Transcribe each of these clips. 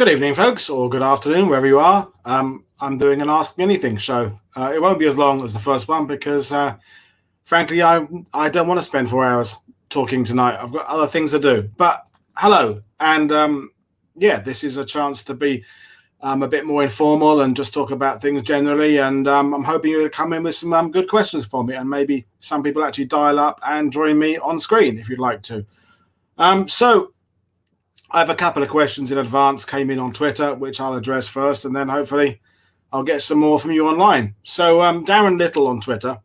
Good evening, folks, or good afternoon, wherever you are. I'm doing an Ask Me Anything show. It won't be as long as the first one because, frankly, I don't want to spend 4 hours talking tonight. I've got other things to do. But hello, and this is a chance to be a bit more informal and just talk about things generally. And I'm hoping you to come in with some good questions for me, and maybe some people actually dial up and join me on screen if you'd like to. So I have a couple of questions in advance, came in on Twitter, which I'll address first, and then hopefully I'll get some more from you online. So Darren Little on Twitter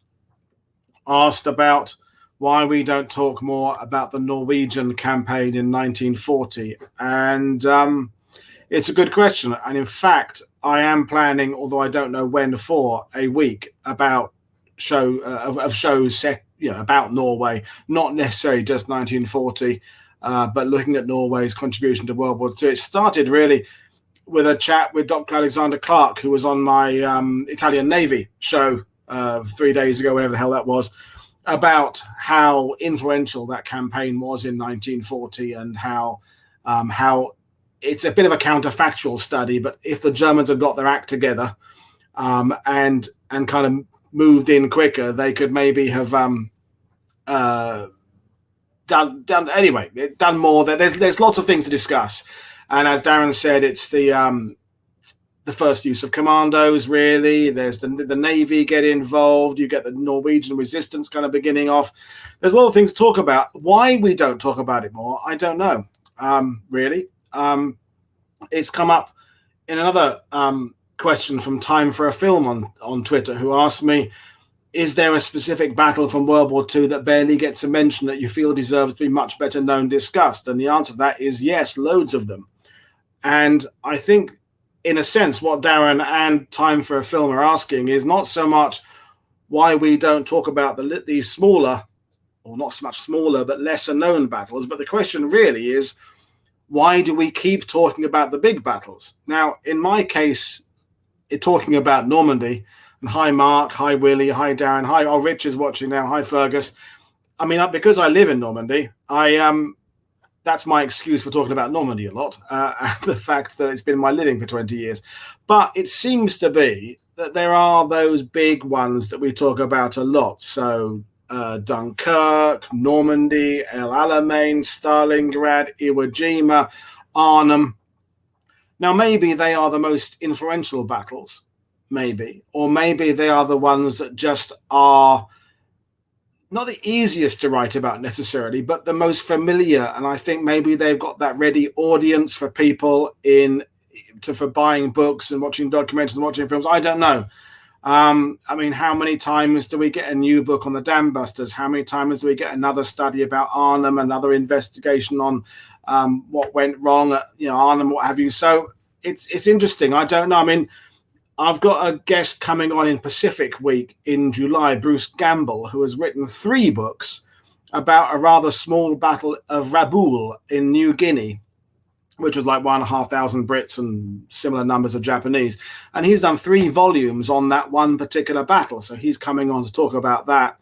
asked about why we don't talk more about the Norwegian campaign in 1940. And it's a good question. And in fact, I am planning, although I don't know when, for a week about shows set about Norway, not necessarily just 1940. But looking at Norway's contribution to World War II. It started really with a chat with Dr. Alexander Clark, who was on my Italian Navy show 3 days ago, whatever the hell that was, about how influential that campaign was in 1940 and how it's a bit of a counterfactual study, but if the Germans had got their act together and kind of moved in quicker, they could maybe have done more. There's lots of things to discuss, and as Darren said, it's the first use of commandos. Really, there's the Navy get involved. You get the Norwegian resistance kind of beginning off. There's a lot of things to talk about. Why we don't talk about it more, I don't know. Really, it's come up in another question from Time for a Film on Twitter, who asked me, is there a specific battle from World War II that barely gets a mention that you feel deserves to be much better known, discussed? And the answer to that is yes, loads of them. And I think, in a sense, what Darren and Time for a Film are asking is not so much why we don't talk about these smaller, or not so much smaller, but lesser known battles. But the question really is, why do we keep talking about the big battles? Now, in my case, talking about Normandy, and hi Mark, hi Willie, hi Darren, hi, oh, Rich is watching now, hi Fergus. I mean, because I live in Normandy, that's my excuse for talking about Normandy a lot, and the fact that it's been my living for 20 years. But it seems to be that there are those big ones that we talk about a lot. So Dunkirk, Normandy, El Alamein, Stalingrad, Iwo Jima, Arnhem. Now, maybe they are the most influential battles, maybe, or maybe they are the ones that just are not the easiest to write about necessarily, but the most familiar. And I think maybe they've got that ready audience for people for buying books and watching documentaries and watching films. I don't know. I mean, how many times do we get a new book on the Dam Busters? How many times do we get another study about Arnhem, another investigation on what went wrong at Arnhem, what have you? So it's interesting. I don't know. I mean, I've got a guest coming on in Pacific Week in July, Bruce Gamble, who has written 3 books about a rather small battle of Rabaul in New Guinea, which was like 1,500 Brits and similar numbers of Japanese. And he's done 3 volumes on that one particular battle. So he's coming on to talk about that.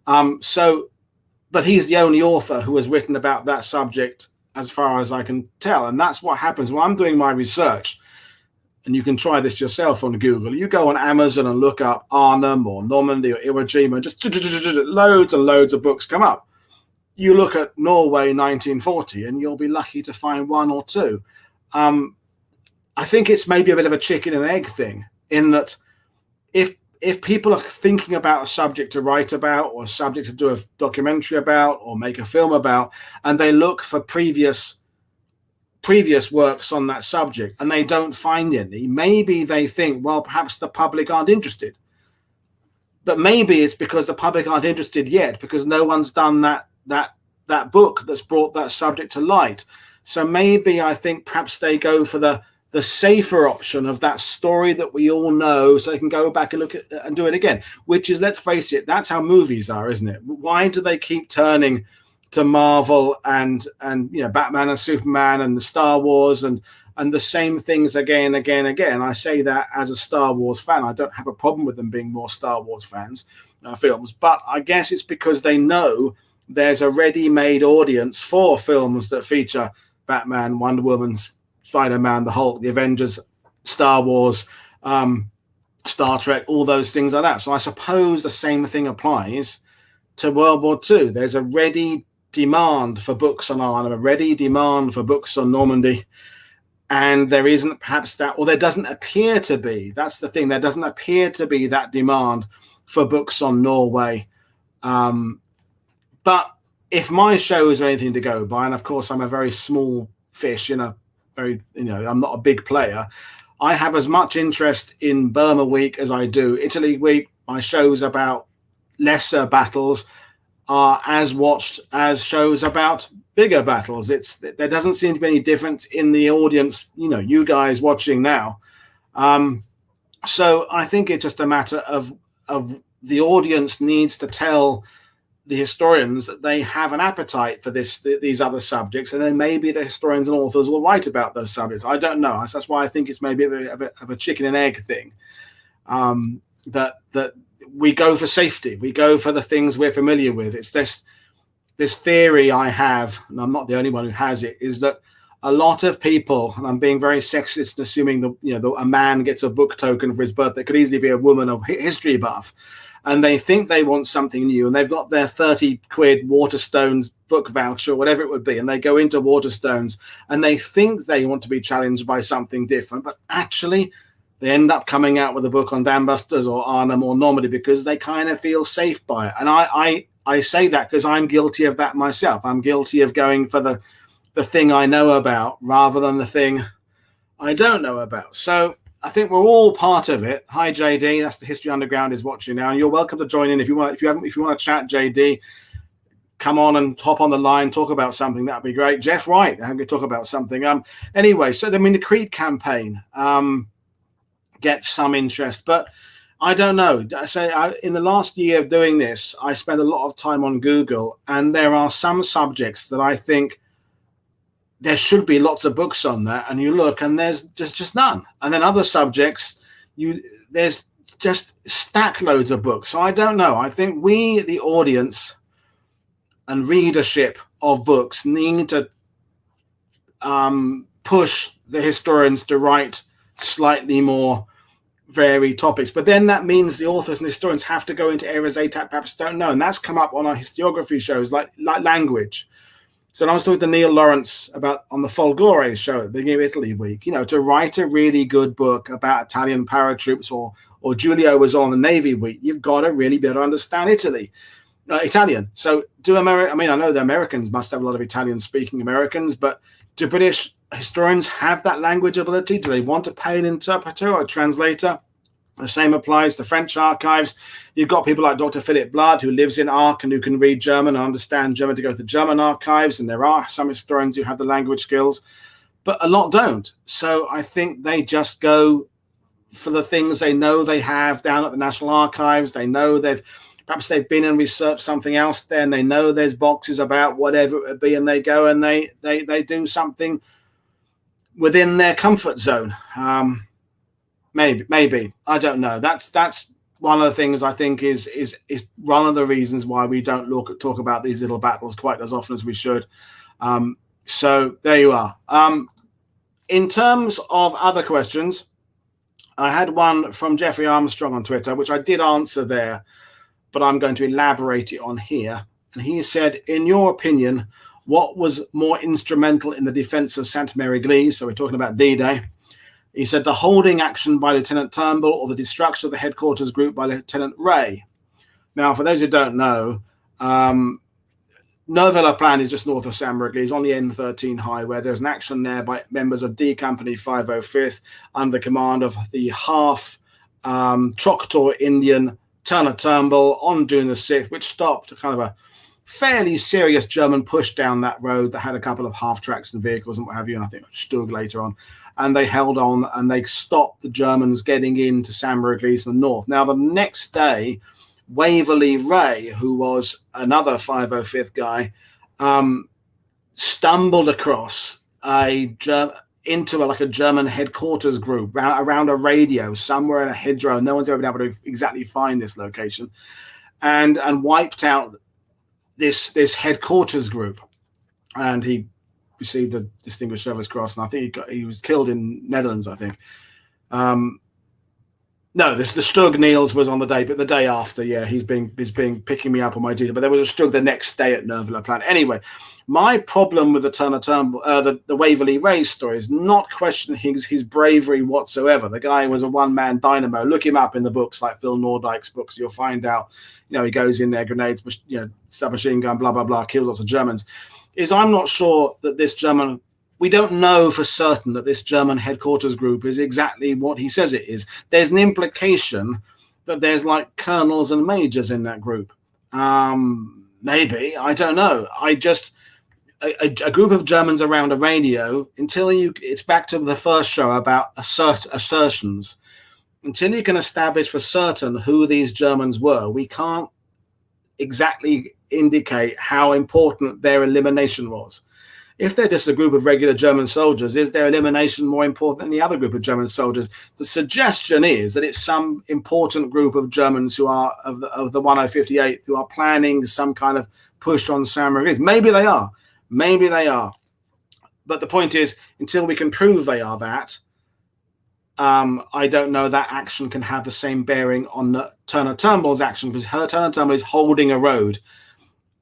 But he's the only author who has written about that subject as far as I can tell. And that's what happens when I'm doing my research. And you can try this yourself on Google. You go on Amazon and look up Arnhem or Normandy or Iwo Jima, and just loads and loads of books come up. You look at Norway 1940 and you'll be lucky to find 1 or 2. I think it's maybe a bit of a chicken and egg thing, in that if people are thinking about a subject to write about, or a subject to do a documentary about, or make a film about, and they look for previous works on that subject and they don't find any, maybe they think, well, perhaps the public aren't interested. But maybe it's because the public aren't interested yet, because no one's done that book that's brought that subject to light. So maybe I think perhaps they go for the safer option of that story that we all know, so they can go back and look at and do it again, which is, let's face it, that's how movies are, isn't it? Why do they keep turning to Marvel and Batman and Superman and the Star Wars and the same things again? I say that as a Star Wars fan. I don't have a problem with them being more Star Wars films, but I guess it's because they know there's a ready-made audience for films that feature Batman, Wonder Woman, Spider-Man, the Hulk, the Avengers, Star Wars, Star Trek, all those things like that. So I suppose the same thing applies to World War II. There's a ready demand for books on Arnhem, a ready demand for books on Normandy, and there isn't perhaps that, or there doesn't appear to be. That's the thing. There doesn't appear to be that demand for books on Norway. But if my shows are anything to go by, and of course I'm a very small fish in a very, I'm not a big player. I have as much interest in Burma Week as I do Italy Week. My shows about lesser battles are as watched as shows about bigger battles. There doesn't seem to be any difference in the audience, you guys watching now. So I think it's just a matter of the audience needs to tell the historians that they have an appetite for these other subjects, and then maybe the historians and authors will write about those subjects. I don't know. That's why I think it's maybe of a chicken and egg thing. That we go for safety. We go for the things we're familiar with. It's this theory I have, and I'm not the only one who has it, is that a lot of people, and I'm being very sexist, assuming a man gets a book token for his birthday. It could easily be a woman or history buff, and they think they want something new, and they've got their 30 quid Waterstones book voucher, or whatever it would be, and they go into Waterstones, and they think they want to be challenged by something different, but actually they end up coming out with a book on Dam Busters or Arnhem or Normandy because they kind of feel safe by it. And I say that because I'm guilty of that myself. I'm guilty of going for the thing I know about rather than the thing I don't know about. So I think we're all part of it. Hi, JD. That's the History Underground is watching now, and you're welcome to join in if you want. If you want to chat, JD, come on and hop on the line, talk about something. That'd be great. Jeff Wright, I'm going to talk about something. Anyway, so the Crete campaign gets some interest, but I don't know. In the last year of doing this, I spent a lot of time on Google, and there are some subjects that I think there should be lots of books on that, and you look and there's just none. And then other subjects, there's just stack loads of books. So I don't know. I think we, the audience and readership of books, need to push the historians to write slightly more varied topics. But then that means the authors and historians have to go into areas they perhaps don't know. And that's come up on our historiography shows, like language. So I was talking to Neil Lawrence about on the Folgore show at the beginning of Italy Week, to write a really good book about Italian paratroops, or Giulio was on the Navy Week, you've got to really be able to understand Italian. So I know the Americans must have a lot of Italian-speaking Americans, but do British historians have that language ability? Do they want to pay an interpreter or a translator? The same applies to French archives. You've got people like Dr. Philip Blood, who lives in Aachen, who can read German and understand German, to go to the German archives. And there are some historians who have the language skills, but a lot don't. So I think they just go for the things they know they have down at the National Archives. They know perhaps they've been and researched something else there, and they know there's boxes about whatever it would be, and they go and they do something within their comfort zone. Maybe I don't know. That's one of the things I think is one of the reasons why we don't talk about these little battles quite as often as we should. So there you are. In terms of other questions, I had one from Jeffrey Armstrong on Twitter, which I did answer there, but I'm going to elaborate it on here. And he said, in your opinion, what was more instrumental in the defense of Sainte Mère Église? So we're talking about D-Day. He said the holding action by Lieutenant Turnbull or the destruction of the headquarters group by Lieutenant Ray. Now, for those who don't know, Neuville-la-Plaine is just north of Sainte Mère Église on the N13 highway. There's an action there by members of D Company 505th under the command of the half Choctaw Indian Turner Turnbull on June the 6th, which stopped kind of a fairly serious German push down that road that had a couple of half tracks and vehicles and what have you, and I think Stug later on. And they held on and they stopped the Germans getting into Sainte Mère Église in the north. Now, the next day, Waverley Ray, who was another 505th guy, stumbled across into a German headquarters group around a radio somewhere in a hedgerow. No one's ever been able to exactly find this location, and wiped out this headquarters group. And he received the Distinguished Service Cross, and I think he was killed in Netherlands, I think. No, the Stug Niels was on the day, but the day after, yeah, he's been picking me up on my duty. But there was a Stug the next day at Nerval Anyway, my problem with the Turner Turnbull, the Waverley Race story is not questioning his bravery whatsoever. The guy was a one-man dynamo. Look him up in the books, like Phil Nordyke's books. You'll find out, he goes in there, grenades, submachine gun, blah, blah, blah, kills lots of Germans. I'm not sure that this German... We don't know for certain that this German headquarters group is exactly what he says it is. There's an implication that there's like colonels and majors in that group. Maybe, I don't know. A group of Germans around a radio, it's back to the first show about assertions. Until you can establish for certain who these Germans were, we can't exactly indicate how important their elimination was. If they're just a group of regular German soldiers, is their elimination more important than the other group of German soldiers? The suggestion is that it's some important group of Germans who are of the 1058th who are planning some kind of push on San Marguerite. Maybe they are. But the point is, until we can prove they are that, I don't know that action can have the same bearing on Turner Turnbull's action, because Turner Turnbull is holding a road.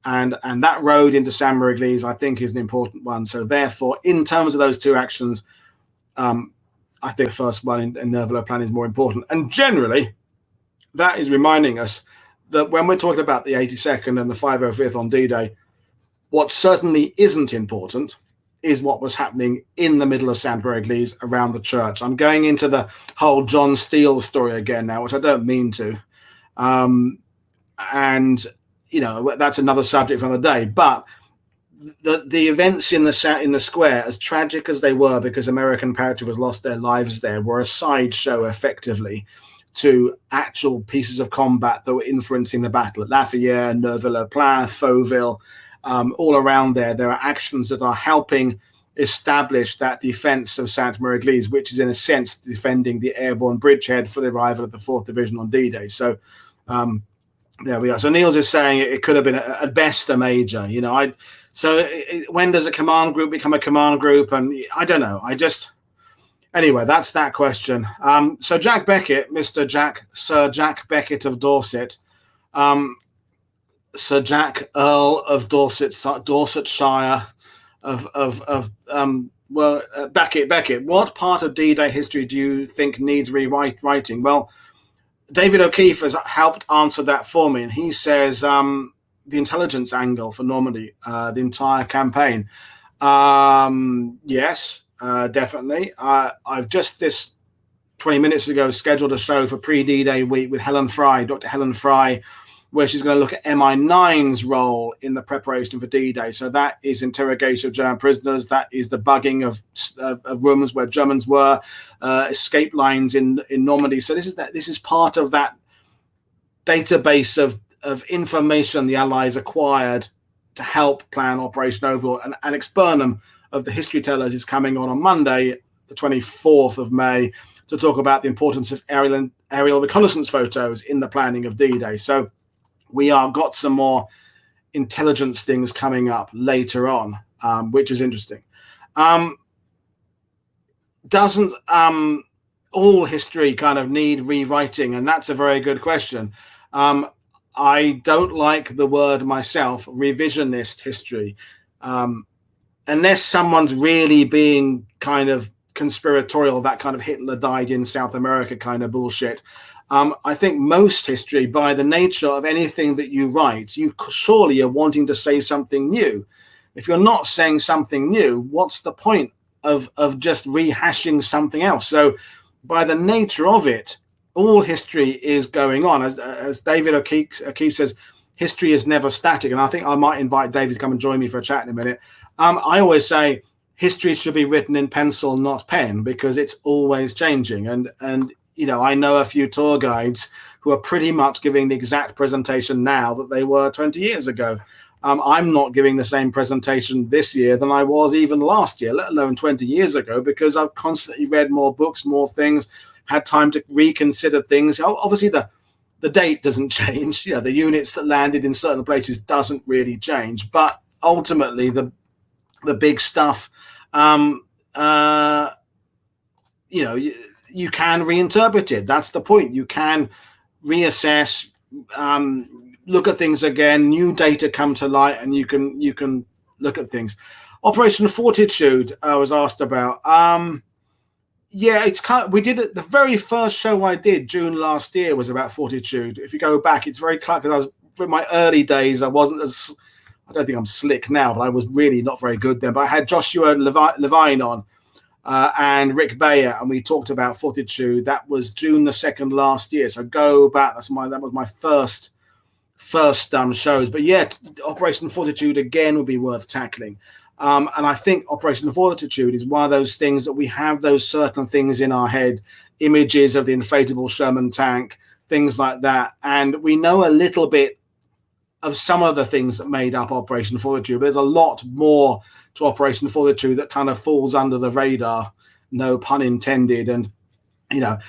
And that road into San Marguerite, I think, is an important one. So therefore, in terms of those two actions, I think the first one in Nerval Plan is more important. And generally, that is reminding us that when we're talking about the 82nd and the 505th on D-Day, what certainly isn't important is what was happening in the middle of San Marguerite around the church. I'm going into the whole John Steele story again now, which I don't mean to. That's another subject for another day. But the events in the square, as tragic as they were, because American paratroopers lost their lives there, were a sideshow effectively to actual pieces of combat that were influencing the battle at Lafayette, Nerval-le-Plain, Fauville, all around there. There are actions that are helping establish that defense of Sainte-Marie-Église, which is in a sense defending the airborne bridgehead for the arrival of the 4th Division on D-Day. So there we are. So Niels is saying it could have been at best a major. When does a command group become a command group? And I don't know. Anyway, that's that question. So Jack Beckett, Sir Jack Beckett of Dorset, Sir Jack Earl of Dorsetshire, Beckett. What part of D-Day history do you think needs rewriting? Well, David O'Keefe has helped answer that for me, and he says the intelligence angle for Normandy, the entire campaign. Yes, definitely. I've just this 20 minutes ago scheduled a show for pre-D-Day week with Helen Fry, Dr. Helen Fry, where she's going to look at MI9's role in the preparation for D-Day. So that is interrogation of German prisoners. That is the bugging of rooms where Germans were, escape lines in Normandy. So this is part of that database of information the Allies acquired to help plan Operation Overlord. And Expernum of the History Tellers is coming on Monday, the 24th of May, to talk about the importance of aerial reconnaissance photos in the planning of D-Day. So we are got some more intelligence things coming up later on, which is interesting. Doesn't all history kind of need rewriting? And that's a very good question. I don't like the word myself, revisionist history, unless someone's really being kind of conspiratorial, that kind of Hitler died in South America kind of bullshit. I think most history, by the nature of anything that you write, you surely are wanting to say something new. If you're not saying something new, what's the point of just rehashing something else? So by the nature of it, all history is going on. As David O'Keefe says, history is never static. And I think I might invite David to come and join me for a chat in a minute. I always say history should be written in pencil, not pen, because it's always changing. And I know a few tour guides who are pretty much giving the exact presentation now that they were 20 years ago. I'm not giving the same presentation this year than I was even last year, let alone 20 years ago, because I've constantly read more books, more things, had time to reconsider things. Obviously, the date doesn't change. The units that landed in certain places doesn't really change. But ultimately, the the big stuff. Um, you can reinterpret it. That's the point. You can reassess, look at things again. New data come to light, and you can look at things. Operation Fortitude, I was asked about. Yeah, it's we did it. The very first show I did June last year was about Fortitude. If you go back, it's very clear, because I was in my early days. I wasn't as, I don't think I'm slick now, but I was really not very good then. But I had Joshua Levine on and Rick Bayer, and we talked about Fortitude. That was June the 2nd last year. So go back. That was my first shows. But yeah, Operation Fortitude again would be worth tackling. And I think Operation Fortitude is one of those things that we have those certain things in our head, images of the inflatable Sherman tank, things like that. And we know a little bit of some of the things that made up Operation Fortitude. There's a lot more to Operation Fortitude that kind of falls under the radar, no pun intended. And,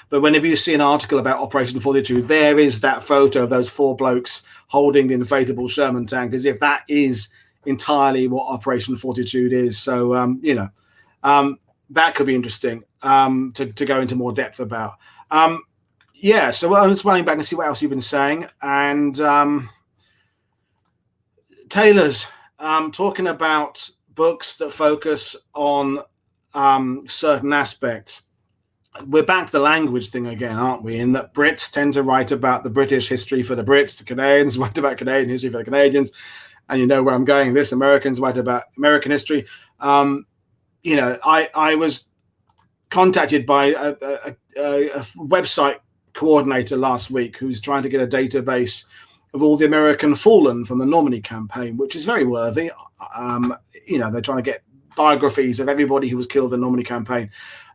but whenever you see an article about Operation Fortitude, there is that photo of those 4 blokes holding the inflatable Sherman tank, as if that is entirely what Operation Fortitude is. So that could be interesting to go into more depth about. So I'm just running back and see what else you've been saying. And Taylor's talking about books that focus on certain aspects. We're back to the language thing again, aren't we? In that Brits tend to write about the British history for the Brits, the Canadians write about Canadian history for the Canadians. And you know where I'm going. This Americans write about American history. I was contacted by a website coordinator last week who's trying to get a database of all the American fallen from the Normandy campaign, which is very worthy. They're trying to get biographies of everybody who was killed in the Normandy campaign.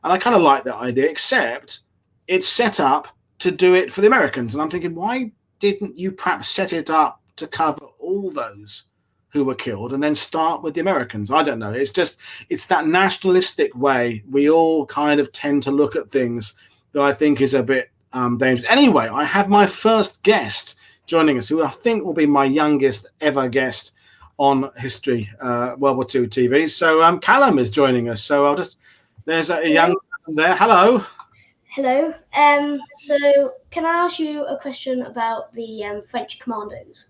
And I kind of like that idea, except it's set up to do it for the Americans. And I'm thinking, why didn't you perhaps set it up to cover all those who were killed and then start with the Americans? I don't know. It's that nationalistic way we all kind of tend to look at things that I think is a bit dangerous. Anyway, I have my first guest joining us, who I think will be my youngest ever guest on History World War II TV. So Callum is joining us. So there's a young man there. Hello. Hello. So can I ask you a question about the French commandos?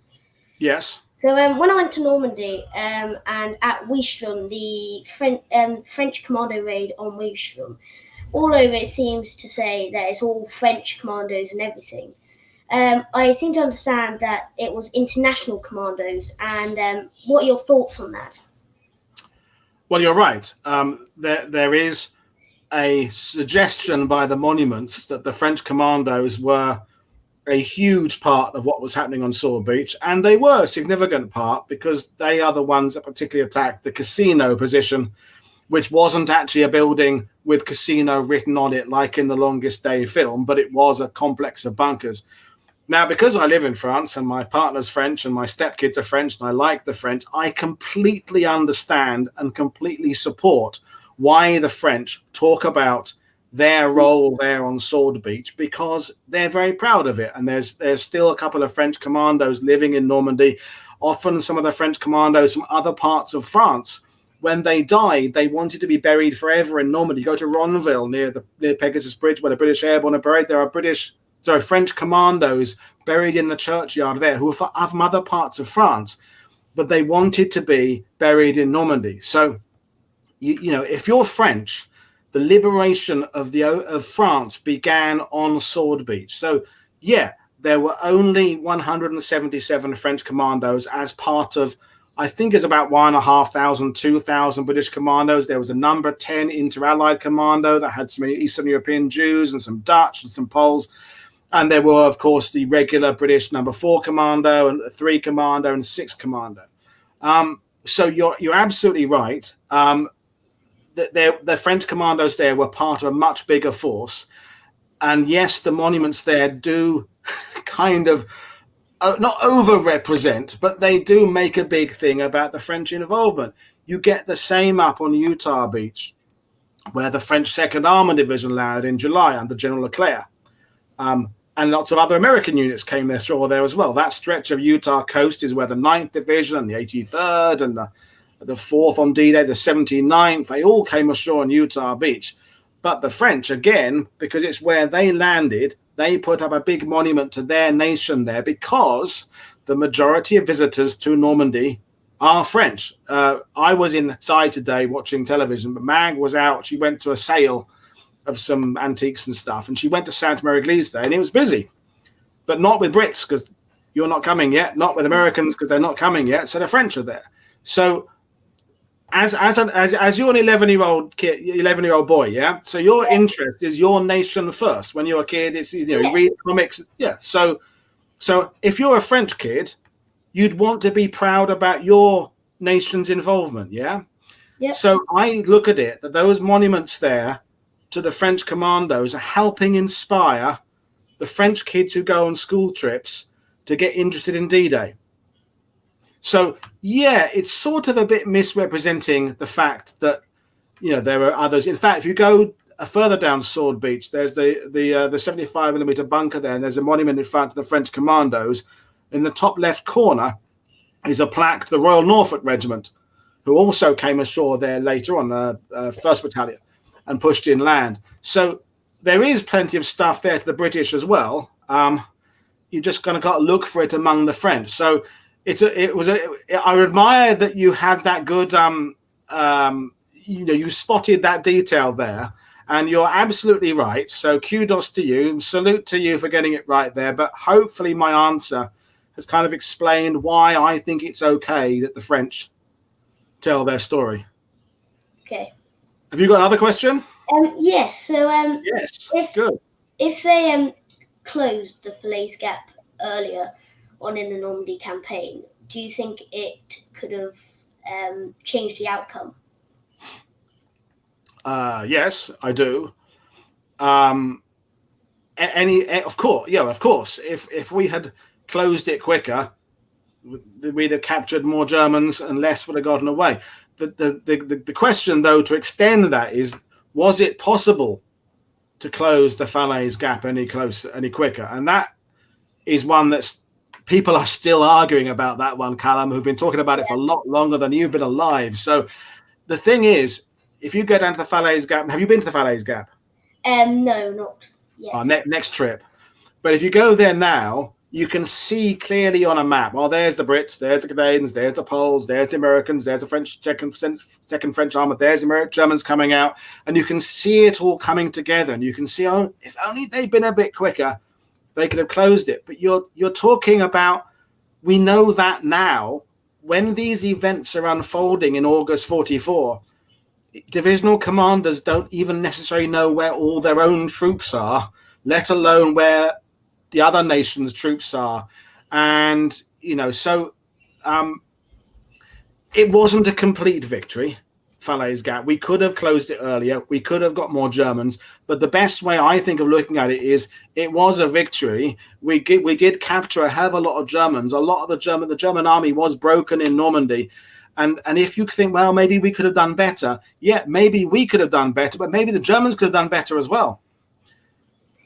Yes. So when I went to Normandy and at Weistrum, the French commando raid on Weistrum, all over it seems to say that it's all French commandos and everything. I seem to understand that it was international commandos. And what are your thoughts on that? Well, you're right. There is a suggestion by the monuments that the French commandos were a huge part of what was happening on Sword Beach, and they were a significant part because they are the ones that particularly attacked the casino position, which wasn't actually a building with casino written on it like in the Longest Day film, but it was a complex of bunkers. Now, because I live in France and my partner's French and my stepkids are French and I like the French, I completely understand and completely support why the French talk about their role there on Sword Beach, because they're very proud of it. And there's still a couple of French commandos living in Normandy. Often some of the French commandos from other parts of France, when they died, they wanted to be buried forever in Normandy. You go to Ronville near Pegasus Bridge, where the British airborne are buried. There are French commandos buried in the churchyard there who are from other parts of France, but they wanted to be buried in Normandy. So, if you're French, the liberation of France began on Sword Beach. So, yeah, there were only 177 French commandos as part of, I think it's about 1,500, 2,000 British commandos. There was a number 10 inter-allied commando that had some Eastern European Jews and some Dutch and some Poles. And there were, of course, the regular British number 4 commando and 3 commando and 6 commando. So you're absolutely right. The French commandos there were part of a much bigger force. And yes, the monuments there do kind of not over-represent, but they do make a big thing about the French involvement. You get the same up on Utah Beach, where the French 2nd Armored Division landed in July under General Leclerc. And lots of other American units came ashore there as well. That stretch of Utah coast is where the 9th Division and the 83rd and the the 4th on D-Day, the 79th. They all came ashore on Utah Beach. But the French, again, because it's where they landed, they put up a big monument to their nation there because the majority of visitors to Normandy are French. I was inside today watching television, but Mag was out. She went to a sale of some antiques and stuff, and she went to Santa Maria Église there, and it was busy, but not with Brits because you're not coming yet, not with Americans because they're not coming yet, so the French are there. So as you're an 11-year-old kid, 11-year-old boy, yeah. So your interest is your nation first. When you're a kid, it's you read comics, yeah. So if you're a French kid, you'd want to be proud about your nation's involvement, yeah. Yep. So I look at it that those monuments there to the French commandos are helping inspire the French kids who go on school trips to get interested in D-Day. So, yeah, it's sort of a bit misrepresenting the fact that, there are others. In fact, if you go further down Sword Beach, there's the 75mm bunker there, and there's a monument in front of the French commandos. In the top left corner is a plaque to the Royal Norfolk Regiment, who also came ashore there later on, the 1st Battalion, and pushed inland. So there is plenty of stuff there to the British as well. You just kind of got to look for it among the French. So I admire that you had that good, you spotted that detail there, and you're absolutely right. So kudos to you and salute to you for getting it right there. But hopefully my answer has kind of explained why I think it's okay that the French tell their story. Okay. Have you got another question? Yes. So yes, good. If they closed the Falaise Gap earlier on in the Normandy campaign, do you think it could have changed the outcome? Yes, I do. Of course. If we had closed it quicker, we'd have captured more Germans and less would have gotten away. The question, though, to extend that is, was it possible to close the Falaise Gap any quicker? And that is one that's people are still arguing about that one, Callum, who've been talking about it for a lot longer than you've been alive. So the thing is, if you go down to the Falaise Gap, have you been to the Falaise Gap? No, not yet. Next trip. But if you go there now, you can see clearly on a map. Well, there's the Brits, there's the Canadians, there's the Poles, there's the Americans, there's the French, second French armor, there's the Germans coming out, and you can see it all coming together. And you can see, oh, if only they'd been a bit quicker, they could have closed it. But you're talking about, we know that now, when these events are unfolding in August 44, divisional commanders don't even necessarily know where all their own troops are, let alone where the other nations' troops are. And, so it wasn't a complete victory, Falaise Gap. We could have closed it earlier. We could have got more Germans. But the best way I think of looking at it is it was a victory. We did capture a hell of a lot of Germans. A lot of the German army was broken in Normandy. And if you think, well, maybe we could have done better. Yeah, maybe we could have done better, but maybe the Germans could have done better as well.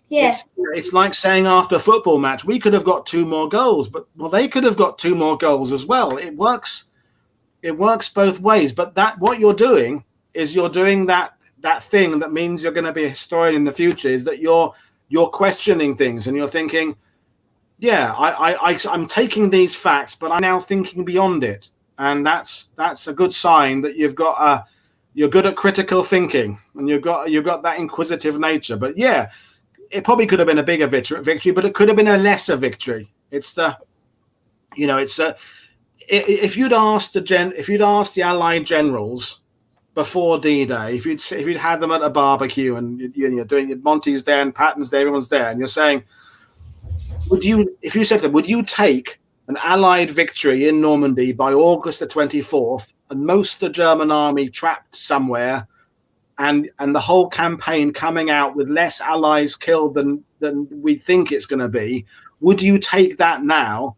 Yeah. It's like saying after a football match, we could have got 2 more goals, but they could have got 2 more goals as well. It works both ways. But what you're doing is you're doing that thing that means you're going to be a historian in the future, is that you're questioning things and you're thinking, yeah, I'm taking these facts, but I'm now thinking beyond it. And that's a good sign that you're good at critical thinking and you've got that inquisitive nature. But yeah, it probably could have been a bigger victory, but it could have been a lesser victory. If you'd asked the Allied generals before D-Day, if you'd had them at a barbecue and you're doing Monty's there and Patton's there, everyone's there, and you're saying, if you said to them, would you take an Allied victory in Normandy by August the 24th and most of the German army trapped somewhere, and the whole campaign coming out with less Allies killed than we think it's going to be, would you take that now?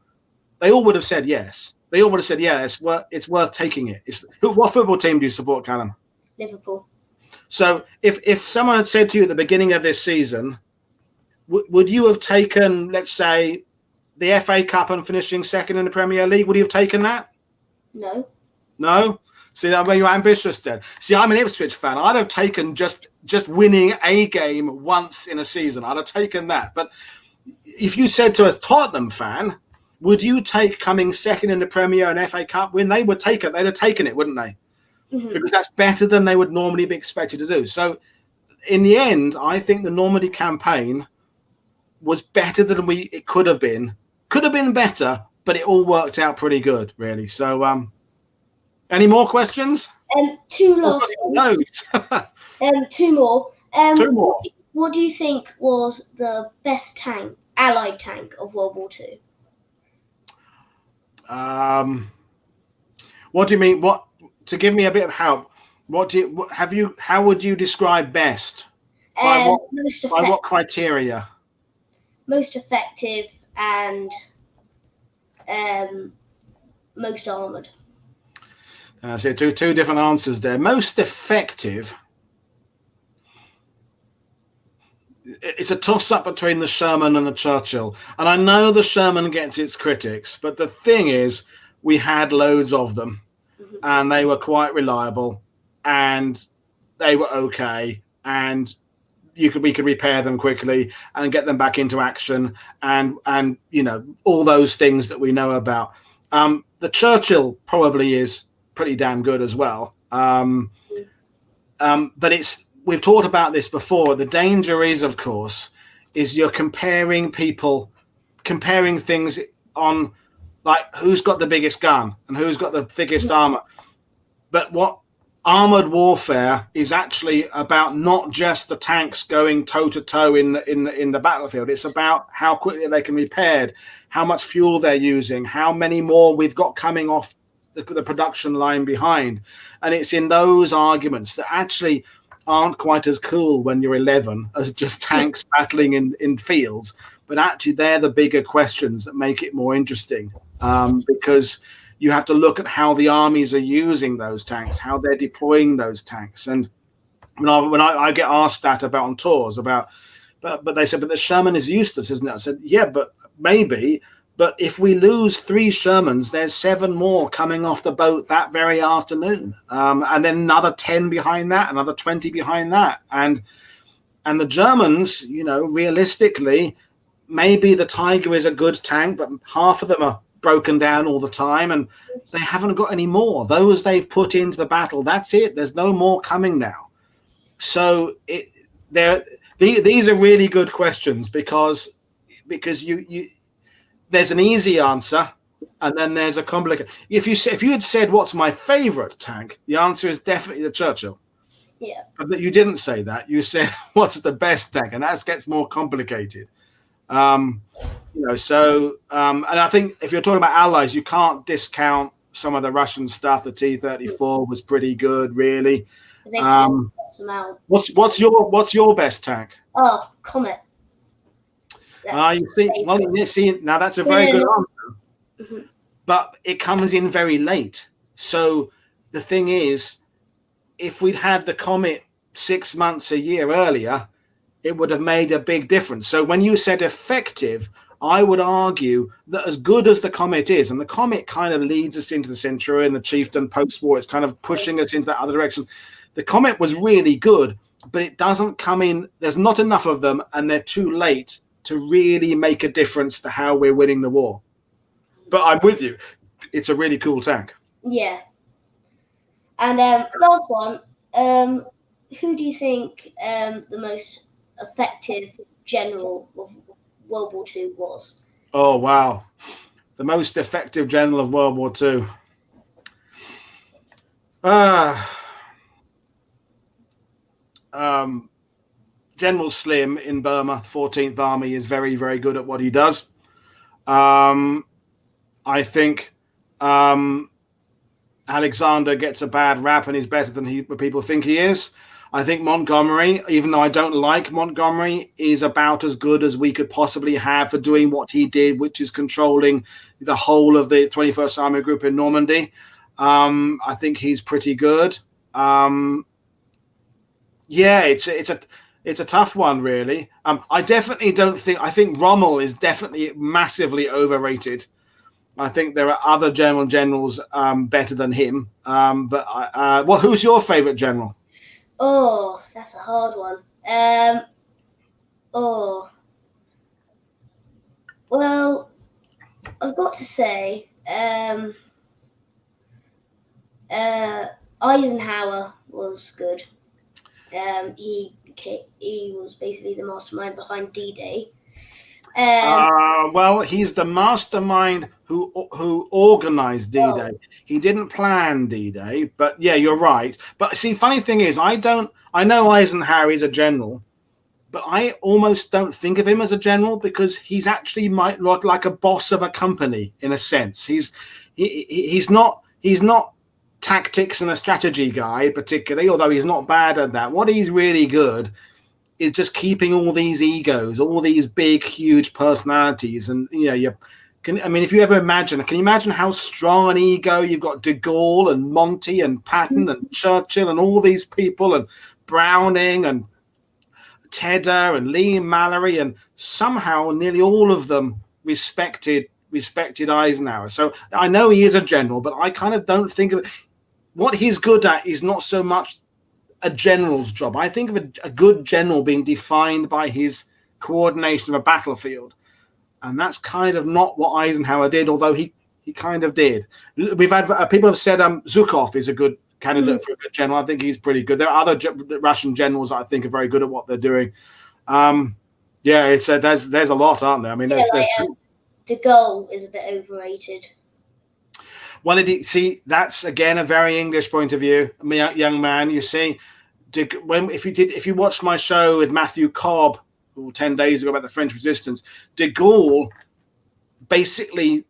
They all would have said yes. They all would have said, yeah, it's worth taking it. What football team do you support, Callum? Liverpool. So if someone had said to you at the beginning of this season, would you have taken, let's say, the FA Cup and finishing second in the Premier League? Would you have taken that? No. No? See, I mean, you're ambitious then. See, I'm an Ipswich fan. I'd have taken just winning a game once in a season. I'd have taken that. But if you said to a Tottenham fan, would you take coming second in the Premier and FA Cup win? They would take it. They'd have taken it, wouldn't they? Because that's better than they would normally be expected to do. So in the end, I think the Normandy campaign was better than it could have been. Could have been better, but it all worked out pretty good, really. So any more questions? Two last ones. Two more. Two more. What do you think was the best Allied tank of World War II? What do you mean? What, to give me a bit of help? How would you describe best? By what criteria? Most effective and most armoured. So two different answers there. Most effective. It's a toss-up between the Sherman and the Churchill. And I know the Sherman gets its critics, but the thing is, we had loads of them, and they were quite reliable, and they were okay, and we could repair them quickly and get them back into action, and all those things that we know about. The Churchill probably is pretty damn good as well. But we've talked about this before. The danger is, of course, you're comparing things on like who's got the biggest gun and who's got the thickest armor. But what armored warfare is actually about not just the tanks going toe to toe in the battlefield. It's about how quickly they can be repaired, how much fuel they're using, how many more we've got coming off the production line behind. And it's in those arguments that actually aren't quite as cool when you're 11 as just tanks battling in fields. But actually, they're the bigger questions that make it more interesting, because you have to look at how the armies are using those tanks, how they're deploying those tanks. And when I get asked that about on tours but they said, but the Sherman is useless, isn't it? I said, yeah, but maybe. But if we lose 3 Shermans, there's 7 more coming off the boat that very afternoon. And then another 10 behind that, another 20 behind that. And the Germans, realistically, maybe the Tiger is a good tank, but half of them are broken down all the time, and they haven't got any more. Those they've put into the battle, that's it. There's no more coming now. So these are really good questions because you there's an easy answer, and then there's a complicated. If you had said what's my favorite tank, the answer is definitely the Churchill. Yeah. But you didn't say that. You said what's the best tank, and that gets more complicated. And I think if you're talking about allies, you can't discount some of the Russian stuff. The T-34 was pretty good, really. What's your best tank? Oh, Comet. You see, now that's a very good answer, but it comes in very late. So the thing is, if we'd had the Comet 6 months, a year earlier, it would have made a big difference. So when you said effective, I would argue that as good as the Comet is, and the Comet kind of leads us into the Centurion, the Chieftain post-war, it's kind of pushing us into that other direction. The Comet was really good, but it doesn't come in. There's not enough of them, and they're too late to really make a difference to how we're winning the war. But I'm with you. It's a really cool tank. Yeah. And last one, who do you think the most effective general of World War II was? Oh, wow. The most effective general of World War II. General Slim in Burma, 14th Army, is very, very good at what he does. I think Alexander gets a bad rap and is better than people think he is. I think Montgomery, even though I don't like Montgomery, is about as good as we could possibly have for doing what he did, which is controlling the whole of the 21st Army Group in Normandy. I think he's pretty good. It's a tough one, really. I definitely don't think. I think Rommel is definitely massively overrated. I think there are other German generals better than him. Well, who's your favorite general? Oh, that's a hard one. Oh, well, I've got to say, Eisenhower was good. He was basically the mastermind behind D-Day. Well, he's the mastermind who organized D-Day. Oh. He didn't plan D-Day, but yeah, you're right. But see, funny thing is, I know Eisenhower is a general, but I almost don't think of him as a general because he's actually might look like a boss of a company in a sense. He's not tactics and a strategy guy particularly, although he's not bad at that. What he's really good is just keeping all these egos, all these big, huge personalities, and if you ever imagine, can you imagine how strong an ego you've got? De Gaulle and Monty and Patton and Churchill and all these people, and Browning and Tedder and Lee and Mallory, and somehow nearly all of them respected Eisenhower. So I know he is a general, but I kind of don't think of what he's good at is not so much a general's job. I think of a good general being defined by his coordination of a battlefield, and that's kind of not what Eisenhower did, although he kind of did. We've had people have said Zhukov is a good candidate for a good general. I think he's pretty good. There are other Russian generals that I think are very good at what they're doing. It's there's a lot, aren't there? I mean, De Gaulle is a bit overrated. Well, that's again a very English point of view, young man. You see, if you watched my show with Matthew Cobb 10 days ago about the French resistance, De Gaulle basically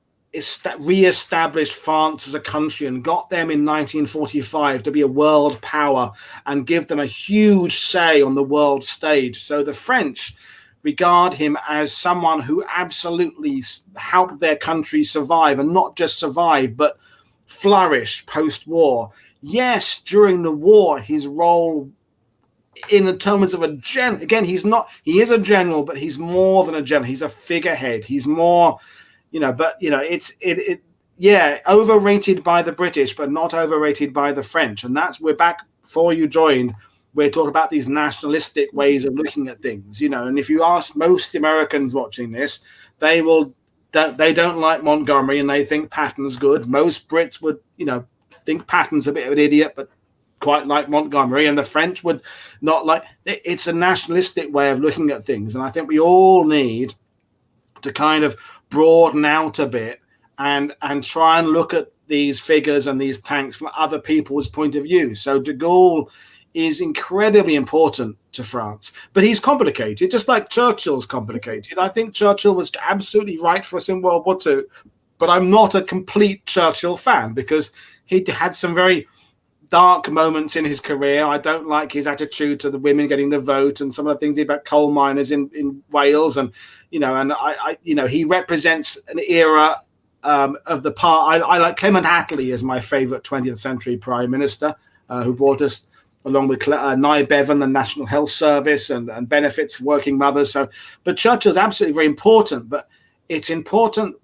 re-established France as a country and got them in 1945 to be a world power and give them a huge say on the world stage. So the French regard him as someone who absolutely helped their country survive, and not just survive, but flourish post-war. Yes, during the war, his role in the terms of a general, again, he is a general, but he's more than a general. He's a figurehead. He's more, overrated by the British, but not overrated by the French. And we're back before you joined. We're talking about these nationalistic ways of looking at things, and if you ask most Americans watching this, they don't like Montgomery and they think Patton's good. Most Brits would, think Patton's a bit of an idiot, but quite like Montgomery, and the French would not like. It's a nationalistic way of looking at things, and I think we all need to kind of broaden out a bit and try and look at these figures and these tanks from other people's point of view. So de Gaulle is incredibly important to France, but he's complicated, just like Churchill's complicated. I think Churchill was absolutely right for us in World War II, but I'm not a complete Churchill fan because he had some very dark moments in his career. I don't like his attitude to the women getting the vote and some of the things about coal miners in Wales, and he represents an era of the part. I like Clement Attlee as my favorite 20th century prime minister, who brought us, along with Nye Bevan, the National Health Service and benefits for working mothers. But Churchill's absolutely very important, but it's important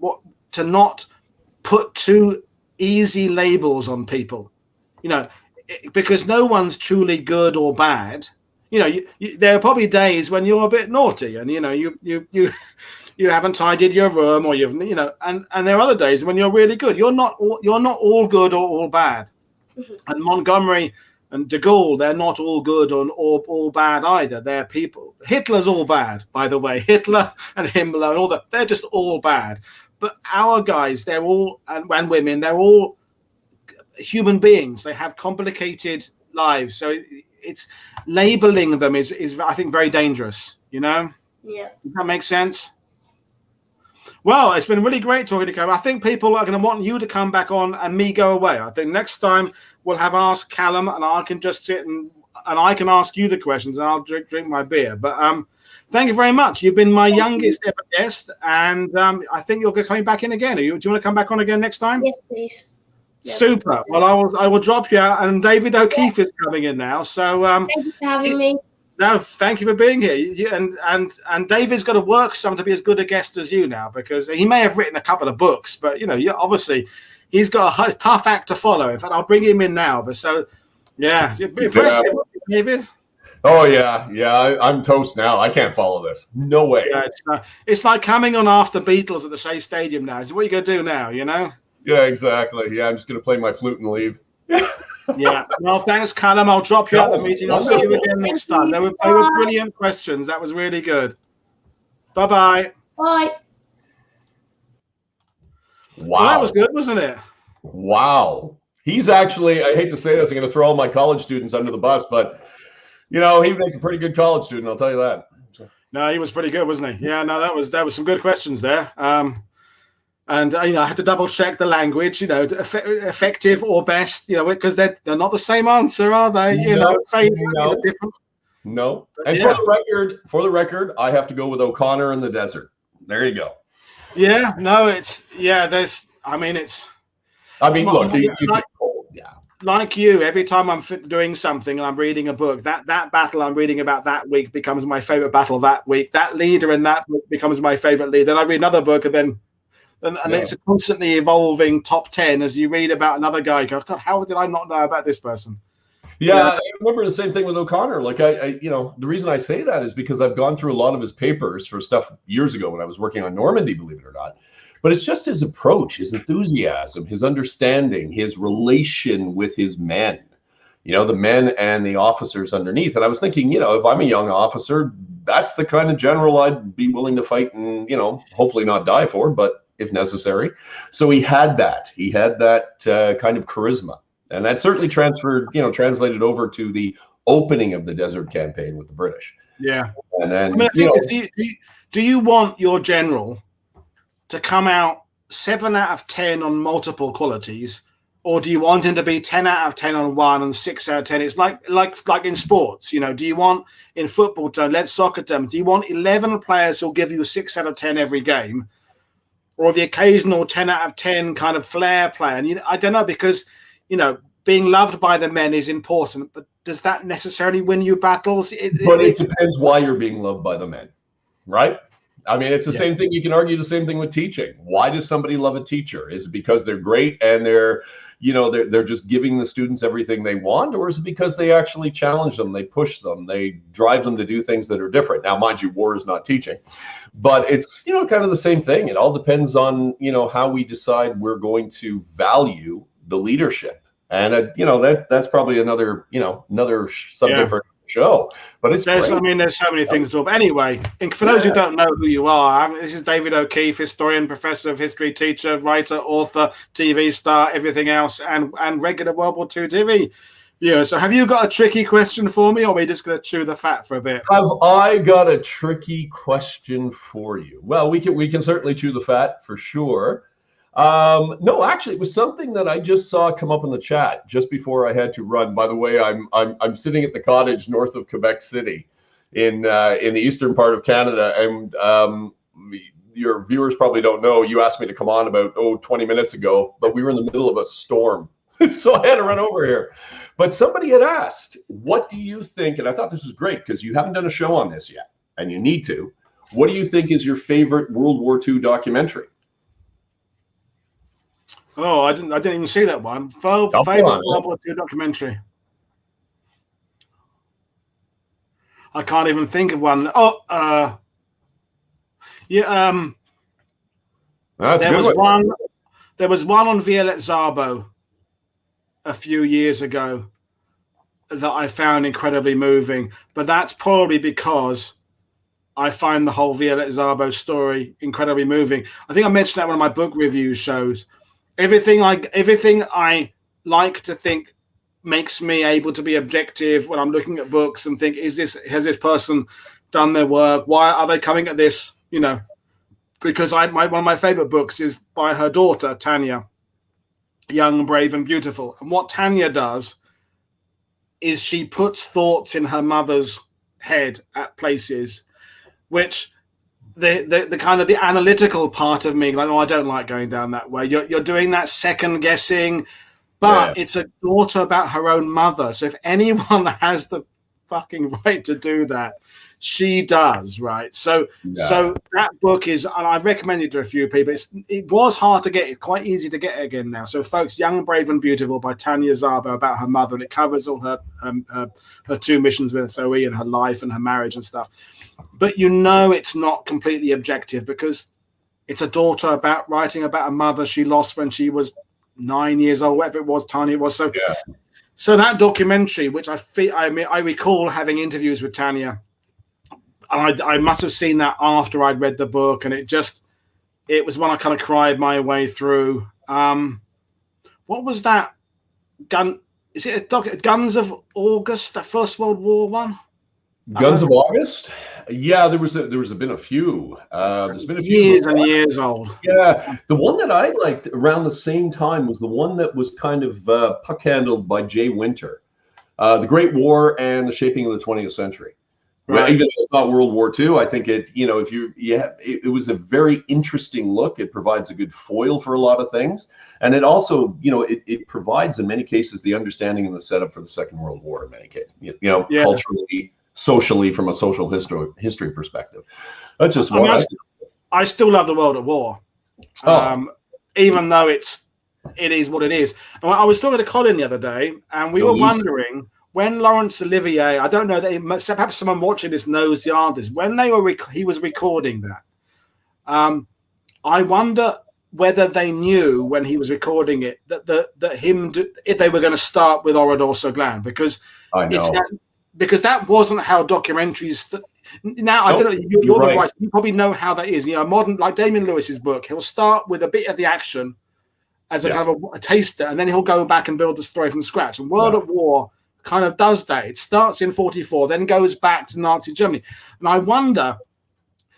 to not put too easy labels on people, because no one's truly good or bad. There are probably days when you're a bit naughty and, you haven't tidied your room, or and there are other days when you're really good. You're not all good or all bad. Mm-hmm. And Montgomery and de Gaulle, they're not all good or all bad either. They're people. Hitler's all bad, by the way. Hitler and Himmler and all that, they're just all bad. But our guys, they're all, and women, they're all human beings. They have complicated lives. So it's labeling them is I think, very dangerous, Yeah. Does that make sense? Well, it's been really great talking to you. I think people are going to want you to come back on and me go away. I think next time we'll have Ask Callum, and I can just sit and I can ask you the questions, and I'll drink my beer. But thank you very much. You've been my youngest ever guest, and I think you'll be coming back in again. Do you want to come back on again next time? Yes, please. Super. Well, I will drop you out, and David O'Keefe is coming in now. So thank you for having me. No, thank you for being here. And David's got to work some to be as good a guest as you now, because he may have written a couple of books, but obviously he's got a tough act to follow. In fact, I'll bring him in now. But impressive, David. Oh yeah. I'm toast now. I can't follow this. No way. Yeah, it's like coming on after Beatles at the Shea Stadium now. So what are you gonna do now? Yeah, exactly. Yeah, I'm just gonna play my flute and leave. Yeah. Well, thanks, Callum. I'll drop you out the meeting. I'll see you again next time. They were brilliant questions. That was really good. Bye-bye. Bye. Wow. Well, that was good, wasn't it? Wow. He's actually, I hate to say this, I'm going to throw all my college students under the bus, but, he'd make a pretty good college student, I'll tell you that. No, he was pretty good, wasn't he? Yeah, no, that was some good questions there. And I had to double check the language, effective or best, because they're not the same answer, are they? Different. No. And for the record, I have to go with O'Connor in the desert. There you go. Yeah. No, like you, every time I'm doing something and I'm reading a book, that battle I'm reading about that week becomes my favorite battle that week. That leader in that book becomes my favorite leader. Then I read another book, and it's a constantly evolving top 10 as you read about another guy. Go, God, how did I not know about this person? Yeah, I remember the same thing with O'Connor. Like the reason I say that is because I've gone through a lot of his papers for stuff years ago when I was working on Normandy, believe it or not. But it's just his approach, his enthusiasm, his understanding, his relation with his men, the men and the officers underneath. And I was thinking, if I'm a young officer, that's the kind of general I'd be willing to fight and, hopefully not die for, but if necessary. So he had that kind of charisma. And that certainly translated over to the opening of the Desert Campaign with the British. Yeah. And then, do you want your general to come out 7 out of 10 on multiple qualities, or do you want him to be 10 out of 10 on one and 6 out of 10? It's like in sports, do you want, in football terms, soccer terms, do you want 11 players who'll give you 6 out of 10 every game, or the occasional 10 out of 10 kind of flair player? And I don't know, because being loved by the men is important, but does that necessarily win you battles? It depends why you're being loved by the men, right? I mean, it's the same thing. You can argue the same thing with teaching. Why does somebody love a teacher? Is it because they're great and they're just giving the students everything they want, or is it because they actually challenge them, they push them, they drive them to do things that are different? Now, mind you, war is not teaching, but it's kind of the same thing. It all depends on how we decide we're going to value the leadership, and that's probably another subject for show. But there's so many things to talk about. Anyway, for those who don't know who you are, this is David O'Keefe, historian, professor of history, teacher, writer, author, TV star, everything else, and regular World War II TV. So have you got a tricky question for me, or are we just going to chew the fat for a bit? Have I got a tricky question for you? Well, we can certainly chew the fat for sure. No, actually, it was something that I just saw come up in the chat just before I had to run. By the way, I'm sitting at the cottage north of Quebec City in the eastern part of Canada, and your viewers probably don't know. You asked me to come on about 20 minutes ago, but we were in the middle of a storm, so I had to run over here. But somebody had asked, "What do you think?" And I thought this was great because you haven't done a show on this yet, and you need to. What do you think is your favorite World War II documentary? Oh, I didn't even see that one. Favorite World War II documentary. I can't even think of one. There was one on Violette Szabo a few years ago that I found incredibly moving, but that's probably because I find the whole Violette Szabo story incredibly moving. I think I mentioned that in one of my book review shows. Everything I like to think makes me able to be objective when I'm looking at books and think, has this person done their work? Why are they coming at this? Because one of my favorite books is by her daughter, Tanya, Young, Brave and Beautiful. And what Tanya does is she puts thoughts in her mother's head at places which the kind of the analytical part of me, like, I don't like going down that way. You're doing that second guessing, but it's a daughter about her own mother. So if anyone has the fucking right to do that. She does, right? So that book is, and I've recommended it to a few people. It was hard to get. It's quite easy to get again now. So, folks, Young, Brave, and Beautiful by Tanya Szabo, about her mother, and it covers all her 2 missions with SOE and her life and her marriage and stuff. But it's not completely objective, because it's a daughter writing about a mother she lost when she was 9 years old, whatever it was, Tanya was. So, so that documentary, which I recall having interviews with Tanya. And I must have seen that after I'd read the book, and it was when I kind of cried my way through. What was that? Is it Guns of August, that First World War one? Guns of August? Yeah, there was been a few. There's been a few years and years old. Yeah, the one that I liked around the same time was the one that was kind of puck handled by Jay Winter, The Great War and the Shaping of the 20th Century. Right. Even though it's not World War II, I think it was a very interesting look. It provides a good foil for a lot of things. And it also, it provides in many cases the understanding and the setup for the Second World War in many cases, culturally, socially, from a social history perspective. That's just what I still love The World at War. Even though it is what it is. And I was talking to Colin the other day, and we were wondering, when Laurence Olivier, I don't know that perhaps someone watching this knows the answer. When he was recording that, I wonder whether they knew when he was recording it if they were going to start with Orador Soglan, because because that wasn't how documentaries. Now I don't know. You're the right. You probably know how that is. Modern, like Damien Lewis's book, he'll start with a bit of the action as a kind of a taster, and then he'll go back and build the story from scratch. And World at War kind of does that. It starts in 1944, then goes back to Nazi Germany. And I wonder,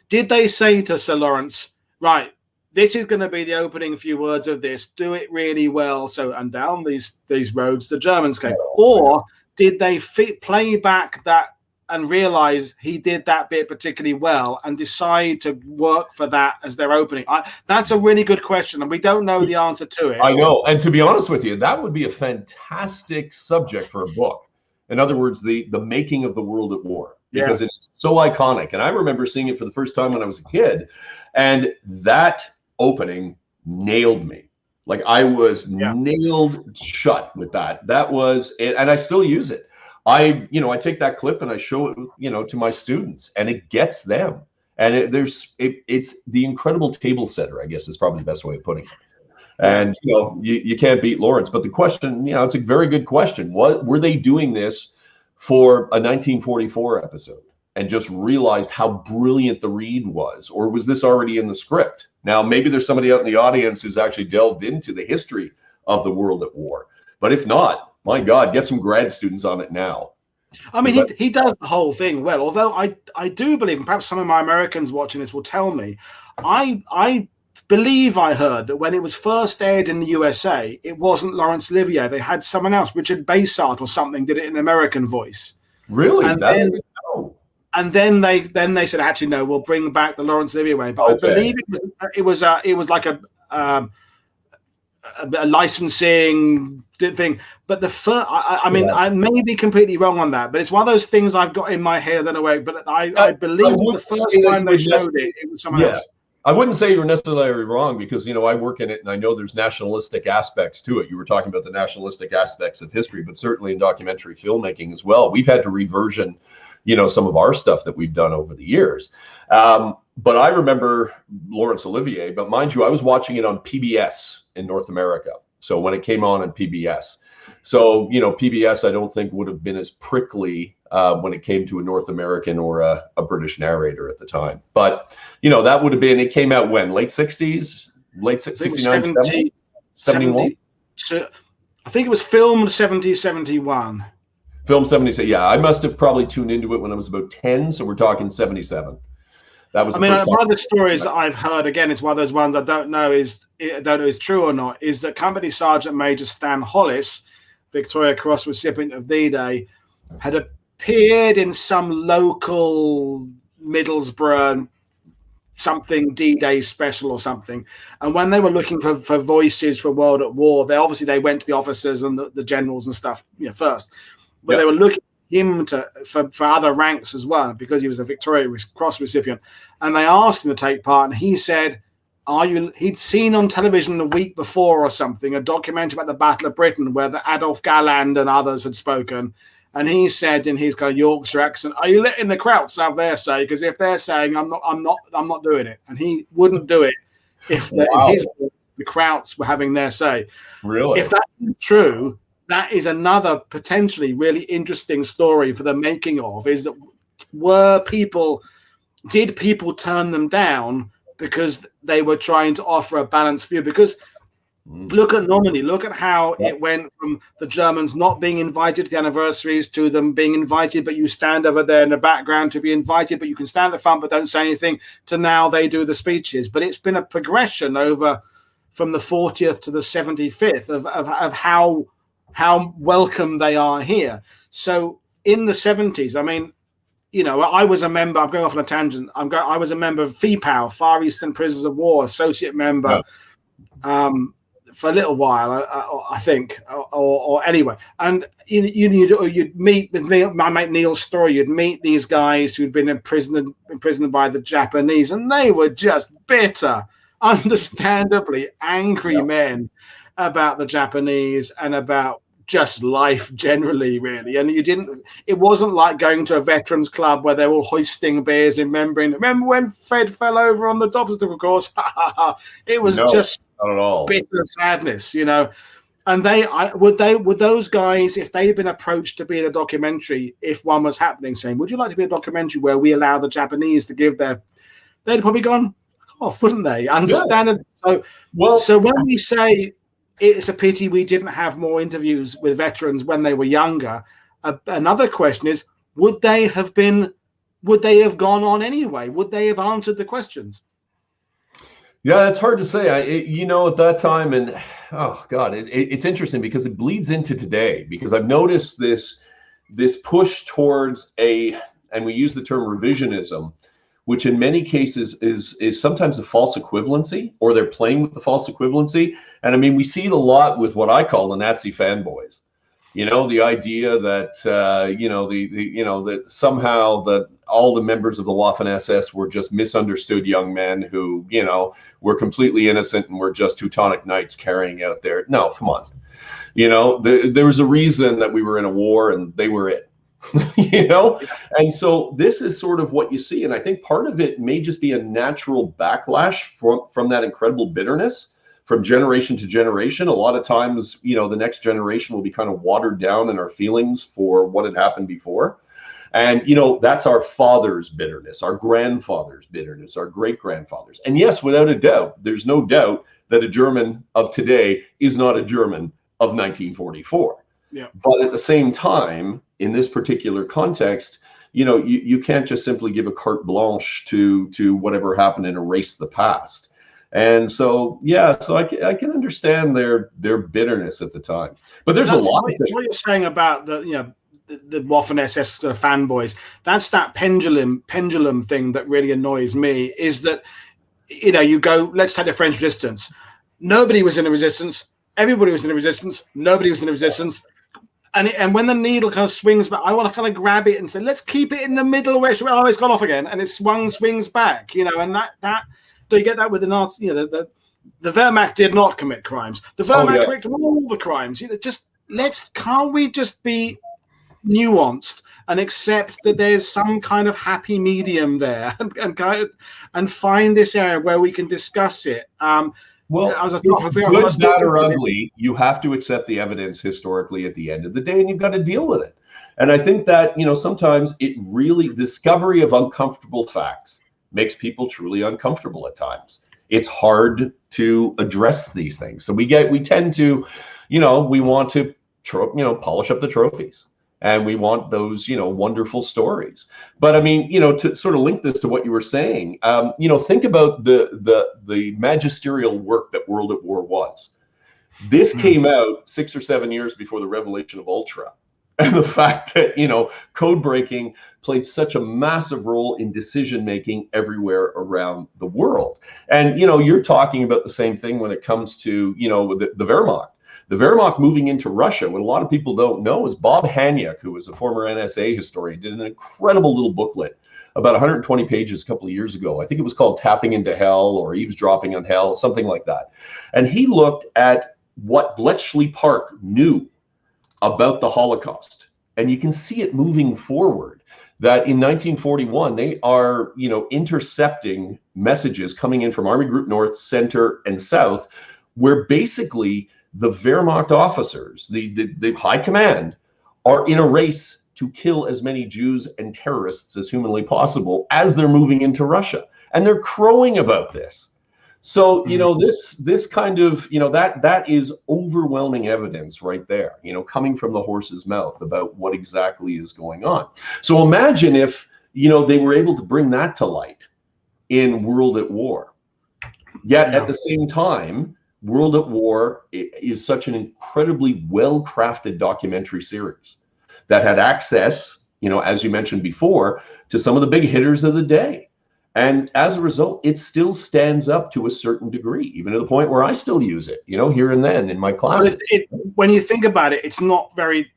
did they say to Sir Lawrence, right, this is going to be the opening few words of this, do it really well, so, and down these roads the Germans came? Or did they play back that and realize he did that bit particularly well and decide to work for that as their opening? That's a really good question, and we don't know the answer to it. I know. And to be honest with you, that would be a fantastic subject for a book. In other words, the making of the World at War, because it's so iconic. And I remember seeing it for the first time when I was a kid, and that opening nailed me. Like, I was nailed shut with that. That was it, and I still use it. I take that clip and I show it, to my students, and it gets them. And it's the incredible table setter, I guess, is probably the best way of putting it. And you can't beat Lawrence. But the question, it's a very good question. What were they doing this for a 1944 episode and just realized how brilliant the read was, or was this already in the script? Now, maybe there's somebody out in the audience who's actually delved into the history of the World at War. But if not, my God, get some grad students on it now. I mean, he does the whole thing well. Although I do believe, and perhaps some of my Americans watching this will tell me, I believe I heard that when it was first aired in the USA, it wasn't Laurence Olivier. They had someone else, Richard Basart or something, did it in American voice. Really? And then they said, actually, no, we'll bring back the Laurence Olivier way. But I believe it was like a licensing thing. But I may be completely wrong on that, but it's one of those things I've got in my head. I don't know where, but I believe the first time they showed it was someone else. I wouldn't say you're necessarily wrong, because I work in it and I know there's nationalistic aspects to it. You were talking about the nationalistic aspects of history, but certainly in documentary filmmaking as well, we've had to reversion some of our stuff that we've done over the years. But I remember Laurence Olivier, but mind you, I was watching it on PBS in North America. So when it came on PBS. So, PBS, I don't think would have been as prickly when it came to a North American or a British narrator at the time. But, that would have been, it came out when? Late 60s? Late 69, 71? I think it was filmed 70, 71. Film 77. Yeah, I must have probably tuned into it when I was about 10. So we're talking 77. That was. One of the stories that I've heard, again, it's one of those ones I don't know is true or not, is that Company Sergeant Major Stan Hollis, Victoria Cross recipient of D-Day, had appeared in some local Middlesbrough something D-Day special or something. And when they were looking for voices for World at War, they went to the officers and the generals and stuff first. But they were looking. him for other ranks as well, because he was a Victoria Cross recipient. And they asked him to take part, and he said, he'd seen on television the week before or something a documentary about the Battle of Britain where the Adolf Galland and others had spoken, and he said in his kind of Yorkshire accent, "Are you letting the Krauts have their say? Because if they're saying I'm not doing it," and he wouldn't do it if in his book, the Krauts were having their say. Really, if that is true, that is another potentially really interesting story for the making of. Is that did people turn them down because they were trying to offer a balanced view? Because look at Normandy. Look at how it went from the Germans not being invited to the anniversaries to them being invited, but you stand over there in the background, to be invited, but you can stand at the front but don't say anything, to now they do the speeches. But it's been a progression over from the 40th to the 75th of how welcome they are here. So in the 70s, I mean, you know, I was a member, I'm going off on a tangent. I was a member of FEPAL, Far Eastern Prisoners of War, associate member for a little while, I think, or anyway. And you'd meet with my mate Neil Story, you'd meet these guys who'd been imprisoned by the Japanese, and they were just bitter, understandably angry men about the Japanese and about just life generally, really. And it wasn't like going to a veterans club where they're all hoisting beers and remember when Fred fell over on the obstacle course? It was just not at all. Bitter sadness, you know. And would those guys, if they'd been approached to be in a documentary, if one was happening, saying, would you like to be in a documentary where we allow the Japanese to give they'd probably gone off, wouldn't they? Understand? Yeah. So when we say it's a pity we didn't have more interviews with veterans when they were younger, another question is, would they have gone on anyway? Would they have answered the questions? Yeah, it's hard to say. At that time, and oh God, it's interesting because it bleeds into today, because I've noticed this push towards and we use the term revisionism, which in many cases is sometimes a false equivalency, or they're playing with the false equivalency. And I mean, we see it a lot with what I call the Nazi fanboys. You know, the idea that that somehow that all the members of the Waffen-SS were just misunderstood young men who, you know, were completely innocent and were just Teutonic Knights carrying out their. No, come on. You know, there was a reason that we were in a war and they were it. You know, and so this is sort of what you see, and I think part of it may just be a natural backlash from that incredible bitterness from generation to generation. A lot of times, you know, the next generation will be kind of watered down in our feelings for what had happened before, and you know, that's our father's bitterness, our grandfather's bitterness, our great grandfather's. And yes, without a doubt, there's no doubt that a German of today is not a German of 1944. Yeah. But at the same time, in this particular context, you know, you can't just simply give a carte blanche to whatever happened and erase the past. And so, yeah, so I can understand their bitterness at the time. But there's a lot of things. What you're saying about the Waffen-SS fanboys, that's that pendulum thing that really annoys me, is that, you know, you go, let's take the French resistance. Nobody was in the resistance. Everybody was in the resistance. Nobody was in the resistance. And when the needle kind of swings back, I want to kind of grab it and say, let's keep it in the middle where it's gone off again, and it swings back, you know, and that so you get that with the Nazi, you know, the Wehrmacht did not commit crimes. The Wehrmacht committed all the crimes. You know, can't we just be nuanced and accept that there's some kind of happy medium there and find this area where we can discuss it. Well, good, bad, or ugly, you have to accept the evidence historically at the end of the day, and you've got to deal with it. And I think that, you know, sometimes discovery of uncomfortable facts makes people truly uncomfortable at times. It's hard to address these things. So we tend to, you know, we want to, polish up the trophies. And we want those, you know, wonderful stories. But I mean, you know, to sort of link this to what you were saying, you know, think about the magisterial work that World at War was. This came out 6 or 7 years before the revelation of Ultra. And the fact that, you know, code breaking played such a massive role in decision making everywhere around the world. And, you know, you're talking about the same thing when it comes to, you know, the Wehrmacht. The Wehrmacht moving into Russia, what a lot of people don't know is Bob Hanyuk, who was a former NSA historian, did an incredible little booklet about 120 pages a couple of years ago. I think it was called Tapping into Hell or Eavesdropping on Hell, something like that. And he looked at what Bletchley Park knew about the Holocaust. And you can see it moving forward, that in 1941, they are, intercepting messages coming in from Army Group North, Center, and South, where basically the Wehrmacht officers, the high command, are in a race to kill as many Jews and terrorists as humanly possible as they're moving into Russia. And they're crowing about this. So, this kind of, that is overwhelming evidence right there, coming from the horse's mouth about what exactly is going on. So imagine if, they were able to bring that to light in World at War. Yet at the same time, World at War is such an incredibly well-crafted documentary series that had access, as you mentioned before, to some of the big hitters of the day. And as a result, it still stands up to a certain degree, even to the point where I still use it, here and then in my classes. When you think about it, it's not very,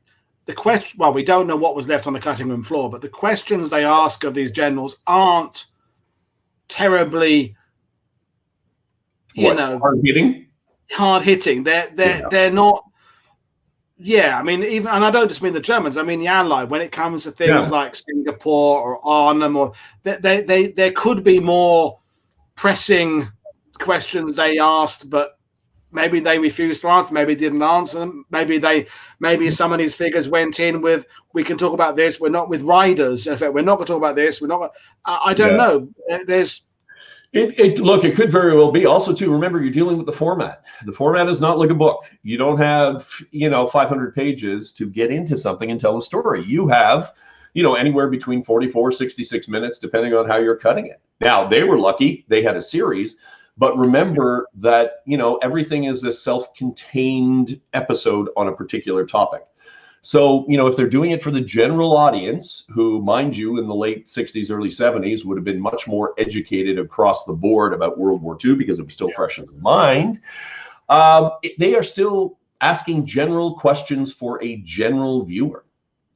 well, we don't know what was left on the cutting room floor, but the questions they ask of these generals aren't terribly, hard hitting. They're not. Yeah, I mean, even, and I don't just mean the Germans. I mean the Allied. When it comes to things like Singapore or Arnhem, or there could be more pressing questions they asked, but maybe they refused to answer. Maybe didn't answer them. Maybe some of these figures went in with, we can talk about this. We're not with riders. In fact, we're not going to talk about this. We're not. I don't know. Look, it could very well be. Also, too, remember, you're dealing with the format. The format is not like a book. You don't have, 500 pages to get into something and tell a story. You have, anywhere between 44, 66 minutes, depending on how you're cutting it. Now, they were lucky. They had a series. But remember that, everything is a self-contained episode on a particular topic. So, if they're doing it for the general audience, who, mind you, in the late 60s, early 70s, would have been much more educated across the board about World War II because it was still fresh in their mind, they are still asking general questions for a general viewer.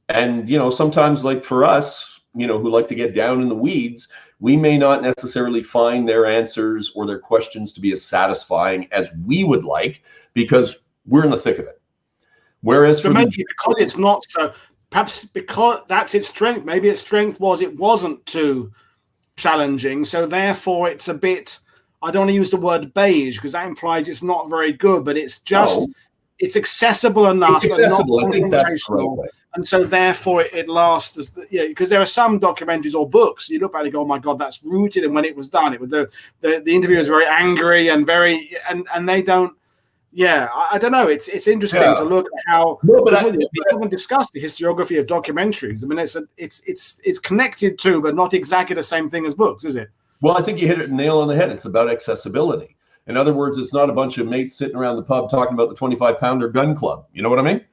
And, sometimes, like for us, who like to get down in the weeds, we may not necessarily find their answers or their questions to be as satisfying as we would like because we're in the thick of it. Whereas maybe because it's not so, perhaps because that's its strength. Maybe its strength was it wasn't too challenging, so therefore it's a bit. I don't want to use the word beige because that implies it's not very good, but it's just it's accessible enough. It's accessible. I think that's the right way. And so therefore it lasts as because there are some documentaries or books you look at and go, oh my God, that's rooted in when it was done. It was the interviewer is very angry and very and they don't. Yeah, I don't know. It's interesting to look at how we haven't discussed the historiography of documentaries. I mean, it's connected to, but not exactly the same thing as books, is it? Well, I think you hit it nail on the head. It's about accessibility. In other words, it's not a bunch of mates sitting around the pub talking about the 25-pounder gun club. You know what I mean?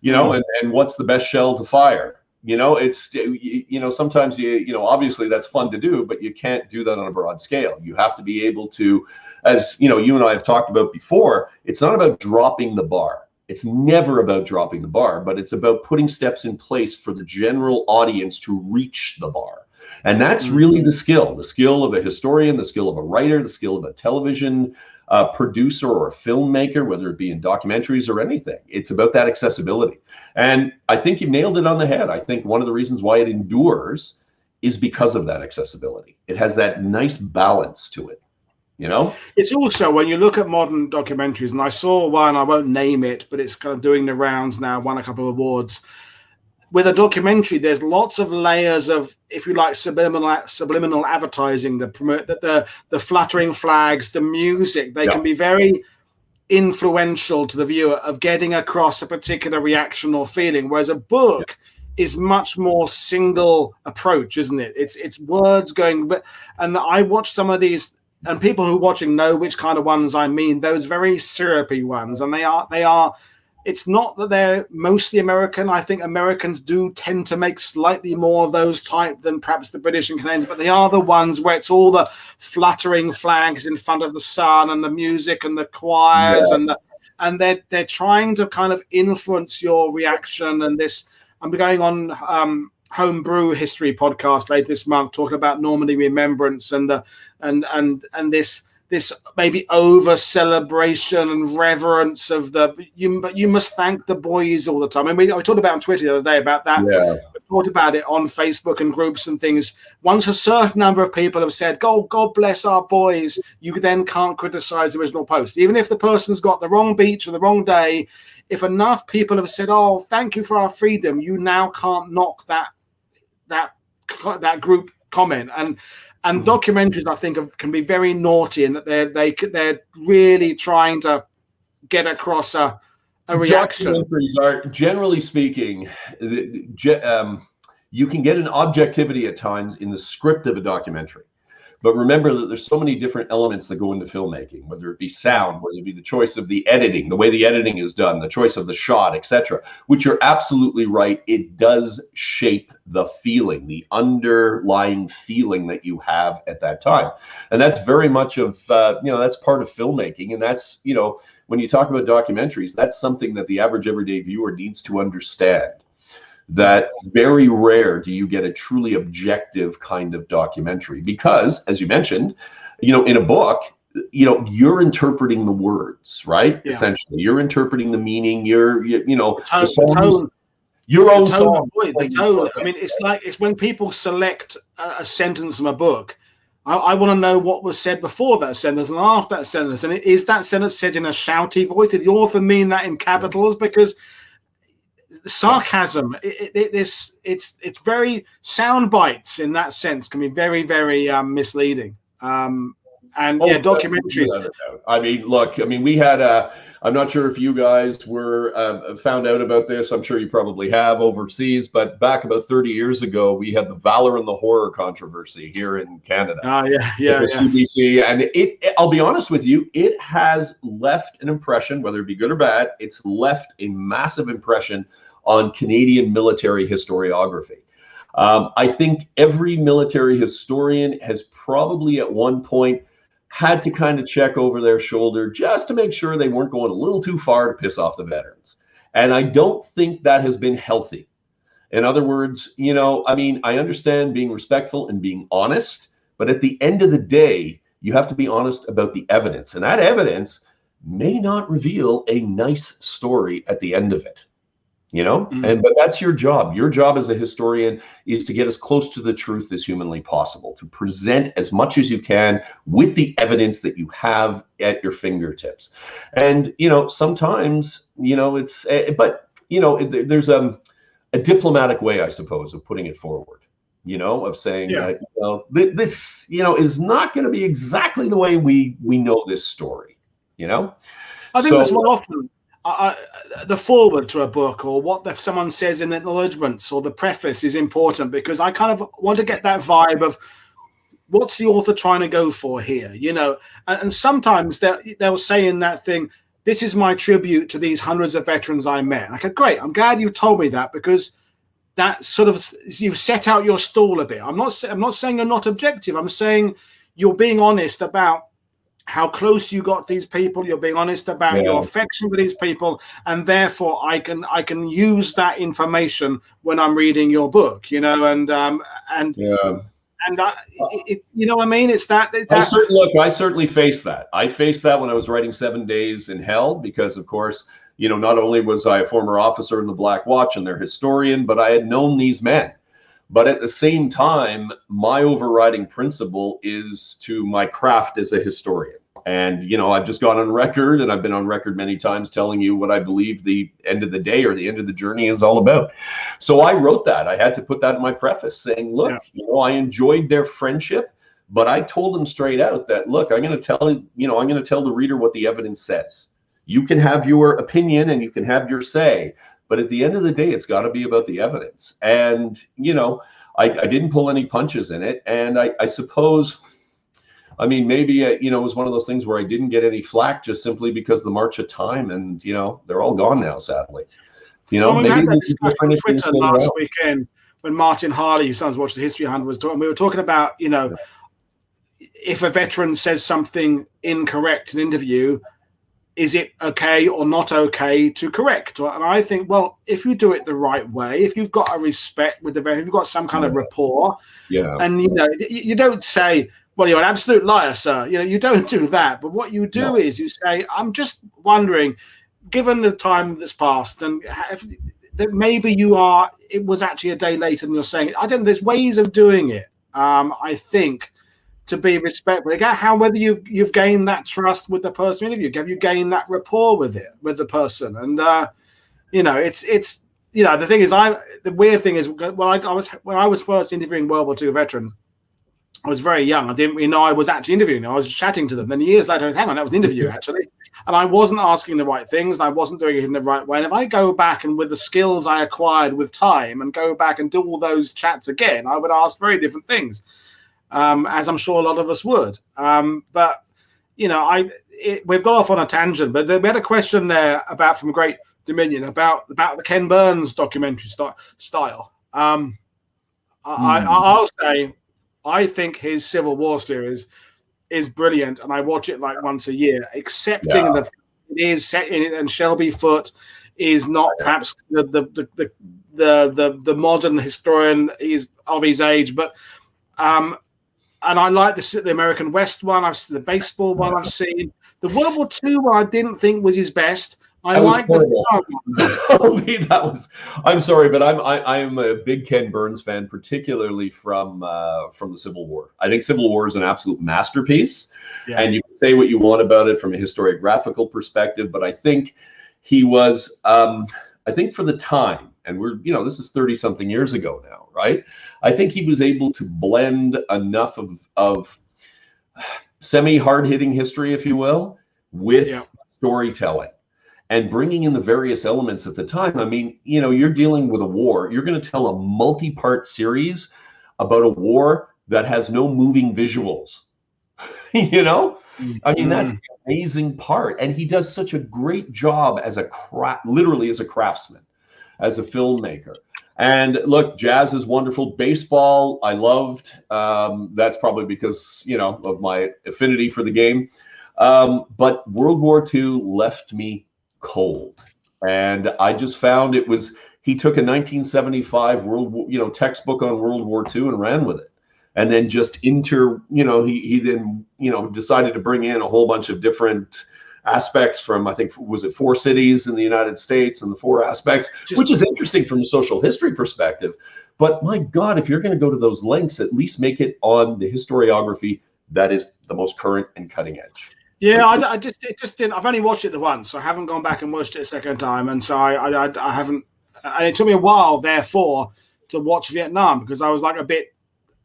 And what's the best shell to fire. It's sometimes obviously that's fun to do, but you can't do that on a broad scale. You have to be able to, as you and I have talked about before, it's not about dropping the bar. It's never about dropping the bar, but it's about putting steps in place for the general audience to reach the bar. And that's really the skill of a historian, the skill of a writer, the skill of a television producer or a filmmaker, whether it be in documentaries or anything. It's about that accessibility. And I think you nailed it on the head. I think one of the reasons why it endures is because of that accessibility. It has that nice balance to it. It's also, when you look at modern documentaries, and I saw one, I won't name it, but it's kind of doing the rounds now, won a couple of awards. With a documentary, there's lots of layers of, if you like, subliminal advertising, the fluttering flags, the music. They can be very influential to the viewer of getting across a particular reaction or feeling, whereas a book is much more single approach, isn't it? It's words going. And I watched some of these, and people who are watching know which kind of ones I mean. Those very syrupy ones, and they are. It's not that they're mostly American. I think Americans do tend to make slightly more of those type than perhaps the British and Canadians, but they are the ones where it's all the fluttering flags in front of the sun and the music and the choirs and and they're trying to kind of influence your reaction. And this, I'm going on Homebrew History podcast later this month, talking about Normandy remembrance and this maybe over celebration and reverence of but you must thank the boys all the time. I mean, I talked about on Twitter the other day about that. Yeah. We've talked about it on Facebook and groups and things. Once a certain number of people have said, God bless our boys, you then can't criticize the original post. Even if the person's got the wrong beach or the wrong day, if enough people have said, oh, thank you for our freedom, you now can't knock that group comment. And documentaries, I think, can be very naughty in that they're really trying to get across a reaction. Documentaries are, generally speaking, you can get an objectivity at times in the script of a documentary. But remember that there's so many different elements that go into filmmaking, whether it be sound, whether it be the choice of the editing, the way the editing is done, the choice of the shot, etc., which you're absolutely right. It does shape the feeling, the underlying feeling that you have at that time. And that's very much of, that's part of filmmaking. And that's, when you talk about documentaries, that's something that the average everyday viewer needs to understand. That very rare do you get a truly objective kind of documentary, because, as you mentioned, in a book, you're interpreting the words, right? Yeah. Essentially, you're interpreting the meaning. You're, your own song. The tone. I mean, it's when people select a sentence from a book. I want to know what was said before that sentence and after that sentence, and is that sentence said in a shouty voice? Did the author mean that in capitals? Because sarcasm, it's very sound bites in that sense can be very, very misleading. Documentary. I mean, we had I'm not sure if you guys were found out about this. I'm sure you probably have overseas, but back about 30 years ago, we had the Valor and the Horror controversy here in Canada. CBC, and I'll be honest with you, it has left an impression, whether it be good or bad. It's left a massive impression on Canadian military historiography. I think every military historian has probably at one point had to kind of check over their shoulder just to make sure they weren't going a little too far to piss off the veterans. And I don't think that has been healthy. In other words, I understand being respectful and being honest, but at the end of the day, you have to be honest about the evidence. And that evidence may not reveal a nice story at the end of it. But that's your job. Your job as a historian is to get as close to the truth as humanly possible, to present as much as you can with the evidence that you have at your fingertips. And, sometimes, there's a diplomatic way, I suppose, of putting it forward, of saying that, this, is not going to be exactly the way we know this story, I think that's more often. The foreword to a book or what someone says in the acknowledgements or the preface is important, because I kind of want to get that vibe of what's the author trying to go for here, and sometimes they'll say in that thing, this is my tribute to these hundreds of veterans I met. Okay, great. I'm glad you told me that, because that sort of, you've set out your stall a bit. I'm not saying you're not objective. I'm saying you're being honest about how close you got these people. You're being honest about your affection for these people, and therefore I can use that information when I'm reading your book. You know what I mean? It's that. I certainly faced that. I faced that when I was writing 7 Days in Hell, because of course, not only was I a former officer in the Black Watch and their historian, but I had known these men. But at the same time, my overriding principle is to my craft as a historian. And, I've just gone on record, and I've been on record many times telling you what I believe the end of the day or the end of the journey is all about. So I wrote that. I had to put that in my preface saying, look, I enjoyed their friendship, but I told them straight out that, look, I'm going to tell the reader what the evidence says. You can have your opinion and you can have your say, but at the end of the day, it's got to be about the evidence. And, I didn't pull any punches in it. And I suppose, maybe, it was one of those things where I didn't get any flack just simply because the march of time, and, they're all gone now, sadly. We had that discussion on Twitter last weekend when Martin Harley, who sometimes watched the History Hunt, was talking. We were talking about, if a veteran says something incorrect in an interview, is it okay or not okay to correct? And I think, well, if you do it the right way, if you've got a respect with the veteran, if you've got some kind of rapport, and you don't say, well, you're an absolute liar, sir. You don't do that. But what you do is you say, I'm just wondering, given the time that's passed, and that maybe it was actually a day later than you're saying it. I don't know. There's ways of doing it. I think, to be respectful. Again, whether you've gained that trust with the person interview, have you gained that rapport with the person? And it's the thing is, the weird thing is, when I was first interviewing World War II veterans, I was very young. I didn't really know I was actually interviewing. I was chatting to them. Then years later, hang on, that was an interview actually, and I wasn't asking the right things, and I wasn't doing it in the right way. And if I go back and with the skills I acquired with time, and go back and do all those chats again, I would ask very different things. As I'm sure a lot of us would. But we've got off on a tangent. But we had a question there from Great Dominion about the Ken Burns documentary style. I'll say I think his Civil War series is brilliant, and I watch it like once a year. Accepting that it is set in it, and Shelby Foote is not perhaps the modern historian is of his age, but. And I like the American West one. I've seen the baseball one. I've seen the World War II one. I didn't think was his best. I like the one. I'm sorry, but I'm a big Ken Burns fan, particularly from the Civil War. I think Civil War is an absolute masterpiece, and you can say what you want about it from a historiographical perspective. But I think he was, I think for the time, and this is 30-something years ago now, right? I think he was able to blend enough of semi-hard-hitting history, if you will, with storytelling and bringing in the various elements at the time. I mean, you're dealing with a war. You're going to tell a multi-part series about a war that has no moving visuals. I mean, that's the amazing part. And he does such a great job literally as a craftsman, as a filmmaker. And look, jazz is wonderful. Baseball, I loved. That's probably because, of my affinity for the game. But World War II left me cold. And I just found he took a 1975 textbook on World War II and ran with it. And then just he then, decided to bring in a whole bunch of different aspects from, I think, was it 4 cities in the United States and the 4 aspects, which is interesting from a social history perspective. But my God, if you're going to go to those lengths, at least make it on the historiography that is the most current and cutting edge. Yeah, I just didn't. I've only watched it the once, so I haven't gone back and watched it a second time, and so I haven't. And it took me a while, therefore, to watch Vietnam, because I was like a bit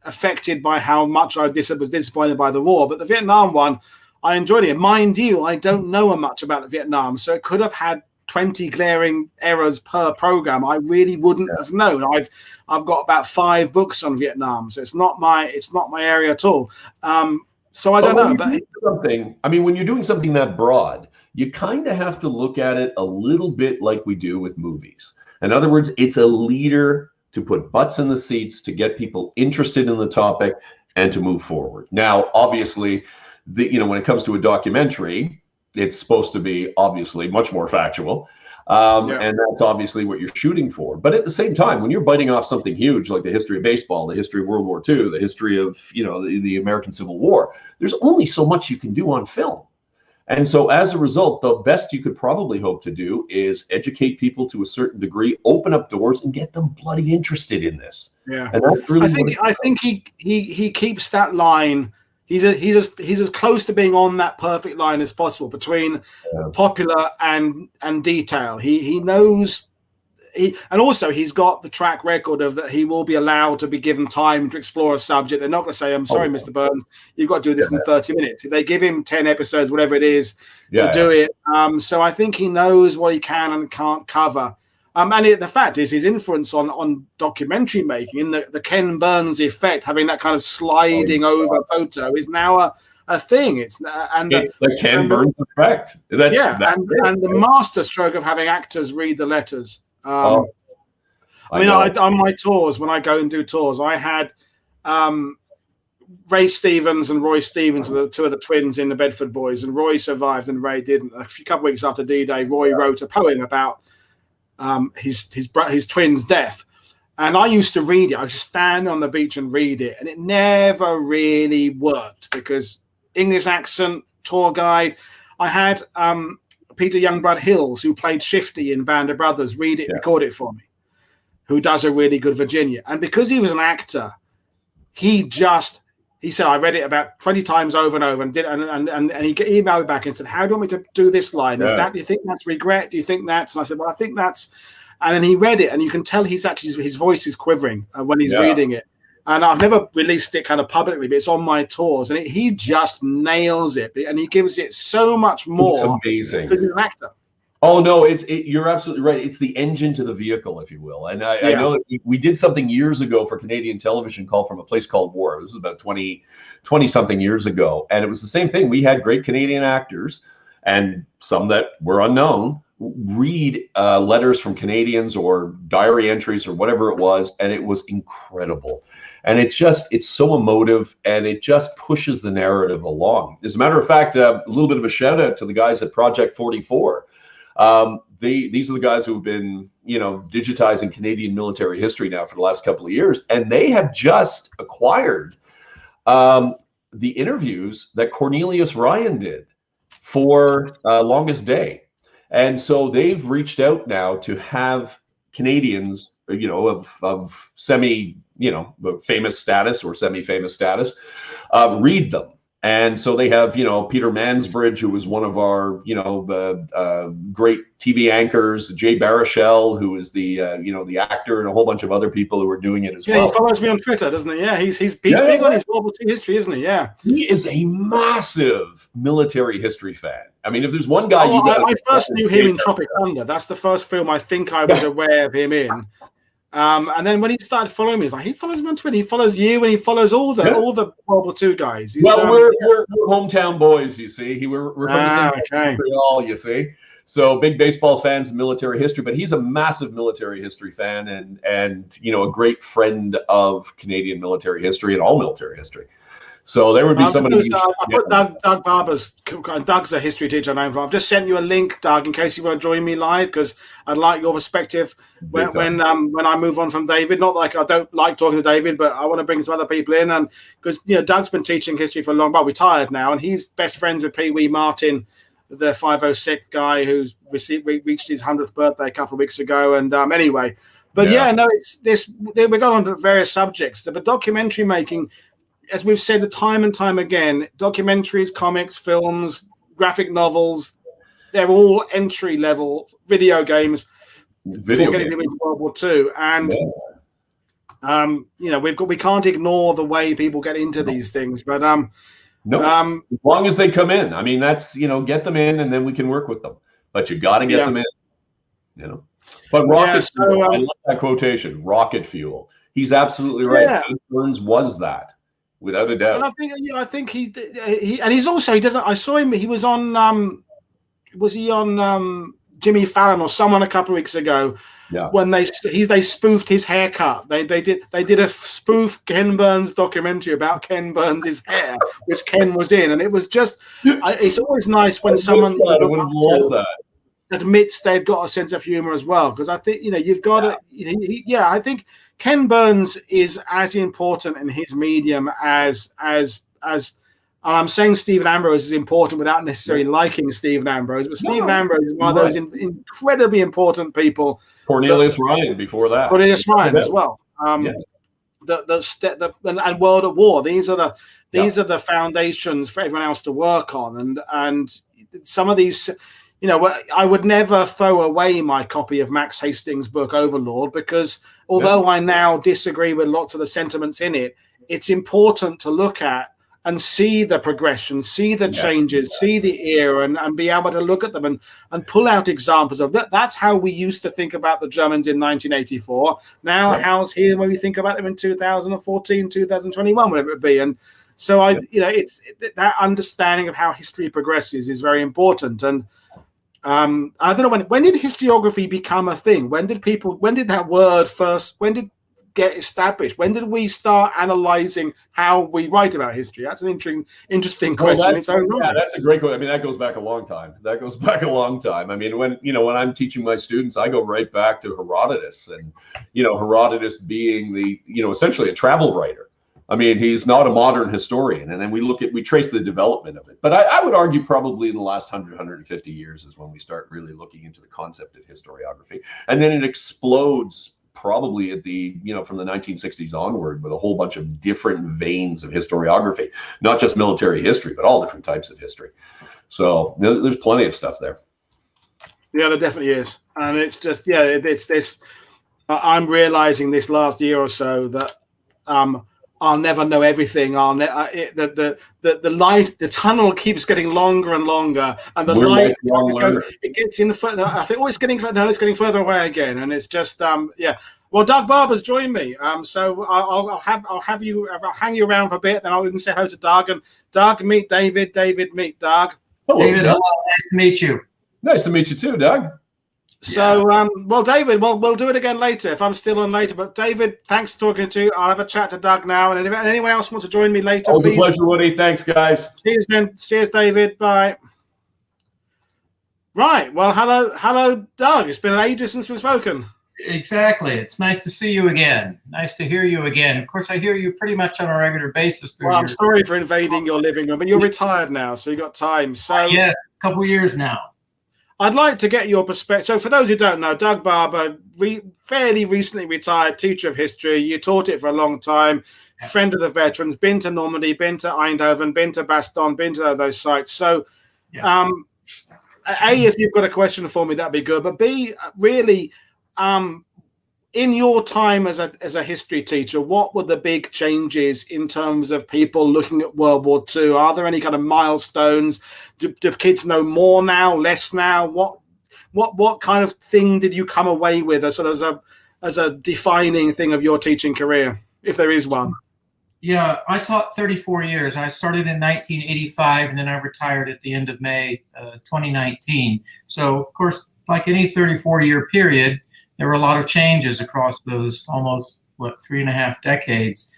affected by how much I was disappointed by the war. But the Vietnam one, I enjoyed it. Mind you, I don't know much about Vietnam, so it could have had 20 glaring errors per program. I really wouldn't have known. I've got about 5 books on Vietnam, so it's not my area at all. So I don't know. But when you're doing something that broad, you kind of have to look at it a little bit like we do with movies. In other words, it's a leader to put butts in the seats, to get people interested in the topic and to move forward. Now, obviously, when it comes to a documentary, it's supposed to be obviously much more factual. And that's obviously what you're shooting for. But at the same time, when you're biting off something huge like the history of baseball, the history of World War II, the history of, the American Civil War, there's only so much you can do on film. And so as a result, the best you could probably hope to do is educate people to a certain degree, open up doors, and get them bloody interested in this. Yeah. And that's really I think he keeps that line. He's as close to being on that perfect line as possible between popular and detail. He knows, and also he's got the track record of that he will be allowed to be given time to explore a subject. They're not going to say, "I'm sorry, Mr. Burns, you've got to do this in 30 minutes." They give him 10 episodes, whatever it is, to do it. So I think he knows what he can and can't cover. And the fact is, his influence on documentary making, in the Ken Burns effect, having that kind of sliding over photo, is now a thing. It's the Ken Burns effect. And the master stroke of having actors read the letters. On my tours, when I go and do tours, I had Ray Stevens and Roy Stevens were the two of the twins in the Bedford Boys, and Roy survived and Ray didn't. A couple of weeks after D-Day, Roy wrote a poem about his twin's death. And I used to read it. I used to stand on the beach and read it, and it never really worked because English accent, tour guide. I had Peter Youngblood Hills, who played Shifty in Band of Brothers, record it for me, who does a really good Virginia. And because he was an actor, he said, I read it about 20 times over and over, and he emailed me back and said, how do you want me to do this line? Do you think that's regret? Do you think that's? And I said, well, I think that's. And then he read it, and you can tell his voice is quivering when he's reading it. And I've never released it kind of publicly, but it's on my tours, and he just nails it, and he gives it so much more. It's amazing because he's an actor. Oh no, you're absolutely right. It's the engine to the vehicle, if you will. And I know that we did something years ago for Canadian television called From a Place Called War. This was about 20 something years ago, and it was the same thing. We had great Canadian actors, and some that were unknown, read letters from Canadians or diary entries or whatever it was, and it was incredible. And it's so emotive, and it just pushes the narrative along. As a matter of fact, a little bit of a shout out to the guys at Project 44. These are the guys who have been, digitizing Canadian military history now for the last couple of years, and they have just acquired the interviews that Cornelius Ryan did for Longest Day. And so they've reached out now to have Canadians, of semi, famous status or semi-famous status, read them. And so they have, Peter Mansbridge, who was one of our, great TV anchors, Jay Baruchel, who is the actor, and a whole bunch of other people who are doing it as well. Yeah, he follows me on Twitter, doesn't he? Yeah, he's big on his World War II history, isn't he? Yeah. He is a massive military history fan. I mean, if there's one guy I first knew him in Tropic Thunder. That's the first film I think I was aware of him in. And then when he started following me, he's like, he follows me on Twitter. He follows you, and he follows all the World War II guys. We're hometown boys, you see. We're from the same Montreal, you see. So big baseball fans, military history, but he's a massive military history fan, and a great friend of Canadian military history and all military history. So there would be somebody. I put Doug Barber's. Doug's a history teacher. I've just sent you a link, Doug, in case you want to join me live, because I'd like your perspective when I move on from David. Not like I don't like talking to David, but I want to bring some other people in, and because Doug's been teaching history for a long, but retired now, and he's best friends with Pee Wee Martin, the 506 guy who's reached his 100th birthday a couple of weeks ago. And anyway, but it's this. We're going on to various subjects, but documentary making. As we've said time and time again, documentaries, comics, films, graphic novels, they're all entry-level video games for getting them into World War II. And, we can't ignore the way people get into these things. But as long as they come in. I mean, that's, get them in, and then we can work with them. But you got to get them in, But rocket fuel, I love that quotation, rocket fuel. He's absolutely right. James Burns was that. Without a doubt. And I think he and he's also, he doesn't. I saw him. He was on. Was he on Jimmy Fallon or someone a couple of weeks ago? Yeah. When they spoofed his haircut. They did a spoof Ken Burns documentary about Ken Burns' hair, which Ken was in, and it was just. It's always nice when someone admits they've got a sense of humor as well, because I think you've got to. I think Ken Burns is as important in his medium as I'm saying Stephen Ambrose is important without necessarily liking Stephen Ambrose, but Stephen Ambrose is one of those incredibly important people. Cornelius Ryan before that. Cornelius Ryan as well. And World at War. These are the foundations for everyone else to work on, and some of these. I would never throw away my copy of Max Hastings' book Overlord, because although I now disagree with lots of the sentiments in it, it's important to look at and see the progression, see the changes, see the era, and be able to look at them and pull out examples of that. That's how we used to think about the Germans in 1984. Now, how's here when we think about them in 2014, 2021, whatever it be. And so it's that understanding of how history progresses is very important. And I don't know when did historiography become a thing? When did that word first? When did get established? When did we start analyzing how we write about history? That's an interesting question. That's a great question. I mean, that goes back a long time. I mean, when I'm teaching my students, I go right back to Herodotus, and Herodotus being essentially a travel writer. I mean, he's not a modern historian. And then we trace the development of it. But I would argue probably in the last 150 years is when we start really looking into the concept of historiography. And then it explodes probably at from the 1960s onward with a whole bunch of different veins of historiography, not just military history, but all different types of history. So there's plenty of stuff there. Yeah, there definitely is. And it's just, it's this, I'm realizing this last year or so that, I'll never know everything. The light, the tunnel keeps getting longer and longer, and the light it gets in further. I think it's getting further away again, and it's just Well, Doug Barber's joined me, so I'll hang you around for a bit, then we can say hello to Doug, and Doug meet David. David meet Doug. Hello, David. Hello, nice to meet you. Nice to meet you too, Doug. So, David, we'll do it again later if I'm still on later. But David, thanks for talking to you. I'll have a chat to Doug now. And anyone else wants to join me later, please. It was a pleasure, Woody. Thanks, guys. Cheers, then. Cheers, David. Bye. Right. Well, hello, Doug. It's been ages since we've spoken. Exactly. It's nice to see you again. Nice to hear you again. Of course, I hear you pretty much on a regular basis. Well, I'm sorry for invading your living room, but you're retired now, so you got time. So yes, a couple years now. I'd like to get your perspective. So for those who don't know, Doug Barber, fairly recently retired teacher of history. You taught it for a long time, friend of the veterans, been to Normandy, been to Eindhoven, been to Bastogne, been to those sites. So, A, if you've got a question for me, that'd be good. But B, really, in your time as a history teacher, what were the big changes in terms of people looking at World War II? Are there any kind of milestones? Do kids know more now, less now? What kind of thing did you come away with as a defining thing of your teaching career, if there is one? Yeah, I taught 34 years. I started in 1985, and then I retired at the end of May 2019. So, of course, like any 34-year period, there were a lot of changes across those almost 3.5 decades.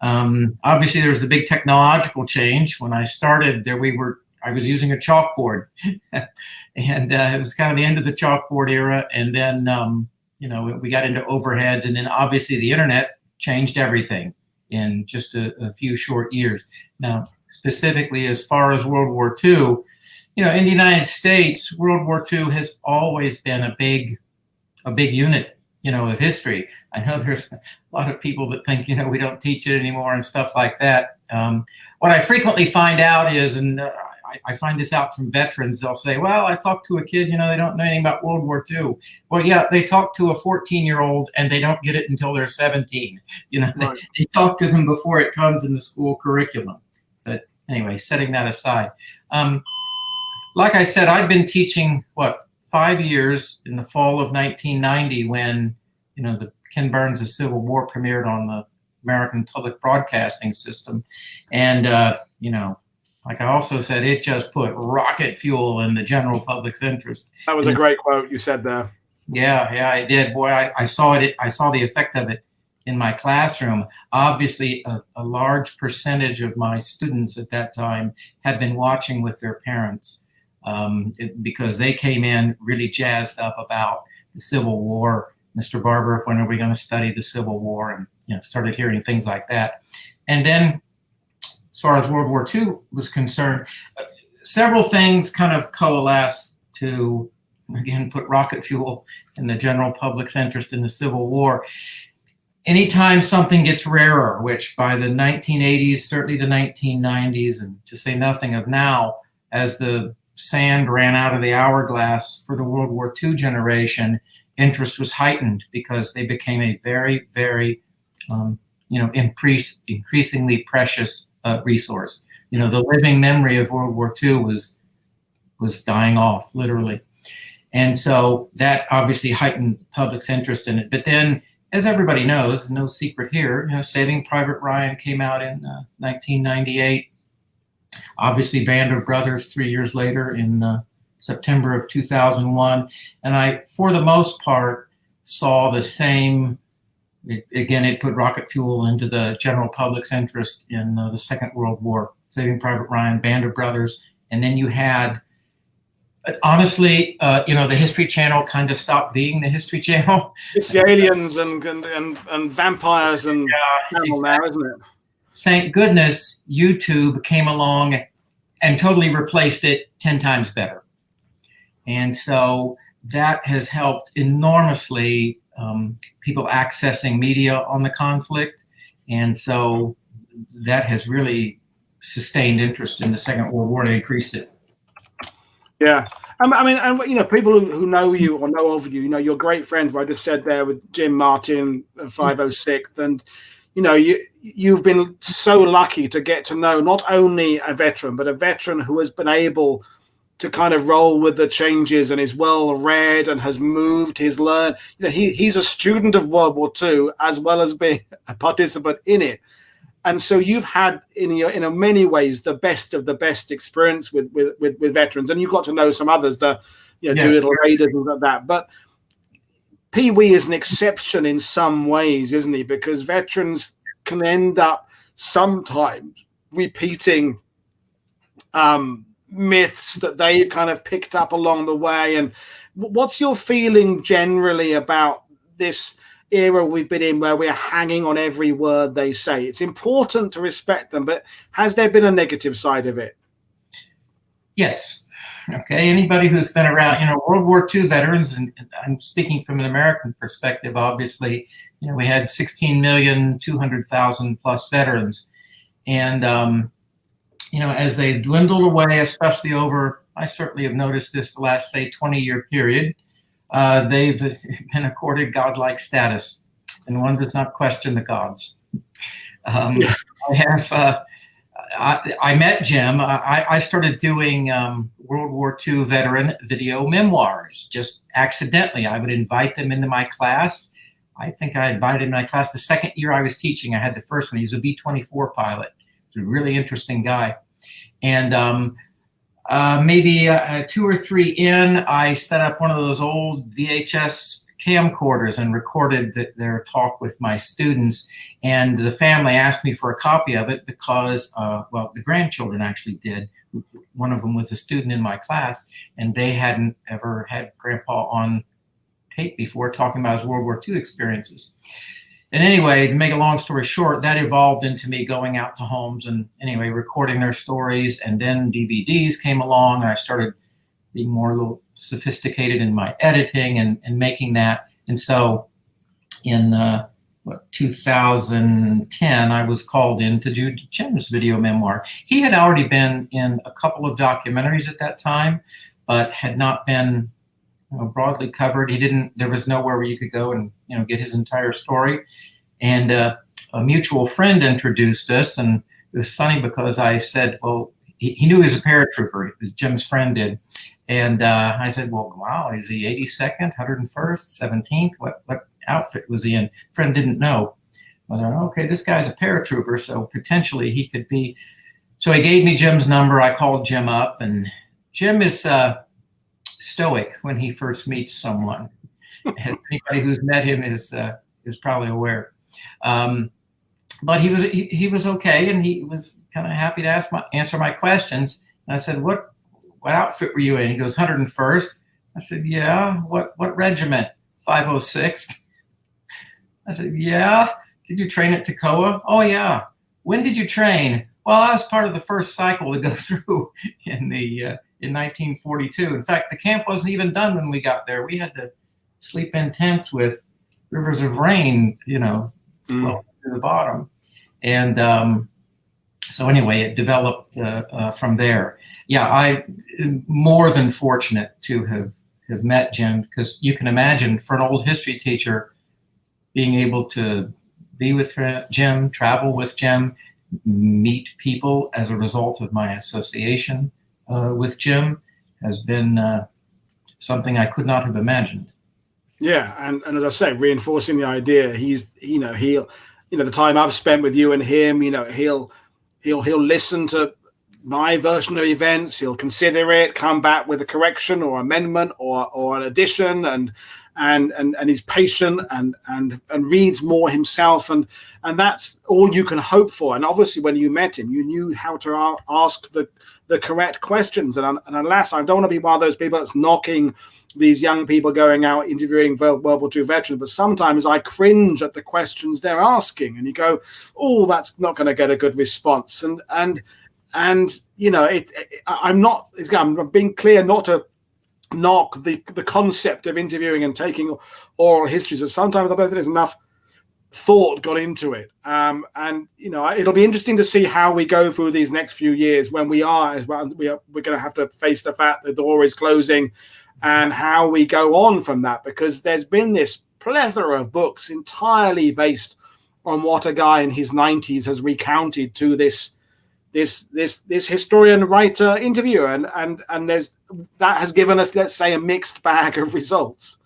Obviously, there was the big technological change. When I started, I was using a chalkboard, and it was kind of the end of the chalkboard era. And then we got into overheads, and then obviously the internet changed everything in just a few short years. Now, specifically as far as World War II, in the United States, World War II has always been a big unit, of history. I know there's a lot of people that think, we don't teach it anymore and stuff like that. What I frequently find out is, and I find this out from veterans, they'll say, well, I talked to a kid, they don't know anything about World War II. Well, yeah, they talk to a 14-year-old and they don't get it until they're 17. Right. They talk to them before it comes in the school curriculum. But anyway, setting that aside. Like I said, I've been teaching, 5 years in the fall of 1990 when, the Ken Burns' The Civil War premiered on the American Public Broadcasting System. And, like I also said, it just put rocket fuel in the general public's interest. That was a great quote you said there. Yeah, I did. Boy, I saw it. I saw the effect of it in my classroom. Obviously, a large percentage of my students at that time had been watching with their parents. Because they came in really jazzed up about the Civil War. Mr. Barber, when are we going to study the Civil War? And started hearing things like that. And then, as far as World War II was concerned, several things kind of coalesced to, again, put rocket fuel in the general public's interest in the Civil War. Anytime something gets rarer, which by the 1980s, certainly the 1990s, and to say nothing of now, as the sand ran out of the hourglass for the World War II generation, interest was heightened because they became a very, very, increasingly precious resource. The living memory of World War II was dying off, literally. And so that obviously heightened the public's interest in it. But then, as everybody knows, no secret here, Saving Private Ryan came out in 1998. Obviously, Band of Brothers 3 years later in September of 2001. And I, for the most part, saw the same It put rocket fuel into the general public's interest in the Second World War. Saving Private Ryan, Band of Brothers, and then you had, honestly, the History Channel kind of stopped being the History Channel. It's the aliens and vampires and exactly. now, isn't it? Thank goodness YouTube came along and totally replaced it 10 times better. And so that has helped enormously people accessing media on the conflict. And so that has really sustained interest in the Second World War and increased it. Yeah. I mean, and people who know you or know of you, you're great friends. I just said there with Jim Martin, 506th, and you've been so lucky to get to know not only a veteran, but a veteran who has been able to kind of roll with the changes and is well read and has moved his learn. He's a student of World War II as well as being a participant in it. And so you've had, in many ways, the best of the best experience with veterans, and you've got to know some others, the Doolittle Raiders and like that. But Pee Wee is an exception in some ways, isn't he? Because veterans can end up sometimes repeating myths that they've kind of picked up along the way. And what's your feeling generally about this era we've been in, where we're hanging on every word they say? It's important to respect them, but has there been a negative side of it? Yes. Okay. Anybody who's been around, World War II veterans, and I'm speaking from an American perspective, obviously, we had 16,200,000 plus veterans. And, as they've dwindled away, especially over, I certainly have noticed this the last, say, 20-year period, they've been accorded godlike status, and one does not question the gods. I met Jim. I started doing World War II veteran video memoirs just accidentally. I would invite them into my class. I think I invited him in my class the second year I was teaching. I had the first one. He was a B-24 pilot. He was a really interesting guy. And maybe 2 or 3 in, I set up one of those old VHS camcorders and recorded their talk with my students. And the family asked me for a copy of it because, the grandchildren actually did. One of them was a student in my class, and they hadn't ever had Grandpa on tape before talking about his World War II experiences. And anyway, to make a long story short, that evolved into me going out to homes and recording their stories. And then DVDs came along, and I started being more a little sophisticated in my editing and making that. And so in 2010, I was called in to do Jim's video memoir. He had already been in a couple of documentaries at that time, but had not been broadly covered. There was nowhere where you could go and get his entire story. And a mutual friend introduced us, and it was funny because I said, well, he knew he was a paratrooper. Jim's friend did. And I said, well, wow, is he 82nd, 101st, 17th? What outfit was he in? Friend didn't know. But okay, this guy's a paratrooper, so potentially he could be. So he gave me Jim's number. I called Jim up, and Jim is stoic when he first meets someone. Anybody who's met him is probably aware. But he was okay, and he was kind of happy to answer my questions. And I said, what outfit were you in? He goes, 101st. I said, yeah. What regiment? 506. I said, yeah. Did you train at Toccoa? Oh, yeah. When did you train? Well, I was part of the first cycle to go through in 1942. In fact, the camp wasn't even done when we got there. We had to sleep in tents with rivers of rain, flowing to the bottom. And so anyway, it developed from there. Yeah, I'm more than fortunate to have met Jim, because you can imagine, for an old history teacher, being able to be with Jim, travel with Jim, meet people as a result of my association with Jim has been something I could not have imagined. Yeah, and as I say, reinforcing the idea, he'll the time I've spent with you and him, he'll listen to my version of events. He'll consider it, come back with a correction or amendment or an addition, and he's patient and reads more himself, and that's all you can hope for. And obviously, when you met him, you knew how to ask the correct questions. And alas, I don't want to be one of those people that's knocking these young people going out interviewing World War II veterans, but sometimes I cringe at the questions they're asking, and you go, "Oh, that's not going to get a good response." And you know, I'm being clear not to knock the concept of interviewing and taking oral histories, but sometimes I don't think there's enough thought got into it. And you know, it'll be interesting to see how we go through these next few years when we're going to have to face the fact the door is closing, and how we go on from that, because there's been this plethora of books entirely based on what a guy in his 90s has recounted to this historian, writer, interviewer, and there's that has given us, let's say, a mixed bag of results.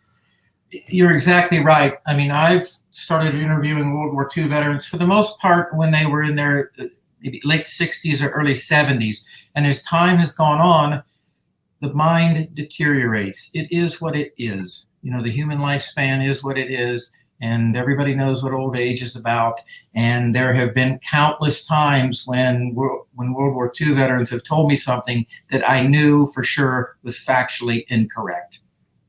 You're exactly right. I mean, I've started interviewing World War II veterans for the most part when they were in their maybe late 60s or early 70s, and as time has gone on, the mind deteriorates. It is what it is. You know, the human lifespan is what it is, and everybody knows what old age is about. And there have been countless times when World War II veterans have told me something that I knew for sure was factually incorrect.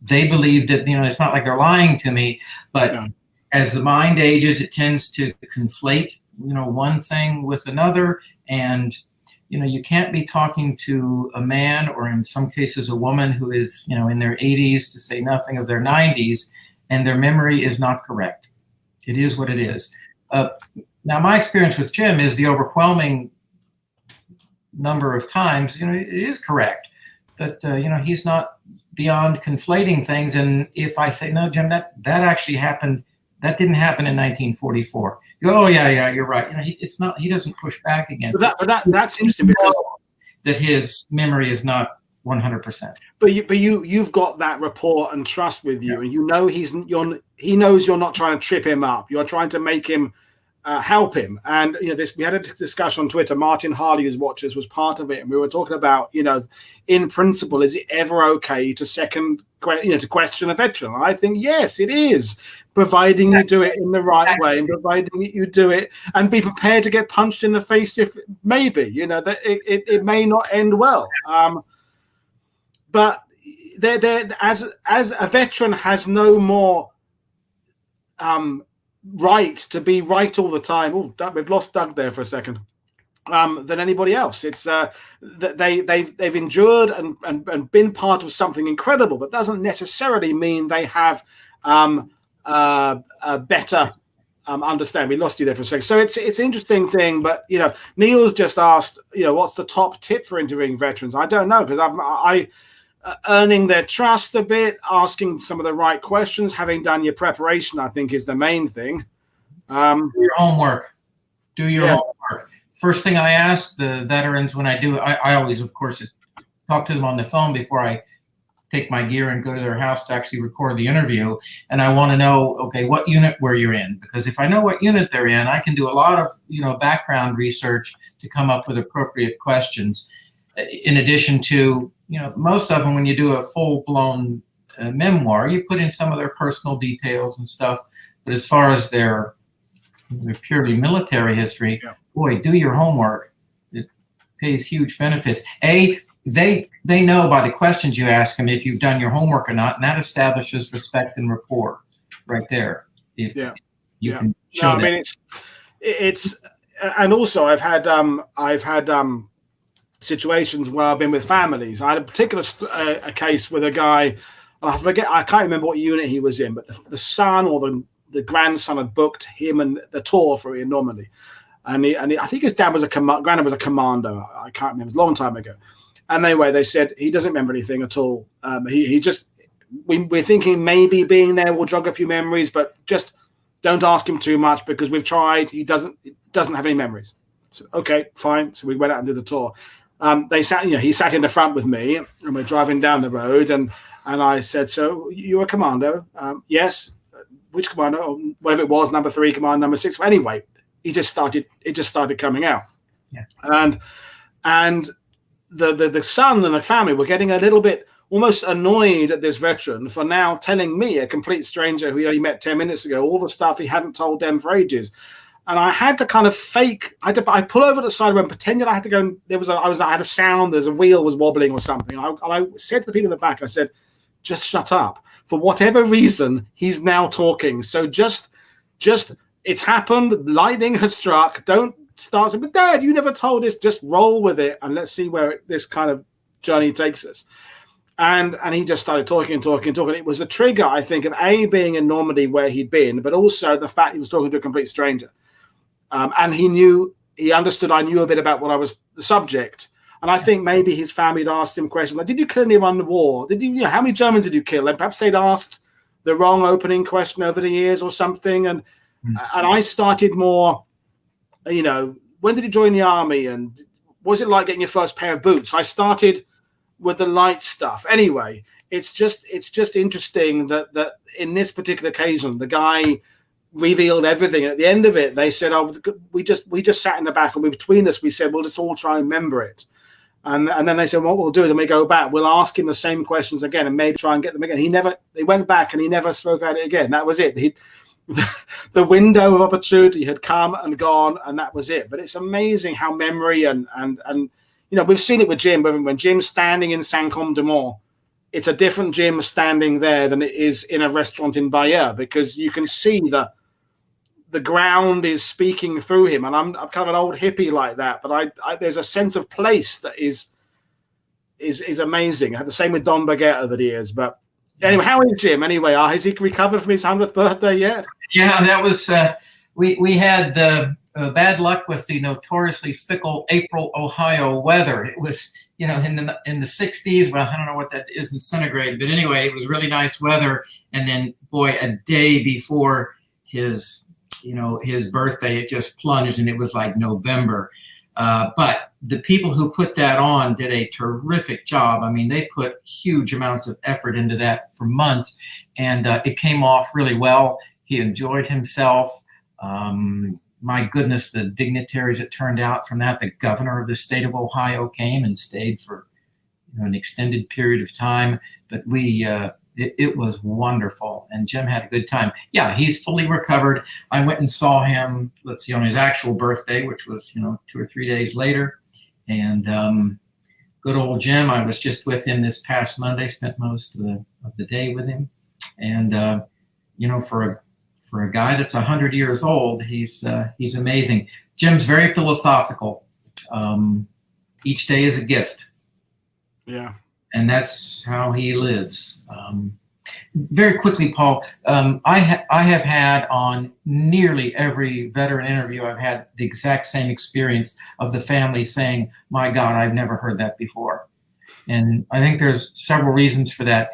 They believed it. You know, it's not like they're lying to me, but no. As the mind ages, it tends to conflate, you know, one thing with another. And, you know, you can't be talking to a man, or in some cases a woman, who is, you know, in their 80s, to say nothing of their 90s, and their memory is not correct. It is what it is. Now, my experience with Jim is the overwhelming number of times, you know, it is correct. But, you know, he's not beyond conflating things. And if I say, no, Jim, that actually happened, that didn't happen in 1944. You go, oh, yeah, you're right. You know, it's not, he doesn't push back against it. But that's interesting, because that his memory is not 100%. But you've got that rapport and trust with you, and you know he knows you're not trying to trip him up. You're trying to make him help him. And you know, we had a discussion on Twitter. Martin Harley, who's watched us, was part of it, and we were talking about, you know, in principle, is it ever okay to question a veteran? And I think yes, it is, providing you do it in the right way, and providing you do it and be prepared to get punched in the face if maybe, you know, that it may not end well. But as a veteran has no more right to be right all the time. Oh, we've lost Doug there for a second. Than anybody else. It's that they've endured and been part of something incredible, but doesn't necessarily mean they have a better understand. We lost you there for a second. So it's an interesting thing, but you know, Neil's just asked, you know, what's the top tip for interviewing veterans? I don't know, because I earning their trust a bit, asking some of the right questions, having done your preparation, I think, is the main thing. Do your homework. Do your homework. First thing I ask the veterans when I do, I always, of course, talk to them on the phone before I take my gear and go to their house to actually record the interview. And I want to know, okay, what unit were you in? Because if I know what unit they're in, I can do a lot of, you know, background research to come up with appropriate questions. In addition to, you know, most of them, when you do a full-blown memoir, you put in some of their personal details and stuff. But as far as their purely military history, boy, do your homework. It pays huge benefits. They know by the questions you ask them if you've done your homework or not, and that establishes respect and rapport right there. If you can show I mean, it's and also I've had situations where I've been with families. I had a particular a case with a guy, and I can't remember what unit he was in, but the son or the grandson had booked him and the tour for in Normandy, and I think his dad was granddad was a commando. I can't remember. It was a long time ago. And anyway, they said he doesn't remember anything at all. We're thinking maybe being there will jog a few memories, but just don't ask him too much because we've tried. He doesn't have any memories. So okay, fine. So we went out and did the tour. He sat in the front with me, and we're driving down the road, and I said, "So you're a commando?" Yes. Which commando? Or whatever it was, number 3 command, number 6. Anyway, it just started coming out. Yeah. And the son and the family were getting a little bit almost annoyed at this veteran for now telling me, a complete stranger who he only met 10 minutes ago, all the stuff he hadn't told them for ages. And I had to kind of fake. I pull over to the side of the road and pretend that I had to go. And I had a sound. There's a wheel was wobbling or something. I said to the people in the back, I said, "Just shut up." For whatever reason, he's now talking. So just it's happened. Lightning has struck. Don't start saying, "But Dad, you never told us." Just roll with it and let's see where this kind of journey takes us. And he just started talking. It was a trigger, I think, of being in Normandy where he'd been, but also the fact he was talking to a complete stranger. And he understood I knew a bit about what I was the subject. And I think maybe his family had asked him questions like, "Did you kill anyone in the war? Did you, how many Germans did you kill?" And perhaps they'd asked the wrong opening question over the years or something. And I started more, when did you join the army? And was it like getting your first pair of boots? I started with the light stuff. Anyway, it's just interesting that in this particular occasion, the guy revealed everything. At the end of it, they said, "Oh, we just sat in the back, and between us, we said we'll just all try and remember it." And then they said, "What we'll do is when we go back, we'll ask him the same questions again, and maybe try and get them again." They went back, and he never spoke about it again. That was it. The window of opportunity had come and gone, and that was it. But it's amazing how memory and we've seen it with Jim. When Jim's standing in Saint-Côme-de-Mont, it's a different Jim standing there than it is in a restaurant in Bayeux, because you can see the ground is speaking through him. And I'm kind of an old hippie like that, but there's a sense of place that is amazing. I had the same with Don Baguette over the years. But anyway, how is Jim anyway? Has he recovered from his 100th birthday yet? Yeah, that was we had bad luck with the notoriously fickle April, Ohio weather. It was, in the 60s. Well, I don't know what that is in centigrade, but anyway, it was really nice weather. And then, boy, a day before his birthday, it just plunged, and it was like November. But the people who put that on did a terrific job. I mean, they put huge amounts of effort into that for months, and it came off really well. He enjoyed himself. My goodness, the dignitaries that turned out from that. The governor of the state of Ohio came and stayed for an extended period of time. But it was wonderful, and Jim had a good time. Yeah, he's fully recovered. I went and saw him, on his actual birthday, which was 2 or 3 days later. And good old Jim, I was just with him this past Monday, spent most of the day with him. And for a guy that's 100 years old, he's amazing. Jim's very philosophical. Each day is a gift. Yeah. And that's how he lives. Very quickly, Paul, I have had on nearly every veteran interview, I've had the exact same experience of the family saying, "My God, I've never heard that before." And I think there's several reasons for that.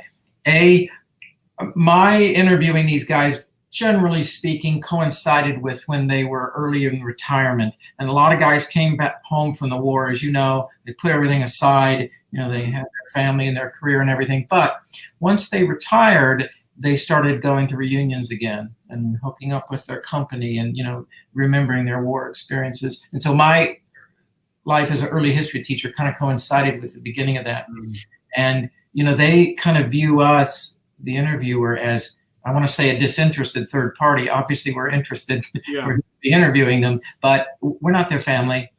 My interviewing these guys, generally speaking, coincided with when they were early in retirement. And a lot of guys came back home from the war, as you know, they put everything aside, they had their family and their career and everything. But once they retired, they started going to reunions again and hooking up with their company and, remembering their war experiences. And so my life as an early history teacher kind of coincided with the beginning of that. Mm-hmm. And, they kind of view us, the interviewer, as, I want to say, a disinterested third party. Obviously, we're interested in interviewing them, but we're not their family.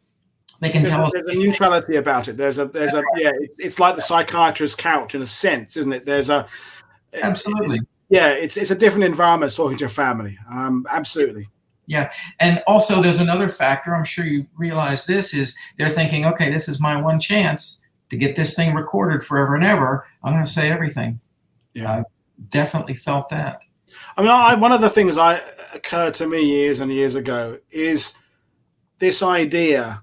They can tell us. There's a neutrality about it. It's like the psychiatrist's couch in a sense, isn't it? Absolutely. It's a different environment talking to your family. Absolutely. Yeah, and also there's another factor. I'm sure you realize this is they're thinking, okay, this is my one chance to get this thing recorded forever and ever. I'm going to say everything. Yeah. Definitely felt that. I mean, one of the things occurred to me years and years ago is this idea.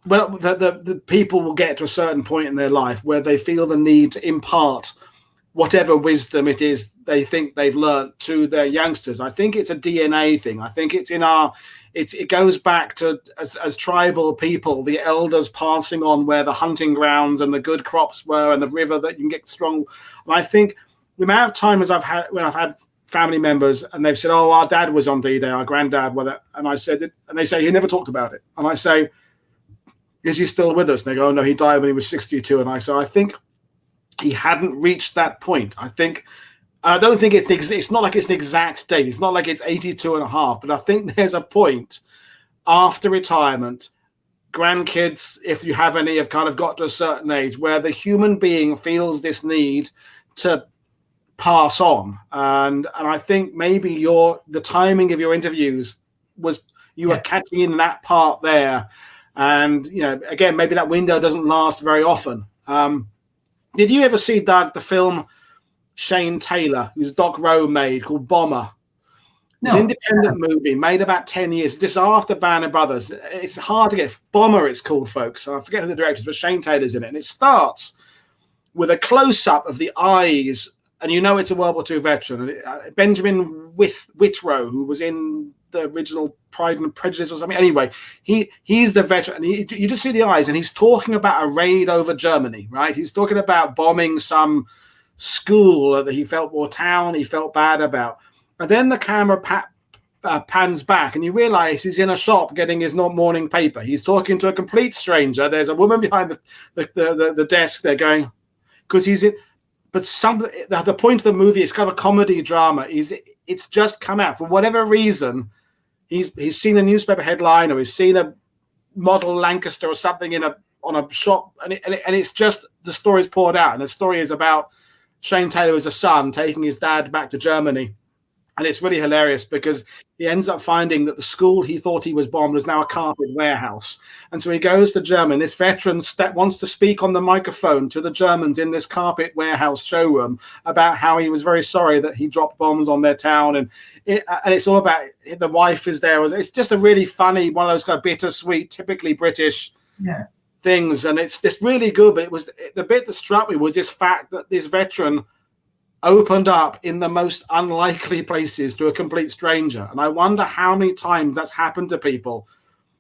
Well, the people will get to a certain point in their life where they feel the need to impart whatever wisdom it is they think they've learned to their youngsters. I think it's a DNA thing. I think it's it goes back to as tribal people, the elders passing on where the hunting grounds and the good crops were and the river that you can get strong. And I think the amount of times I've had family members and they've said, "Oh, our dad was on D-Day, our granddad," and I said it, and they say he never talked about it, and I say, is he still with us? And they go, oh no, he died when he was 62. And I think he hadn't reached that point. I don't think it's not like it's an exact date. It's not like it's 82 and a half, but I think there's a point after retirement, grandkids, if you have any, have kind of got to a certain age where the human being feels this need to pass on. And I think maybe the timing of your interviews was you were catching in that part there. And, again, maybe that window doesn't last very often. Did you ever see, Doug, the film Shane Taylor, who's Doc Rowe made, called Bomber? No. It's an independent movie made about 10 years, just after Band of Brothers. It's hard to get. Bomber, it's called, folks. I forget who the director is, but Shane Taylor's in it. And it starts with a close-up of the eyes, and it's a World War II veteran. Benjamin Whitrow, who was in the original Pride and Prejudice or something. Anyway, he's the veteran. You just see the eyes, and he's talking about a raid over Germany, right? He's talking about bombing some school that he felt, or town he felt bad about. And then the camera pans back, and you realize he's in a shop getting his morning paper. He's talking to a complete stranger. There's a woman behind the desk there going, because he's in. But the point of the movie is kind of a comedy drama. It's just come out for whatever reason. He's seen a newspaper headline, or he's seen a model Lancaster or something on a shop, and it's just the story's poured out. And the story is about Shane Taylor as a son taking his dad back to Germany. And it's really hilarious because he ends up finding that the school he thought he was bombed was now a carpet warehouse. And so he goes to Germany. This veteran wants to speak on the microphone to the Germans in this carpet warehouse showroom about how he was very sorry that he dropped bombs on their town. And it's all about the wife is there. It's just a really funny, one of those kind of bittersweet, typically British things. And it's really good. But it was the bit that struck me was this fact that this veteran opened up in the most unlikely places to a complete stranger. And I wonder how many times that's happened to people,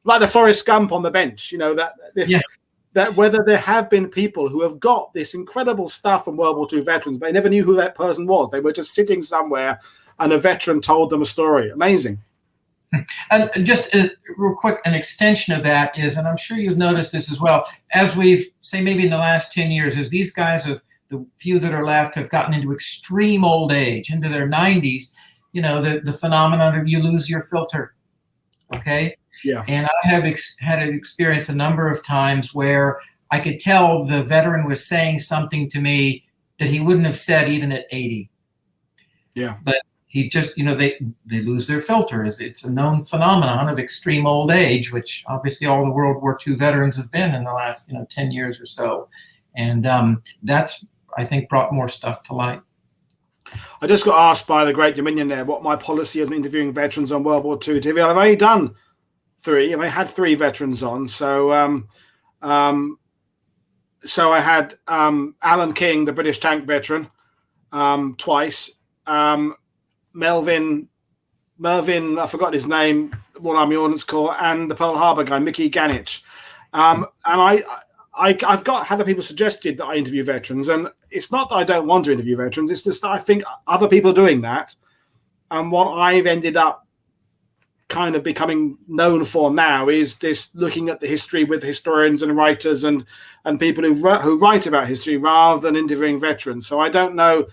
like the Forrest Gump on the bench, that whether there have been people who have got this incredible stuff from World War II veterans, but they never knew who that person was. They were just sitting somewhere and a veteran told them a story. Amazing. And just real quick, an extension of that is, and I'm sure you've noticed this as well, as we've, say maybe in the last 10 years, as these guys have, the few that are left have gotten into extreme old age, into their 90s, the phenomenon of you lose your filter. Okay. Yeah. And I have had an experience a number of times where I could tell the veteran was saying something to me that he wouldn't have said even at 80. Yeah. But he just, they lose their filter. It's a known phenomenon of extreme old age, which obviously all the World War II veterans have been in the last, 10 years or so. And that's, I think, brought more stuff to light. I just got asked by the Great Dominion there what my policy is in interviewing veterans on World War II TV. I've only done 3. I had 3 veterans on. So I had Alan King, the British tank veteran, twice. Melvin, I forgot his name, Royal Army Ordnance Corps, and the Pearl Harbor guy, Mickey Ganich. And I've got other people suggested that I interview veterans, and it's not that I don't want to interview veterans. It's just that I think other people are doing that. And what I've ended up kind of becoming known for now is this looking at the history with historians and writers and people who write about history rather than interviewing veterans. So I don't know.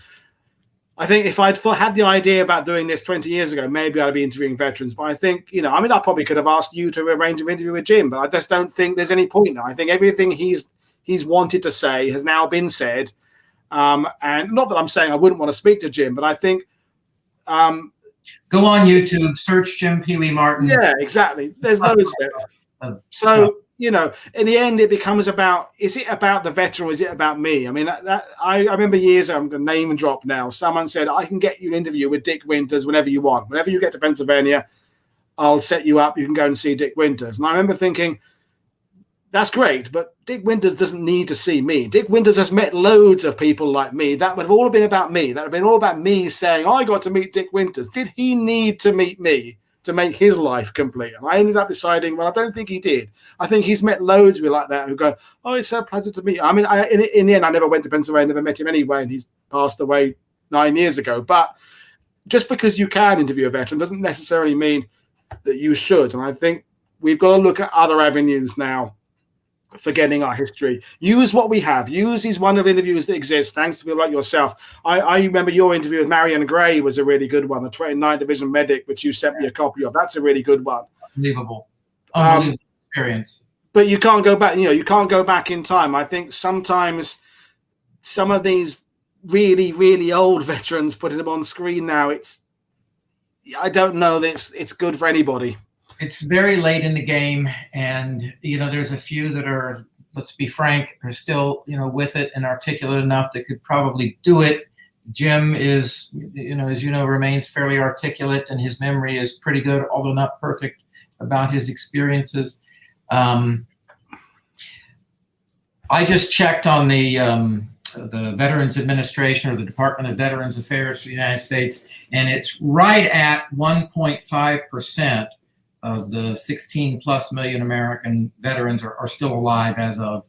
I think if I'd had the idea about doing this 20 years ago, maybe I'd be interviewing veterans. But I think, I probably could have asked you to arrange an interview with Jim, but I just don't think there's any point now. I think everything he's wanted to say has now been said. And not that I'm saying I wouldn't want to speak to Jim, but I think... Go on YouTube, search Jim Pee-wee Martin. Yeah, exactly. There's loads there. So... in the end, it becomes about, is it about the veteran or is it about me? I mean, I remember years ago, I'm going to name and drop now. Someone said, I can get you an interview with Dick Winters whenever you want. Whenever you get to Pennsylvania, I'll set you up. You can go and see Dick Winters. And I remember thinking, that's great, but Dick Winters doesn't need to see me. Dick Winters has met loads of people like me. That would have all been about me. That would have been all about me saying, I got to meet Dick Winters. Did he need to meet me to make his life complete? And I ended up deciding, well, I don't think he did. I think he's met loads of people like that who go, oh, it's so pleasant to meet you. I mean, in the end, I never went to Pennsylvania, never met him anyway, and he's passed away 9 years ago. But just because you can interview a veteran doesn't necessarily mean that you should. And I think we've got to look at other avenues now forgetting our history. Use what we have. Use these wonderful interviews that exist, thanks to people like yourself. I remember your interview with Marion Gray was a really good one, the 29th Division Medic, which you sent me a copy of. That's a really good one. Unbelievable experience. But you can't go back, you can't go back in time. I think sometimes some of these really, really old veterans, putting them on screen now, I don't know that it's good for anybody. It's very late in the game, and there's a few that are, let's be frank, are still with it and articulate enough that could probably do it. Jim is, as remains fairly articulate, and his memory is pretty good, although not perfect, about his experiences. I just checked on the Veterans Administration, or the Department of Veterans Affairs for the United States, and it's right at 1.5% of the 16+ million American veterans are still alive as of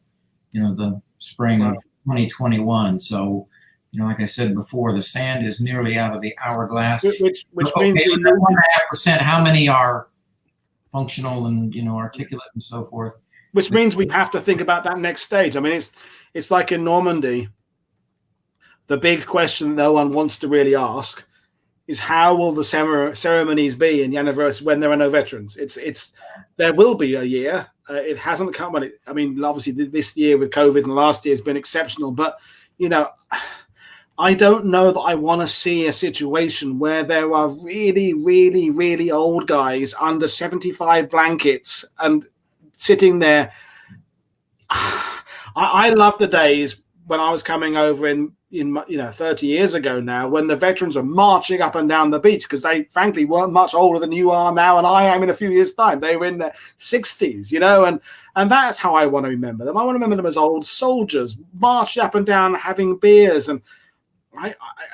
the spring of 2021. So like I said before, the sand is nearly out of the hourglass. Which means 1.5%. How many are functional and articulate and so forth? Which means we have to think about that next stage. I mean, it's like in Normandy. The big question no one wants to really ask is, how will the ceremonies be in the anniversary when there are no veterans? There will be a year. It hasn't come. I mean, obviously this year with COVID and last year has been exceptional. But I don't know that I want to see a situation where there are really, really, really old guys under 75 blankets and sitting there. I love the days when I was coming over in 30 years ago now, when the veterans are marching up and down the beach, because they frankly weren't much older than you are now and I am in a few years' time. They were in their 60s, and that's how I want to remember them. I want to remember them as old soldiers marching up and down, having beers. And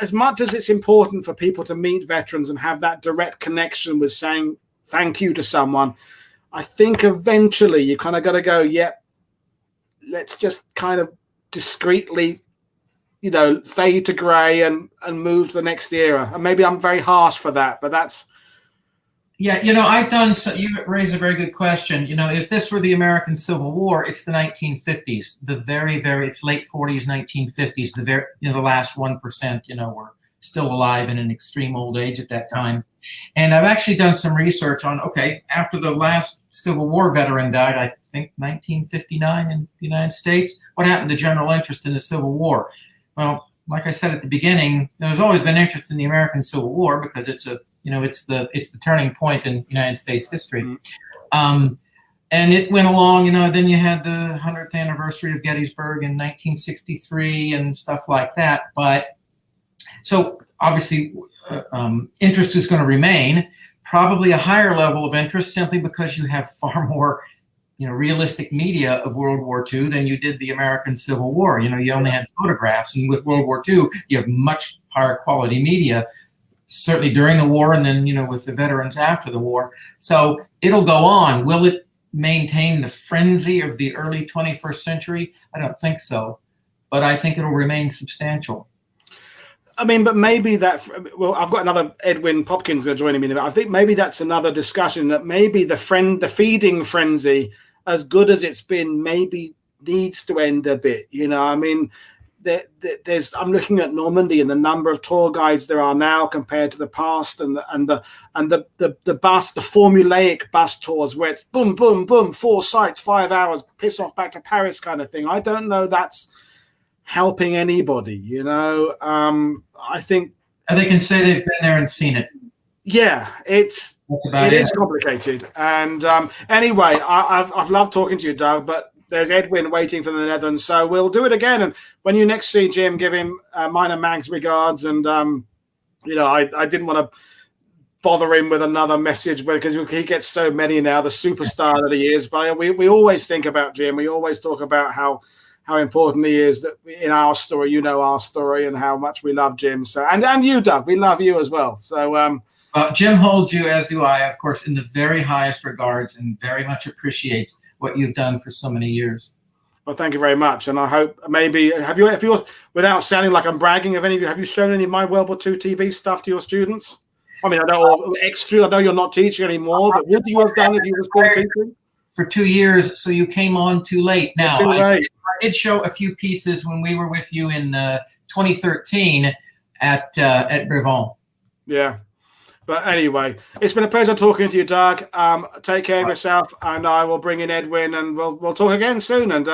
as much as it's important for people to meet veterans and have that direct connection with saying thank you to someone, I think eventually you kind of got to go, let's just kind of discreetly, fade to grey and move to the next era. And maybe I'm very harsh for that, but that's. Yeah, I've done. So you raise a very good question. If this were the American Civil War, it's the 1950s, the it's late 40s, 1950s. The last 1%, were still alive in an extreme old age at that time. And I've actually done some research on, after the last Civil War veteran died, I think 1959 in the United States, what happened to general interest in the Civil War? Well, like I said at the beginning, there's always been interest in the American Civil War because it's the turning point in United States history. Mm-hmm. And it went along, then you had the 100th anniversary of Gettysburg in 1963 and stuff like that. But so obviously interest is going to remain, probably a higher level of interest simply because you have far more realistic media of World War II than you did the American Civil War. You only had photographs, and with World War II, you have much higher quality media, certainly during the war, and then, with the veterans after the war. So it'll go on. Will it maintain the frenzy of the early 21st century? I don't think so, but I think it'll remain substantial. I mean, but maybe I've got another Edwin Popkins going to join me in a minute. I think maybe that's another discussion, that maybe the feeding frenzy, as good as it's been, maybe needs to end a bit. I mean, I'm looking at Normandy and the number of tour guides there are now compared to the past, and the formulaic bus tours where it's boom, boom, boom, 4 sites, 5 hours, piss off back to Paris kind of thing. I don't know that's helping anybody. I think they can say they've been there and seen it. Yeah, it is complicated. And anyway, I've loved talking to you, Doug, but there's Edwin waiting for the Netherlands, so we'll do it again. And when you next see Jim, give him mine and Mag's regards. And I didn't want to bother him with another message because he gets so many now, the superstar that he is. But we always think about Jim. We always talk about how important he is that in our story, our story, and how much we love Jim. So and you, Doug, we love you as well. So Jim holds you, as do I, of course, in the very highest regards, and very much appreciates what you've done for so many years. Well, thank you very much, and I hope maybe have you, without sounding like I'm bragging, have you shown any of my World War II TV stuff to your students? I mean, I know you're not teaching anymore, but would you have done if you were still teaching? for 2 years, so you came on too late. Now, Too late. I did show a few pieces when we were with you in 2013 at Brevon. Yeah. But anyway, it's been a pleasure talking to you, Doug. Take care of yourself, and I will bring in Edwin, and we'll talk again soon. And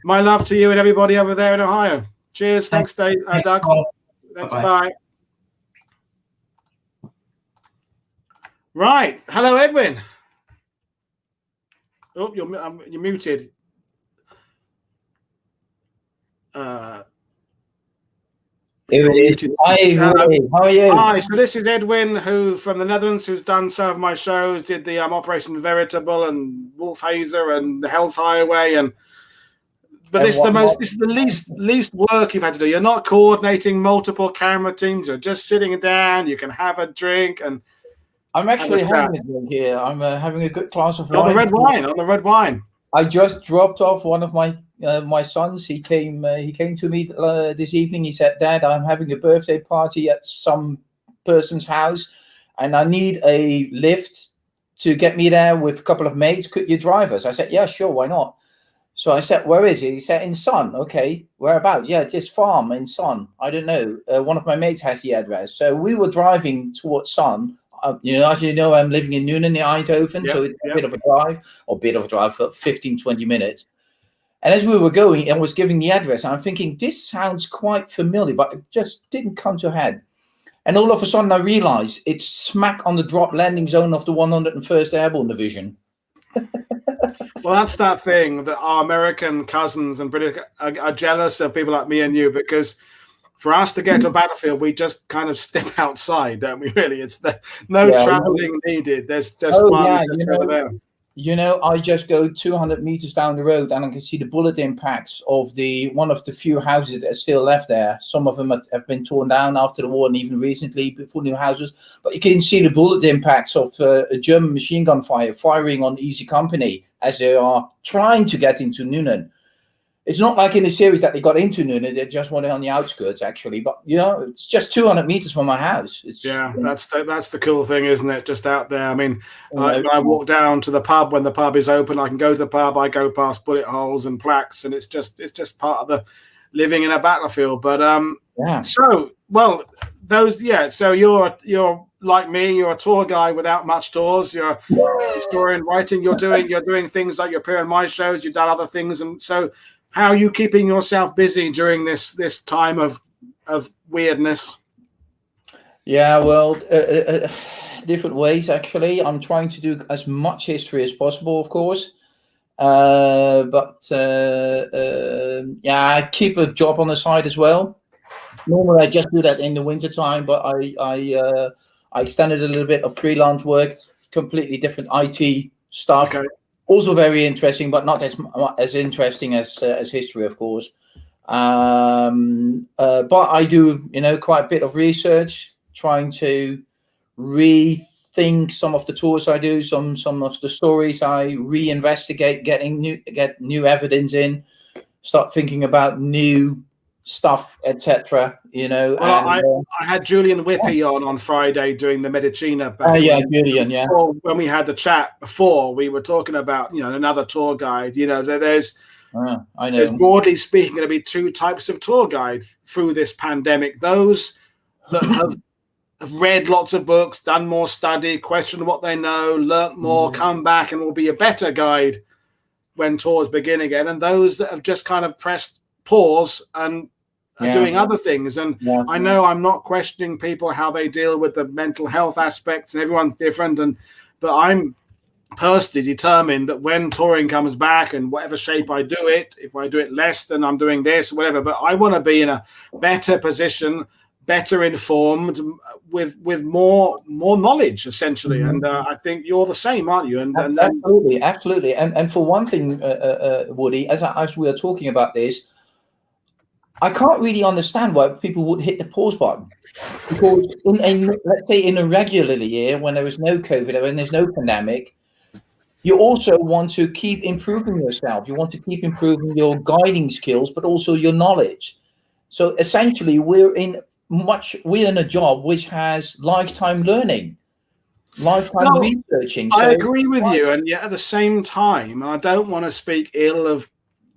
my love to you and everybody over there in Ohio. Cheers. Thanks, Dave, Doug. Paul. Thanks. Bye-bye. Bye. Right. Hello, Edwin. Oh, you're muted. Here it is. Hi, how are you? Hi, so this is Edwin, who from the Netherlands, who's done some of my shows, did the Operation Veritable and Wolfhazer and the Hell's Highway, but this is the least work you've had to do. You're not coordinating multiple camera teams. You're just sitting down. You can have a drink, and I'm actually having a drink here. I'm having a good glass of wine. On the red wine. I just dropped off one of my my sons. He came to me this evening. He said, "Dad, I'm having a birthday party at some person's house, and I need a lift to get me there with a couple of mates. Could you drive us?" I said, "Yeah, sure, why not?" So I said, "Where is it?" He said, "In Sun." Okay, whereabouts? Yeah, it's this farm in Sun. I don't know. One of my mates has the address. So we were driving towards Sun. As you know, I'm living in Noonan, near Eindhoven, so it's a bit of a drive for 15, 20 minutes. And as we were going, I was giving the address, and I'm thinking, this sounds quite familiar, but it just didn't come to head. And all of a sudden, I realized it's smack on the drop landing zone of the 101st Airborne Division. Well, that's that thing that our American cousins and British are jealous of people like me and you, because for us to get to a battlefield, we just kind of step outside, don't we? Really, it's no traveling needed. There's just one just over there. I just go 200 meters down the road, and I can see the bullet impacts of one of the few houses that are still left there. Some of them have been torn down after the war, and even recently before new houses. But you can see the bullet impacts of a German machine gun firing on Easy Company as they are trying to get into Noonan. It's not like in the series that they got into Noonan; they just went on the outskirts, actually. But it's just 200 meters from my house. That's the cool thing, isn't it? Just out there. I mean, I walk down to the pub when the pub is open. I can go to the pub. I go past bullet holes and plaques, and it's just part of the living in a battlefield. But So you're like me. You're a tour guy without much tours. You're a historian writing. You're doing things like you appear in my shows. You've done other things, and so. How are you keeping yourself busy during this time of weirdness? Yeah, well, different ways, actually. I'm trying to do as much history as possible, of course. I keep a job on the side as well. Normally, I just do that in the wintertime, but I extended a little bit of freelance work, completely different IT stuff. Okay. Also very interesting, but not as interesting as history, of course. But I do, quite a bit of research, trying to rethink some of the tours I do, some of the stories I reinvestigate, get new evidence in, start thinking about new stuff, etc. Well, I had Julian Whippy on Friday doing the Medicina. Julian. Yeah. When we had the chat before, we were talking about another tour guide. There's broadly speaking going to be two types of tour guide through this pandemic. Those that have read lots of books, done more study, questioned what they know, learnt more, come back, and will be a better guide when tours begin again. And those that have just kind of pressed pause and are doing other things. And I know I'm not questioning people how they deal with the mental health aspects, and everyone's different. But I'm personally determined that when touring comes back, and whatever shape I do it, if I do it less than I'm doing this or whatever, but I want to be in a better position, better informed, with more knowledge, essentially. And I think you're the same, aren't you? And absolutely. And for one thing, Woody, as we are talking about this, I can't really understand why people would hit the pause button, because let's say in a regular year when there is no COVID, when there's no pandemic, you also want to keep improving yourself. You want to keep improving your guiding skills, but also your knowledge. So essentially, we're in a job which has lifetime learning. lifetime researching. I agree with you, and yet at the same time, I don't want to speak ill of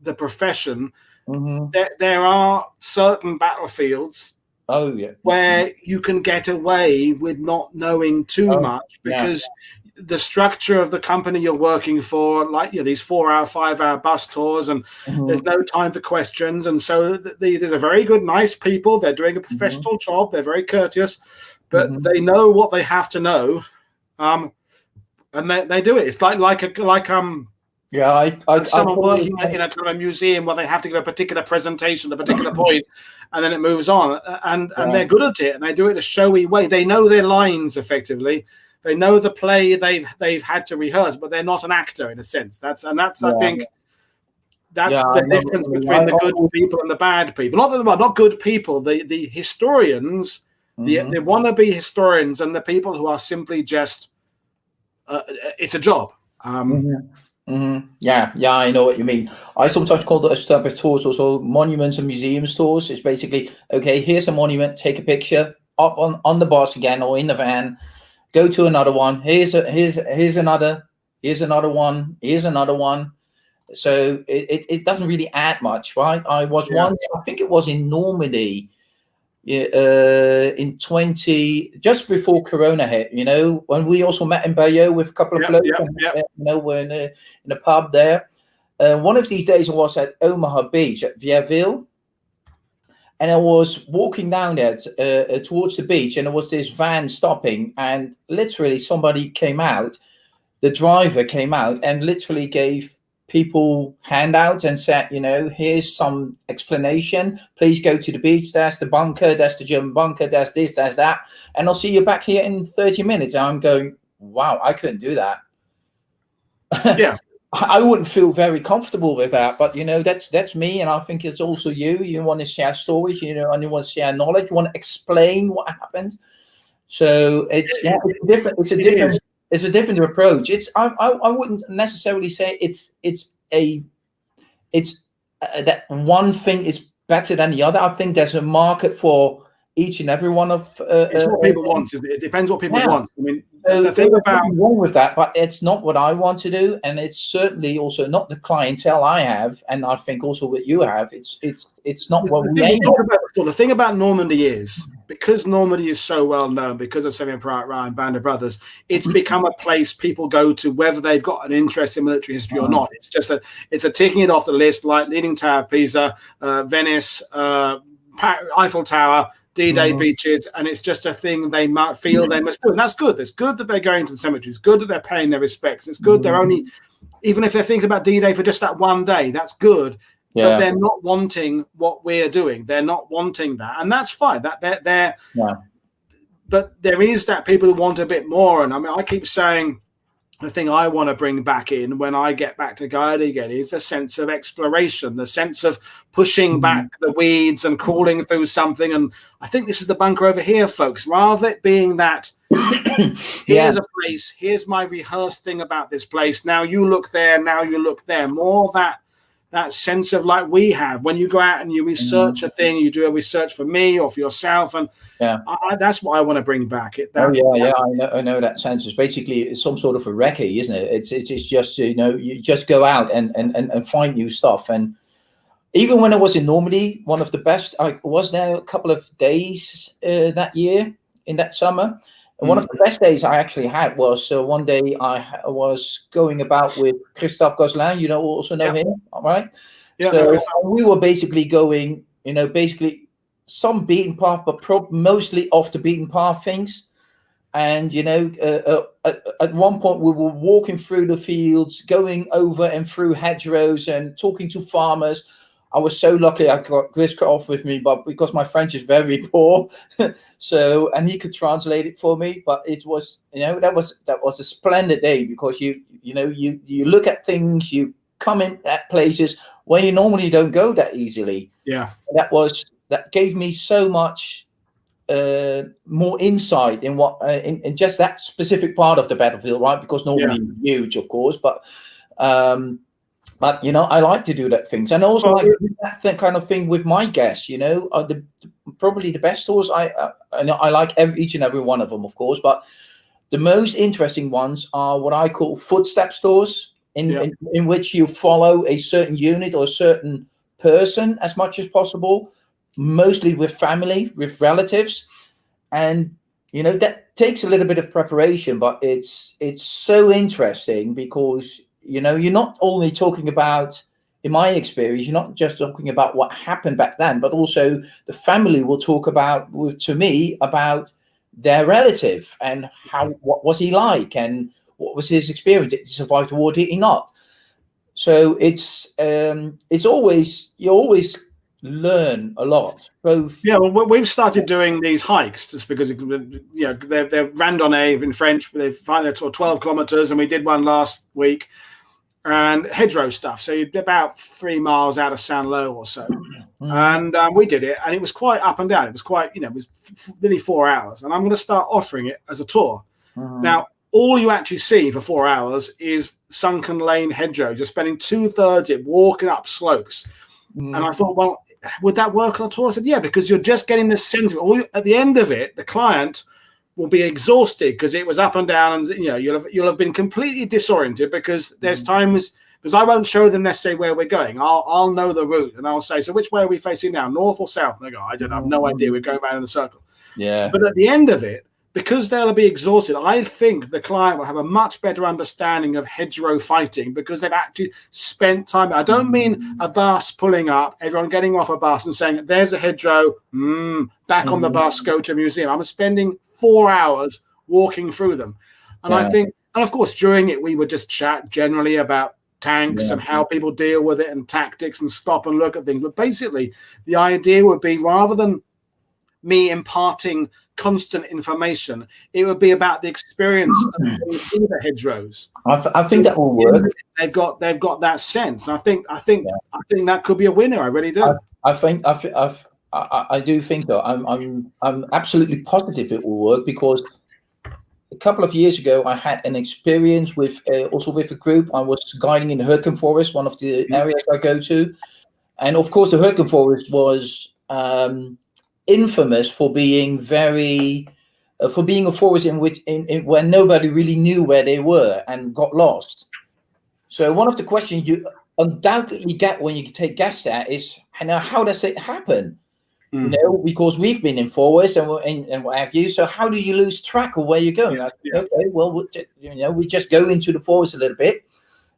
the profession. There are certain battlefields where you can get away with not knowing too much, because the structure of the company you're working for, like these 4-hour, 5-hour bus tours, and there's no time for questions, and so there's a very good, nice people. They're doing a professional job. They're very courteous, but they know what they have to know, and they do it. It's like someone working in a kind of a museum where they have to give a particular presentation, a particular point, and then it moves on. And they're good at it, and they do it in a showy way. They know their lines effectively. They know the play they've had to rehearse, but they're not an actor in a sense. I think that's the difference between the good people and the bad people. Not good people. The historians, the wannabe historians, and the people who are simply just it's a job. Yeah, I know what you mean. I sometimes call those type of tours also monuments and museums tours. It's basically, okay, here's a monument, take a picture, up on the bus again or in the van, go to another one. Here's another one. Here's another one. So it doesn't really add much, right? I was once, I think it was in Normandy, in just before Corona hit, when we also met in Bayeux with a couple of blokes, we're in a pub there. One of these days I was at Omaha Beach at Vierville, and I was walking down there towards the beach, and there was this van stopping, and literally somebody came out, the driver came out and literally gave people handouts and said, here's some explanation. Please go to the beach. That's the bunker. That's the German bunker. That's this, that's that. And I'll see you back here in 30 minutes. And I'm going, wow, I couldn't do that. Yeah. I wouldn't feel very comfortable with that, but that's me, and I think it's also you. You want to share stories, and you want to share knowledge. You want to explain what happened. So it's different. It's a different approach. I wouldn't necessarily say that one thing is better than the other. I think there's a market for each and every one of. It's what people want, isn't it? It depends what people want. I mean, the thing about wrong with that, but it's not what I want to do, and it's certainly also not the clientele I have, and I think also what you have. It's not what we aim at. The thing about Normandy is, because Normandy is so well known, because of Saving Private Ryan, Band of Brothers, it's become a place people go to whether they've got an interest in military history or not. It's just it's a ticking it off the list, like Leaning Tower of Pisa, Venice, Eiffel Tower, D-Day beaches, and it's just a thing they might feel they must do. And that's good. It's good that they're going to the cemetery. It's good that they're paying their respects. It's good they're only, even if they're thinking about D-Day for just that one day, that's good. Yeah. But they're not wanting what we're doing. They're not wanting that. And that's fine. But there is that people who want a bit more. And I mean, I keep saying the thing I want to bring back in when I get back to guiding again is the sense of exploration, the sense of pushing back the weeds and crawling through something. And I think this is the bunker over here, folks. Rather it being that here's a place, here's my rehearsed thing about this place. Now you look there, now you look there. More that sense of like we have when you go out and you research a thing, you do a research for me or for yourself, and that's what I want to bring back. I know that sense. It's basically some sort of a recce, isn't it? It's just you just go out and find new stuff. And even when I was in Normandy, one of the best, I was there a couple of days that year in that summer. And one of the best days I actually had was one day I was going about with Christophe Gosselin, also know him, all right? Yeah. So we were basically going, basically some beaten path, but mostly off the beaten path things. And, at one point we were walking through the fields, going over and through hedgerows and talking to farmers. I was so lucky I got Christophe with me, but because my French is very poor, and he could translate it for me. But it was, that was a splendid day because you look at things, you come in at places where you normally don't go that easily. Yeah, that gave me so much more insight in what in just that specific part of the battlefield, right? Because normally it's huge, of course, but I like to do that things, and also like that kind of thing with my guests. Probably the best tours I like each and every one of them, of course. But the most interesting ones are what I call footstep stores, in which you follow a certain unit or a certain person as much as possible, mostly with family, with relatives. And, you know, that takes a little bit of preparation, but it's so interesting because, you know, you're not only talking about, in my experience, you're not just talking about what happened back then, but also the family will talk about, to me, about their relative and what was he like and what was his experience. Did he survive the war? Did he not? So it's always, you always learn a lot. Both. Yeah, well, we've started doing these hikes just because, you know, they're randonnée in French. They find they're sort of 12 kilometers, and we did one last week. And hedgerow stuff. So you're about 3 miles out of Saint-Lô or so. And we did it, and it was quite up and down. It was quite, you know, it was nearly 4 hours. And I'm going to start offering it as a tour. Now, all you actually see for 4 hours is sunken lane hedgerow. You're spending 2/3 it walking up slopes. And I thought, well, would that work on a tour? I said, yeah, because you're just getting the sense of it. At the end of it, the client will be exhausted because it was up and down, and you know you'll have been completely disoriented because there's times because I won't show them necessarily where we're going. I'll know the route, and I'll say, so which way are we facing now, north or south? And they go, I don't know, I have no idea. We're going around in a circle. Yeah. But at the end of it, because they'll be exhausted, I think the client will have a much better understanding of hedgerow fighting because they've actually spent time. I don't mean a bus pulling up, everyone getting off a bus and saying, there's a hedgerow, back on the bus, go to a museum. I'm spending 4 hours walking through them. And I think, and of course, during it, we would just chat generally about tanks and how people deal with it and tactics and stop and look at things. But basically, the idea would be rather than me imparting constant information, it would be about the experience of the hedgerows. I think that will work. They've got that sense. And I think that could be a winner. I really do. I do think so. I'm absolutely positive it will work because a couple of years ago I had an experience with also with a group. I was guiding in the Hurken Forest, one of the areas I go to, and of course the Hurken Forest was infamous for being a forest in which where nobody really knew where they were and got lost. So one of the questions you undoubtedly get when you take guests there is, how does it happen? You know, because we've been in forests and what have you. So how do you lose track of where you're going? Okay, well, we just go into the forest a little bit,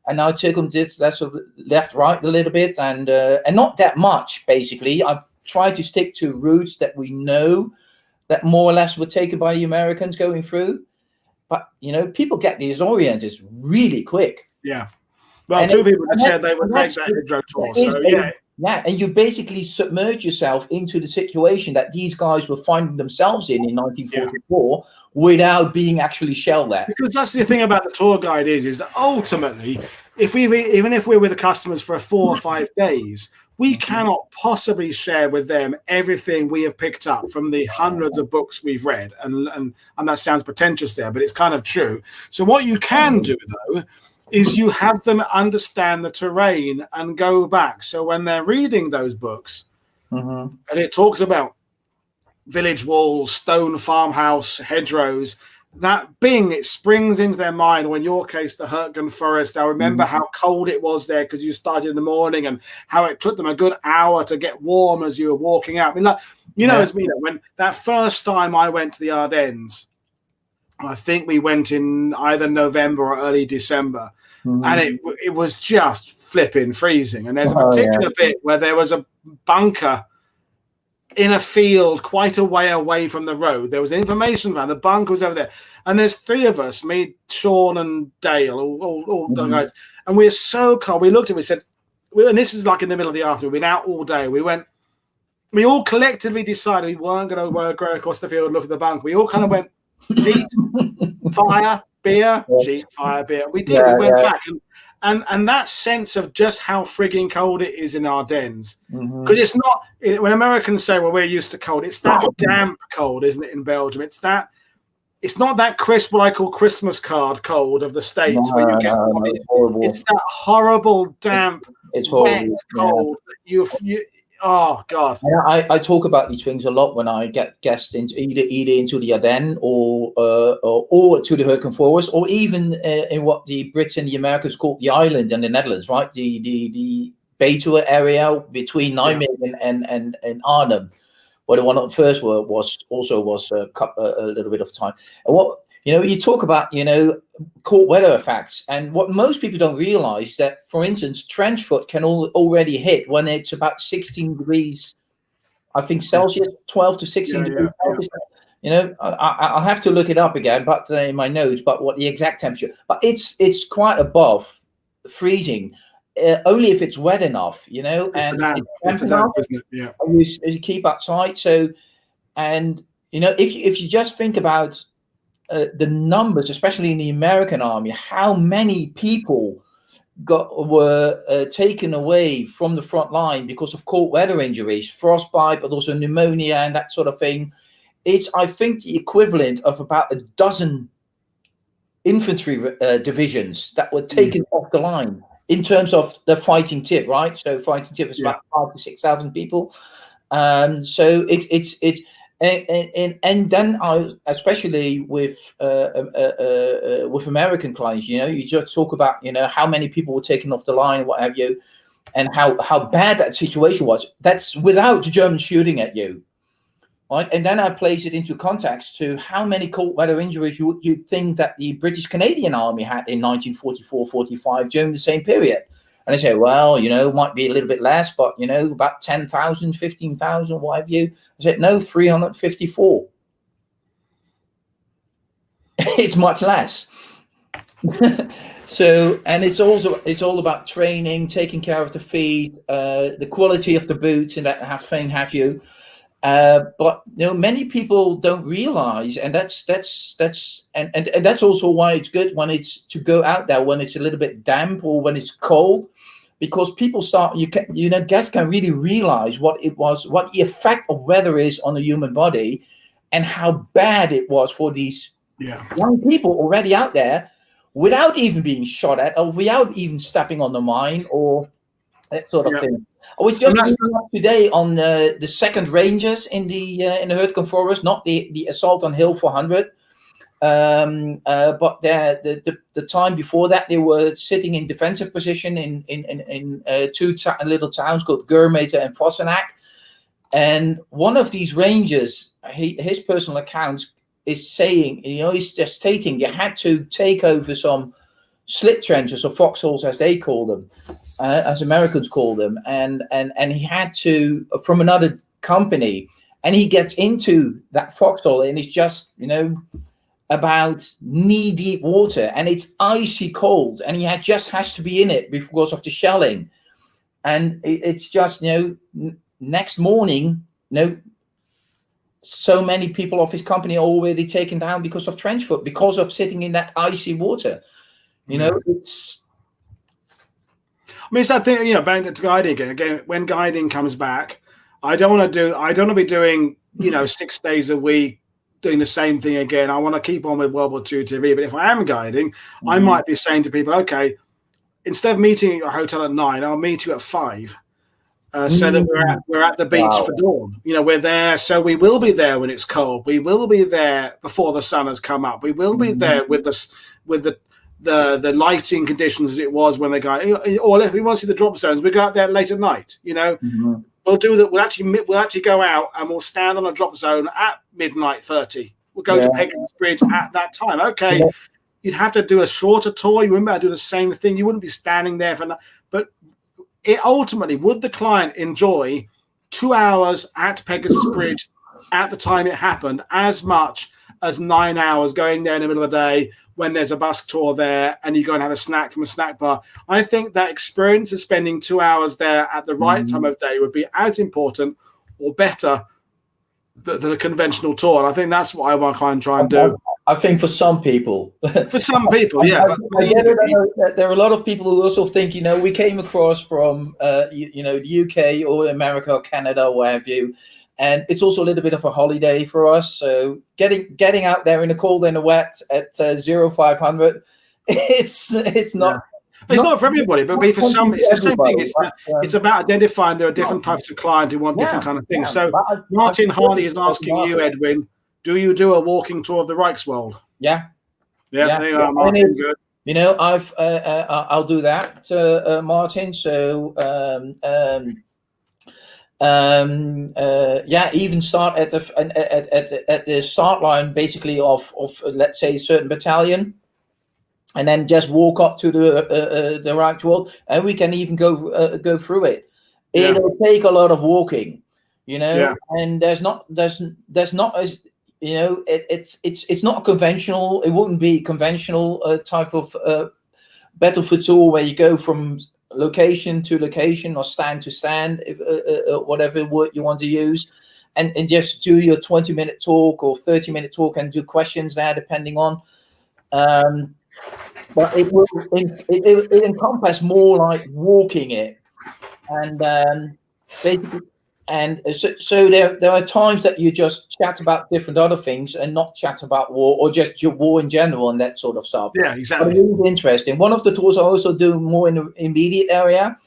and I took them this left, right a little bit, and not that much. Basically, I try to stick to routes that we know that more or less were taken by the Americans going through. But you know, people get disoriented really quick. Yeah. Well, two people said they would take that hedgerow tour. So yeah, and you basically submerge yourself into the situation that these guys were finding themselves in 1944 without being actually shelled there. Because that's the thing about the tour guide is that ultimately, even if we're with the customers for 4 or 5 days, we cannot possibly share with them everything we have picked up from the hundreds of books we've read. And that sounds pretentious there, but it's kind of true. So what you can do, though, is you have them understand the terrain and go back. So when they're reading those books, and it talks about village walls, stone farmhouse, hedgerows, it springs into their mind, or in your case, the Hurken Forest. They'll remember how cold it was there because you started in the morning and how it took them a good hour to get warm as you were walking out. I mean, as me, when that first time I went to the Ardennes, I think we went in either November or early December, and it was just flipping freezing. And there's a particular bit where there was a bunker in a field quite a way away from the road. There was information van. The bunker was over there. And there's 3 of us, me, Sean and Dale, all the guys. And we're so cold. We looked at it, we said, and this is like in the middle of the afternoon, we've been out all day. We all collectively decided we weren't going to go across the field and look at the bunker. We all kind of went, sheet, fire, beer, sheet, fire, beer. We did. We went back. And that sense of just how frigging cold it is in Ardennes. Because it's not, when Americans say, well, we're used to cold, it's that damp cold, isn't it, in Belgium? It's not that crisp, what I call Christmas card cold of the States, where you get it's that horrible, damp, wet cold. Oh God. I talk about these things a lot when I get guests into either into the Ardennes or to the Hurricane Forest, or even in what the Brits and the Americans call the island in the Netherlands, right? The Betuwe area between Nijmegen and Arnhem, where the one at first was a little bit of time. And what you talk about, cold weather effects, and what most people don't realize that, for instance, trench foot can already hit when it's about 16 degrees, I think Celsius, 12 to 16 degrees Celsius. I'll have to look it up again, but in my notes, but what the exact temperature, but it's quite above freezing. Only if it's wet enough, and it's damp, isn't it? Yeah. You keep outside. So, and if you just think about the numbers, especially in the American army, how many people were taken away from the front line because of cold weather injuries, frostbite, but also pneumonia and that sort of thing. It's, I think, the equivalent of about a dozen infantry divisions that were taken off the line in terms of the fighting tip, right? So fighting tip is about 5,000 to 6,000 people. So it's and then I, especially with American clients, you just talk about how many people were taken off the line, what have you, and how bad that situation was. That's without the Germans shooting at you, right? And then I place it into context to how many cold weather injuries you think that the British Canadian Army had in 1944-45 during the same period. And I say, well, might be a little bit less, but, about 10,000, 15,000, what have you? I said, no, 354. It's much less. So, and it's all about training, taking care of the feet, the quality of the boots and that have you. But many people don't realize, and that's also why it's good when it's to go out there when it's a little bit damp or when it's cold, because people guests can really realize what the effect of weather is on the human body, and how bad it was for these young people already out there without even being shot at or without even stepping on the mine or that sort of thing. I was just today on the 2nd Rangers in the Hurtgen Forest, not the assault on Hill 400, but the time before that they were sitting in defensive position in two little towns called Gurmeta and Vossenack, and one of these Rangers, his personal account is saying, he's just stating you had to take over some slit trenches or foxholes as they call them, as Americans call them, and he had to, from another company, and he gets into that foxhole and it's just about knee deep water and it's icy cold, and he has to be in it because of the shelling, and it's just next morning so many people of his company are already taken down because of trench foot, because of sitting in that icy water. It's. I mean, it's that thing. Back to guiding again. When guiding comes back, I don't want to be doing 6 days a week doing the same thing again. I want to keep on with World War II TV. But if I am guiding, I might be saying to people, okay, instead of meeting at your hotel at 9, I'll meet you at 5. So that we're at the beach for dawn. We're there, so we will be there when it's cold. We will be there before the sun has come up. We will be there with the lighting conditions as it was when they go. Or if we want to see the drop zones, we go out there late at night. We'll do that. We'll actually go out and we'll stand on a drop zone at midnight 30. We'll go to Pegasus Bridge at that time. Okay, you'd have to do a shorter tour. You wouldn't be able to do the same thing. You wouldn't be standing there but it ultimately, would the client enjoy 2 hours at Pegasus Bridge at the time it happened as much as 9 hours going there in the middle of the day when there's a bus tour there and you go and have a snack from a snack bar? I think that experience of spending 2 hours there at the right time of day would be as important or better than a conventional tour. And I think that's what I want to kind of try and do. I think for some people. For some people, yeah. But there are a lot of people who also think, we came across from, the UK or America or Canada or where have you. And it's also a little bit of a holiday for us. So getting out there in the cold and the wet at 0500, it's not. It's not for everybody, but maybe for some, it's the same thing. It's about identifying there are different No. types of client who want different kind of things. Yeah, So but Martin Hardy is asking you, Edwin, do you do a walking tour of the Reichswald? Yeah. Yeah, there you are, Martin. Good. You know, I'll do that, Martin. So yeah, even start at the start line, basically of let's say a certain battalion, and then just walk up to the Reichswald, and we can even go through it. It'll take a lot of walking, you know, and there's not as you know, it's not conventional. It wouldn't be conventional type of battlefield tour where you go from location to location or stand to stand, whatever word you want to use, and just do your 20-minute talk or 30-minute talk and do questions there depending on. But it will encompass more like walking it, and basically. And so there are times that you just chat about different other things and not chat about war or just your war in general and that sort of stuff. Yeah, exactly. But it's really interesting. One of the tours I also do more in the immediate area.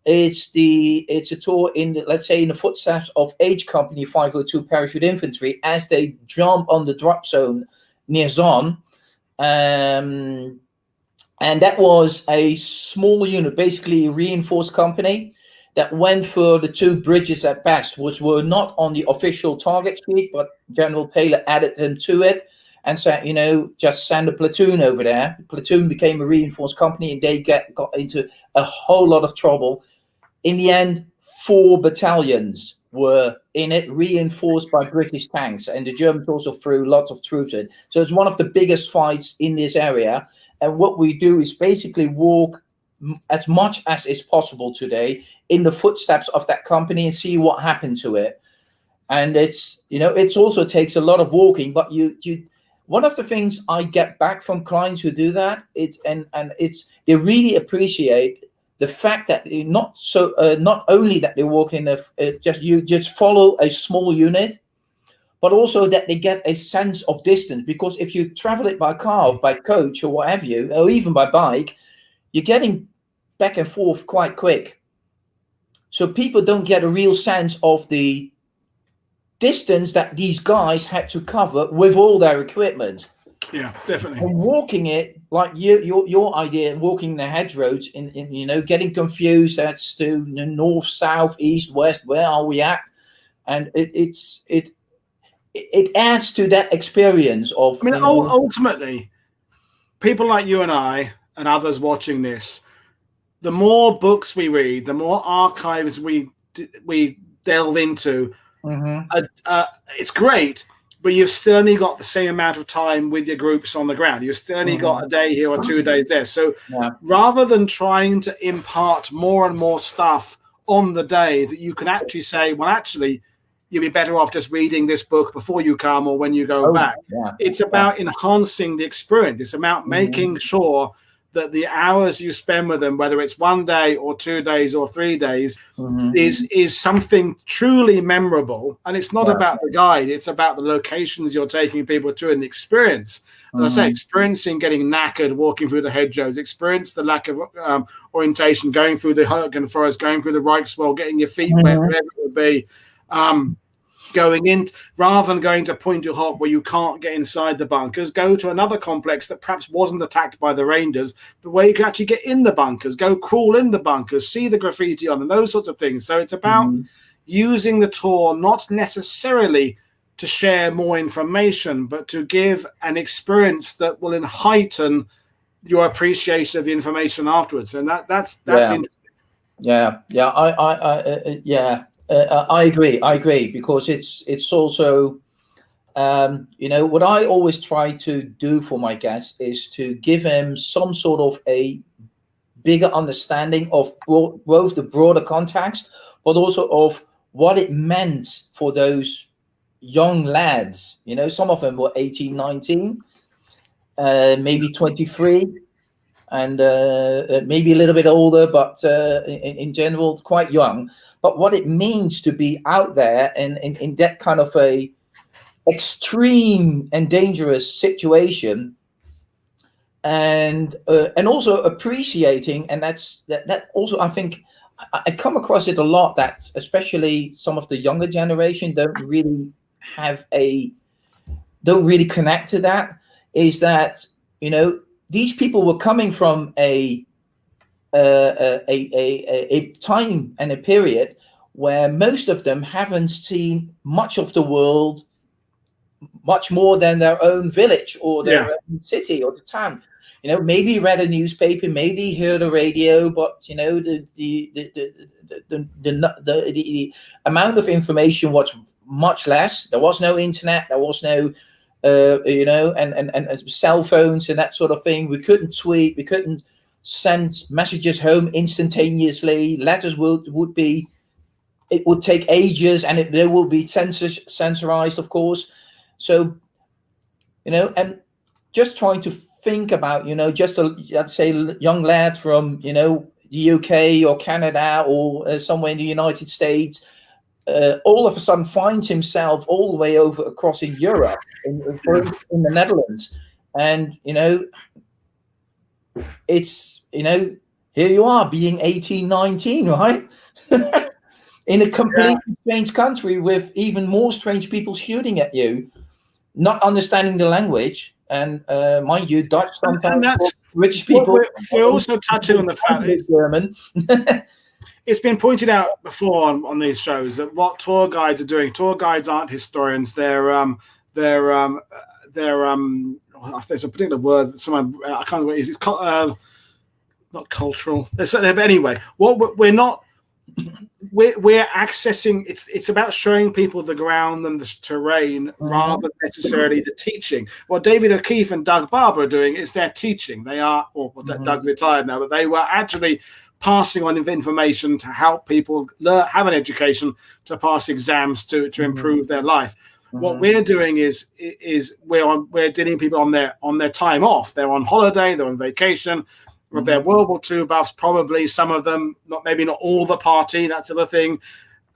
It's a tour in let's say in the footsteps of H Company 502 Parachute Infantry as they jump on the drop zone near Zon. And that was a small unit, basically a reinforced company, that went for the 2 bridges at best, which were not on the official target sheet, but General Taylor added them to it and said, you know, just send a platoon over there. The platoon became a reinforced company, and they got into a whole lot of trouble. In the end, 4 battalions were in it, reinforced by British tanks, and the Germans also threw lots of troops in. So it's one of the biggest fights in this area. And what we do is basically walk as much as is possible today in the footsteps of that company and see what happened to it. And it's, you know, it's also takes a lot of walking, but you one of the things I get back from clients who do that, they really appreciate the fact that not only that they walk in just follow a small unit, but also that they get a sense of distance, because if you travel it by car or by coach or whatever or even by bike, you're getting back and forth quite quick. So people don't get a real sense of the distance that these guys had to cover with all their equipment. Yeah, definitely. And walking it, like your idea, walking the hedgerows, in you know, getting confused as to north, south, east, west, where are we at? And it adds to that experience of. I mean, ultimately, people like you and I and others watching this, the more books we read, the more archives we delve into, it's great, but you've still only got the same amount of time with your groups on the ground. You've still only got a day here or 2 days there. So rather than trying to impart more and more stuff on the day, that you can actually say, well, actually, you'll be better off just reading this book before you come or when you go back. Yeah. It's about enhancing the experience. It's about making sure that the hours you spend with them, whether it's 1 day or 2 days or 3 days, is something truly memorable. And it's not about the guide. It's about the locations you're taking people to and the experience. As I say, experiencing getting knackered, walking through the hedgerows, experience the lack of orientation, going through the Hürtgen forest, going through the Reichswald, getting your feet wet, whatever it would be. Going in, rather than going to Point du Hoc where you can't get inside the bunkers, go to another complex that perhaps wasn't attacked by the Rangers, but where you can actually get in the bunkers, go crawl in the bunkers, see the graffiti on them, those sorts of things. So it's about using the tour not necessarily to share more information, but to give an experience that will heighten your appreciation of the information afterwards. And that's interesting. I agree, because it's also, you know, what I always try to do for my guests is to give them some sort of a bigger understanding of both the broader context, but also of what it meant for those young lads. You know, some of them were 18, 19, maybe 23. And maybe a little bit older, but in general, quite young. But what it means to be out there in that kind of a extreme and dangerous situation, and also appreciating, and that also, I think I come across it a lot, that especially some of the younger generation don't really connect to that, is that, you know, these people were coming from a time and a period where most of them haven't seen much of the world, much more than their own village or their own city or the town. You know, maybe read a newspaper, maybe heard a radio, but you know, the amount of information was much less. There was no internet. There was no, you know, and cell phones and that sort of thing. We couldn't tweet. We couldn't send messages home instantaneously. Letters would be. It would take ages, and they will be censorized, of course. So, you know, and just trying to think about, you know, just let's say young lad from, you know, the UK or Canada or somewhere in the United States, all of a sudden finds himself all the way over across in Europe, in the Netherlands, and you know, it's, you know, here you are being 18, 19, right? In a completely strange country with even more strange people shooting at you, not understanding the language. And mind you, Dutch sometimes, British people. We're also touching on the fact that German. It's been pointed out before on these shows that what tour guides are doing. Tour guides aren't historians. There's a particular word that someone, I can't remember. It's not cultural. But anyway, what we're not. We're accessing. It's about showing people the ground and the terrain rather than necessarily the teaching. What David O'Keefe and Doug Barber are doing is they're teaching. They are, Doug retired now, but they were actually passing on information to help people have an education, to pass exams, to improve their life. What we're doing is we're dealing with people on their time off. They're on holiday. They're on vacation. Of their World War II buffs, probably some of them, maybe not all the party. That's the other thing,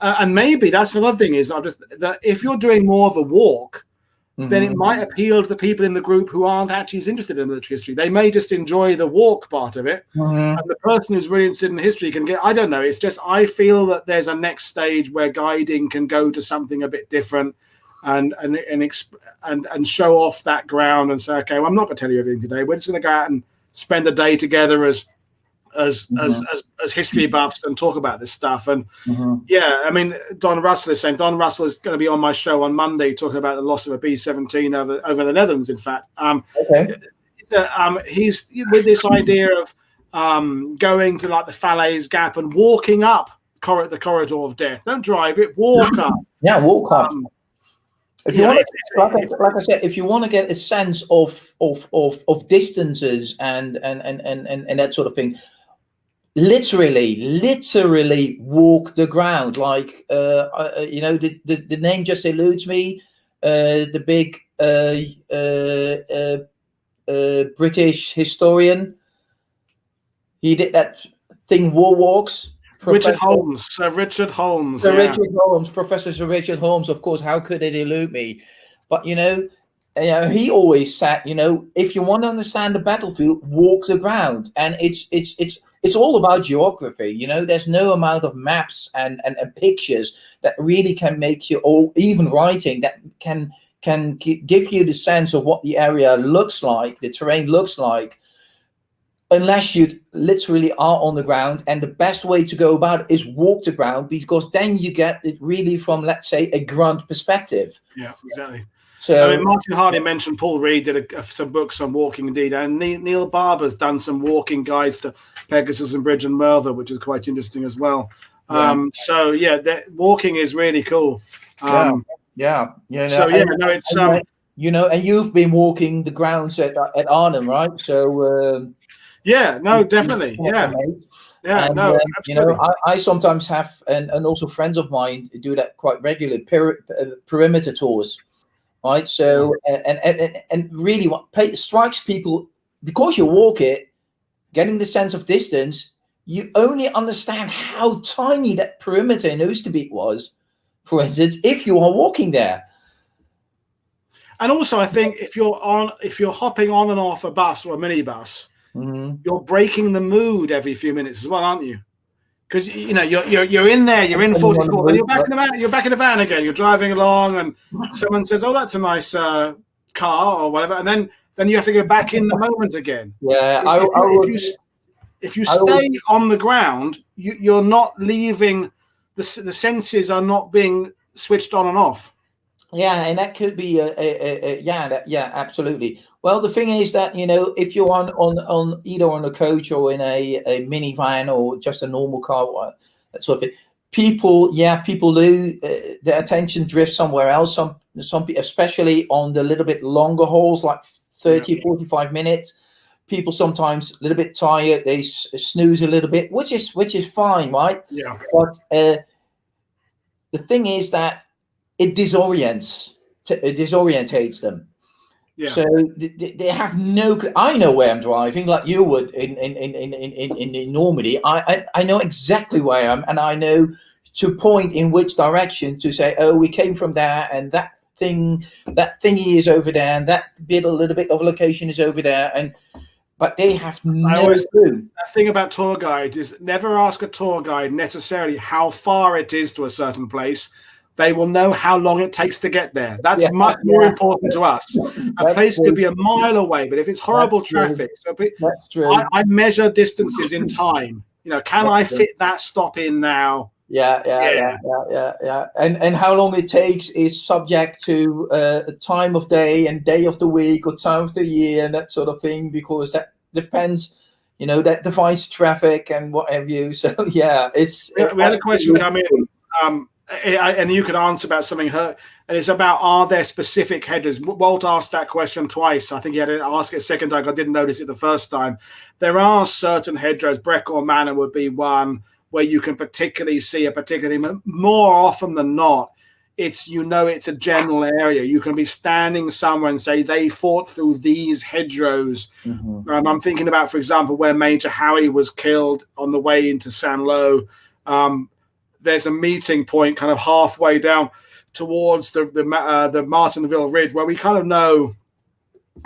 and maybe that's another thing is that if you're doing more of a walk, then it might appeal to the people in the group who aren't actually as interested in military history. They may just enjoy the walk part of it, and the person who's really interested in history can get. I don't know. It's just I feel that there's a next stage where guiding can go to something a bit different, and show off that ground and say, okay, well, I'm not going to tell you everything today. We're just going to go out and spend the day together as history buffs and talk about this stuff. And I mean, Don Russell is saying Don Russell is going to be on my show on Monday talking about the loss of a B-17 over the Netherlands. In fact, he's with this idea of going to like the Falaise Gap and walking up the corridor of death. Don't drive it, walk up. Yeah, walk up. If you want to, like I said, if you want to get a sense of distances and that sort of thing, literally walk the ground. Like you know, the name just eludes me. The big British historian. He did that thing, War Walks. Richard Holmes, Richard Holmes, Professor Sir Richard Holmes. Of course, how could it elude me? But you know, he always said, you know, if you want to understand the battlefield, walk the ground, and it's all about geography. You know, there's no amount of maps and pictures that really can make you, or even writing that can give you the sense of what the area looks like, the terrain looks like, unless you literally are on the ground. And the best way to go about it is walk the ground, because then you get it really from, let's say, a grunt perspective. Yeah, exactly. So, I mean, Martin Hardy mentioned Paul Reed did some books on walking indeed, and Neil Barber's done some walking guides to Pegasus and Bridge and Merthyr, which is quite interesting as well. So walking is really cool. No, it's you know, and you've been walking the grounds at Arnhem, right? So definitely, absolutely. You know, I sometimes have, and also friends of mine do that quite regularly, perimeter tours, right? So and really what strikes people, because you walk it, getting the sense of distance, you only understand how tiny that perimeter in Oosterbeek was, for instance, if you are walking there. And also, I think if you're hopping on and off a bus or a minibus, you're breaking the mood every few minutes as well, aren't you? Because you're in there, you're in 44, then you're back in the van, you're back in the van again. You're driving along, and someone says, "Oh, that's a nice car," or whatever, and then you have to go back in the moment again. Yeah, if you stay on the ground, you're not leaving. The senses are not being switched on and off. Yeah, and that could be absolutely. Well, the thing is that, if you're on either on a coach or in a minivan or just a normal car, that sort of thing, people do their attention drifts somewhere else. Some especially on the little bit longer hauls, like 30, 45 minutes. People sometimes a little bit tired, they snooze a little bit, which is fine, right? Yeah. But the thing is that it disorientates them. Yeah. So they have no. I know where I'm driving, like you would in Normandy. I know exactly where I am, and I know to point in which direction to say, oh, we came from there, and that thingy is over there, and that a little bit of location is over there, but they have no clue. The thing about tour guide is never ask a tour guide necessarily how far it is to a certain place. They will know how long it takes to get there. That's much more important to us. A place could be a mile away, but if it's horrible traffic, that's true. I measure distances in time. Can I fit that stop in now? Yeah. And how long it takes is subject to the time of day and day of the week or time of the year and that sort of thing, because that depends. That defines traffic and what have you. So yeah, we had a question come in. And you could answer about something, and it's about, are there specific hedges? Walt asked that question twice. I think he had to ask it a second time. I didn't notice it the first time. There are certain hedgerows, Brecon Manor would be one, where you can particularly see a particular thing. More often than not, it's a general area. You can be standing somewhere and say they fought through these hedgerows. I'm thinking about, for example, where Major Howie was killed on the way into Saint-Lô. There's a meeting point kind of halfway down towards the Martinville Ridge, where we kind of know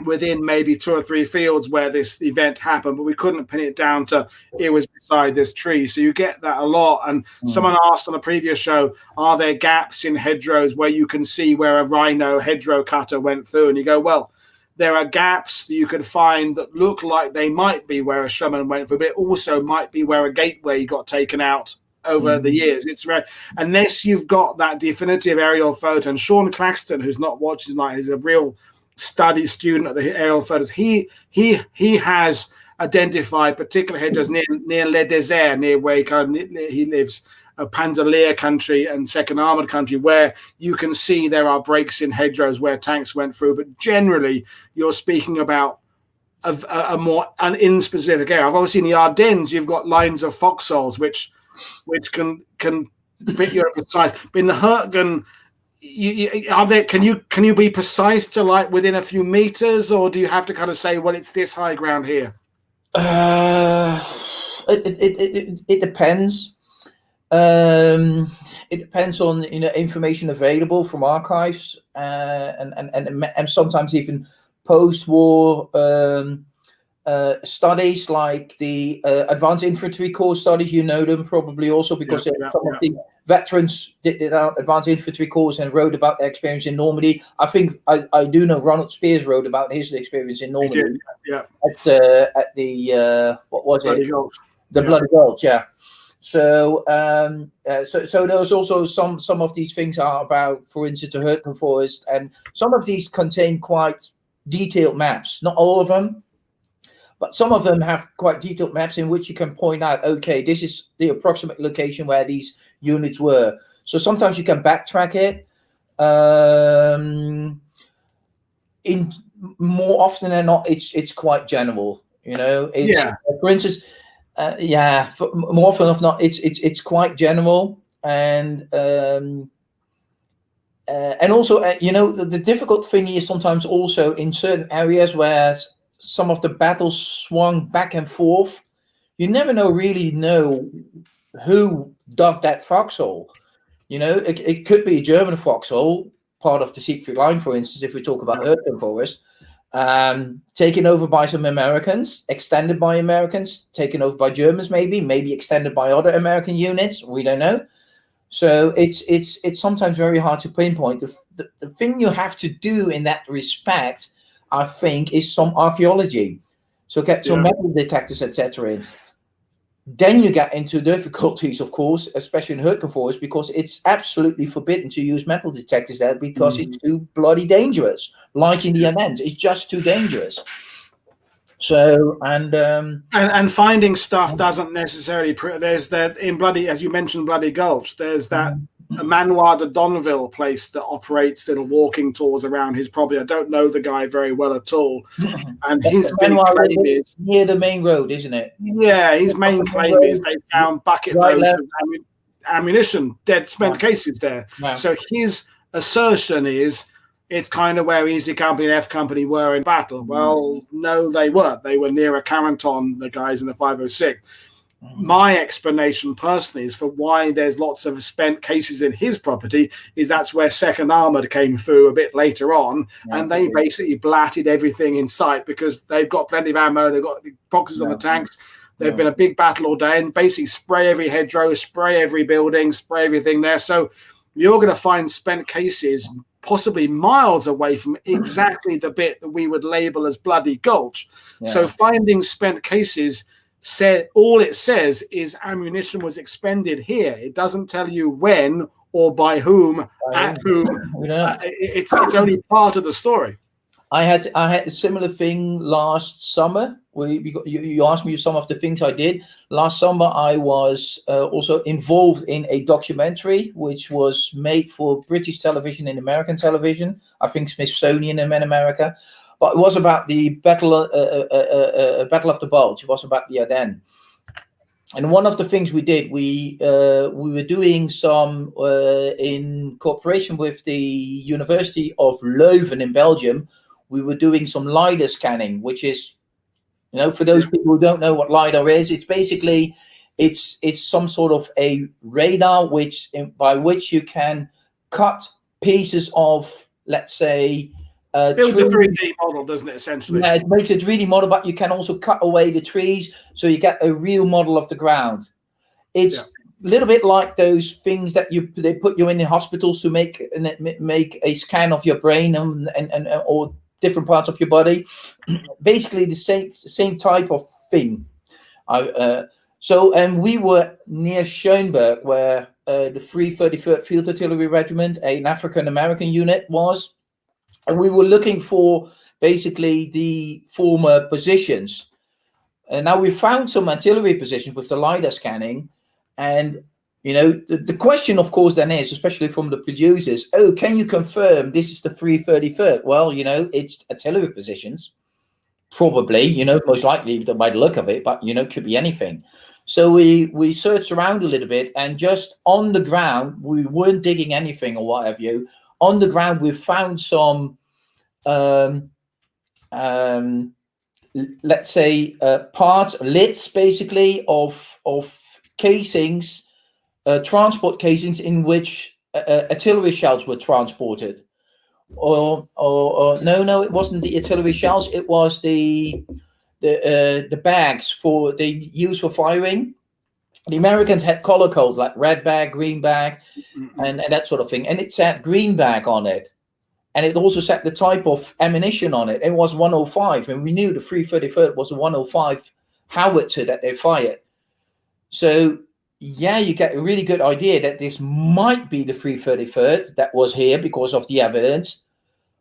within maybe 2 or 3 fields where this event happened, but we couldn't pin it down to it was beside this tree. So you get that a lot. And someone asked on a previous show, are there gaps in hedgerows where you can see where a rhino hedgerow cutter went through? And you go, well, there are gaps that you can find that look like they might be where a shaman went through, but it also might be where a gateway got taken out over the years. It's rare unless you've got that definitive aerial photo. And Sean Claxton, who's not watching tonight, is a real student of the aerial photos. He has identified particular hedgerows near Le Désert, near where he lives, Panzer country and Second Armored country, where you can see there are breaks in hedgerows where tanks went through. But generally, you're speaking about a more in specific area. I've obviously in the Ardennes, you've got lines of foxholes which can bit you precise. But in the Hurtgen, can you be precise to like within a few meters, or do you have to kind of say, well, it's this high ground here? It depends. It depends on information available from archives and sometimes even post-war studies, like the Advanced Infantry Corps studies. Them probably also because some of the veterans did Advanced Infantry Corps and wrote about their experience in Normandy. I think I do know Ronald Spears wrote about his experience in Normandy. At the what was Bloody it? Gulch. The Bloody Gulch, yeah. So so there's also some of these things are about, for instance, the Hurtgen Forest, and some of these contain quite detailed maps. Not all of them, but some of them have quite detailed maps in which you can point out, okay, this is the approximate location where these units were. So sometimes you can backtrack it. In more often than not, it's quite general. For instance, more often than not, it's quite general, and also the difficult thing is sometimes also in certain areas where some of the battles swung back and forth, you never really know who dug that foxhole. It could be a German foxhole, part of the Siegfried Line, for instance, if we talk about Hürtgen Forest, taken over by some Americans, extended by Americans, taken over by Germans, maybe extended by other American units. We don't know. So it's sometimes very hard to pinpoint. The thing you have to do in that respect, I think, is some archaeology. So get some metal detectors, etc. in. Then you get into difficulties, of course, especially in Hürtgen Forest, because it's absolutely forbidden to use metal detectors there because it's too bloody dangerous. Like in the event, it's just too dangerous. So and finding stuff doesn't necessarily. There's that in Bloody, as you mentioned, Bloody Gulch. There's that Manoir de Donneville place that operates little walking tours around his property. I don't know the guy very well at all, and his big claim is near the main road, isn't it? Yeah, his main claim is they found bucket loads of ammunition, dead spent cases there. Wow. So his assertion is it's kind of where Easy Company and F Company were in battle. Well, no, they weren't. They were near a Carenton, the guys in the 506. My explanation personally is for why there's lots of spent cases in his property is that's where 2nd Armoured came through a bit later on, and they basically blatted everything in sight because they've got plenty of ammo, they've got the boxes on the tanks, there's been a big battle all day, and basically spray every hedgerow, spray every building, spray everything there. So you're going to find spent cases possibly miles away from exactly the bit that we would label as Bloody Gulch. So finding spent cases, all it says is ammunition was expended here. It doesn't tell you when or by whom, at whom. It's only part of the story. I had a similar thing last summer. You asked me some of the things I did. Last summer, I was also involved in a documentary which was made for British television and American television. I think Smithsonian in America. But it was about the Battle of the Bulge. It was about the Ardennes. And one of the things we did, we were doing some, in cooperation with the University of Leuven in Belgium, we were doing some LiDAR scanning, which is, for those people who don't know what LiDAR is, it's basically, it's some sort of a radar by which you can cut pieces of, let's say, builds a 3D model, doesn't it, essentially? Yeah, it makes a 3D model, but you can also cut away the trees, so you get a real model of the ground. It's a little bit like those things that they put you in the hospitals to make a scan of your brain and or different parts of your body. Basically, the same type of thing. And we were near Schoenberg, where the 333rd Field Artillery Regiment, an African American unit, was. And we were looking for basically the former positions. And now we found some artillery positions with the LiDAR scanning. And, the question, of course, then is, especially from the producers, can you confirm this is the 333rd? Well, it's artillery positions. Probably, most likely by the look of it, but, could be anything. So we searched around a little bit, and just on the ground, we weren't digging anything or what have you. On the ground, we found some, let's say, lids, basically, of casings, transport casings in which artillery shells were transported. Or no, it wasn't the artillery shells. It was the bags they use for firing. The Americans had color codes like red bag, green bag, and that sort of thing. And it said green bag on it. And it also said the type of ammunition on it. It was 105. And we knew the 333rd was a 105 howitzer that they fired. So, you get a really good idea that this might be the 333rd that was here because of the evidence.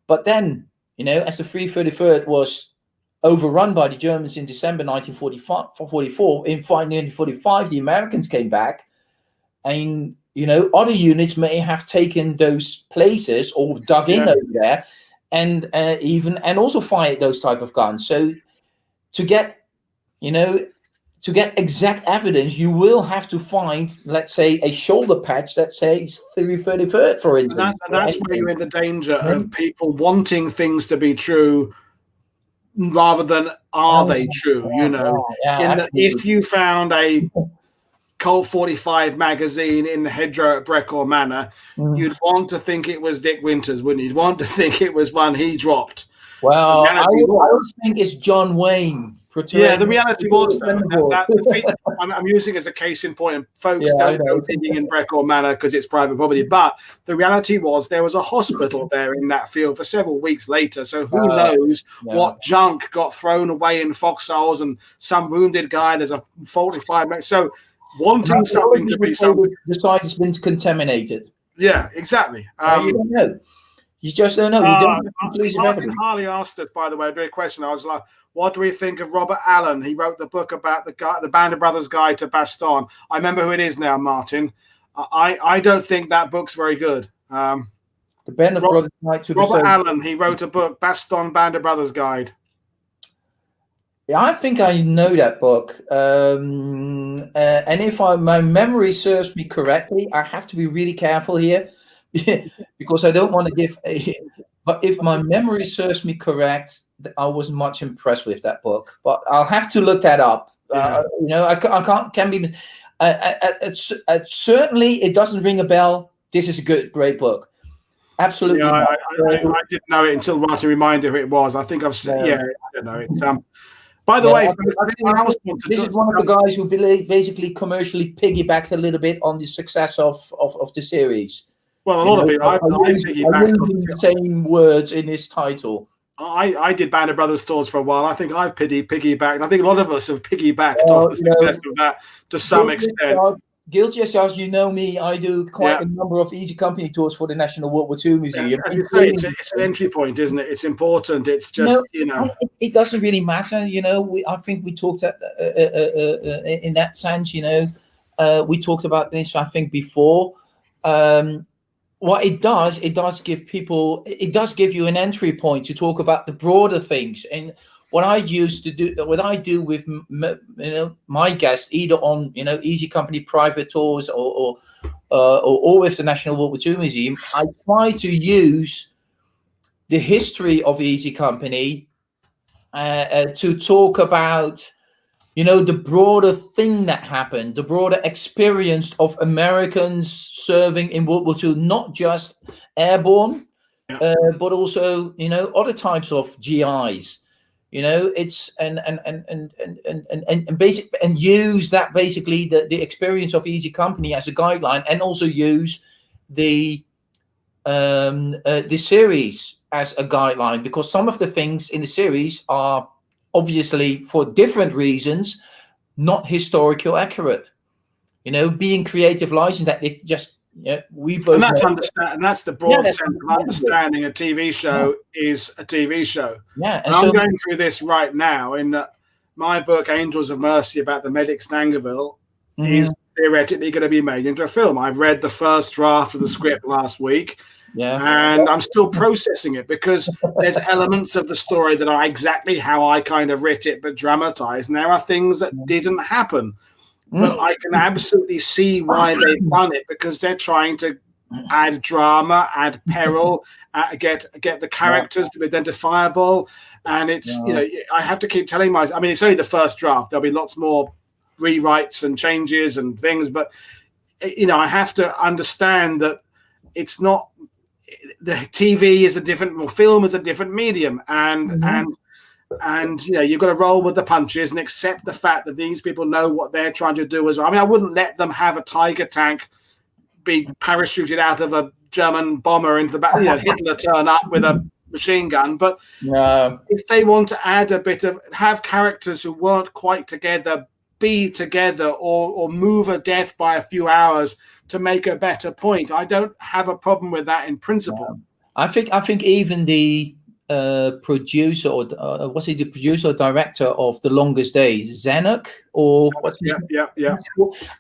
But then, as the 333rd was overrun by the Germans in December 1944, in 1945, the Americans came back, and other units may have taken those places or dug in over there, and also fired those type of guns. So to get exact evidence, you will have to find, let's say, a shoulder patch that says 333rd, for instance. And that's where you're in the danger of people wanting things to be true rather than are they true, if you found a Colt 45 magazine in the hedgerow at Brecor Manor, you'd want to think it was Dick Winters, wouldn't you? You'd want to think it was one he dropped. Well, I would think it's John Wayne. Yeah, the reality was, though, that I'm using as a case in point, and folks don't go digging in Brecor Manor because it's private property, but the reality was there was a hospital there in that field for several weeks later, so who knows what junk got thrown away in foxholes and some wounded guy, there's a 45, so wanting something to be something. The site has been contaminated. Yeah, exactly. You don't know. You just don't know. You don't Martin Harley asked us, by the way, a great question. I was like, what do we think of Robert Allen? He wrote the book about the Band of Brothers Guide to Bastogne. I remember who it is now, Martin. I don't think that book's very good. The Band of Brothers Guide to Robert Allen, he wrote a book, Bastogne Band of Brothers Guide. Yeah, I think I know that book. And if my memory serves me correctly, I have to be really careful here because I don't want to give but if my memory serves me correct, I wasn't much impressed with that book, but I'll have to look that up. I can't be. Certainly, it doesn't ring a bell. This is a great book. Absolutely. Yeah, I didn't know it until Martin reminded who it was. I think I've seen. Yeah, I don't know. It's By the way, this is one of the guys who basically commercially piggybacked a little bit on the success of the series. Well, a lot of it. I using the same words in this title. I did Band of Brothers tours for a while. I think I've piggybacked. I think a lot of us have piggybacked off the success of that to some extent. Guilty as you know me, I do quite a number of Easy Company tours for the National World War II Museum. As you say, it's an entry point, isn't it? It's important. It's just, It doesn't really matter, I think we talked in that sense, we talked about this, I think, before. What it does give you an entry point to talk about the broader things. And what I do with my guests, either on Easy Company private tours or with the National World War II Museum, I try to use the history of Easy Company to talk about the broader thing that happened, the broader experience of Americans serving in World War II, not just airborne, but also other types of GIs. It's and use that basically the experience of Easy Company as a guideline, and also use the series as a guideline, because some of the things in the series are obviously, for different reasons, not historical accurate. Being creative license that it just we both. And that's the broad sense of understanding a TV show is a TV show. Yeah, and I'm going through this right now in my book, Angels of Mercy, about the medics Nangerville, is theoretically going to be made into a film. I've read the first draft of the script last week. Yeah, and I'm still processing it because there's elements of the story that are exactly how I kind of writ it, but dramatized. And there are things that didn't happen, but I can absolutely see why they've done it, because they're trying to add drama, add peril, get the characters to be identifiable. And it's, I have to keep telling it's only the first draft. There'll be lots more rewrites and changes and things, but I have to understand that it's not. The TV is a different, film is a different medium, and you've got to roll with the punches and accept the fact that these people know what they're trying to do as well. I wouldn't let them have a Tiger tank be parachuted out of a German bomber into the back, Hitler turn up with a machine gun. But if they want to add a bit of, have characters who weren't quite together be together, or move a death by a few hours to make a better point, I don't have a problem with that in principle. I think even the producer, or was he the producer or director of The Longest Day, Zanuck, or what's his name?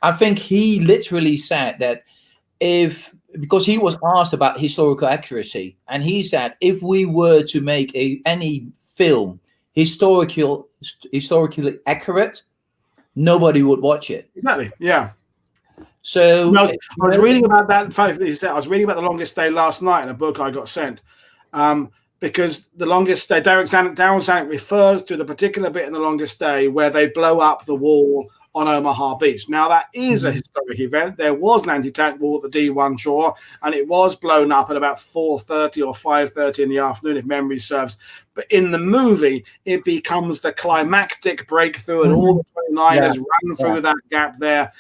I think he literally said that because he was asked about historical accuracy, and he said if we were to make any film historically accurate, nobody would watch it. Exactly. Yeah. So I was reading about that. In fact, I was reading about The Longest Day last night in a book I got sent, because The Longest Day, Darryl Zanuck refers to the particular bit in The Longest Day where they blow up the wall on Omaha Beach. Now, that is a historic event. There was an anti-tank war at the D1 shore, and it was blown up at about 4:30 or 5:30 in the afternoon, if memory serves. But in the movie, it becomes the climactic breakthrough, and all the 29ers run through that gap there.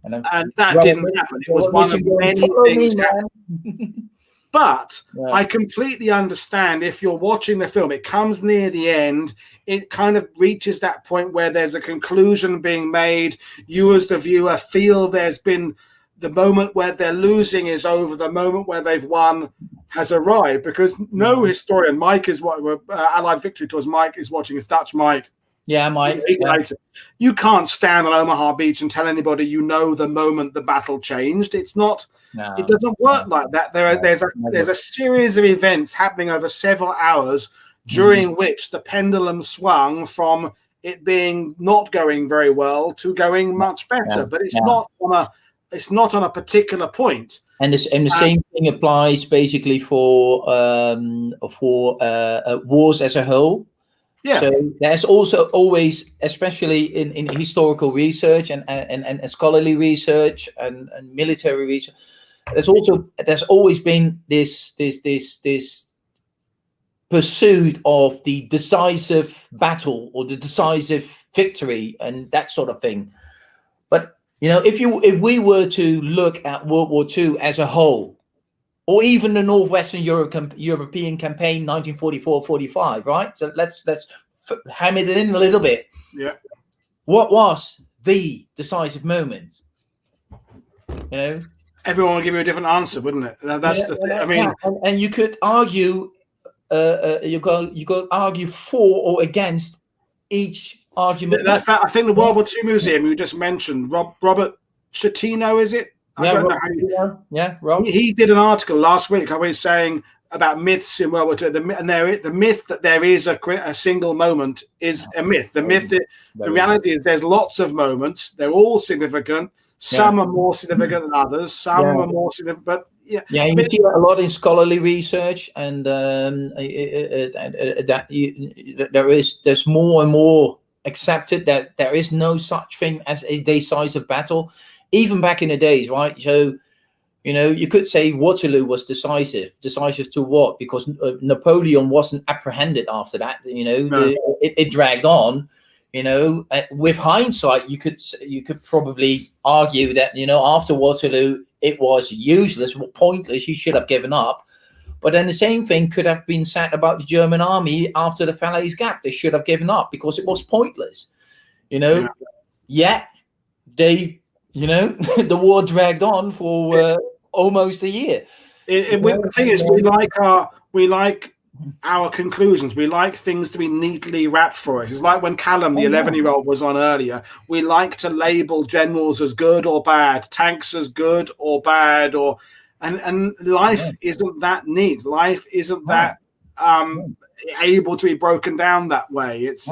And that didn't happen. It was one of many things happening. But I completely understand if you're watching the film, it comes near the end, it kind of reaches that point where there's a conclusion being made. You as the viewer feel there's been the moment where they're losing is over, the moment where they've won has arrived, because no historian, Mike is what Allied Victory Tours, Mike is watching, his Dutch Mike. Yeah, Mike. You can't stand on Omaha Beach and tell anybody you know the moment the battle changed. It's not. No, it doesn't work like that. There's a series of events happening over several hours during which the pendulum swung from it being not going very well to going much better. But it's not on a particular point. And the same thing applies basically for wars as a whole. Yeah. So there's also always, especially in historical research and scholarly research and military research, there's always been this pursuit of the decisive battle or the decisive victory and that sort of thing. But if we were to look at World War II as a whole, or even the Northwestern European campaign 1944-45, right? So let's hammer it in a little bit. Yeah. What was the decisive moment? Everyone would give you a different answer, wouldn't it? That's the thing. I mean, and you could argue, you could argue for or against each argument. I think the World War II Museum you just mentioned, Robert Chatino, is it? I don't know how you. Yeah, Rob. He did an article last week. I was saying about myths in World War II, the myth that there is a single moment is a myth. The reality is there's lots of moments. They're all significant. Some are more significant than others. Some are more significant, but you see a lot in scholarly research, and there's more and more accepted that there is no such thing as a decisive battle, even back in the days, right? So, you could say Waterloo was decisive. Decisive to what? Because Napoleon wasn't apprehended after that. It dragged on. With hindsight, you could probably argue that after Waterloo it was useless, pointless. He should have given up. But then the same thing could have been said about the German army after the Falaise Gap. They should have given up because it was pointless. Yet they, the war dragged on for almost a year. The thing is, we like our conclusions. We like things to be neatly wrapped for us. It's like when Callum, the 11-year-old, was on earlier. We like to label generals as good or bad, tanks as good or bad, and life isn't that neat. Life isn't that able to be broken down that way. It's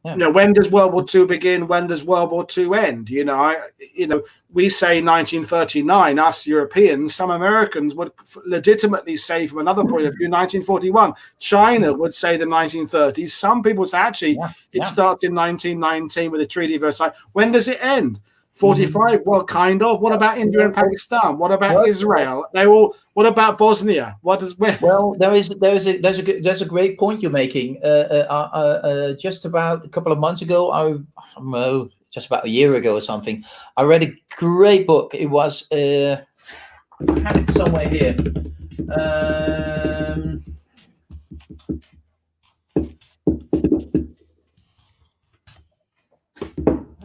when does World War II begin? When does World War II end? We say 1939, us Europeans. Some Americans would legitimately say, from another point of view, 1941. China would say the 1930s. Some people say, actually, it starts in 1919 with the Treaty of Versailles. When does it end? 45? Well, kind of. What about India and Pakistan? What about Israel? What about Bosnia? Well, there's a great point you're making. Just about a couple of months ago, I don't know, just about a year ago or something, I read a great book. It was I have it somewhere here.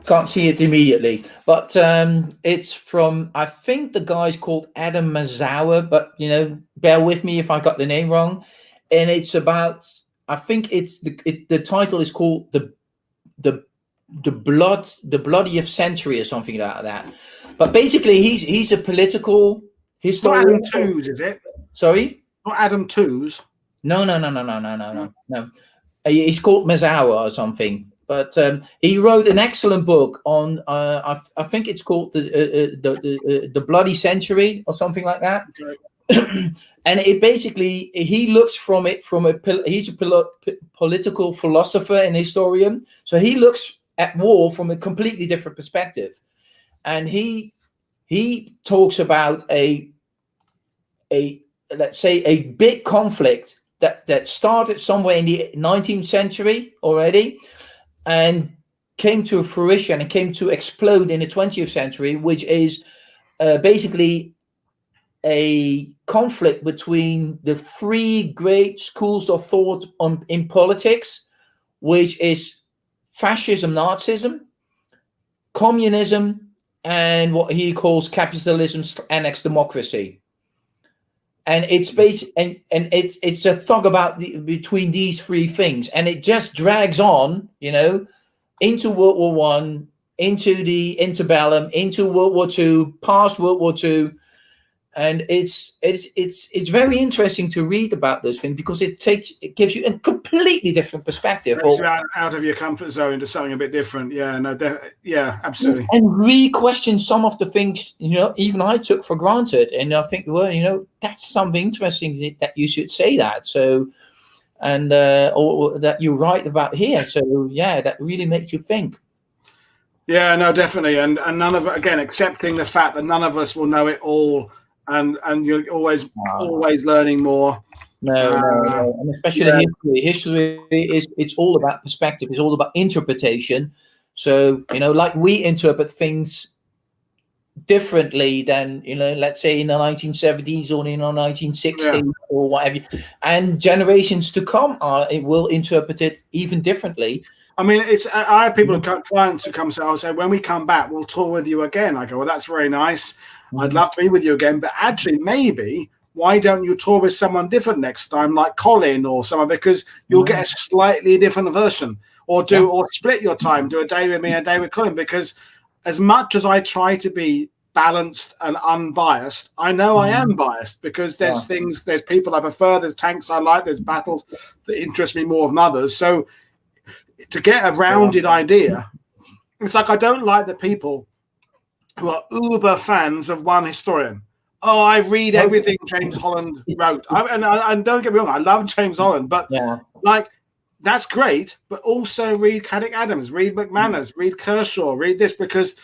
Can't see it immediately, but it's from, I think the guy's called Adam Mazawa, but bear with me if I got the name wrong. And it's about, I think it's the title is called the bloodiest century or something like that. But basically, he's a political historian. Not Adam Tooze, is it? Sorry, not Adam Tooze. No. He's called Mazawa or something. But he wrote an excellent book on, I think it's called the Bloody Century or something like that. Okay. And it basically, he looks from it he's a political philosopher and historian. So he looks at war from a completely different perspective. And he talks about a let's say a big conflict that started somewhere in the 19th century already and came to fruition and came to explode in the 20th century, which is basically a conflict between the three great schools of thought in politics, which is fascism, Nazism, communism, and what he calls capitalism annex democracy. And it's it's a talk about between these three things, and it just drags on, into World War One, into the interbellum, into World War Two, past World War Two, and it's very interesting to read about those things because it gives you a completely different perspective. Takes you out of your comfort zone into something a bit different. Yeah, no, yeah, absolutely. And re-question some of the things even I took for granted, and I think, well, that's something interesting that you should say that. So, and or that you write about here. So yeah, that really makes you think. Yeah, no, definitely, and none of it, again, accepting the fact that none of us will know it all. And you're always learning more. No. And especially history it's all about perspective. It's all about interpretation. So like we interpret things differently than let's say in the 1970s or in the 1960s or whatever. And generations to come will interpret it even differently. I mean, I have people, clients who come say, "I'll say when we come back, we'll tour with you again." I go, "Well, that's very nice. I'd love to be with you again, but actually, maybe why don't you tour with someone different next time, like Colin or someone, because you'll get a slightly different version, or split your time, do a day with me, a day with Colin, because as much as I try to be balanced and unbiased, I know I am biased because there's there's people I prefer, there's tanks I like, there's battles that interest me more than others. So to get a rounded idea, it's like I don't like the people who are uber fans of one historian. Oh, I read everything James Holland wrote. And don't get me wrong, I love James Holland, but like that's great. But also read Caddick Adams, read McManus, read Kershaw, read this, because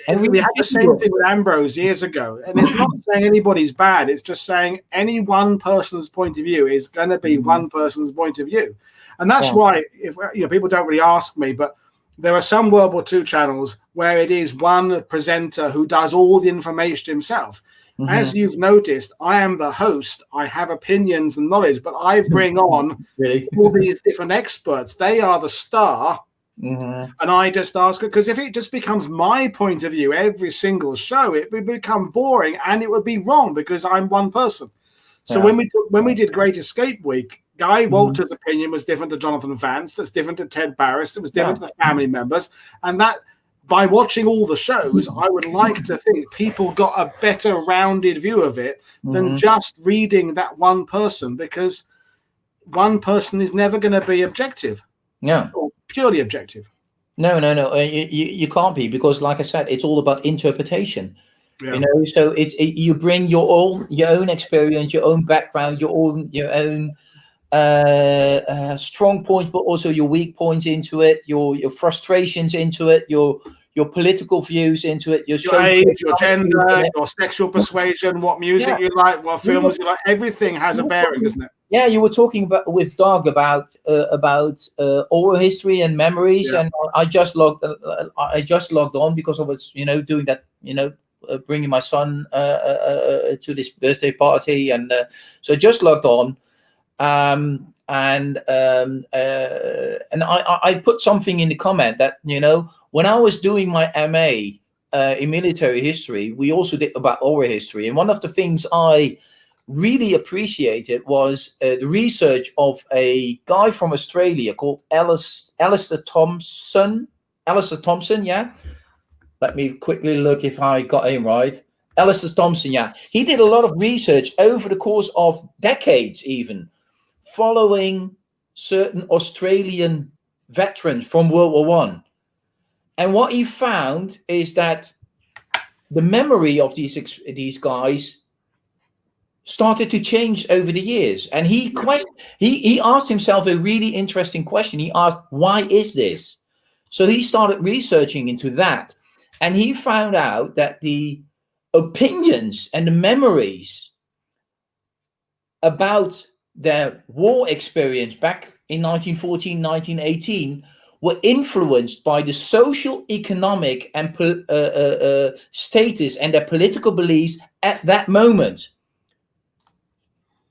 we had the same thing with Ambrose years ago. And it's not saying anybody's bad. It's just saying any one person's point of view is going to be one person's point of view. And that's why, if people don't really ask me, but there are some World War II channels where it is one presenter who does all the information himself. As you've noticed, I am the host. I have opinions and knowledge, but I bring on all these different experts. They are the star. And I just ask it, because if it just becomes my point of view every single show, it would become boring and it would be wrong because I'm one person. So when we did Great Escape Week, Guy Walter's opinion was different to Jonathan Vance. That's different to Ted Barris. It was different to the family members. And that, by watching all the shows, I would like to think people got a better rounded view of it than just reading that one person, because one person is never going to be objective. Or purely objective. No. You can't be, because like I said, it's all about interpretation. So you bring your own experience, your own background, your own strong points, but also your weak points into it, your frustrations into it, your political views into it, your age, your gender, your sexual persuasion, what music you like, what films you like. Everything has a bearing, isn't it? Yeah, you were talking with Doug about oral history and memories, and I just logged on because I was doing that, bringing my son to this birthday party, and so I just logged on. And I put something in the comment that when I was doing my MA in military history, we also did about oral history, and one of the things I really appreciated was the research of a guy from Australia called Alistair Thompson. Let me quickly look if I got him right. Alistair Thompson, he did a lot of research over the course of decades, even following certain Australian veterans from World War One. And what he found is that the memory of these guys started to change over the years. And he asked himself a really interesting question. He asked, why is this? So he started researching into that, and he found out that the opinions and the memories about their war experience back in 1914, 1918 were influenced by the social, economic, and status and their political beliefs at that moment.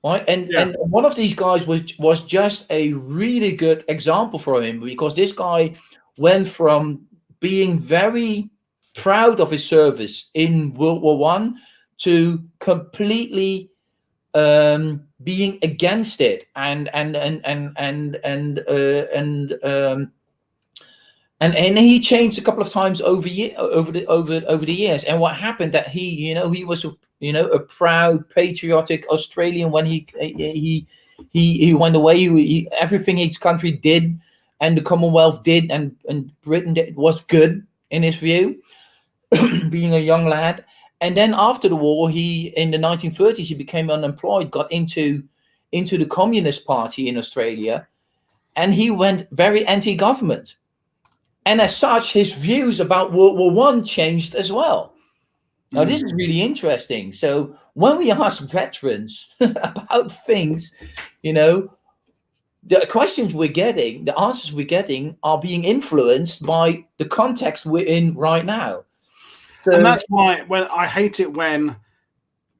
Right, and one of these guys was just a really good example for him, because this guy went from being very proud of his service in World War One to completely being against it, and he changed a couple of times over the years. And what happened, that he was a proud patriotic Australian when he went away. Everything his country did and the Commonwealth did and Britain did was good in his view, being a young lad. And then after the war, in the 1930s, he became unemployed, got into the Communist Party in Australia, and he went very anti-government. And as such, his views about World War One changed as well. Now, this is really interesting. So when we ask veterans about things, the questions we're getting, the answers we're getting are being influenced by the context we're in right now. So, and that's why I hate it when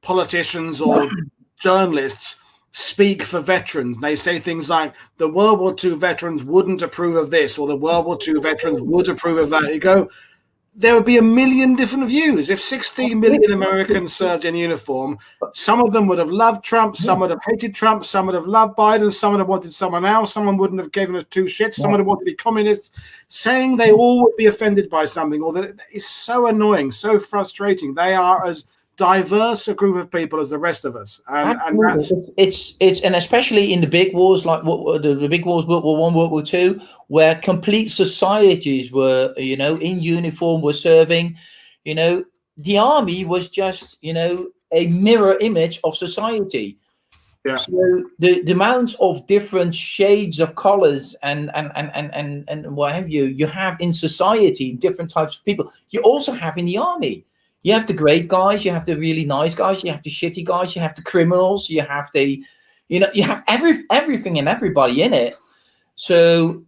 politicians or journalists speak for veterans. They say things like the World War II veterans wouldn't approve of this, or the World War II veterans would approve of that. You go, there would be a million different views. If 16 million Americans served in uniform, some of them would have loved Trump, some would have hated Trump, some would have loved Biden, some would have wanted someone else, someone wouldn't have given us two shits, some would have wanted to be communists. Saying they all would be offended by something, or that is so annoying, so frustrating. They are as diverse a group of people as the rest of us, and that's it's and especially in the big wars, like the big wars, World War One, World War Two, where complete societies were in uniform, were serving. The army was just a mirror image of society. Yeah. So the amount of different shades of colors and what have you have in society, different types of people, you also have in the army. You have the great guys, you have the really nice guys, you have the shitty guys, you have the criminals, you have you have everything and everybody in it. So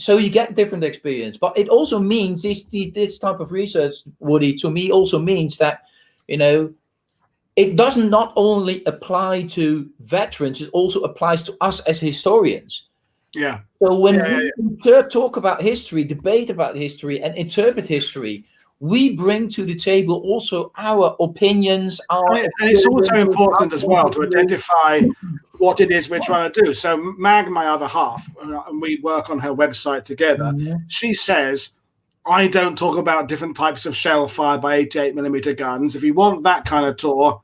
you get different experience. But it also means this type of research, Woody, to me also means that, it doesn't not only apply to veterans, it also applies to us as historians. Yeah. So when we talk about history, debate about history, and interpret history, we bring to the table also our opinions. And it's also important as well to identify what it is we're trying to do. So Mag, my other half, and we work on her website together, she says, I don't talk about different types of shell fired by 88mm guns. If you want that kind of tour,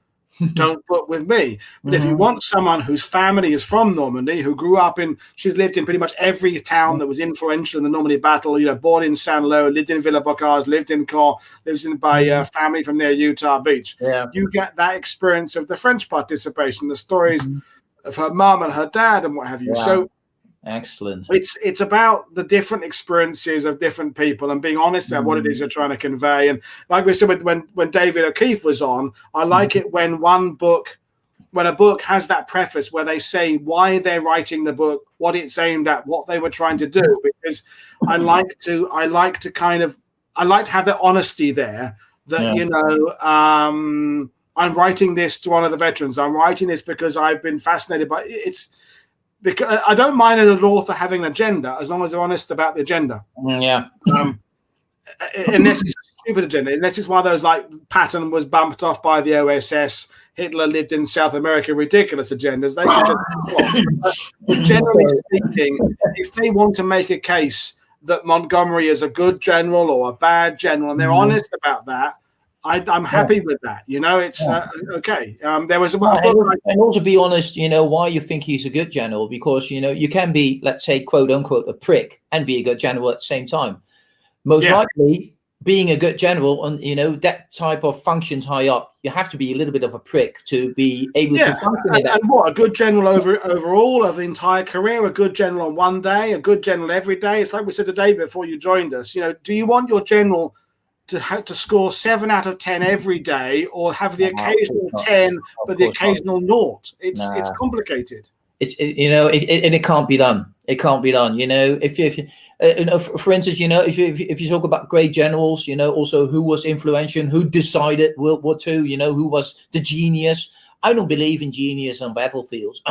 don't book with me. But if you want someone whose family is from Normandy, who grew up she's lived in pretty much every town that was influential in the Normandy battle, born in Saint-Lô, lived in Villers-Bocage, lived in Caen, lives by family from near Utah Beach. Yeah. You get that experience of the French participation, the stories of her mum and her dad and what have you. Yeah. So excellent. It's about the different experiences of different people and being honest about what it is you're trying to convey. And like we said, when David O'Keefe was on, I like it when a book has that preface where they say why they're writing the book, what it's aimed at, what they were trying to do. Because I like to have the honesty there that I'm writing this to honor the veterans. I'm writing this because I've been fascinated by it's. Because I don't mind an author having an agenda as long as they're honest about the agenda. Yeah. Unless it's a stupid agenda. Unless it's one of those like Patton was bumped off by the OSS, Hitler lived in South America, ridiculous agendas. They should but generally speaking, if they want to make a case that Montgomery is a good general or a bad general, and they're honest about that, I'm happy with that. It's okay. There was and also be honest, why you think he's a good general, because you can be, let's say, quote unquote, a prick and be a good general at the same time. Most likely, being a good general, and that type of functions high up, you have to be a little bit of a prick to be able to function in that. And what, a good general overall of the entire career, a good general on one day, a good general every day. It's like we said today before you joined us. Do you want your general to score 7 out of 10 every day, or have the occasional 10 but the occasional 0? It's complicated. It can't be done. It can't be done. For instance, if you talk about great generals, also who was influential, who decided World War II, who was the genius. I don't believe in genius on battlefields.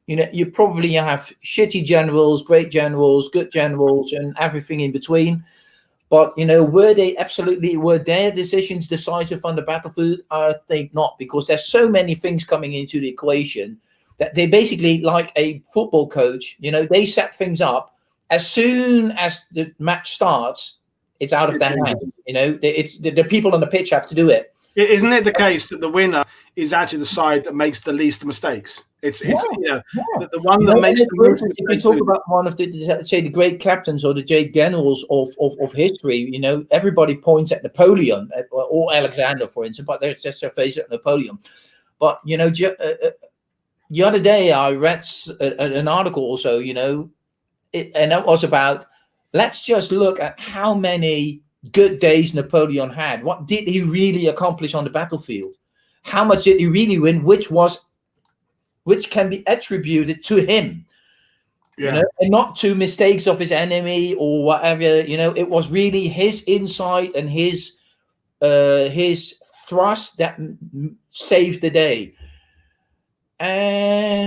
You probably have shitty generals, great generals, good generals, and everything in between. But were their decisions decisive on the battlefield? I think not, because there's so many things coming into the equation that they basically, like a football coach, they set things up. As soon as the match starts, it's out of their hands. It's the people on the pitch have to do it. Isn't it the case that the winner is actually the side that makes the least mistakes? The one that makes the most mistakes. If you talk about one of the great captains or the great generals of history, everybody points at Napoleon or Alexander, for instance, but they're just a face at Napoleon. But the other day I read an article also, and that was about, let's just look at how many good days Napoleon had. What did he really accomplish on the battlefield? How much did he really win? Which can be attributed to him, and not to mistakes of his enemy or whatever. It was really his insight and his thrust that saved the day. And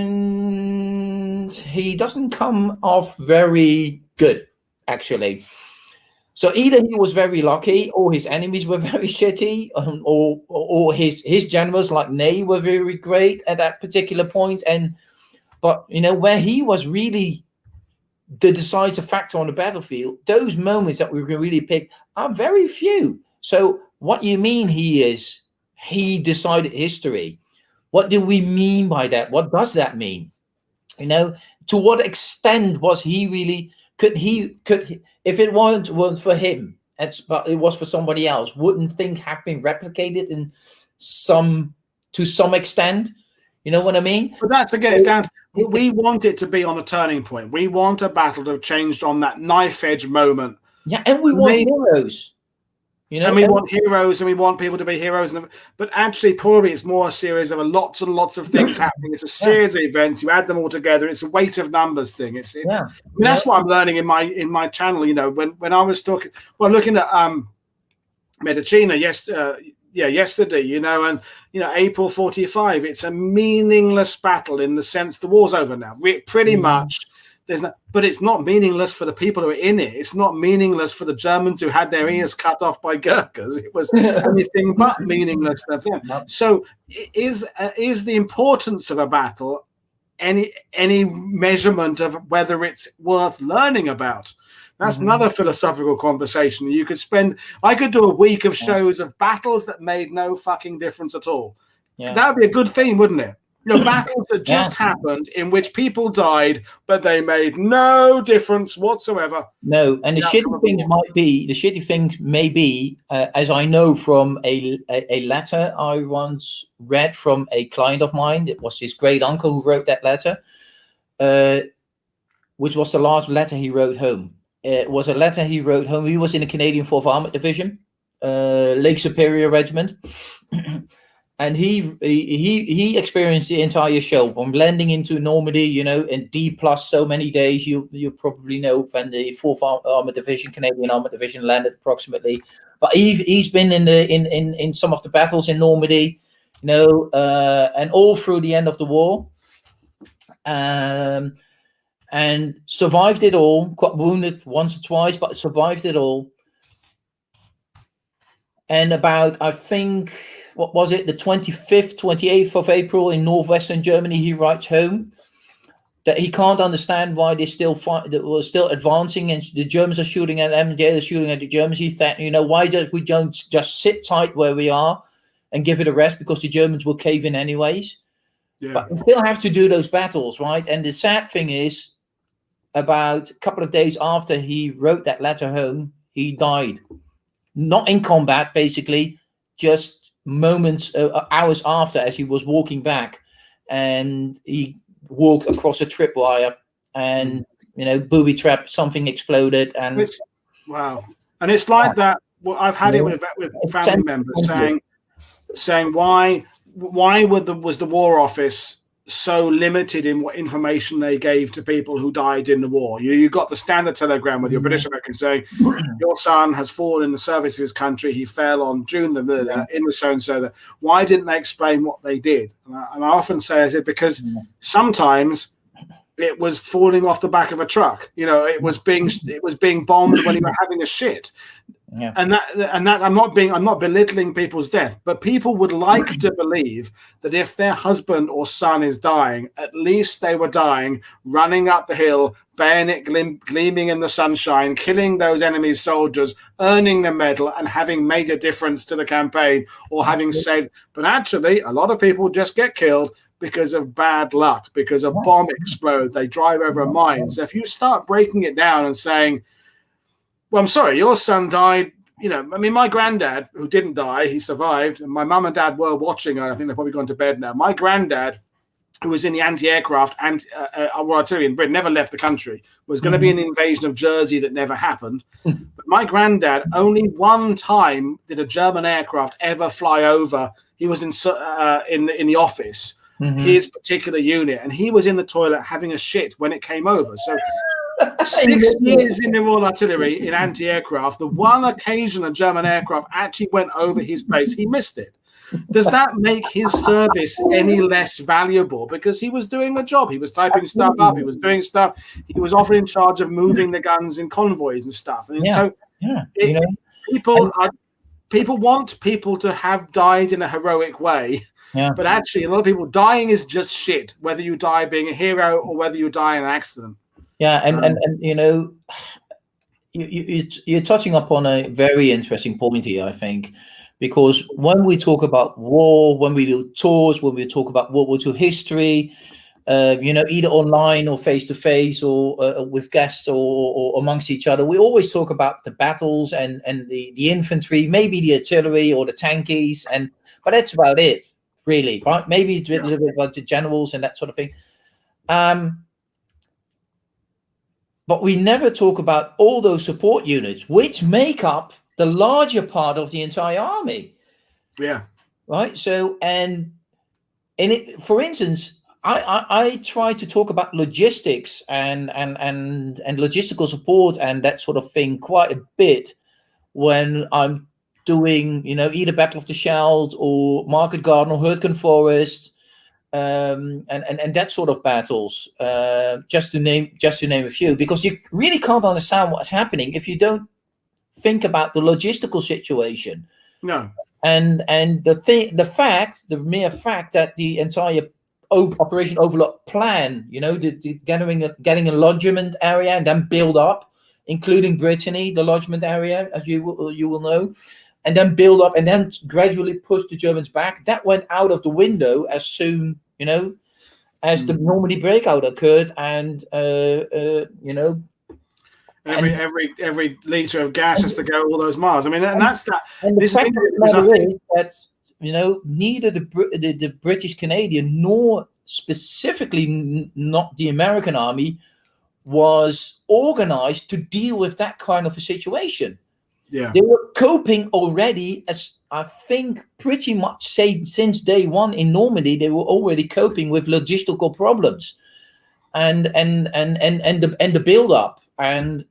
he doesn't come off very good, actually. So either he was very lucky, or his enemies were very shitty, or his generals like Ney were very great at that particular point. But where he was really the decisive factor on the battlefield, those moments that we can really pick are very few. So what you mean he decided history? What do we mean by that? What does that mean? To what extent was he really? Could he? If it weren't for him, but it was for somebody else, wouldn't things have been replicated to some extent? You know what I mean? But that's again, it's down. We want it to be on the turning point. We want a battle to have changed on that knife edge moment. Yeah, and we want heroes. And we want heroes, and we want people to be heroes. But actually, probably it's more a series of lots and lots of things happening. It's a series of events. You add them all together. It's a weight of numbers thing. That's what I'm learning in my channel. When I was looking at Medicina yesterday. And April 45. It's a meaningless battle in the sense the war's over now. Pretty much. But it's not meaningless for the people who are in it. It's not meaningless for the Germans who had their ears cut off by Gurkhas. It was anything but meaningless for them. So is the importance of a battle any measurement of whether it's worth learning about? That's another philosophical conversation. I could do a week of shows of battles that made no fucking difference at all. Yeah. That would be a good theme, wouldn't it? Battles that just happened in which people died, but they made no difference whatsoever. No, and the shitty things may be, as I know from a letter I once read from a client of mine. It was his great uncle who wrote that letter, which was the last letter he wrote home. It was a letter he wrote home. He was in the Canadian 4th Armoured Division, Lake Superior Regiment. And he experienced the entire show from landing into Normandy, in D+ so many days. You probably know when the 4th Armored Division, Canadian Armored Division, landed approximately. But he's been in some of the battles in Normandy, and all through the end of the war, and survived it all. Got wounded once or twice, but survived it all. And about, I think, what was it, the 28th of April in northwestern Germany, he writes home that he can't understand why they still still advancing and the Germans are shooting at them, they're shooting at the Germans. He thought, why don't we just sit tight where we are and give it a rest, because the Germans will cave in anyways. Yeah. But we still have to do those battles, right? And the sad thing is, about a couple of days after he wrote that letter home, he died. Not in combat, basically, just moments, hours after, as he was walking back, and he walked across a tripwire, and booby trap, something exploded, and wow. And it's like that. Well, I've had it with family members saying why was the War Office so limited in what information they gave to people who died in the war? You got the standard telegram with your British American saying, your son has fallen in the service of his country. He fell on June in the so-and-so. Why didn't they explain what they did? And I often say, because sometimes it was falling off the back of a truck. It was being bombed when you were having a shit. Yeah. And that I'm not belittling people's death, but people would like to believe that if their husband or son is dying, at least they were dying running up the hill, bayonet gleaming in the sunshine, killing those enemy soldiers, earning the medal, and having made a difference to the campaign, or having saved. But actually, a lot of people just get killed because of bad luck, because a bomb explodes, they drive over a mine. So if you start breaking it down and saying, well, I'm sorry, your son died. My granddad, who didn't die, he survived. And my mum and dad were watching her. I think they've probably gone to bed now. My granddad, who was in the anti-aircraft and artillery in Britain, never left the country, was going to be an invasion of Jersey that never happened. But my granddad, only one time did a German aircraft ever fly over. He was in the office, his particular unit, and he was in the toilet having a shit when it came over. So 6 years in the Royal Artillery in anti-aircraft, the one occasion a German aircraft actually went over his base, he missed it. Does that make his service any less valuable? Because he was doing the job. He was typing stuff up. He was doing stuff. He was often in charge of moving the guns in convoys and stuff. And people want people to have died in a heroic way. Yeah. But actually, a lot of people, dying is just shit, whether you die being a hero or whether you die in an accident. Yeah, and you're touching upon a very interesting point here, I think, because when we talk about war, when we do tours, when we talk about World War II history, either online or face to face or with guests or amongst each other, we always talk about the battles and the infantry, maybe the artillery or the tankies, but that's about it, really, right? Maybe a little bit about the generals and that sort of thing. But we never talk about all those support units, which make up the larger part of the entire army. Yeah. Right. So, for instance, I try to talk about logistics and logistical support and that sort of thing quite a bit when I'm doing, either Battle of the Scheldt or Market Garden or Hurtgen Forest. And that sort of battles, just to name a few, because you really can't understand what's happening if you don't think about the logistical situation. No. And the mere fact that the entire Operation Overlord plan, the getting a lodgement area and then build up, including Brittany, the lodgement area, as you will know, and then build up and then gradually push the Germans back. That went out of the window as soon, as the Normandy breakout occurred, and every liter of gas has to go all those miles. I mean, and that's that. And the fact of the matter is that neither the British Canadian nor specifically not the American army was organized to deal with that kind of a situation. Yeah, they were coping already, as I think pretty much since day one in Normandy. They were already coping with logistical problems, and the build up, and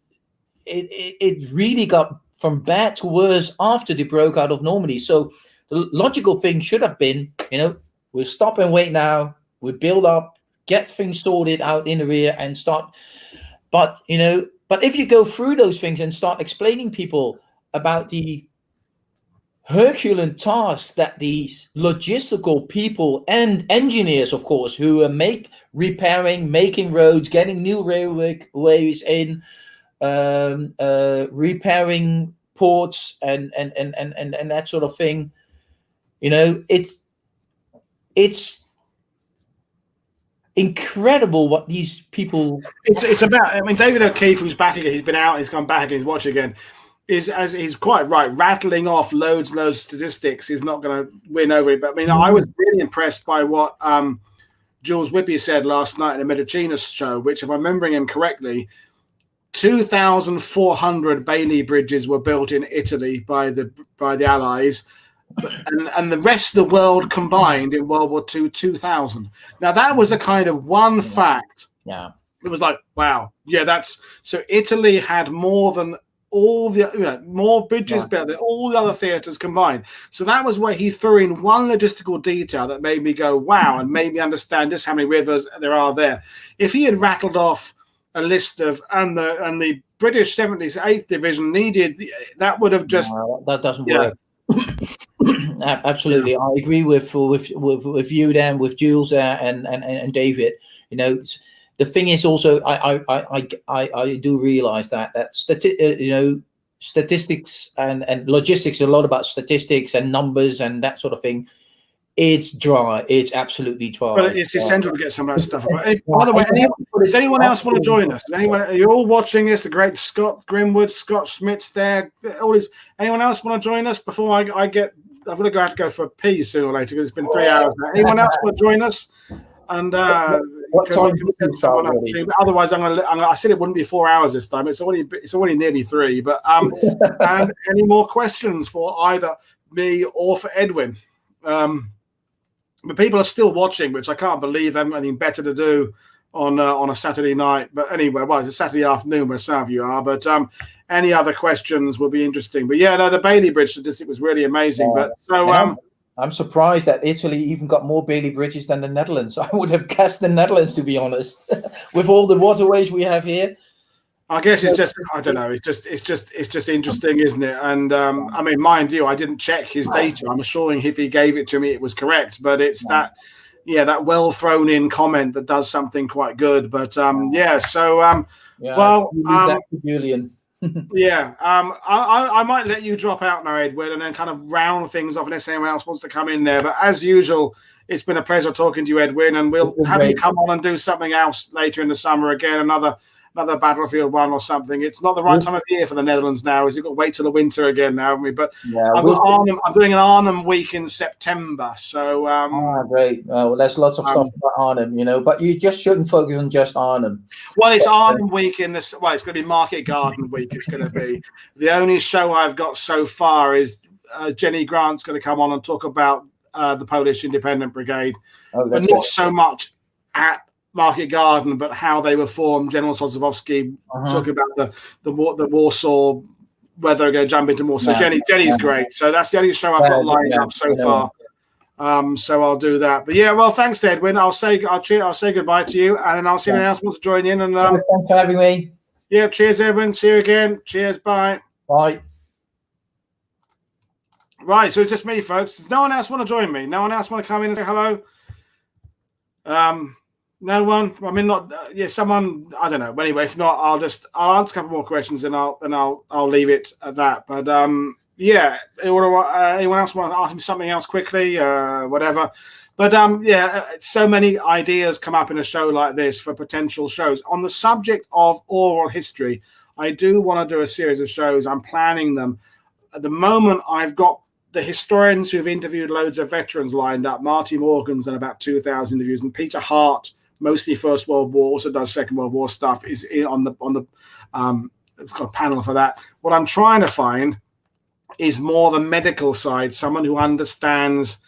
it really got from bad to worse after they broke out of Normandy. So the logical thing should have been, we'll stop and wait now. We build up, get things sorted out in the rear, and start. But if you go through those things and start explaining people about the Herculean tasks that these logistical people and engineers, of course, who are repairing, making roads, getting new railways in, repairing ports and that sort of thing, it's incredible what these people. It's about. I mean, David O'Keefe, who's back again. He's been out. He's come back again. He's watching again. As he's quite right, rattling off loads and loads of statistics is not going to win over it. But I mean, I was really impressed by what Jules Whippy said last night in the Medicinas show, which, if I'm remembering him correctly, 2,400 Bailey bridges were built in Italy by the Allies. And the rest of the world combined in World War II, 2,000. Now, that was a kind of one fact. Yeah. It was like, wow. Yeah, that's... So Italy had more than all the... more bridges built than all the other theatres combined. So that was where he threw in one logistical detail that made me go, wow, and made me understand just how many rivers there are there. If he had rattled off a list of... And the British 78th Division needed... That would have just... No, that doesn't work. Absolutely, I agree with you then, with Jules and David. You know, the thing is also I do realize that statistics and logistics are a lot about statistics and numbers and that sort of thing. It's dry. It's absolutely dry. But it's essential to get some of that stuff. By the way, does anyone else want to join us? Are you all watching this? The great Scott Grimwood, Scott Schmidt's there. All these. Anyone else want to join us before I get? I've got to have to go for a pee sooner or later because it's been 3 hours now. Anyone else want to join us? And what time? Otherwise, I said it wouldn't be 4 hours this time. It's already nearly 3. But and any more questions for either me or for Edwin? But people are still watching, which I can't believe. They haven't anything better to do on a Saturday night. But anyway, well, it's a Saturday afternoon where some of you are. But any other questions will be interesting. But yeah, no, the Bailey Bridge statistic was really amazing. But so I'm surprised that Italy even got more Bailey bridges than the Netherlands. I would have guessed the Netherlands, to be honest, with all the waterways we have here. I guess it's just, I don't know. It's just interesting, isn't it? And I mean, mind you, I didn't check his data. I'm assuming if he gave it to me, it was correct. But it's that well thrown in comment that does something quite good. But well, Julian. Yeah, I might let you drop out now, Edwin, and then kind of round things off unless anyone else wants to come in there. But as usual, it's been a pleasure talking to you, Edwin, and we'll have you come on and do something else later in the summer again, another Battlefield 1 or something. It's not the right time of year for the Netherlands now, is you've got to wait till the winter again now, haven't we? But yeah, I'm doing an Arnhem week in September, so great. Well, there's lots of stuff about Arnhem, you know, but you just shouldn't focus on just Arnhem. Well, it's Arnhem week it's going to be Market Garden week. It's going to be the only show I've got so far is Jenny Grant's going to come on and talk about the Polish Independent Brigade, but not so much at Market Garden, but how they were formed. General Sosabowski talking about the Warsaw, whether they're going to jump into Warsaw. Jenny's great. So that's the only show I've got lined up so far. So I'll do that. But yeah, well, thanks, Edwin. I'll say goodbye to you, and then I'll see if anyone else wants to join in. And thanks for having me. Yeah, cheers, Edwin. See you again. Cheers. Bye. Bye. Right, so it's just me, folks. Does no one else want to join me? No one else want to come in and say hello? No one. I mean, not. Someone. I don't know. But anyway, if not, I'll answer a couple more questions, and I'll leave it at that. But yeah. Anyone else want to ask me something else quickly? Whatever. But so many ideas come up in a show like this for potential shows on the subject of oral history. I do want to do a series of shows. I'm planning them. At the moment, I've got the historians who've interviewed loads of veterans lined up. Marty Morgan's done about 2,000 interviews, and Peter Hart, mostly First World War, also does Second World War stuff, is on the it's got a panel for that. What I'm trying to find is more the medical side, someone who understands,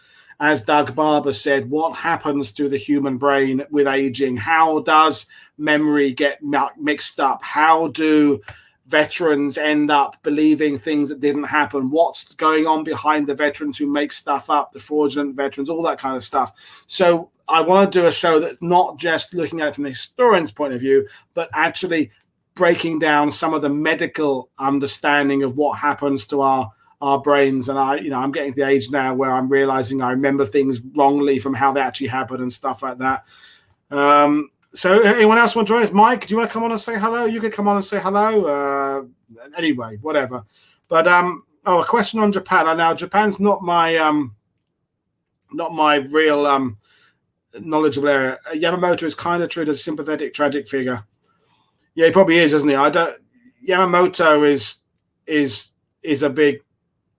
as Doug Barber said, what happens to the human brain with aging. How does memory get mixed up? How do veterans end up believing things that didn't happen? What's going on behind the veterans who make stuff up, the fraudulent veterans, all that kind of stuff. So I want to do a show that's not just looking at it from the historian's point of view, but actually breaking down some of the medical understanding of what happens to our brains. And I'm getting to the age now where I'm realizing I remember things wrongly from how they actually happened and stuff like that. So anyone else want to join us? Mike, do you want to come on and say hello? You could come on and say hello. Anyway, whatever. But a question on Japan. Now Japan's not my real knowledgeable area. Yamamoto is kind of treated as a sympathetic, tragic figure. Yeah, he probably is, isn't he? Yamamoto is a big,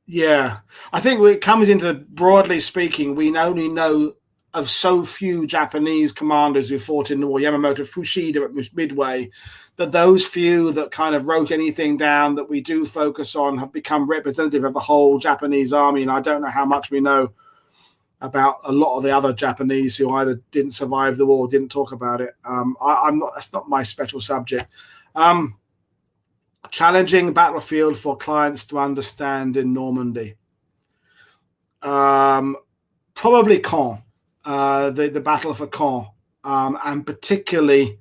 yeah. I think when it comes into, broadly speaking, we only know of so few Japanese commanders who fought in the war. Yamamoto, Fushida at Midway, that those few that kind of wrote anything down that we do focus on have become representative of the whole Japanese army. And I don't know how much we know about a lot of the other Japanese who either didn't survive the war or didn't talk about it. I'm not. That's not my special subject. Challenging battlefield for clients to understand in Normandy. Probably Caen, the battle for Caen, and particularly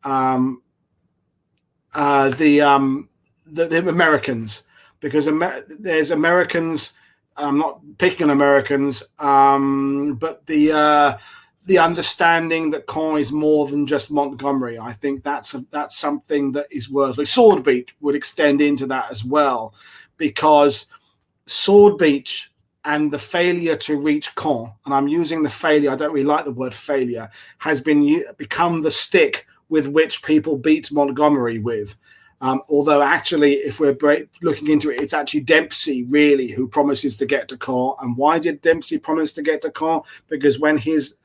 the Americans, because there's Americans. I'm not picking on Americans, but the understanding that Caen is more than just Montgomery. I think that's something that is worth. Like Sword Beach would extend into that as well, because Sword Beach and the failure to reach Caen, and I'm using the failure, I don't really like the word failure, has become the stick with which people beat Montgomery with. Although actually, if we're looking into it, it's actually Dempsey really who promises to get to Caen. And why did Dempsey promise to get to Caen? Because when his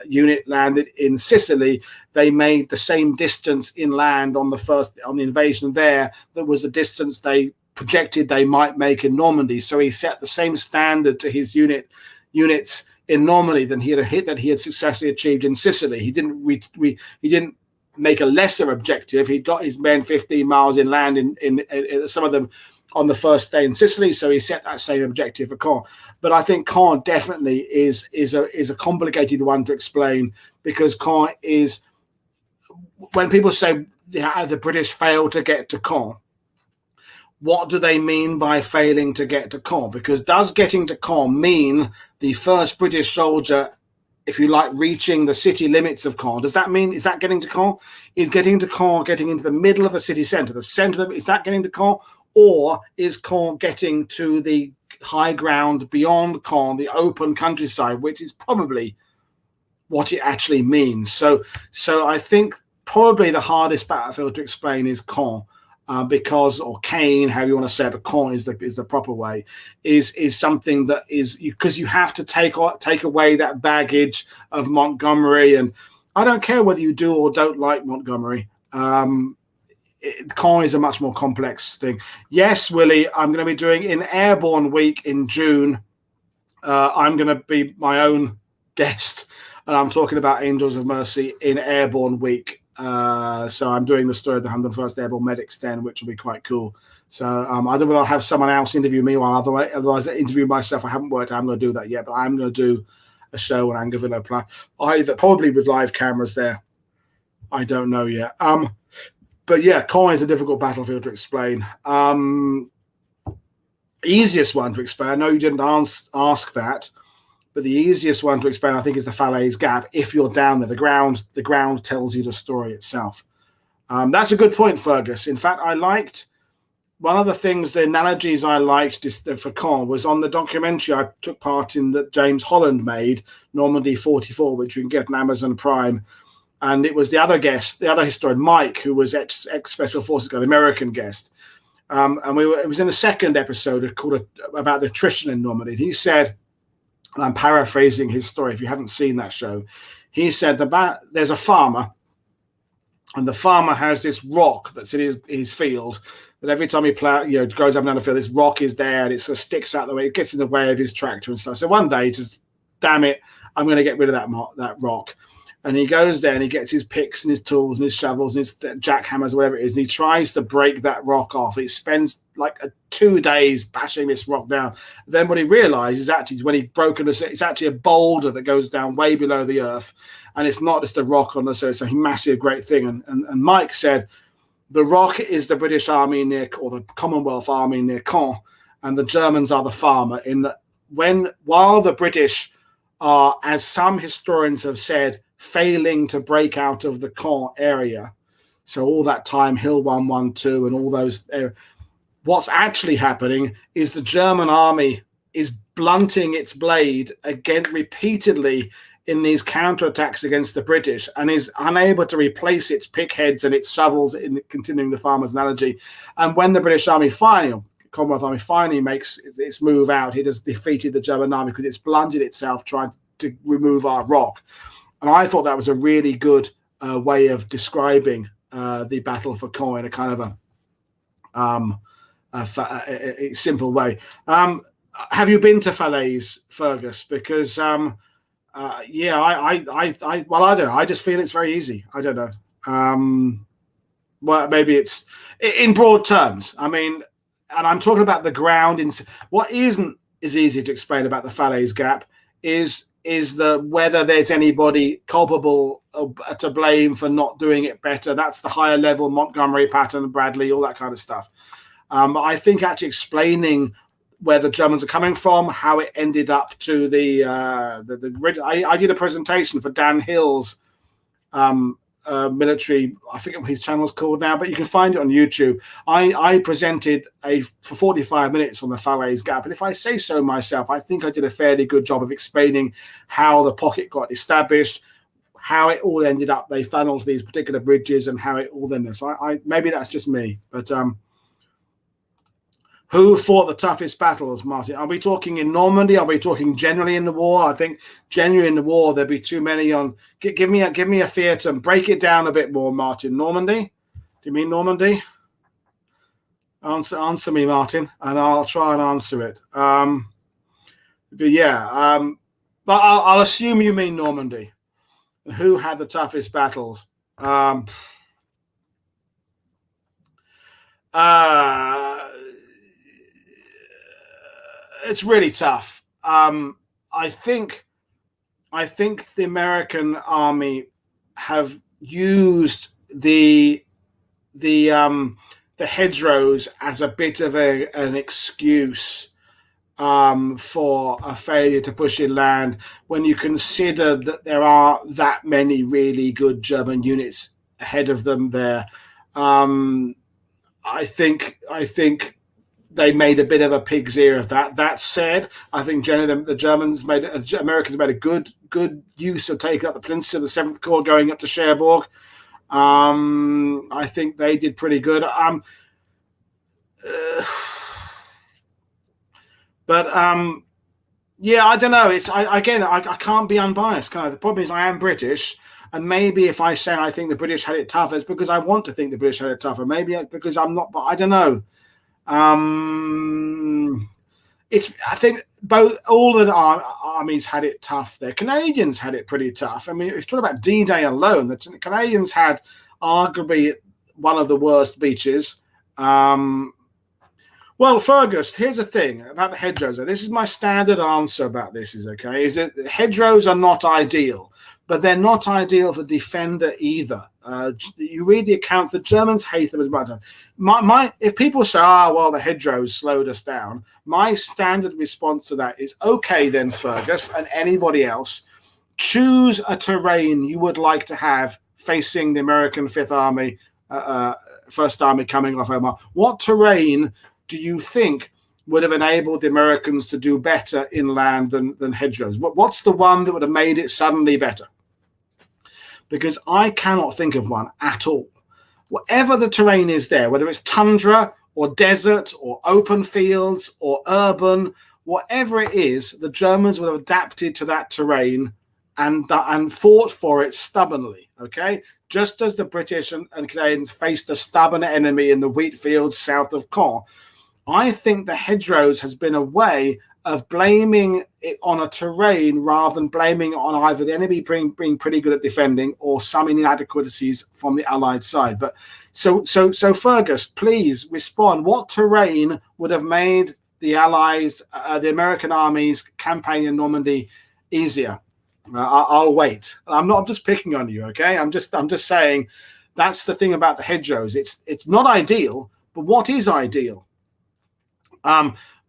unit landed in Sicily, they made the same distance inland on the invasion there that was the distance they projected they might make in Normandy. So he set the same standard to his units in Normandy than he had successfully achieved in Sicily. He didn't make a lesser objective. He got his men 15 miles inland in some of them on the first day in Sicily, so he set that same objective for Caen. But I think Caen definitely is a complicated one to explain, because Caen is, when people say the British failed to get to Caen, what do they mean by failing to get to Caen? Because does getting to Caen mean the first British soldier, if you like, reaching the city limits of Caen? Does that mean, is that getting to Caen? Is getting to Caen getting into the middle of the city centre, is that getting to Caen? Or is Caen getting to the high ground beyond Caen, the open countryside, which is probably what it actually means? So I think probably the hardest battlefield to explain is Caen. Because, or Caen, how you want to say it, but Caen is the proper way, is something that is, because you have to take away that baggage of Montgomery. And I don't care whether you do or don't like Montgomery. Caen is a much more complex thing. Yes, Willie, I'm going to be doing in Airborne Week in June. I'm going to be my own guest, and I'm talking about Angels of Mercy in Airborne Week. So I'm doing the story of the 101st Airborne Medics then, which will be quite cool. So I don't know whether I'll have someone else interview me, while otherwise I interview myself. I haven't worked out I'm going to do that yet, but I'm going to do a show on Angeville Plan, either probably with live cameras there. I don't know yet. But yeah, Caen is a difficult battlefield to explain. Easiest one to explain. I know you didn't ask that, but the easiest one to explain, I think, is the Falaise Gap. If you're down there, the ground tells you the story itself. That's a good point, Fergus. In fact, I liked one of the things, the analogies I liked for Caen was on the documentary I took part in that James Holland made, Normandy 44, which you can get on Amazon Prime. And it was the other guest, the other historian, Mike, who was ex-Special Forces guy, the American guest. And it was in the second episode called about the attrition in Normandy. He said, and I'm paraphrasing his story if you haven't seen that show, he said there's a farmer, and the farmer has this rock that's in his field, that every time he goes up and down the field, this rock is there, and it sort of sticks out the way, it gets in the way of his tractor and stuff. So one day he just, damn it, I'm going to get rid of that rock. And he goes there and he gets his picks and his tools and his shovels and his jackhammers, whatever it is, and he tries to break that rock off. He spends like 2 days bashing this rock down. Then what he realizes actually, when he's broken it, it's actually a boulder that goes down way below the earth. And it's not just a rock on the surface, it's a massive, great thing. And Mike said, the rock is the British Army or the Commonwealth Army near Caen, and the Germans are the farmer. While the British are, as some historians have said, failing to break out of the Caen area, so all that time, Hill 112 and all those, what's actually happening is the German army is blunting its blade again repeatedly in these counterattacks against the British and is unable to replace its pickheads and its shovels, in continuing the farmer's analogy. And when the British Army finally, Commonwealth Army finally makes its move out, it has defeated the German army because it's blunted itself trying to remove our rock. And I thought that was a really good way of describing the battle for Caen in a kind of a simple way. Have you been to Falaise, Fergus? Because well, I don't know. I just feel it's very easy. I don't know. Well, maybe it's in broad terms. I mean, and I'm talking about the ground. What isn't as easy to explain about the Falaise Gap is whether there's anybody culpable to blame for not doing it better. That's the higher level Montgomery, Patton, Bradley, all that kind of stuff. I think actually explaining where the Germans are coming from, how it ended up to I did a presentation for Dan Hill's military, I forget what his channel is called now, but you can find it on YouTube. I presented for 45 minutes on the Falaise Gap, and if I say so myself, I think I did a fairly good job of explaining how the pocket got established, how it all ended up, they funneled these particular bridges, and how it all then. So maybe that's just me, but who fought the toughest battles, Martin? Are we talking in Normandy? Are we talking generally in the war? I think generally in the war, there'd be too many on. Give me a theatre and break it down a bit more, Martin. Normandy? Do you mean Normandy? Answer me, Martin, and I'll try and answer it. But yeah, but I'll assume you mean Normandy. Who had the toughest battles? It's really tough. I think the American army have used the hedgerows as a bit of an excuse for a failure to push inland, when you consider that there are that many really good German units ahead of them there. I think they made a bit of a pig's ear of that. That said, I think generally the Americans made a good use of taking up the peninsula, the 7th Corps going up to Cherbourg. I think they did pretty good. Yeah, I don't know. I can't be unbiased. Kind of the problem is I am British, and maybe if I say I think the British had it tougher, it's because I want to think the British had it tougher. Maybe it's because I'm not, but I don't know. I think all the armies had it tough there. Canadians had it pretty tough. I mean, if you're talking about D-Day alone, the Canadians had arguably one of the worst beaches. Well, Fergus, here's the thing about the hedgerows. This is my standard answer about this, is that hedgerows are not ideal, but they're not ideal for defender either. You read the accounts, the Germans hate them as much. If people say, well, the hedgerows slowed us down, my standard response to that is, okay then, Fergus, and anybody else, choose a terrain you would like to have facing the American 5th Army, 1st Army coming off Omaha. What terrain do you think would have enabled the Americans to do better inland than hedgerows? What's the one that would have made it suddenly better? Because I cannot think of one at all. Whatever the terrain is there, whether it's tundra or desert or open fields or urban, whatever it is, the Germans would have adapted to that terrain and fought for it stubbornly, okay? Just as the British and Canadians faced a stubborn enemy in the wheat fields south of Caen. I think the hedgerows has been a way of blaming it on a terrain rather than blaming it on either the enemy being pretty good at defending or some inadequacies from the Allied side. But so Fergus, please respond. What terrain would have made the Allies, the American army's campaign in Normandy easier? I'll wait. I'm just picking on you, okay? I'm just saying that's the thing about the hedgerows. It's not ideal, but what is ideal?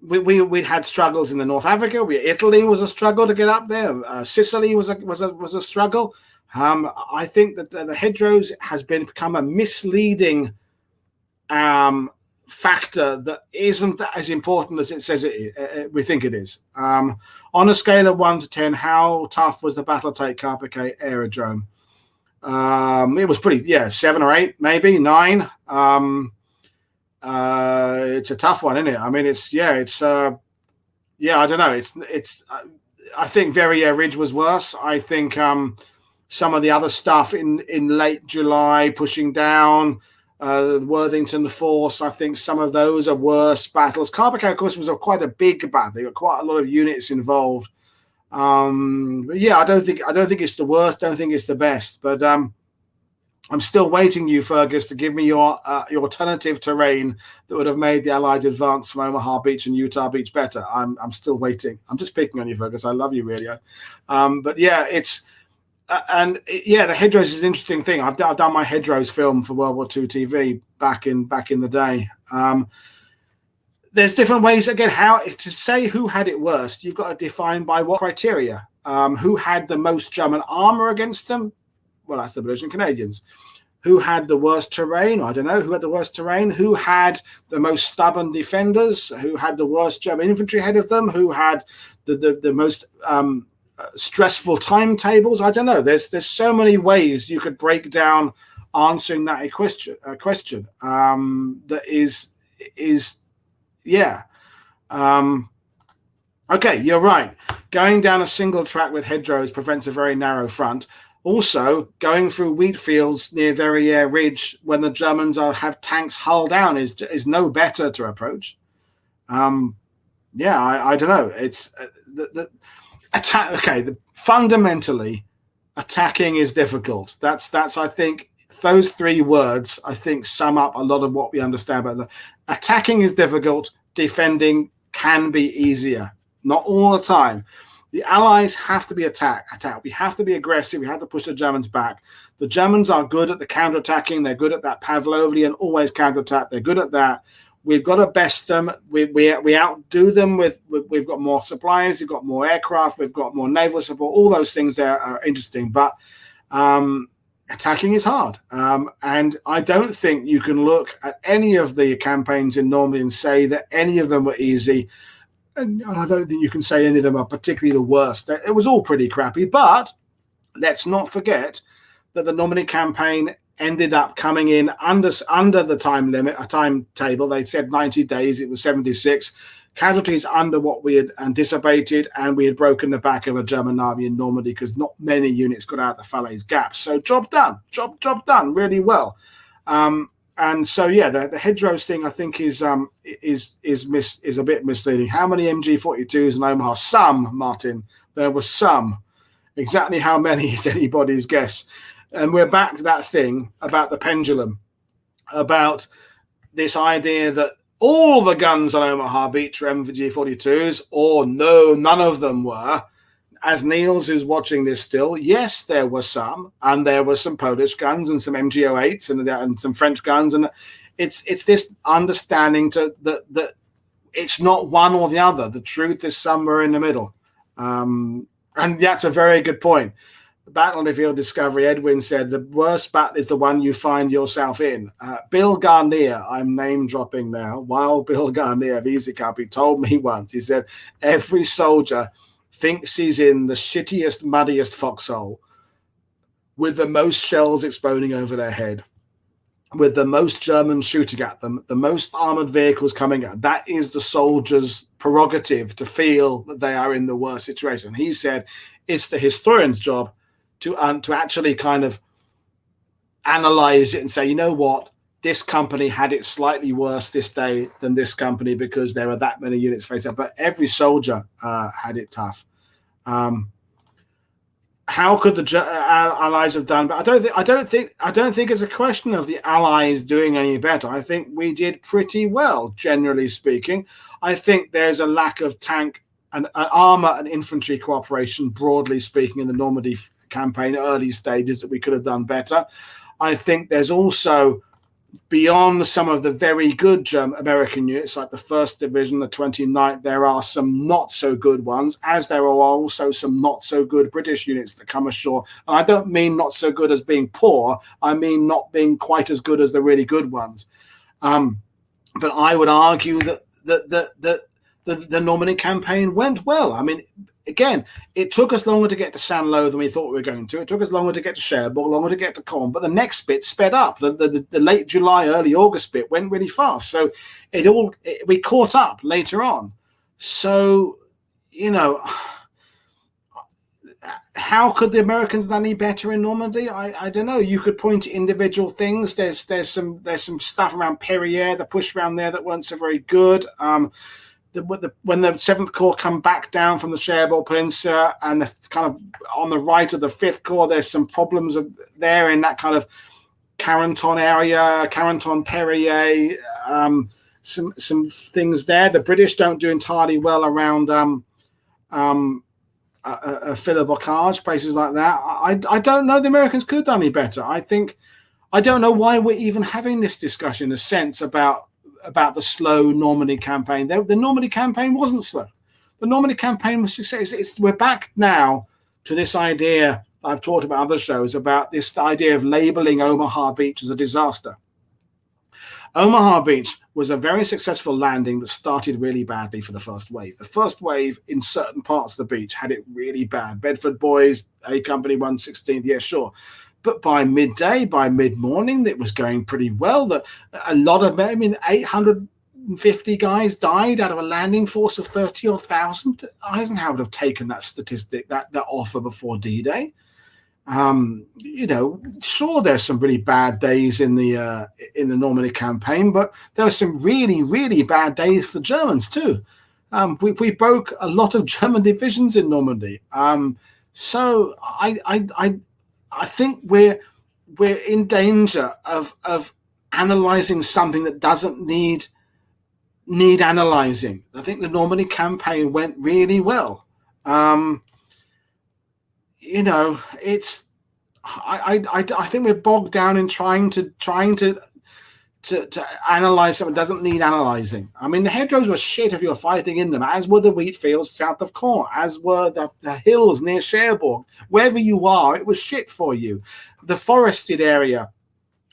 We had struggles in the North Africa. Italy was a struggle to get up there. Sicily was a struggle. I think that the hedgerows has become a misleading factor that isn't as important as it says we think it is. On a scale of 1 to 10, how tough was the Battletech Carpiquet aerodrome? It was pretty, 7 or 8, maybe 9. It's a tough one, isn't it? I mean, I don't know. I think Verrières Ridge was worse. I think some of the other stuff in late July pushing down, Worthington Force, I think some of those are worse battles. Carpiquet, of course, was quite a big battle. There were quite a lot of units involved. But yeah, I don't think it's the worst. Don't think it's the best. But I'm still waiting, you Fergus, to give me your alternative terrain that would have made the Allied advance from Omaha Beach and Utah Beach better. I'm still waiting. I'm just picking on you, Fergus. I love you, really. But yeah, the hedgerows is an interesting thing. I've done my hedgerows film for World War II TV back in the day. There's different ways, again, how to say who had it worst. You've got to define by what criteria. Who had the most German armor against them? Well, that's the British and Canadians. Who had the worst terrain? I don't know. Who had the worst terrain? Who had the most stubborn defenders? Who had the worst German infantry ahead of them? Who had the most stressful timetables? I don't know. There's so many ways you could break down answering that question. That is. Okay, you're right. Going down a single track with hedgerows prevents a very narrow front. Also, going through wheat fields near Verrières Ridge when the Germans have tanks hull down is no better to approach. I don't know. It's the attack. Okay, fundamentally, attacking is difficult. That's I think those 3 words I think sum up a lot of what we understand about attacking is difficult. Defending can be easier. Not all the time. The Allies have to be attack. We have to be aggressive. We have to push the Germans back. The Germans are good at the counterattacking. They're good at that Pavlovian always counterattack. They're good at that. We've got to best them. We outdo them we've got more supplies. We've got more aircraft. We've got more naval support. All those things there are interesting, but attacking is hard. And I don't think you can look at any of the campaigns in Normandy and say that any of them were easy. And I don't think you can say any of them are particularly the worst. It was all pretty crappy, but let's not forget that the Normandy campaign ended up coming in under the time limit, a timetable. They said 90 days. It was 76. Casualties under what we had anticipated, and we had broken the back of a German army in Normandy because not many units got out of Falaise Gap. So job done. Job done really well. And so, yeah, the hedgerows thing I think is a bit misleading. How many MG42s in Omaha? Some, Martin. There were some. Exactly how many is anybody's guess. And we're back to that thing about the pendulum, about this idea that all the guns on Omaha Beach were MG42s, or no, none of them were. As Niels, who's watching this still, yes, there were some, and there were some Polish guns and some MG08s and some French guns, and it's this understanding that it's not one or the other. The truth is somewhere in the middle, and that's a very good point. Battlefield Discovery, Edwin said, the worst battle is the one you find yourself in. Bill Garnier, I'm name dropping now. While Bill Garnier of Easy Cup, he told me once, he said, every soldier thinks he's in the shittiest, muddiest foxhole with the most shells exploding over their head, with the most Germans shooting at them, the most armored vehicles coming at. That is the soldier's prerogative to feel that they are in the worst situation. He said it's the historian's job to actually kind of analyze it and say, you know what, this company had it slightly worse this day than this company because there are that many units facing up. But every soldier had it tough. How could the Allies have done? But I don't think it's a question of the Allies doing any better. I think we did pretty well, generally speaking. I think there's a lack of tank and armor and infantry cooperation, broadly speaking, in the Normandy campaign, early stages, that we could have done better. I think there's also, beyond some of the very good American units, like the 1st Division, the 29th, there are some not so good ones, as there are also some not so good British units that come ashore. And I don't mean not so good as being poor. I mean not being quite as good as the really good ones. but I would argue that the Normandy campaign went well. I mean, again, it took us longer to get to Saint-Lô than we thought we were going to. It took us longer to get to Cherbourg, longer to get to Caen, but the next bit sped up. The late July, early August bit went really fast. So we caught up later on. So, how could the Americans have done any better in Normandy? I don't know. You could point to individual things. There's some stuff around Perrières, the push around there that weren't so very good. When the 7th Corps come back down from the Cherbourg Peninsula and the kind of on the right of the 5th Corps, there's some problems there in that kind of Carenton area, Carenton-Perrières, some things there. The British don't do entirely well around Philibocage, places like that. I don't know the Americans could have done any better. I don't know why we're even having this discussion in a sense about the slow Normandy campaign. The Normandy campaign wasn't slow. The Normandy campaign was success. We're back now to this idea I've talked about other shows about this idea of labeling Omaha Beach as a disaster. Omaha Beach was a very successful landing that started really badly for the first wave. The first wave in certain parts of the beach had it really bad. Bedford Boys, A Company 116th, yeah, sure. But by midday, by mid-morning, it was going pretty well. A lot of, 850 guys died out of a landing force of 30,000. Eisenhower would have taken that statistic, that offer before D-Day. Sure, there's some really bad days in the Normandy campaign, but there are some really, really bad days for the Germans too. We broke a lot of German divisions in Normandy. So I think we're in danger of analyzing something that doesn't need analyzing. I think the Normandy campaign went really well. It's I think we're bogged down in trying to analyze something that doesn't need analyzing. I mean, the hedgerows were shit if you were fighting in them, as were the wheat fields south of Caen, as were the hills near Cherbourg. Wherever you are, it was shit for you. The forested area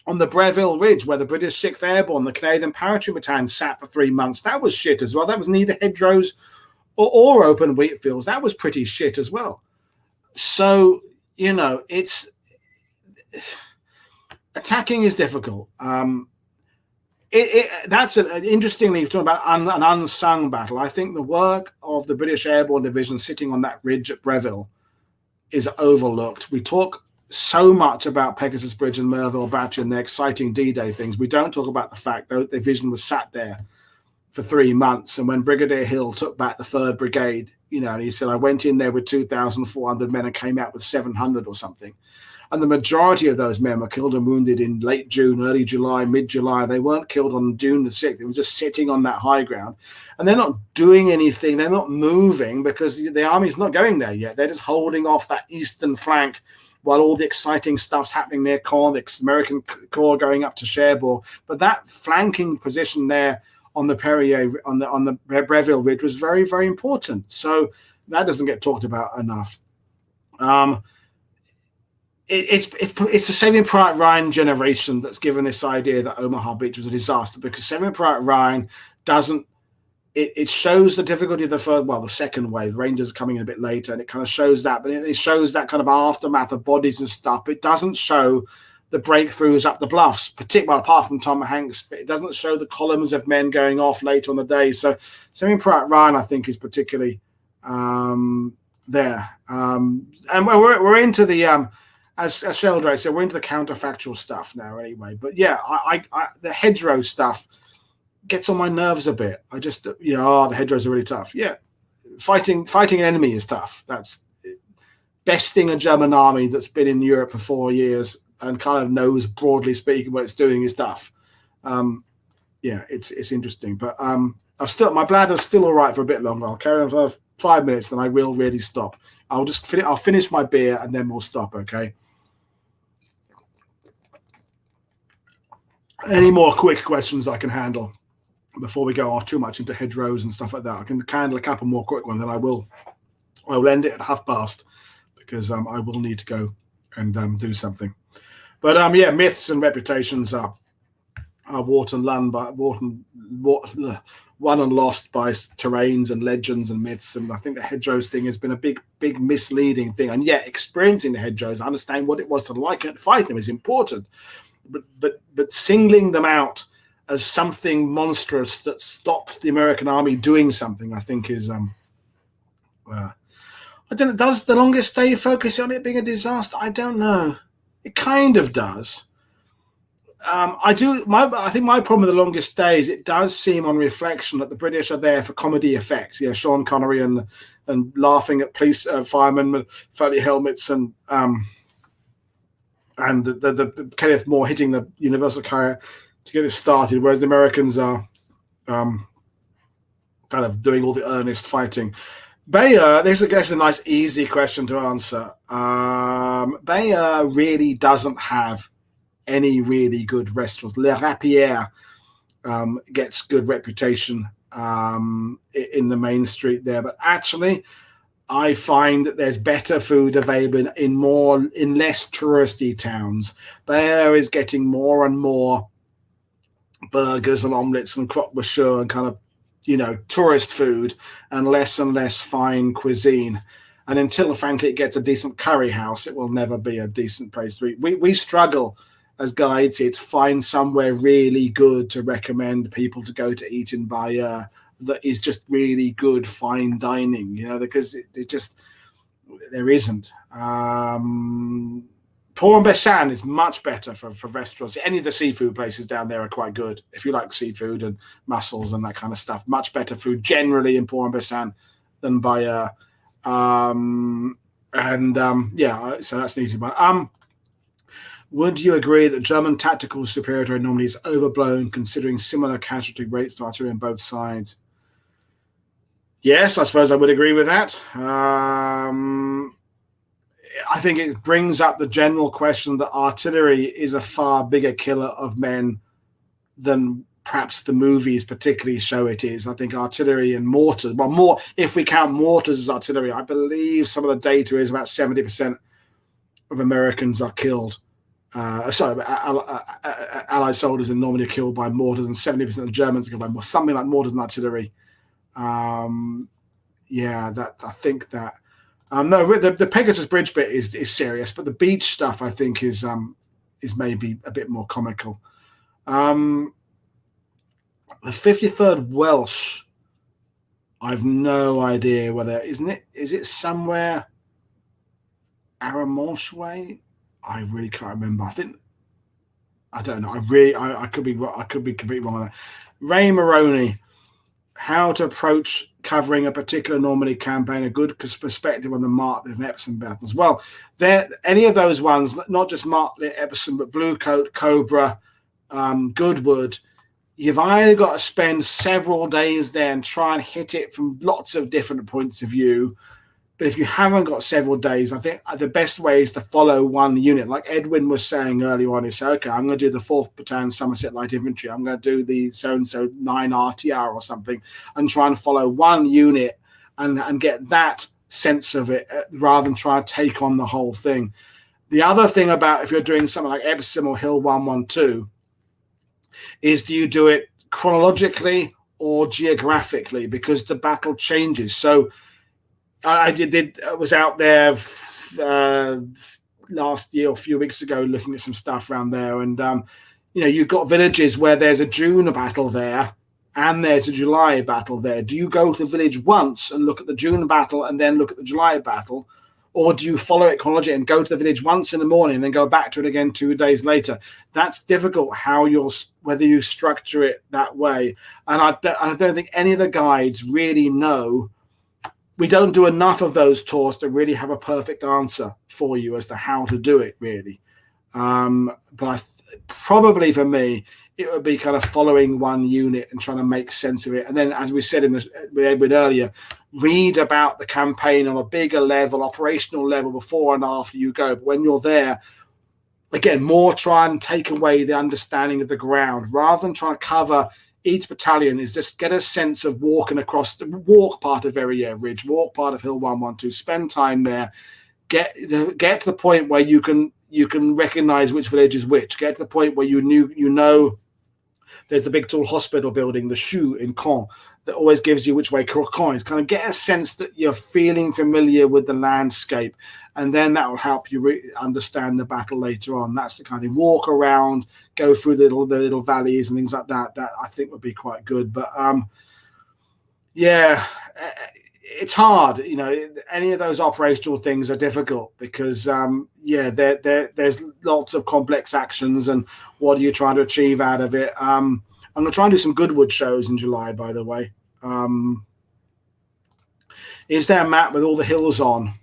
on the Breville Ridge, where the British 6th Airborne, the Canadian Parachute Battalion sat for 3 months, that was shit as well. That was neither hedgerows or open wheat fields. That was pretty shit as well. So, it's attacking is difficult. That's interestingly talking about an unsung battle. I think the work of the British Airborne Division sitting on that ridge at Breville is overlooked. We talk so much about Pegasus Bridge and Merville Battery and their exciting D-Day things. We don't talk about the fact that the division was sat there for 3 months, and when Brigadier Hill took back the 3rd Brigade, and he said, I went in there with 2,400 men and came out with 700 or something. And the majority of those men were killed and wounded in late June, early July, mid-July. They weren't killed on June the 6th. They were just sitting on that high ground. And they're not doing anything. They're not moving because the army's not going there yet. They're just holding off that eastern flank while all the exciting stuff's happening near Caen, the American Corps going up to Cherbourg. But that flanking position there on the Perrières, on the Breville Ridge was very, very important. So that doesn't get talked about enough. It's the Saving Private Ryan generation that's given this idea that Omaha Beach was a disaster, because Saving Private Ryan doesn't. It shows the difficulty of the second wave. The Rangers are coming in a bit later, and it kind of shows that, but it shows that kind of aftermath of bodies and stuff. It doesn't show the breakthroughs up the bluffs, particularly apart from Tom Hanks. But it doesn't show the columns of men going off later on the day. So Saving Private Ryan, I think, is particularly there. And we're into the as Sheldray said, we're into the counterfactual stuff now anyway. But yeah, I the hedgerow stuff gets on my nerves a bit. I just, the hedgerows are really tough. Yeah, fighting an enemy is tough. That's besting a German army that's been in Europe for 4 years and kind of knows, broadly speaking, what it's doing is tough. It's interesting. But my bladder's still all right for a bit longer. I'll carry on for 5 minutes, then I will really stop. I'll finish my beer and then we'll stop, okay? Any more quick questions I can handle before we go off too much into hedgerows and stuff like that? I can handle a couple more quick ones, then I will end it at 1:30 because I will need to go and do something. But myths and reputations are won and lost by terrains and legends and myths. And I think the hedgerows thing has been a big misleading thing. And yet, experiencing the hedgerows, understanding what it was to like and fight them is important. But singling them out as something monstrous that stops the American army doing something, I think is I don't know. Does The Longest Day focus on it being a disaster? I don't know. It kind of does. I think my problem with The Longest Day is it does seem on reflection that the British are there for comedy effect. Sean Connery and laughing at police firemen with phony helmets and the Kenneth Moore hitting the Universal Carrier to get it started, whereas the Americans are kind of doing all the earnest fighting. Bayer, this is a nice, easy question to answer. Bayer really doesn't have any really good restaurants. Le Rapière gets good reputation in the main street there, but actually I find that there's better food available in less touristy towns. Bayer is getting more and more burgers and omelets and croque monsieur and kind of tourist food and less fine cuisine. And until, frankly, it gets a decent curry house, it will never be a decent place to eat. We struggle as guides here to find somewhere really good to recommend people to go to eat in Bayer that is just really good fine dining, because there isn't. Port-en-Bessin is much better for restaurants. Any of the seafood places down there are quite good. If you like seafood and mussels and that kind of stuff, much better food generally in Port-en-Bessin than Bayer. So that's an easy one. Would you agree that German tactical superiority in Normandy is overblown, considering similar casualty rates to artillery on both sides? Yes, I suppose I would agree with that. I think it brings up the general question that artillery is a far bigger killer of men than perhaps the movies particularly show it is. I think artillery and mortars, more if we count mortars as artillery, I believe some of the data is about 70% of Americans are killed. Allied soldiers in Normandy are killed by mortars, and 70% of Germans are killed by more, something like mortars and artillery. I think that. No, the Pegasus Bridge bit is serious, but the beach stuff I think is maybe a bit more comical. The 53rd Welsh, I've no idea whether is it somewhere Arromanches way? I really can't remember. I don't know. I could be completely wrong on that. Ray Maroney, how to approach covering a particular Normandy campaign, a good perspective on the Martley and Epsom battles. Well, any of those ones, not just Martley, Epsom, but Bluecoat, Cobra, Goodwood, you've either got to spend several days there and try and hit it from lots of different points of view. But if you haven't got several days, I think the best way is to follow one unit. Like Edwin was saying earlier on, he said, okay, I'm going to do the 4th Battalion Somerset Light Infantry. I'm going to do the so-and-so 9 RTR or something and try and follow one unit and get that sense of it rather than try to take on the whole thing. The other thing about if you're doing something like Epsom or Hill 112 is do you do it chronologically or geographically, because the battle changes. So I was out there last year or a few weeks ago looking at some stuff around there, and you've got villages where there's a June battle there and there's a July battle there. Do you go to the village once and look at the June battle and then look at the July battle, or do you follow it chronologically and go to the village once in the morning and then go back to it again 2 days later? That's difficult whether you structure it that way, and I don't think any of the guides really know. We don't do enough of those tours to really have a perfect answer for you as to how to do it, really. But probably for me, it would be kind of following one unit and trying to make sense of it. And then, as we said with Edwin earlier, read about the campaign on a bigger level, operational level, before and after you go. But when you're there, again, more try and take away the understanding of the ground rather than trying to cover each battalion. Is just get a sense of walking across the walk part of Verrières Ridge, walk part of Hill 112, spend time there, get to the point where you can recognize which village is which, get to the point where you know There's the big tall hospital building, the Choux in Caen, that always gives you which way Caen is. Kind of get a sense that you're feeling familiar with the landscape, and then that will help you understand the battle later on. That's the kind of thing. Walk around, go through the little valleys and things like that. That I think would be quite good. But yeah, it's hard. You know, any of those operational things are difficult because yeah, there's lots of complex actions, and what are you trying to achieve out of it? I'm going to try and do some Goodwood shows in July, by the way. Is there a map with all the hills on?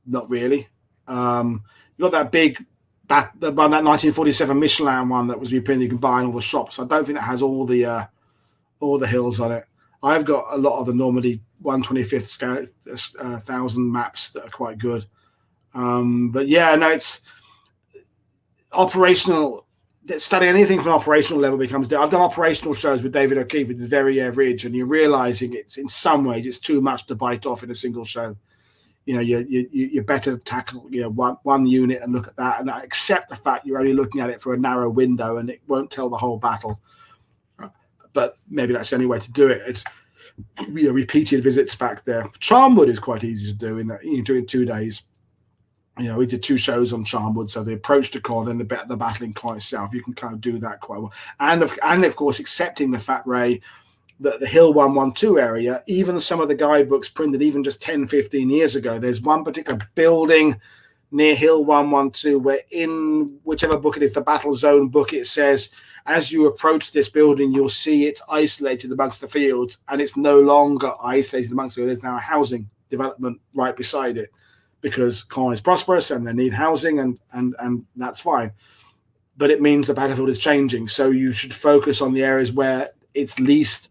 Not really. You got that big that 1947 Michelin one that was reprinted. You can buy in all the shops. I don't think it has all the hills on it. I've got a lot of the Normandy 1/25th thousand maps that are quite good. But yeah, no, it's operational. Studying anything from an operational level becomes. I've done operational shows with David O'Keefe with the Verrières Ridge, and you're realizing it's in some ways it's too much to bite off in a single show. You know, you're better to tackle one unit and look at that, and accept the fact you're only looking at it for a narrow window and it won't tell the whole battle. But maybe that's the only way to do it. It's repeated visits back there. Charmwood is quite easy to do. You can do it in 2 days. You know, we did 2 shows on Charmwood, so the approach to Caen, then the battle in Caen itself. You can kind of do that quite well, and of course, accepting the fact, Ray, that the Hill 112 area, even some of the guidebooks printed even just 10, 15 years ago, there's one particular building near Hill 112 where in whichever book it is, the battle zone book, it says, as you approach this building, you'll see it's isolated amongst the fields, and it's no longer isolated amongst the fields. There's now a housing development right beside it because Caen is prosperous and they need housing, and that's fine. But it means the battlefield is changing. So you should focus on the areas where it's least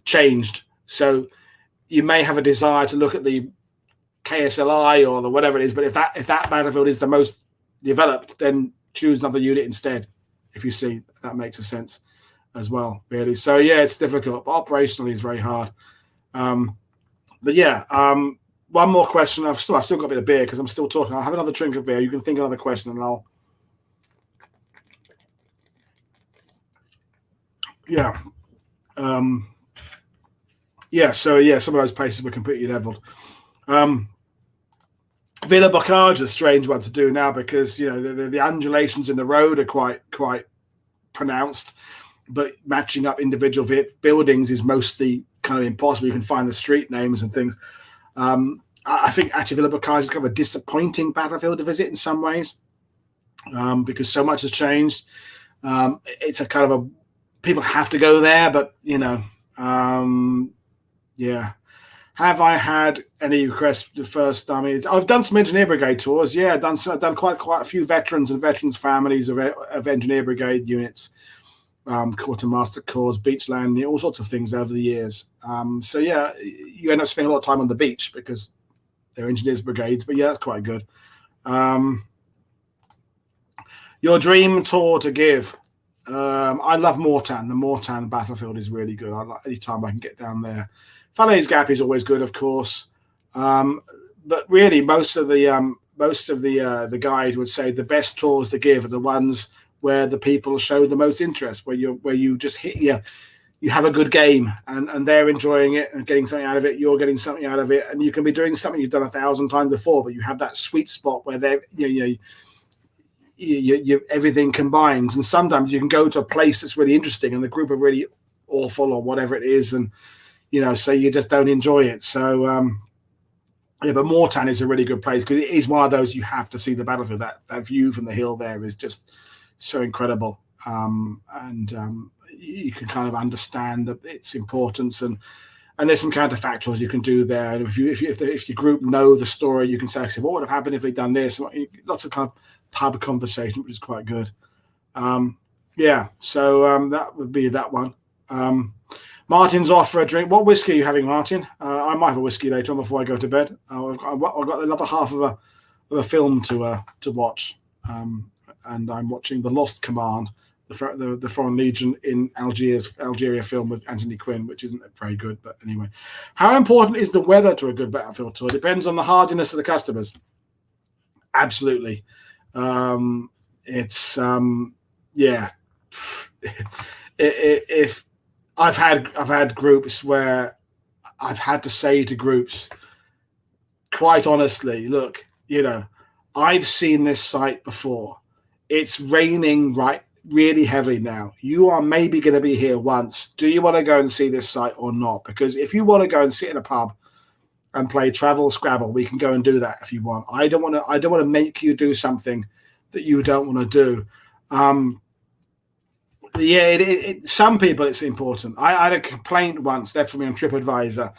changed. So you may have a desire to look at the KSLI or the whatever it is, but if that battlefield is the most developed, then choose another unit instead. If you see, that makes a sense as well, really. So yeah, it's difficult. But operationally, it's very hard. But yeah, one more question. I've still got a bit of beer because I'm still talking. I'll have another drink of beer. You can think of another question, and I'll. Yeah. Yeah. So yeah, some of those places were completely leveled. Villa Bocage is a strange one to do now because the undulations in the road are quite pronounced, but matching up individual buildings is mostly kind of impossible. You can find the street names and things. I think actually Villa Bocage is kind of a disappointing battlefield to visit in some ways because so much has changed. It's a kind of a people have to go there, but yeah. Have I had any requests the first time? I've done some engineer brigade tours. Yeah, I've done quite a few veterans and veterans families of engineer brigade units, quartermaster corps, beach landing, all sorts of things over the years. So yeah, you end up spending a lot of time on the beach because they're engineers brigades. But yeah, that's quite good. Your dream tour to give? I love Mortain. The Mortain battlefield is really good. I like any time I can get down there. Falaise Gap is always good, of course, but really most of the guide would say the best tours to give are the ones where the people show the most interest, where you just hit you have a good game and they're enjoying it and getting something out of it. You're getting something out of it, and you can be doing something you've done 1,000 times before, but you have that sweet spot where they everything combines. And sometimes you can go to a place that's really interesting and the group are really awful or whatever it is, and so you just don't enjoy it. So, yeah, but Mortain is a really good place because it is one of those you have to see the battlefield. That view from the hill there is just so incredible, and you can kind of understand its importance. And there's some counterfactuals you can do there. And if your group know the story, you can say, "What would have happened if they'd done this?" Lots of kind of pub conversation, which is quite good. Yeah, so that would be that one. Martin's off for a drink. What whiskey are you having, Martin? I might have a whiskey later on before I go to bed. I've got another half of a film to watch, and I'm watching The Lost Command, the Foreign Legion in Algeria film with Anthony Quinn, which isn't very good, but anyway. How important is the weather to a good battlefield tour? Depends on the hardiness of the customers. Absolutely. It's yeah, if I've had groups where I've had to say to groups, quite honestly, look, I've seen this site before. It's raining really heavily now. You are maybe going to be here once. Do you want to go and see this site or not? Because if you want to go and sit in a pub and play Travel Scrabble, we can go and do that if you want. I don't want to make you do something that you don't want to do. Some people it's important. I had a complaint once left for me on TripAdvisor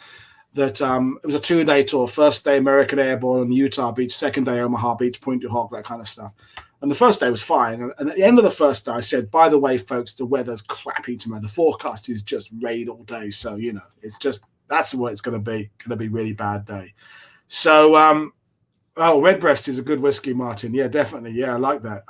that it was a 2-day tour. First day American Airborne on Utah Beach, second day Omaha Beach, Point du Hoc, that kind of stuff. And the first day was fine. And at the end of the first day, I said, by the way, folks, the weather's crappy tomorrow. The forecast is just rain all day. So, it's just, that's what it's going to be. Going to be a really bad day. So, Redbreast is a good whiskey, Martin. Yeah, definitely. Yeah, I like that.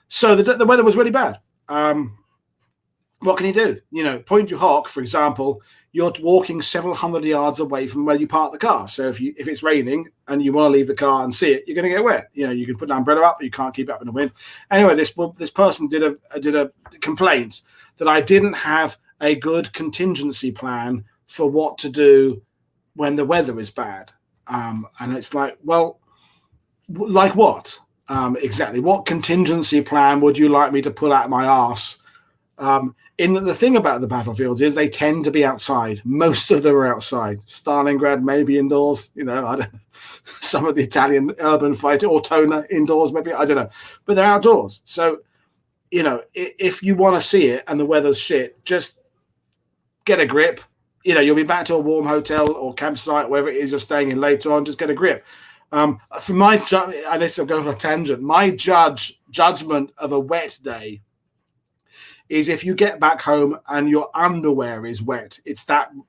So the weather was really bad. What can you do? Point du Hoc, for example, you're walking several hundred yards away from where you park the car. So if it's raining and you want to leave the car and see it, you're going to get wet. You can put an umbrella up, but you can't keep it up in the wind. Anyway, this person did a complaint that I didn't have a good contingency plan for what to do when the weather is bad. And it's like, well, like what? Exactly. What contingency plan would you like me to pull out my arse? The thing about the battlefields is they tend to be outside. Most of them are outside. Stalingrad maybe indoors. I don't know. Some of the Italian urban fighter, Ortona indoors maybe. I don't know. But they're outdoors. So, if you want to see it and the weather's shit, just get a grip. You'll be back to a warm hotel or campsite, wherever it is you're staying in later on. Just get a grip. For my, unless I'm going for a tangent, my judgment of a wet day is if you get back home and your underwear is wet,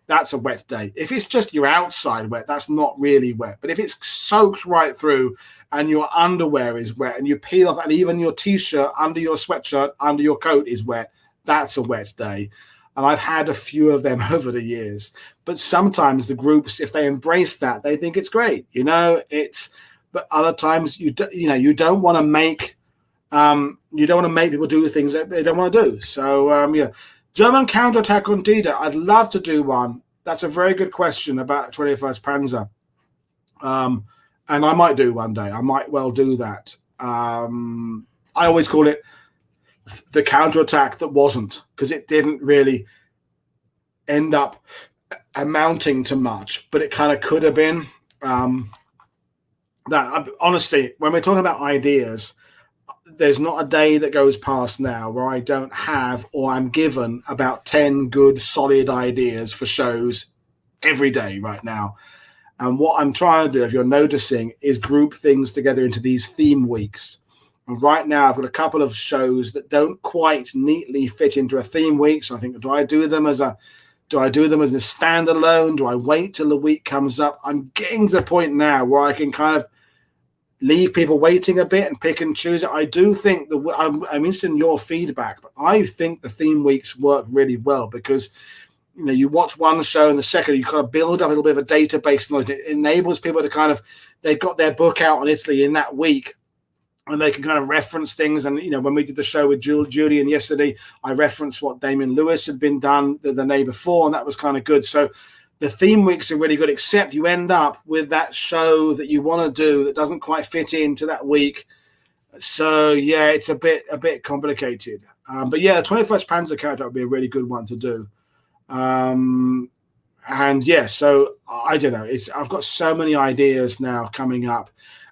that's a wet day. If it's just your outside wet, that's not really wet. But if it's soaked right through and your underwear is wet and you peel off and even your T-shirt under your sweatshirt, under your coat is wet, that's a wet day. And I've had a few of them over the years. But sometimes the groups, if they embrace that, they think it's great. But other times you don't want to make people do things that they don't want to do. So, German counterattack on D-Day. I'd love to do one. That's a very good question about 21st Panzer. And I might do one day. I might well do that. I always call it the counterattack that wasn't, because it didn't really end up amounting to much, but it kind of could have been. Honestly, when we're talking about ideas, there's not a day that goes past now where I don't have or I'm given about 10 good, solid ideas for shows every day right now. And what I'm trying to do, if you're noticing, is group things together into these theme weeks. And right now, I've got a couple of shows that don't quite neatly fit into a theme week. So I think, do I do them as a standalone? Do I wait till the week comes up? I'm getting to the point now where I can kind of leave people waiting a bit and pick and choose it. I do think I'm interested in your feedback, but I think the theme weeks work really well because you watch one show and the second you kind of build up a little bit of a database knowledge. It enables people to they've got their book out on Italy in that week and they can kind of reference things. And when we did the show with Julian yesterday, I referenced what Damien Lewis had been done the day before, and that was kind of good. So the theme weeks are really good, except you end up with that show that you want to do that doesn't quite fit into that week. So yeah, it's a bit complicated. But yeah, 21st Panzer character would be a really good one to do. And yeah, so I don't know. I've got so many ideas now coming up,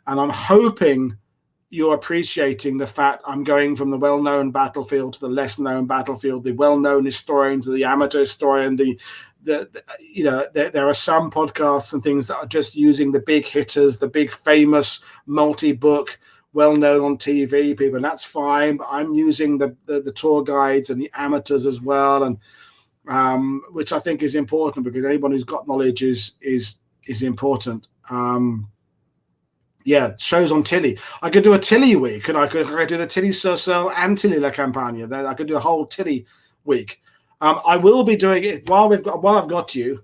and I'm hoping you're appreciating the fact I'm going from the well-known battlefield to the less-known battlefield, the well-known historian to the amateur historian. There are some podcasts and things that are just using the big hitters, the big famous multi-book, well-known on TV people, and that's fine. But I'm using the tour guides and the amateurs as well, and which I think is important because anyone who's got knowledge is important. Yeah, shows on Tilly. I could do a Tilly week, and I could do the Tilly Surcel and Tilly La Campagna. Then I could do a whole Tilly week. I will be doing it while I've got you.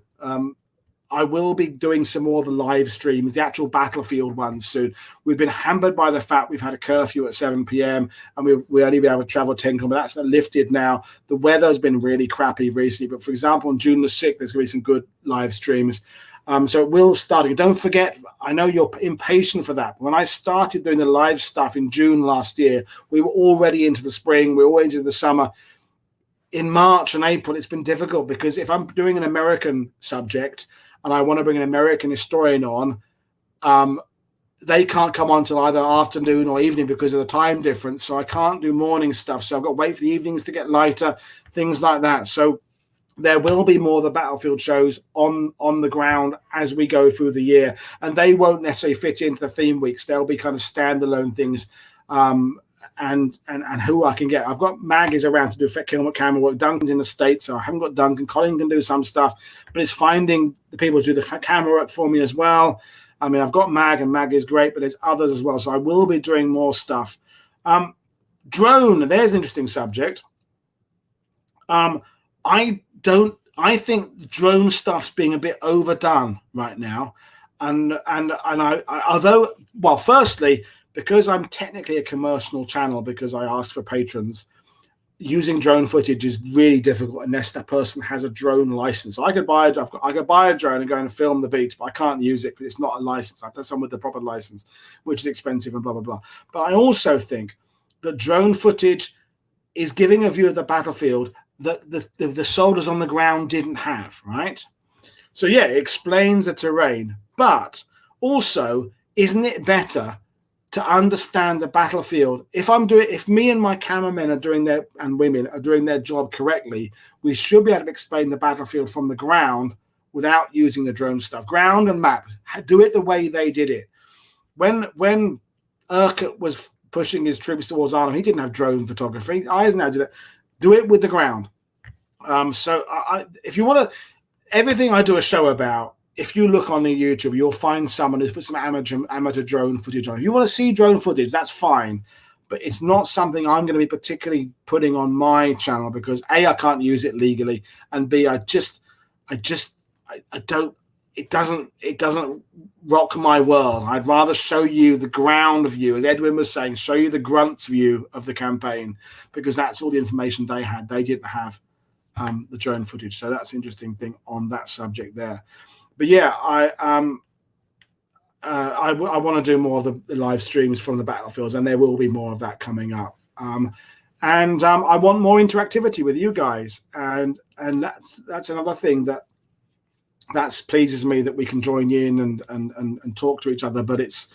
I will be doing some more of the live streams, the actual battlefield ones soon. We've been hampered by the fact we've had a curfew at 7 p.m. and we only be able to travel 10 kilometers. That's lifted now. The weather's been really crappy recently. But for example, on June the 6th, there's going to be some good live streams. So it will start. Don't forget, I know you're impatient for that. When I started doing the live stuff in June last year, we were already into the spring. We were already into the summer. In March and April, it's been difficult because if I'm doing an American subject and I want to bring an American historian on, they can't come on till either afternoon or evening because of the time difference. So I can't do morning stuff. So I've got to wait for the evenings to get lighter, things like that. So there will be more of the battlefield shows on the ground as we go through the year. And they won't necessarily fit into the theme weeks. They'll be kind of standalone things. And who I can get. I've got Mag is around to do camera work. Duncan's in the States, so I haven't got Duncan. Colin can do some stuff, but it's finding the people to do the camera work for me as well. I mean, I've got Mag, and Mag is great, but there's others as well. So I will be doing more stuff. Drone, there's an interesting subject. I think drone stuff's being a bit overdone right now. And I although, well, firstly, because I'm technically a commercial channel, because I asked for patrons, using drone footage is really difficult unless that person has a drone license. So I could buy a drone and go and film the beach, but I can't use it because it's not a license. I have to have someone with the proper license, which is expensive and blah, blah, blah. But I also think that drone footage is giving a view of the battlefield that the soldiers on the ground didn't have, right? So yeah, it explains the terrain, but also, isn't it better to understand the battlefield? If me and my cameramen and women are doing their job correctly, we should be able to explain the battlefield from the ground without using the drone stuff. Ground and map, do it the way they did it. When Urquhart was pushing his troops towards Arnhem, he didn't have drone photography. Eisenhower did it. Do it with the ground. If you want to, everything I do a show about, if you look on the YouTube, you'll find someone who's put some amateur drone footage on. If you want to see drone footage, that's fine. But it's not something I'm going to be particularly putting on my channel because A, I can't use it legally, and B, I don't, it doesn't rock my world. I'd rather show you the ground view, as Edwin was saying, show you the grunts view of the campaign, because that's all the information they had. They didn't have the drone footage. So that's an interesting thing on that subject there. But yeah, I want to do more of the live streams from the battlefields, and there will be more of that coming up. And I want more interactivity with you guys, and that's another thing that pleases me, that we can join in and talk to each other. But it's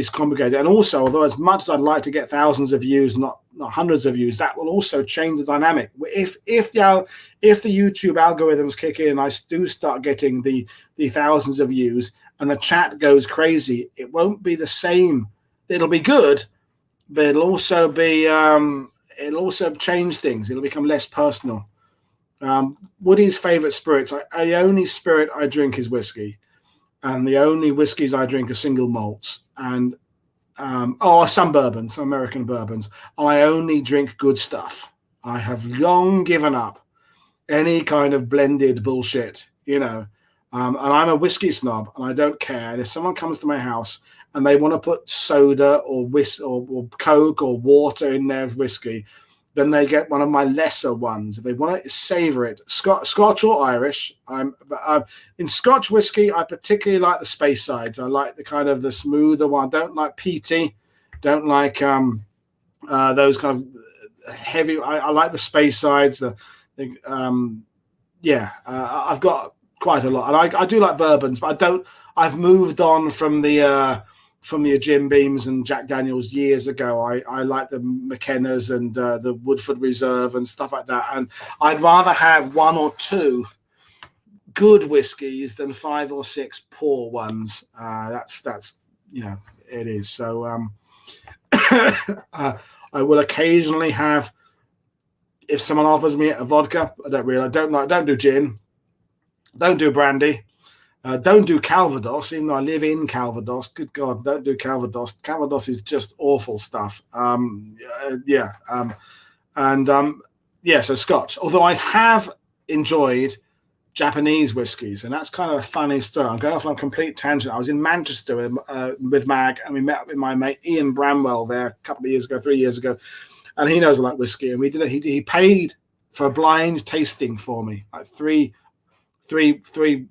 complicated, and also, although as much as I'd like to get thousands of views, not hundreds of views, that will also change the dynamic. If the YouTube algorithms kick in and I do start getting the thousands of views and the chat goes crazy, it won't be the same. It'll be good, but it'll also change things. It'll become less personal. Woody's favorite spirits. The only spirit I drink is whiskey, and the only whiskeys I drink are single malts, and some bourbons, some American bourbons. And I only drink good stuff. I have long given up any kind of blended bullshit, and I'm a whiskey snob, and I don't care. And if someone comes to my house and they want to put soda or Coke or water in their whiskey, then they get one of my lesser ones. If they want to savor it, Scotch or Irish. In Scotch whiskey, I particularly like the Space Sides. I like the kind of the smoother one. I don't like peaty. Don't like those kind of heavy. I like the Space Sides. I've got quite a lot, and I do like bourbons, but I don't. I've moved on from the Jim Beams and Jack Daniels years ago. I like the McKenna's and the Woodford Reserve and stuff like that. And I'd rather have one or two good whiskies than 5 or 6 poor ones. That's it is. So I will occasionally have, if someone offers me a vodka, don't do gin, don't do brandy. Don't do Calvados, even though I live in Calvados. Good God, don't do Calvados. Calvados is just awful stuff. So Scotch. Although I have enjoyed Japanese whiskies, and that's kind of a funny story. I'm going off on a complete tangent. I was in Manchester with Mag, and we met up with my mate Ian Bramwell there a couple of years ago, 3 years ago, and he knows I like whiskey, and we did it. He paid for a blind tasting for me, like three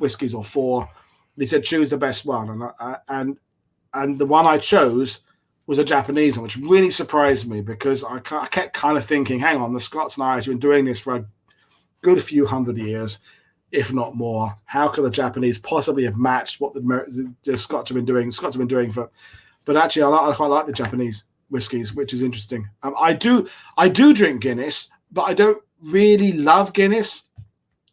whiskies or four. And he said choose the best one, and the one I chose was a Japanese one, which really surprised me because I kept kind of thinking, hang on, the Scots and Irish have been doing this for a good few hundred years, if not more. How could the Japanese possibly have matched what the Scots have been doing? Scots have been doing for, but actually, I quite like the Japanese whiskies, which is interesting. I do drink Guinness, but I don't really love Guinness.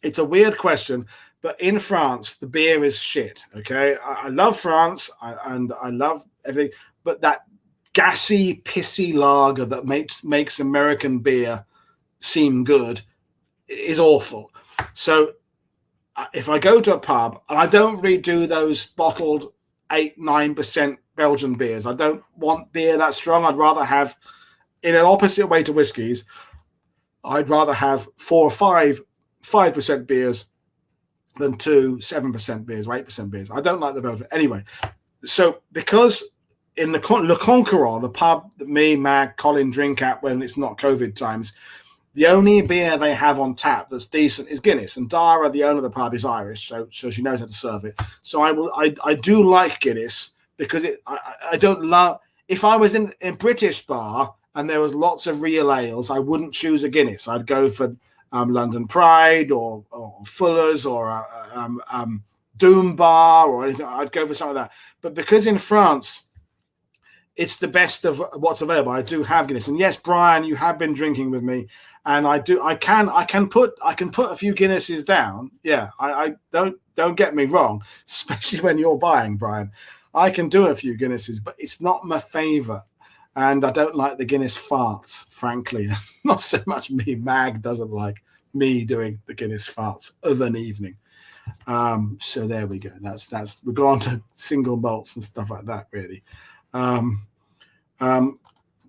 It's a weird question, but in France, the beer is shit. Okay, I love France and I love everything, but that gassy, pissy lager that makes American beer seem good is awful. So if I go to a pub, and I don't really do those bottled 8-9% Belgian beers. I don't want beer that strong. I'd rather have, in an opposite way to whiskies, I'd rather have 4 or 5% beers than 2 7% beers or 8% beers. I don't like the Belgian. Anyway, so because in Le Conqueror, the pub that me, Mag, Colin drink at when it's not COVID times, the only beer they have on tap that's decent is Guinness. And Dara, the owner of the pub, is Irish, so she knows how to serve it. So I do like Guinness because I don't love. If I was in a British bar and there was lots of real ales, I wouldn't choose a Guinness. I'd go for London Pride or Fuller's or Doom Bar or anything. I'd go for something like that. But because in France, it's the best of what's available, I do have Guinness. And yes, Brian, you have been drinking with me, and I can put a few Guinnesses down. Yeah, I don't get me wrong, especially when you're buying, Brian. I can do a few Guinnesses, but it's not my favorite. And I don't like the Guinness farts, frankly. Not so much me. Mag doesn't like me doing the Guinness farts of an evening. So there we go. That's we go on to single malts and stuff like that, really.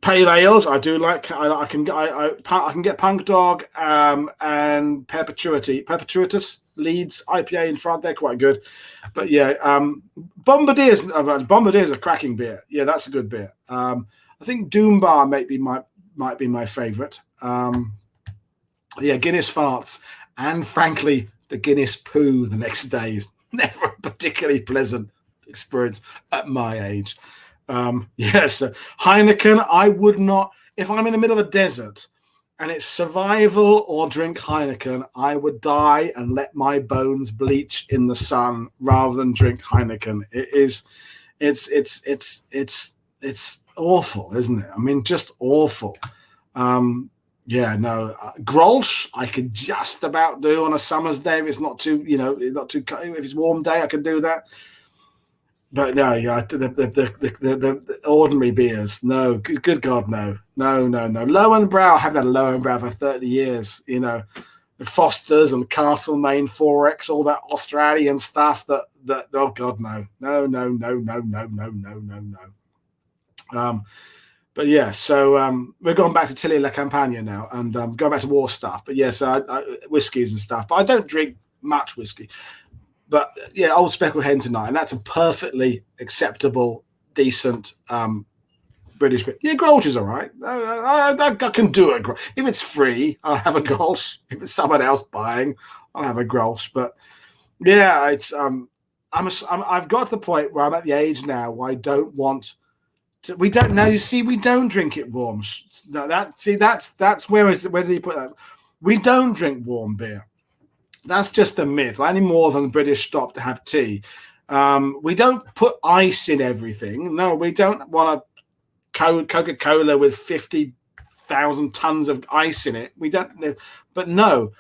Pale ales, I do like. I can get Punk Dog and Perpetuitus Leeds IPA in France. They're quite good, but yeah, Bombardier's a cracking beer. Yeah, that's a good beer. I think Doom Bar might be my favorite. Yeah, Guinness farts, and frankly, the Guinness poo the next day is never a particularly pleasant experience at my age. Yes, Heineken, I would not, if I'm in the middle of a desert and it's survival or drink Heineken, I would die and let my bones bleach in the sun rather than drink Heineken. It's awful, isn't it? I mean, just awful. Yeah, no, Grolsch I could just about do on a summer's day if it's not too, if it's a warm day, I can do that. But no, yeah, the ordinary beers, no, good God, no. Lowenbrow, I haven't had a Lowenbrow for 30 years, Foster's and Castlemaine 4X, all that Australian stuff that oh God, no. But yeah, so we're going back to Tilly La Campagna now and going back to war stuff. But yes, whiskies and stuff. But I don't drink much whiskey. But yeah, Old Speckled Hen tonight, and that's a perfectly acceptable, decent British beer. Yeah, Grolsch is all right. I can do a Grolsch. If it's free, I'll have a Grolsch. If it's someone else buying, I'll have a Grolsch. But yeah, it's I've got to the point where I'm at the age now where I don't want to. We don't now. You see, we don't drink it warm. That's where do you put that? We don't drink warm beer. That's just a myth. Any more than the British stop to have tea. We don't put ice in everything. No, we don't want a Coca-Cola with 50,000 tons of ice in it. We don't. But no,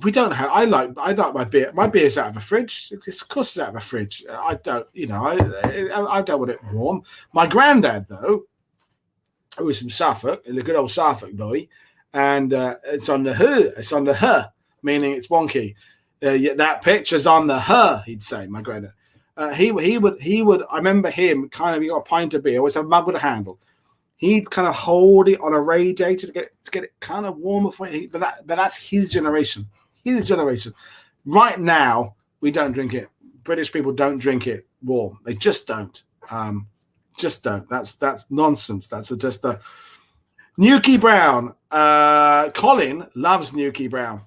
we don't have. I like my beer. My beer's out of a fridge. Of course, it's out of a fridge. I don't. I don't want it warm. My granddad, though, who was from Suffolk, a good old Suffolk boy, and it's on the her. It's on the her. Meaning it's wonky. That picture's on the her, he'd say, my granddad. He would. I remember him kind of. He got a pint of beer. Always have a mug with a handle. He'd kind of hold it on a radiator to get it kind of warmer for him. But that's his generation. His generation. Right now, we don't drink it. British people don't drink it warm. They just don't. Just don't. That's nonsense. That's just a Nuki Brown. Colin loves Nuki Brown.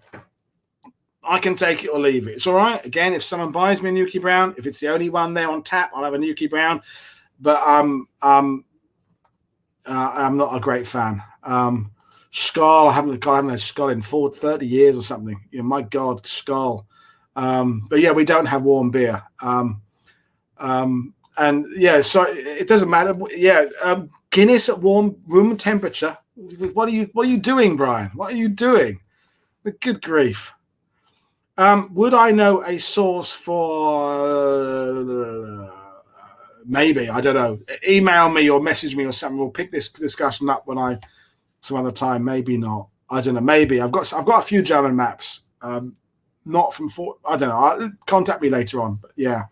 I can take it or leave it. It's all right. Again, if someone buys me a Nuki Brown, if it's the only one there on tap, I'll have a Nuki Brown. But I'm not a great fan. Skull, I haven't had Skull in 30 years or something. You know, my God, Skull. But yeah, we don't have warm beer. And yeah, so it doesn't matter. Yeah, Guinness at room temperature. What are you doing, Brian? What are you doing? Good grief. Would I know a source for maybe, I don't know. Email me or message me or something. We'll pick this discussion up some other time. Maybe not. I don't know. Maybe I've got a few German maps. Not from I don't know. Contact me later on. But yeah.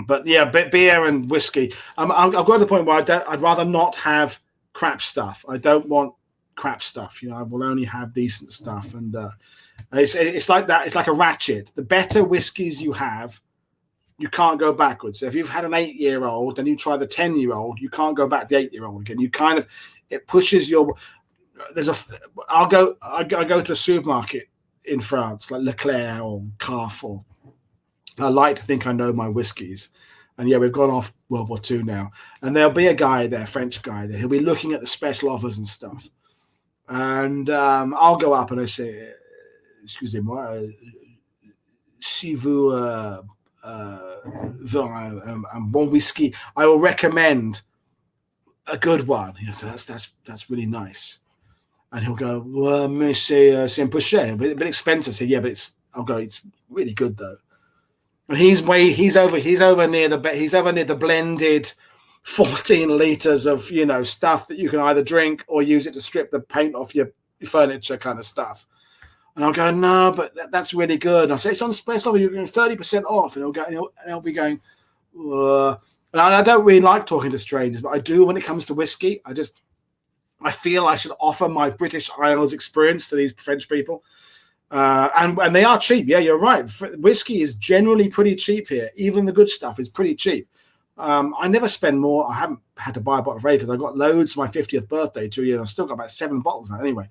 But yeah, beer and whiskey. I've got to the point where I'd rather not have crap stuff. I don't want crap stuff. You know, I will only have decent stuff. And it's like that. It's like a ratchet. The better whiskies you have, you can't go backwards. So if you've had an 8-year-old and you try the 10-year-old, you can't go back to the 8-year-old again. You kind of, it pushes your. I go to a supermarket in France, like Leclerc or Carrefour. I like to think I know my whiskies. And yeah, we've gone off World War II now. And there'll be a guy there, French guy there, he'll be looking at the special offers and stuff. And I'll go up and I say, excusez-moi, si vous voulez un bon whiskey, I will recommend a good one. You know, so that's really nice. And he'll go, well, mais c'est un peu cher, a bit expensive. I say, yeah, but it's really good though. And he's over near the blended 14 liters of, you know, stuff that you can either drink or use it to strip the paint off your furniture kind of stuff. And I'll go, no, but that's really good. And I'll say, it's on special offer, you're getting 30% off. And he'll be going, and I don't really like talking to strangers, but I do when it comes to whiskey. I feel I should offer my British Isles experience to these French people. And they are cheap. Yeah, you're right. Whiskey is generally pretty cheap here. Even the good stuff is pretty cheap. I never spend more. I haven't had to buy a bottle of because I got loads for my 50th birthday 2 years. I've still got about 7 bottles now anyway.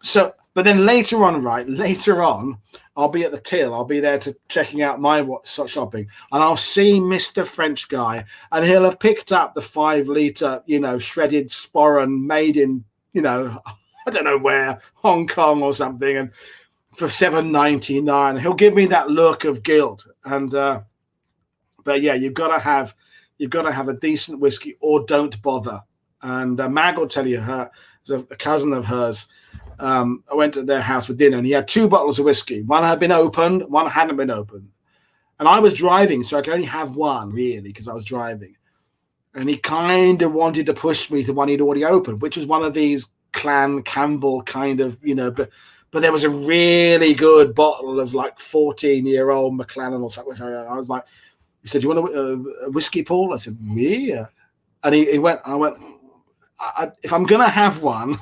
So, but then later on, I'll be at the till. I'll be there checking out my shopping, and I'll see Mr. French guy, and he'll have picked up the 5 liter, you know, shredded sporran made in, you know, I don't know where, Hong Kong or something, and for $7.99, he'll give me that look of guilt. And but yeah, you've got to have a decent whiskey or don't bother. And Mag will tell you, a cousin of hers. I went to their house for dinner, and he had 2 bottles of whiskey. One had been opened, one hadn't been opened. And I was driving, so I could only have one really because I was driving. And he kind of wanted to push me to one he'd already opened, which was one of these Clan Campbell kind of, you know, but there was a really good bottle of like 14-year-old McLaren or something. I was like, he said, "You want a whiskey, Paul?" I said, "Yeah." And he went, and I went, if I'm going to have one,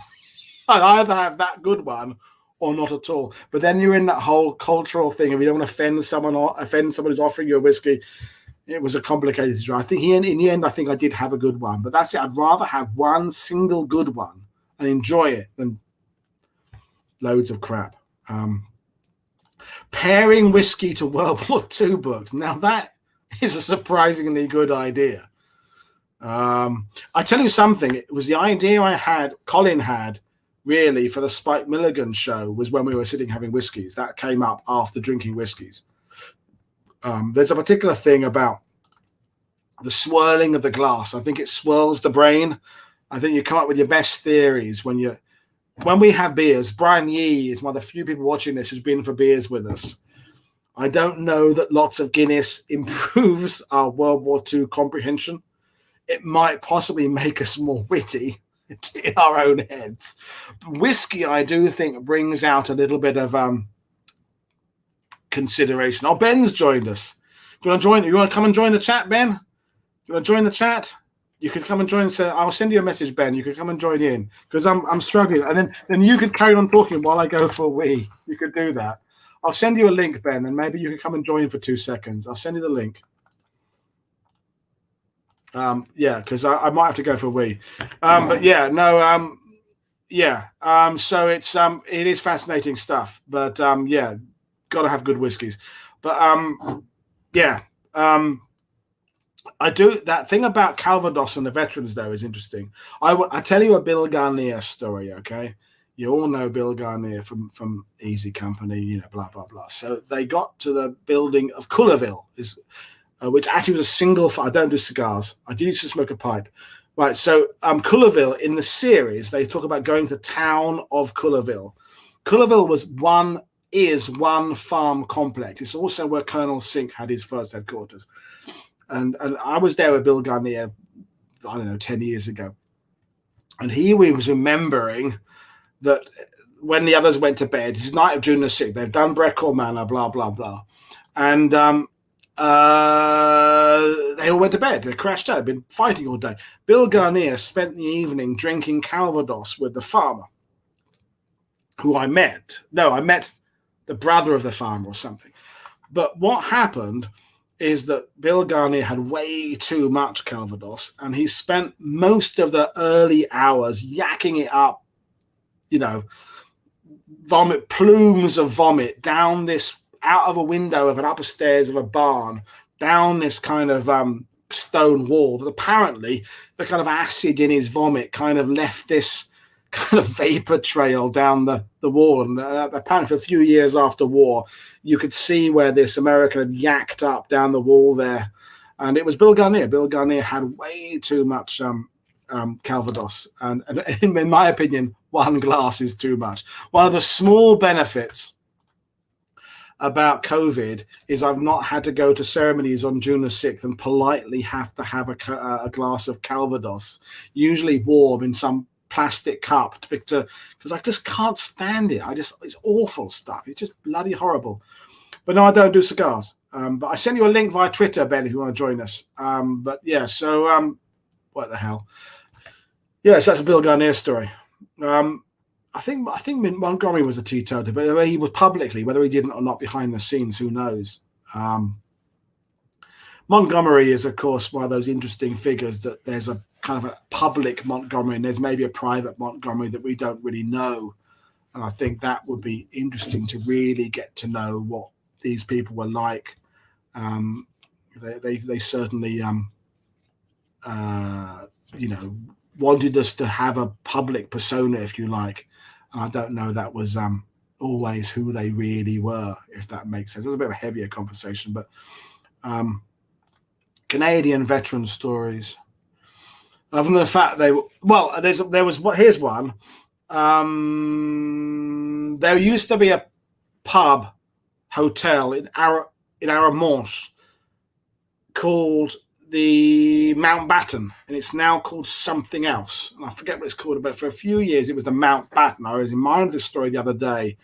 I'd either have that good one or not at all. But then you're in that whole cultural thing. If you don't want to offend someone who's offering you a whiskey, it was a complicated situation. I think in the end, I think I did have a good one. But that's it. I'd rather have one single good one and enjoy it than loads of crap. Pairing whiskey to World War II books. Now that is a surprisingly good idea. I tell you something. It was the idea Colin had, really, for the Spike Milligan show, was when we were sitting having whiskeys. That came up after drinking whiskeys. There's a particular thing about the swirling of the glass. I think it swirls the brain. I think you come up with your best theories when we have beers. Brian Yee is one of the few people watching this who's been for beers with us. I don't know that lots of Guinness improves our World War II comprehension. It might possibly make us more witty in our own heads. Whiskey, I do think, brings out a little bit of consideration. Oh, Ben's joined us. Do you want to join? You want to come and join the chat, Ben? Do you want to join the chat? You could come and join. So I'll send you a message, Ben. You could come and join in because I'm struggling, and then you could carry on talking while I go for a wee. You could do that. I'll send you a link, Ben, and maybe you can come and join for 2 seconds. I'll send you the link. Yeah, because I might have to go for a wee. But yeah, no, yeah. So it is fascinating stuff. But yeah, got to have good whiskies. But yeah, I do that thing about Calvados and the veterans though is interesting. I tell you a Bill Garnier story, okay? You all know Bill Garnier from Easy Company, you know, blah blah blah. So they got to the building of Cullerville, which actually was a single. I don't do cigars. I do used to smoke a pipe. Right. So Cullerville in the series, they talk about going to the town of Cullerville. Cullerville is one farm complex. It's also where Colonel Sink had his first headquarters. And I was there with Bill Garnier, I don't know, 10 years ago. And he was remembering that when the others went to bed, it's night of June the 6th, they've done Breckel Manor, blah, blah, blah. And they all went to bed. They crashed out. They'd been fighting all day. Bill Garnier spent the evening drinking Calvados with the farmer, who I met. No, I met the brother of the farmer or something. But what happened is that Bill Garnier had way too much Calvados, and he spent most of the early hours yakking it up, you know, plumes of vomit down this, out of a window of an upper stairs of a barn, down this kind of stone wall that apparently the kind of acid in his vomit kind of left this kind of vapor trail down the wall. And apparently for a few years after war, you could see where this American had yacked up down the wall there. And it was Bill Garnier. Bill Garnier had way too much Calvados. And in my opinion, one glass is too much. One of the small benefits about COVID is I've not had to go to ceremonies on June the 6th and politely have to have a glass of Calvados, usually warm in some plastic cup, because I just can't stand it. It's awful stuff. It's just bloody horrible. But no, I don't do cigars. But I sent you a link via Twitter, Ben, if you want to join us. But yeah, so what the hell? Yeah, so that's a Bill Garnier story. I think Montgomery was a teetotaler, but whether he was publicly, whether he didn't or not behind the scenes, who knows? Montgomery is, of course, one of those interesting figures that there's a kind of a public Montgomery and there's maybe a private Montgomery that we don't really know. And I think that would be interesting to really get to know what these people were like. They certainly, you know, wanted us to have a public persona, if you like. And I don't know that was always who they really were, if that makes sense. It's a bit of a heavier conversation, but Canadian veteran stories. Other than the fact here's one. There used to be a pub hotel in Armoured called the Mountbatten, and it's now called something else. And I forget what it's called, but for a few years it was the Mountbatten. I was reminded of this story the other day.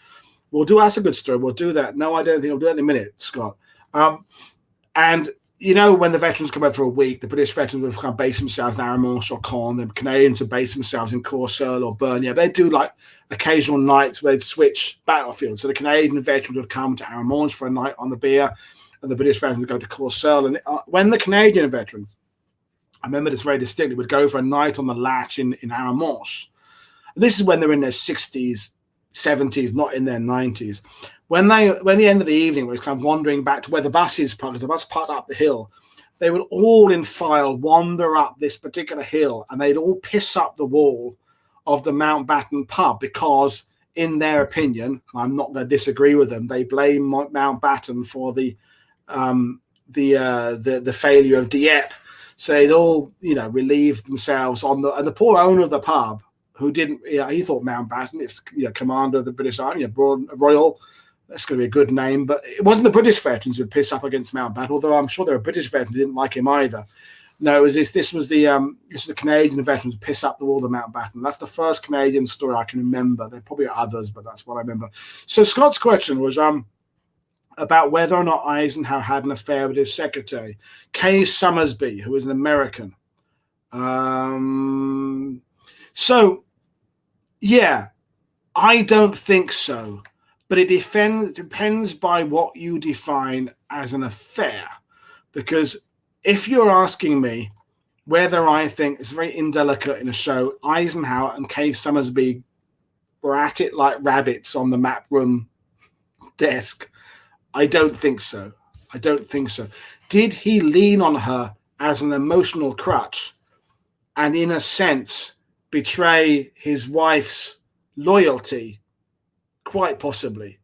That's a good story. We'll do that. No, I don't think I'll do that in a minute, Scott. And you know, when the veterans come out for a week, the British veterans will kind of base themselves in Armoured or Caen, the Canadians will base themselves in Courseulles or Bernier. They do like occasional nights where they'd switch battlefields. So the Canadian veterans would come to Armoured for a night on the beer, and the British veterans would go to Courseulles. And when the Canadian veterans, I remember this very distinctly, would go for a night on the latch in Armoured. This is when they're in their 60s, 70s, not in their 90s. When the end of the evening was kind of wandering back to where the bus is parked, because the bus parked up the hill, they would all in file wander up this particular hill, and they'd all piss up the wall of the Mountbatten pub because, in their opinion, and I'm not going to disagree with them, they blame Mountbatten for the failure of Dieppe. So they'd all, you know, relieve themselves on and the poor owner of the pub, who didn't, he thought Mountbatten, it's, you know, commander of the British Army, Royal. That's going to be a good name, but it wasn't the British veterans who'd piss up against Mountbatten, although I'm sure there were British veterans who didn't like him either. No, it was this was the Canadian veterans who piss up the wall of Mountbatten. That's the first Canadian story I can remember. There probably are others, but that's what I remember. So Scott's question was about whether or not Eisenhower had an affair with his secretary, Kay Summersby, who was an American. So, yeah, I don't think so. but it depends by what you define as an affair. Because if you're asking me whether I think it's very indelicate in a show, Eisenhower and Kay Summersby were at it like rabbits on the map room desk, I don't think so. I don't think so. Did he lean on her as an emotional crutch and in a sense betray his wife's loyalty? Quite possibly.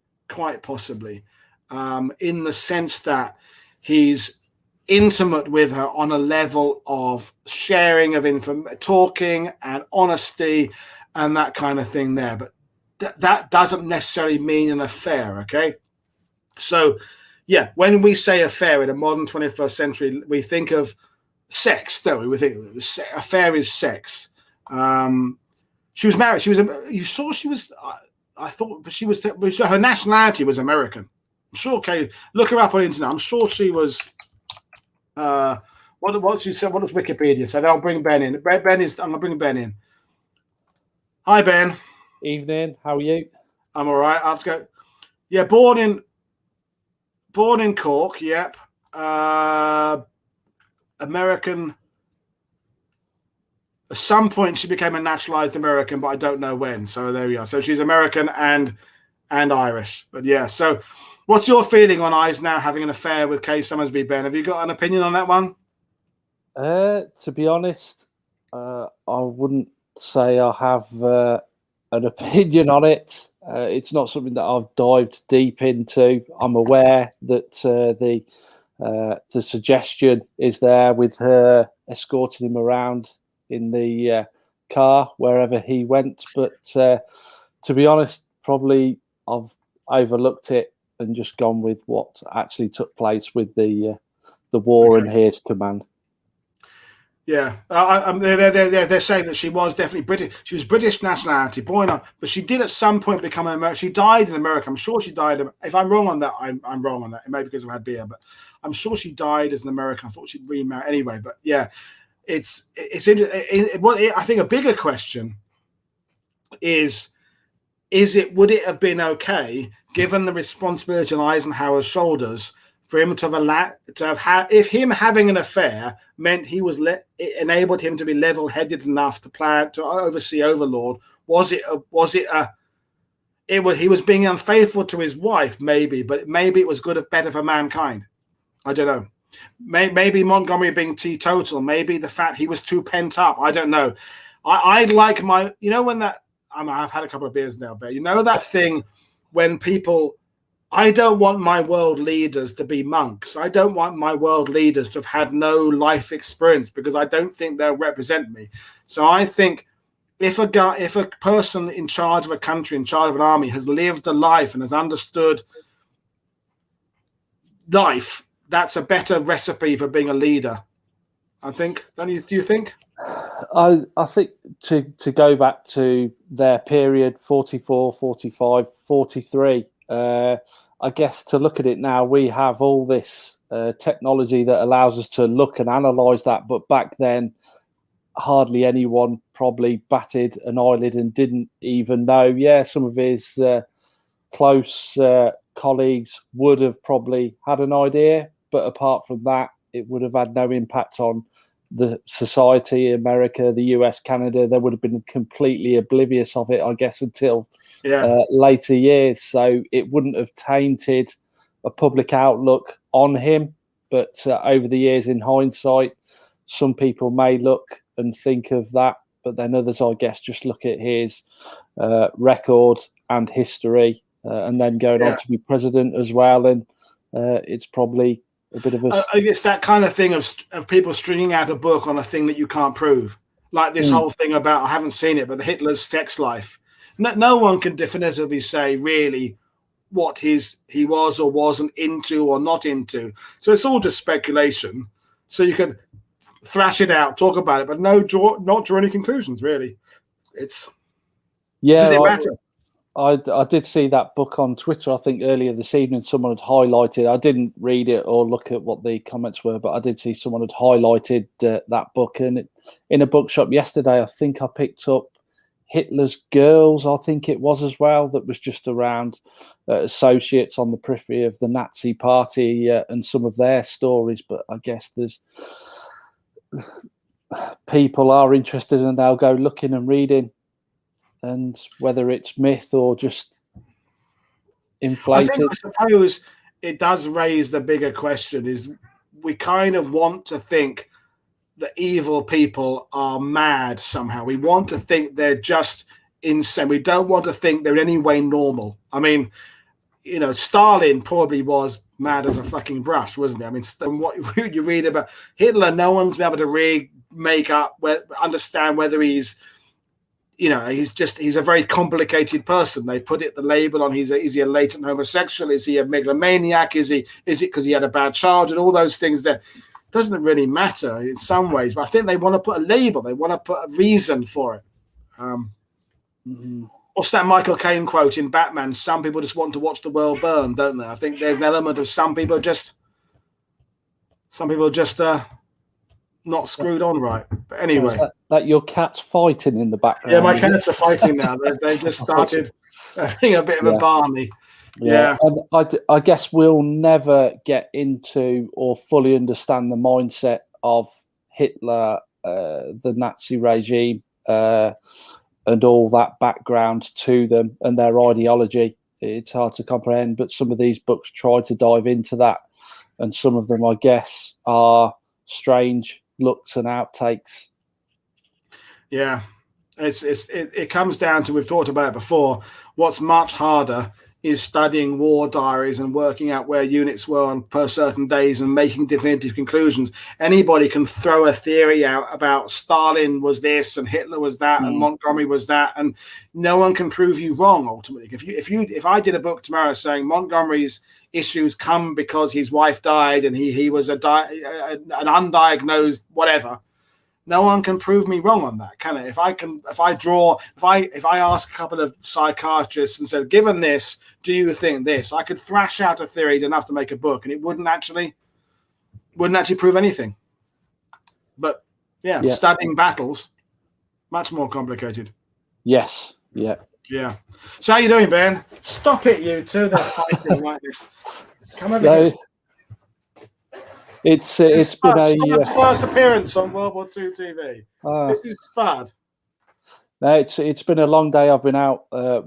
In the sense that he's intimate with her on a level of sharing of talking and honesty and that kind of thing there. But that doesn't necessarily mean an affair, okay? So, yeah, when we say affair in a modern 21st century, we think of sex, don't we? We think affair is sex. She was married. You saw she was, I thought, but she was, her nationality was American. I'm sure, okay, look her up on the internet. I'm sure she was, what she said, what does Wikipedia say? I'll bring Ben in. I'm going to bring Ben in. Hi, Ben. Evening. How are you? I'm all right. I have to go. Yeah, born in Cork. Yep. American. At some point, she became a naturalized American, but I don't know when. So there we are. So she's American and Irish. But yeah. So, what's your feeling on Eisenhower having an affair with Kay Summersby, Ben? Have you got an opinion on that one? To be honest, I wouldn't say I have an opinion on it. It's not something that I've dived deep into. I'm aware that the suggestion is there with her escorting him around in the car wherever he went. But to be honest, probably I've overlooked it and just gone with what actually took place with the war and his command. Yeah, they're saying that she was definitely British. She was British nationality, born on, but she did at some point become an American. She died in America. I'm sure she died. If I'm wrong on that, I'm wrong on that. It may be because I've had beer, but I'm sure she died as an American. I thought she'd remarry anyway. But yeah, it's interesting. What I think a bigger question is it would it have been okay, given the responsibility on Eisenhower's shoulders, for him to have if him having an affair meant he was it enabled him to be level-headed enough to plan to oversee Overlord? He was being unfaithful to his wife, maybe, but maybe it was better for mankind. I don't know. Maybe Montgomery being teetotal, maybe the fact he was too pent up. I don't know. I'd like when that I've had a couple of beers now, but that thing when people. I don't want my world leaders to be monks. I don't want my world leaders to have had no life experience because I don't think they'll represent me. So I think if a person in charge of a country, in charge of an army, has lived a life and has understood life, that's a better recipe for being a leader. I think. Do you think? I think to go back to their period, 44, 45, 43, I guess to look at it now, we have all this technology that allows us to look and analyse that. But back then, hardly anyone probably batted an eyelid and didn't even know. Yeah, some of his close colleagues would have probably had an idea. But apart from that, it would have had no impact on the society, America, the US, Canada. They would have been completely oblivious of it, I guess, until later years. So it wouldn't have tainted a public outlook on him. But over the years, in hindsight, some people may look and think of that, but then others, I guess, just look at his record and history, and then going on to be president as well. And it's probably a bit of a... It's that kind of thing of people stringing out a book on a thing that you can't prove. Like this whole thing about, I haven't seen it, but the Hitler's sex life. No one can definitively say really what he was or wasn't into or not into. So it's all just speculation. So you can thrash it out, talk about it, but not draw any conclusions, really. Does it matter? I did see that book on Twitter, I think earlier this evening, someone had highlighted. I didn't read it or look at what the comments were, but I did see someone had highlighted that book. And in a bookshop yesterday, I think I picked up Hitler's Girls, I think it was as well, that was just around associates on the periphery of the Nazi party and some of their stories. But I guess there's people are interested and they'll go looking and reading, and whether it's myth or just inflated. I suppose it does raise the bigger question: is we kind of want to think that evil people are mad somehow. We want to think they're just insane. We don't want to think they're in any way normal. I mean, you know, Stalin probably was mad as a fucking brush, wasn't he? I mean, what you read about Hitler, no one's been able to really understand whether he's, you know, he's a very complicated person. They put the label on. Is he a latent homosexual? Is he a megalomaniac? Is it because he had a bad childhood? All those things there. Doesn't really matter in some ways, but I think they want to put a label. They want to put a reason for it. What's that Michael Caine quote in Batman? Some people just want to watch the world burn, don't they? I think there's an element of some people just not screwed on right. But anyway, so that your cat's fighting in the background. Yeah, my cats are fighting now. They just started having a bit of a barney. Yeah. And I guess we'll never get into or fully understand the mindset of Hitler, the Nazi regime, and all that background to them and their ideology. It's hard to comprehend, but some of these books try to dive into that, and some of them, I guess, are strange looks and outtakes. Yeah, it comes down to, we've talked about it before, what's much harder is studying war diaries and working out where units were on per certain days and making definitive conclusions. Anybody can throw a theory out about Stalin was this and Hitler was that and Montgomery was that, and no one can prove you wrong ultimately. If I did a book tomorrow saying Montgomery's issues come because his wife died and he was an undiagnosed whatever, no one can prove me wrong on that, can it? If I ask a couple of psychiatrists and said, given this, do you think this? I could thrash out a theory enough to make a book, and it wouldn't actually prove anything. But yeah, studying battles, much more complicated. Yes. Yeah. Yeah. So how you doing, Ben? Stop it, you two. They're fighting like this. Come over here. It's been a first appearance on World War II TV. This is bad. No, it's been a long day. I've been out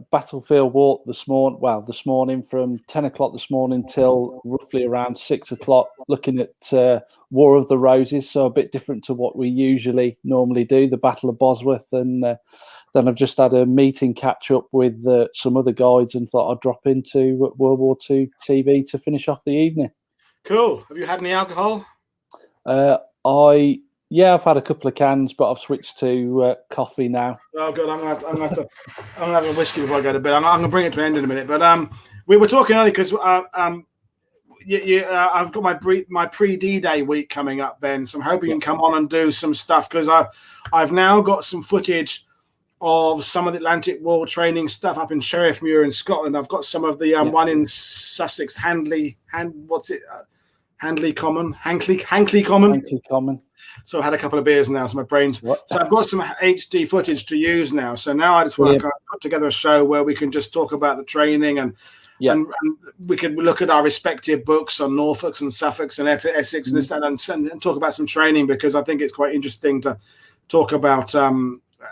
battlefield walk this morning from 10 o'clock this morning till roughly around 6 o'clock, looking at War of the Roses. So a bit different to what we normally do, the Battle of Bosworth, and then I've just had a meeting catch up with some other guides and thought I'd drop into World War II TV to finish off the evening. Cool. Have you had any alcohol? I've had a couple of cans, but I've switched to coffee now. Oh, good. I'm gonna have a whiskey before I go to bed. I'm gonna bring it to an end in a minute. But we were talking earlier because I've got my pre-D-Day week coming up, Ben. So I'm hoping you can come on and do some stuff, because I've now got some footage of some of the Atlantic Wall training stuff up in Sheriffmuir in Scotland. I've got some of the one in Sussex, Hankley Common. So I had a couple of beers now, so my brain's... So I've got some HD footage to use now. So now I just want to put together a show where we can just talk about the training and we can look at our respective books on Norfolks and Suffolks and Essex and this, that, and talk about some training, because I think it's quite interesting to talk about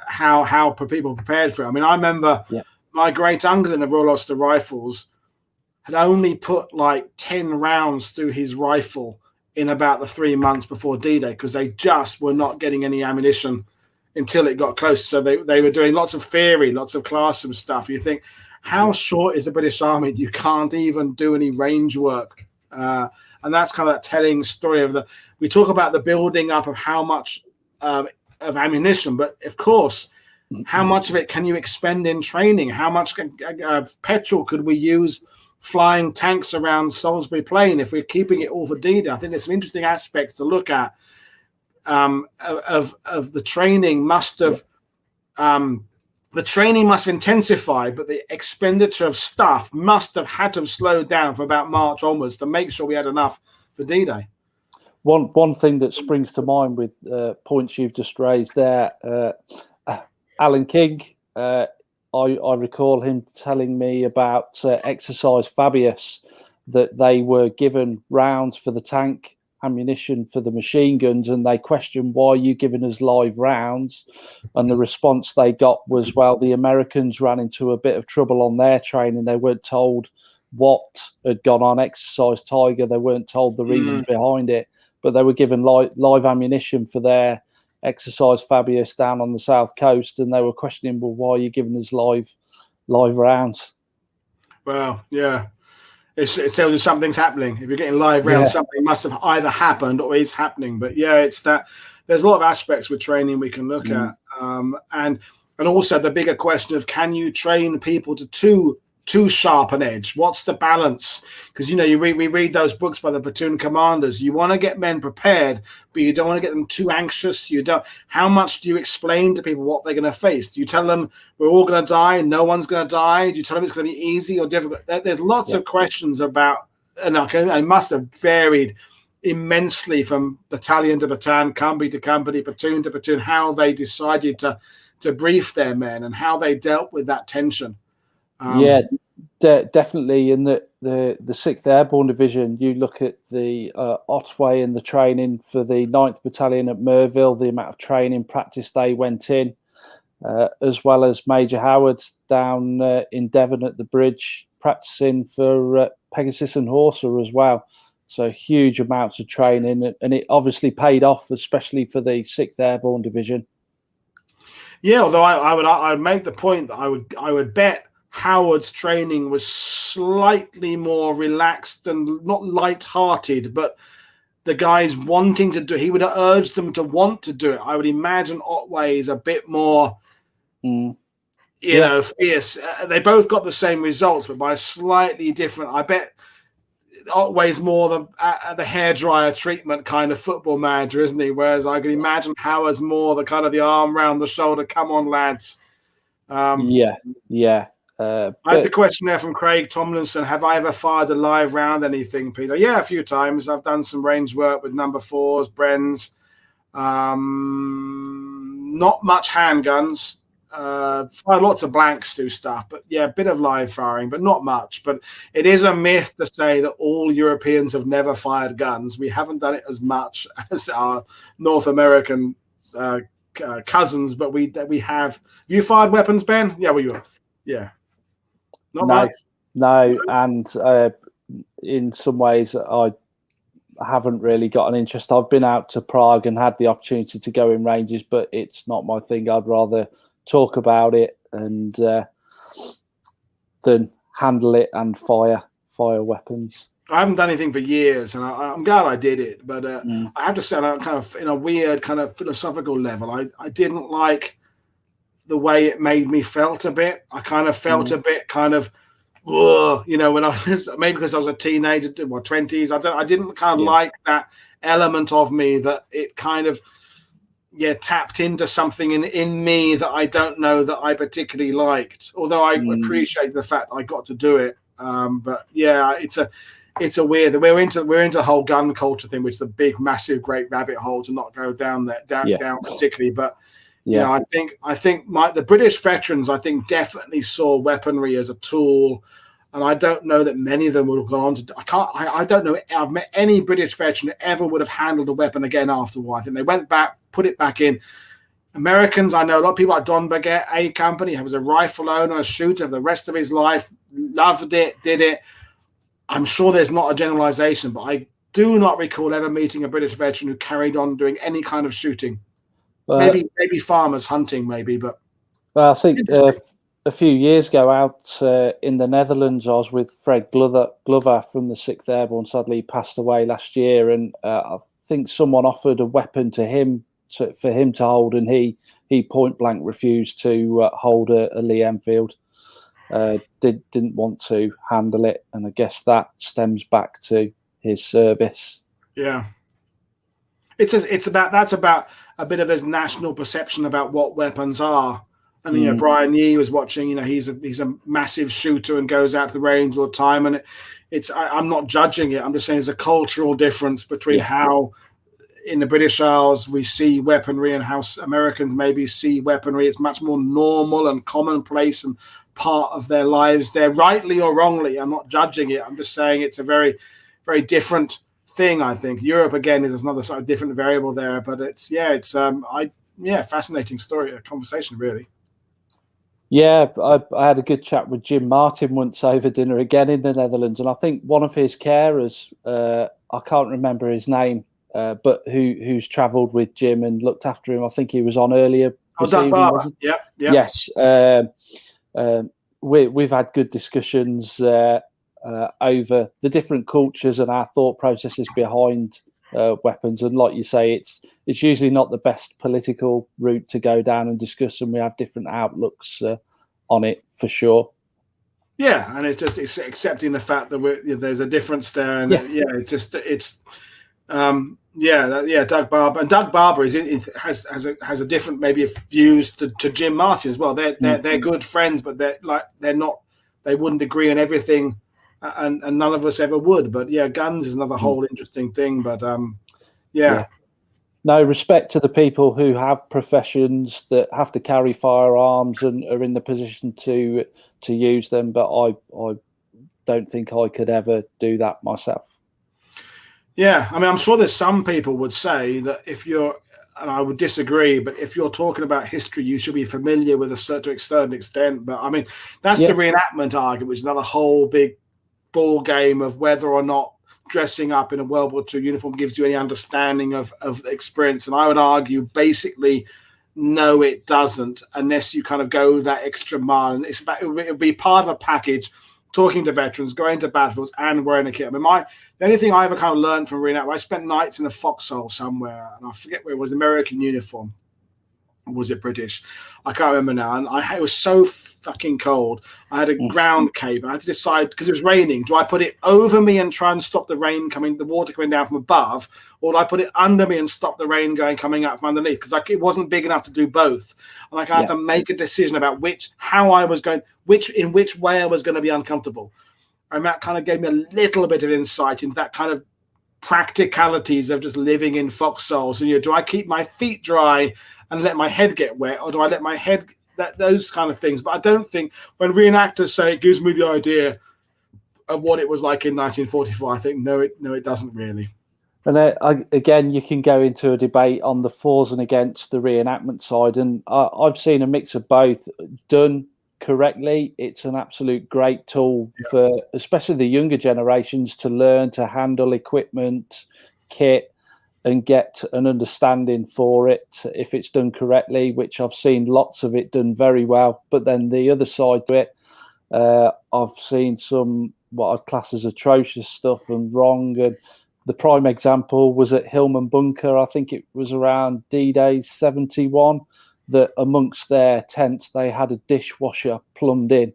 how people prepared for it. I mean, I remember my great uncle in the Royal Ulster Rifles had only put like 10 rounds through his rifle in about the 3 months before D-Day, because they just were not getting any ammunition until it got close. So they were doing lots of theory, lots of classroom stuff. You think, how short is the British Army? You can't even do any range work. And that's kind of that telling story of we talk about the building up of how much of ammunition, but of course, how much of it can you expend in training? How much petrol could we use flying tanks around Salisbury Plain if we're keeping it all for D-Day? I think there's some interesting aspects to look at of the training must have intensified, but the expenditure of stuff must have had to have slowed down from about March onwards to make sure we had enough for D-Day. One thing that springs to mind with points you've just raised there, Alan King I recall him telling me about Exercise Fabius, that they were given rounds for the tank, ammunition for the machine guns, and they questioned, why are you giving us live rounds? And the response they got was, well, the Americans ran into a bit of trouble on their training. They weren't told what had gone on Exercise Tiger. They weren't told the reasons behind it, but they were given live ammunition for their Exercise Fabius down on the south coast, and they were questioning, well, why are you giving us live rounds? Well, yeah. It tells you something's happening. If you're getting live rounds, something must have either happened or is happening. But yeah, it's that there's a lot of aspects with training we can look at. And also the bigger question of, can you train people to too sharp an edge? What's the balance? Because, you know, we read those books by the platoon commanders. You want to get men prepared, but you don't want to get them too anxious. How much do you explain to people what they're going to face? Do you tell them we're all going to die, no one's going to die? Do you tell them it's going to be easy or difficult? There's lots of questions about, and it must have varied immensely from battalion to battalion, company to company, platoon to platoon, how they decided to brief their men and how they dealt with that tension. Definitely. In the 6th Airborne Division, you look at the Otway and the training for the 9th Battalion at Merville, the amount of training practice they went in, as well as Major Howard down in Devon at the bridge, practicing for Pegasus and Horsa as well. So huge amounts of training, and it obviously paid off, especially for the 6th Airborne Division. Yeah, although I would make the point that I would bet Howard's training was slightly more relaxed and not light-hearted, but the guys wanting to do, he would have urged them to want to do it. I would imagine Otway is a bit more, you know, fierce. They both got the same results, but by slightly different. I bet Otway's more the hairdryer treatment kind of football manager, isn't he? Whereas I can imagine Howard's more the kind of the arm round the shoulder, come on, lads. I had the question there from Craig Tomlinson. Have I ever fired a live round anything, Peter? Yeah, a few times. I've done some range work with number 4s, Brens. Not much handguns. Fired lots of blanks to stuff, but yeah, a bit of live firing, but not much. But it is a myth to say that all Europeans have never fired guns. We haven't done it as much as our North American cousins, but we have. Have you fired weapons, Ben? Yeah, well, not much. No, and in some ways, I haven't really got an interest. I've been out to Prague and had the opportunity to go in ranges, but it's not my thing. I'd rather talk about it and than handle it and fire weapons. I haven't done anything for years, and I'm glad I did it. But I have to say, kind of in a weird kind of philosophical level, I didn't like the way it made me felt a bit. I kind of felt a bit kind of, you know, when maybe because I was a teenager, in my 20s, I didn't kind of like that element of me that it kind of, tapped into something in me that I don't know that I particularly liked, although I appreciate the fact I got to do it. But yeah, it's a weird, we're into the whole gun culture thing, which is a big, massive, great rabbit hole to not go down down particularly. But you know, I think the British veterans, I think, definitely saw weaponry as a tool. And I don't know that many of them would have gone on to. I don't know. I've met any British veteran that ever would have handled a weapon again after a while. I think they went back, put it back in. Americans, I know a lot of people like Don Baguette, A Company. He was a rifle owner, a shooter for the rest of his life. Loved it, did it. I'm sure there's not a generalization, but I do not recall ever meeting a British veteran who carried on doing any kind of shooting. Maybe farmers hunting, maybe, but. Well, I think. A few years ago out in the Netherlands, I was with Fred Glover from the 6th Airborne. Sadly, he passed away last year, and I think someone offered a weapon to him for him to hold, and he point blank refused to hold a Lee Enfield. Didn't want to handle it, and I guess that stems back to his service. Yeah, that's about a bit of his national perception about what weapons are. And you know, Brian Yee was watching. You know, he's a massive shooter and goes out to the range all the time. And I'm not judging it. I'm just saying there's a cultural difference between how in the British Isles we see weaponry and how Americans maybe see weaponry. It's much more normal and commonplace and part of their lives there, rightly or wrongly. I'm not judging it. I'm just saying it's a very, very different thing. I think Europe again is another sort of different variable there, but it's fascinating story, conversation really. Yeah, I had a good chat with Jim Martin once over dinner again in the Netherlands, and I think one of his carers, I can't remember his name, but who's travelled with Jim and looked after him. I think he was on earlier. Oh, Doug Barber. Yeah. Yes. We've had good discussions over the different cultures and our thought processes behind weapons. And like you say, it's usually not the best political route to go down and discuss, and we have different outlooks on it for sure. Yeah, and it's accepting the fact that there's a difference there, and Doug Barber, and Doug Barber has a different maybe views to Jim Martin as well. They're good friends, but they wouldn't agree on everything, and none of us ever would. But yeah, guns is another whole interesting thing. But no, respect to the people who have professions that have to carry firearms and are in the position to use them. But I don't think I could ever do that myself. Yeah, I mean, I'm sure there's some people would say that if you're, and I would disagree, but if you're talking about history, you should be familiar with a certain extent. But I mean, that's the reenactment argument, which is another whole big ball game of whether or not dressing up in a World War II uniform gives you any understanding of the experience. And I would argue basically, no, it doesn't, unless you kind of go that extra mile. And it would be part of a package, talking to veterans, going to battlefields and wearing a kit. I mean, the only thing I ever kind of learned from reenactment, I spent nights in a foxhole somewhere, and I forget where it was, American uniform. Or was it British? I can't remember now. And it was so fucking cold. I had a ground cape. I had to decide, because it was raining, do I put it over me and try and stop the water coming down from above, or do I put it under me and stop the rain coming out from underneath? Because it wasn't big enough to do both. And I had to make a decision about in which way I was going to be uncomfortable. And that kind of gave me a little bit of insight into that kind of practicalities of just living in foxholes. And do I keep my feet dry and let my head get wet, or do I let my head, those kind of things? But I don't think when reenactors say it gives me the idea of what it was like in 1944, I think no, it doesn't really. And again, you can go into a debate on the fors and against the reenactment side, and I've seen a mix of both. Done correctly, it's an absolute great tool for especially the younger generations to learn to handle equipment, kit, and get an understanding for it if it's done correctly, which I've seen lots of it done very well. But then the other side to it, I've seen some what I'd class as atrocious stuff and wrong. And the prime example was at Hillman Bunker. I think it was around D-Day 71, that amongst their tents, they had a dishwasher plumbed in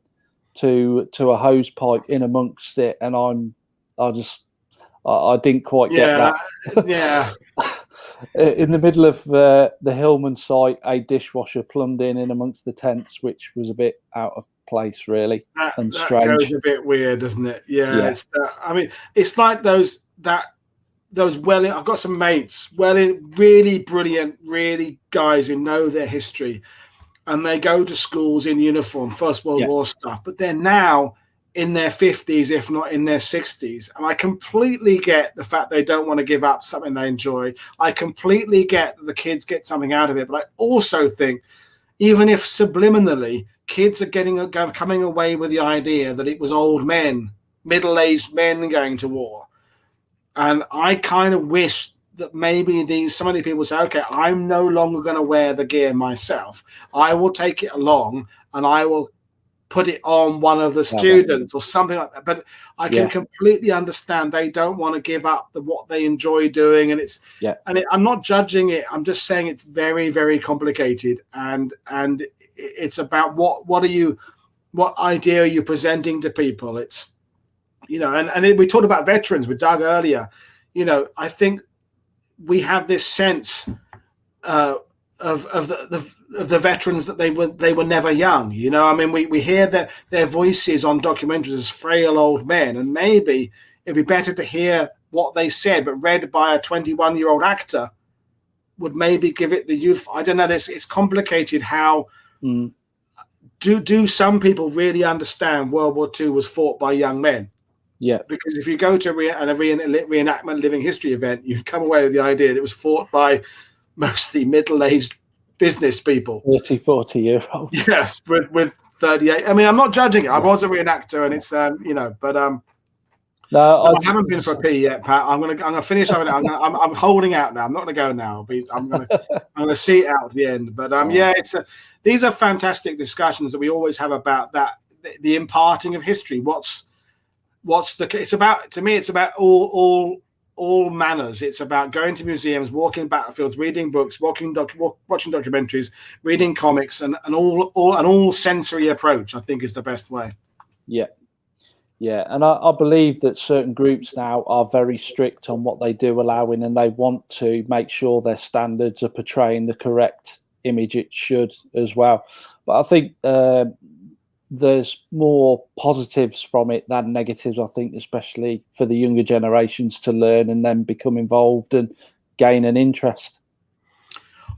to a hose pipe in amongst it. And I didn't quite get that. Yeah. In the middle of the Hillman site, a dishwasher plumbed in amongst the tents, which was a bit out of place, really, and strange. That goes a bit weird, doesn't it? Yeah. I mean, it's like those. I've got some mates, really brilliant, really guys who know their history, and they go to schools in uniform, First World War stuff, but they're now in their 50s, if not in their 60s. And I completely get the fact they don't want to give up something they enjoy. I completely get that the kids get something out of it. But I also think, even if subliminally, kids are coming away with the idea that it was old men, middle-aged men going to war. And I kind of wish that maybe so many people say, okay, I'm no longer going to wear the gear myself. I will take it along and I will put it on one of the students or something like that. But I can completely understand they don't want to give up what they enjoy doing. And I'm not judging it. I'm just saying it's very, very complicated. And it's about what idea are you presenting to people? It's, and we talked about veterans with Doug earlier. I think we have this sense of the veterans that they were never young. I mean, we hear their voices on documentaries as frail old men, and maybe it'd be better to hear what they said, but read by a 21-year-old actor would maybe give it the youth. I don't know. It's complicated. How do some people really understand World War II was fought by young men? Yeah, because if you go to a reenactment living history event, you come away with the idea that it was fought by mostly middle-aged business people, 30, 40-year-olds. Yeah, with 38. I mean, I'm not judging it. I was a reenactor, and it's but no, I haven't been for a pee yet, Pat. I'm gonna finish over now. I'm holding out now. I'm not gonna go now. I'm gonna see it out to the end. But yeah, these are fantastic discussions that we always have about that, the imparting of history. It's about, to me, it's about all manners. It's about going to museums, walking battlefields, reading books, watching documentaries, reading comics, and all sensory approach, I think, is the best way. Yeah, and I believe that certain groups now are very strict on what they do allow in, and they want to make sure their standards are portraying the correct image it should as well. But I think there's more positives from it than negatives, I think, especially for the younger generations to learn and then become involved and gain an interest.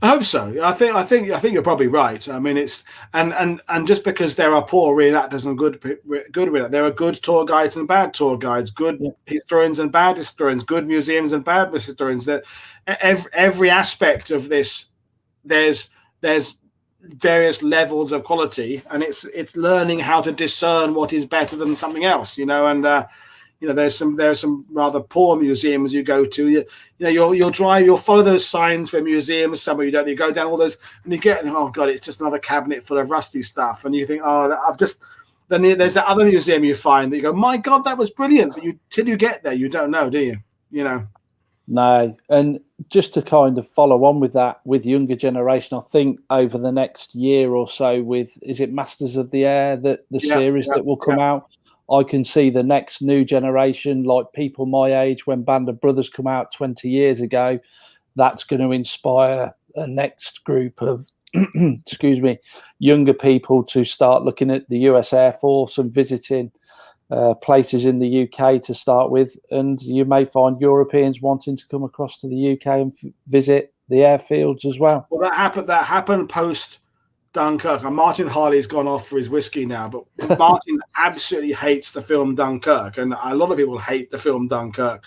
I hope so. I think you're probably right. I mean, it's and just because there are poor reenactors and good reenactors, there are good tour guides and bad tour guides, good historians and bad historians, good museums and bad historians. That every aspect of this, there's various levels of quality, and it's learning how to discern what is better than something else, and there's some rather poor museums you go to, you'll follow those signs for museums somewhere you go down all those, and you get, oh god, it's just another cabinet full of rusty stuff, and you think, then there's that other museum you find that you go, my god, that was brilliant, but till you get there you don't know, do you? No, and just to kind of follow on with that, with younger generation, I think over the next year or so, is it Masters of the Air, the series that will come out, I can see the next new generation, like people my age, when Band of Brothers come out 20 years ago, that's going to inspire a next group of, younger people to start looking at the US Air Force and visiting places in the UK to start with. And you may find Europeans wanting to come across to the UK and visit the airfields as well. Well, that happened post Dunkirk, and Martin Harley's gone off for his whiskey now, but Martin absolutely hates the film Dunkirk, and a lot of people hate the film Dunkirk.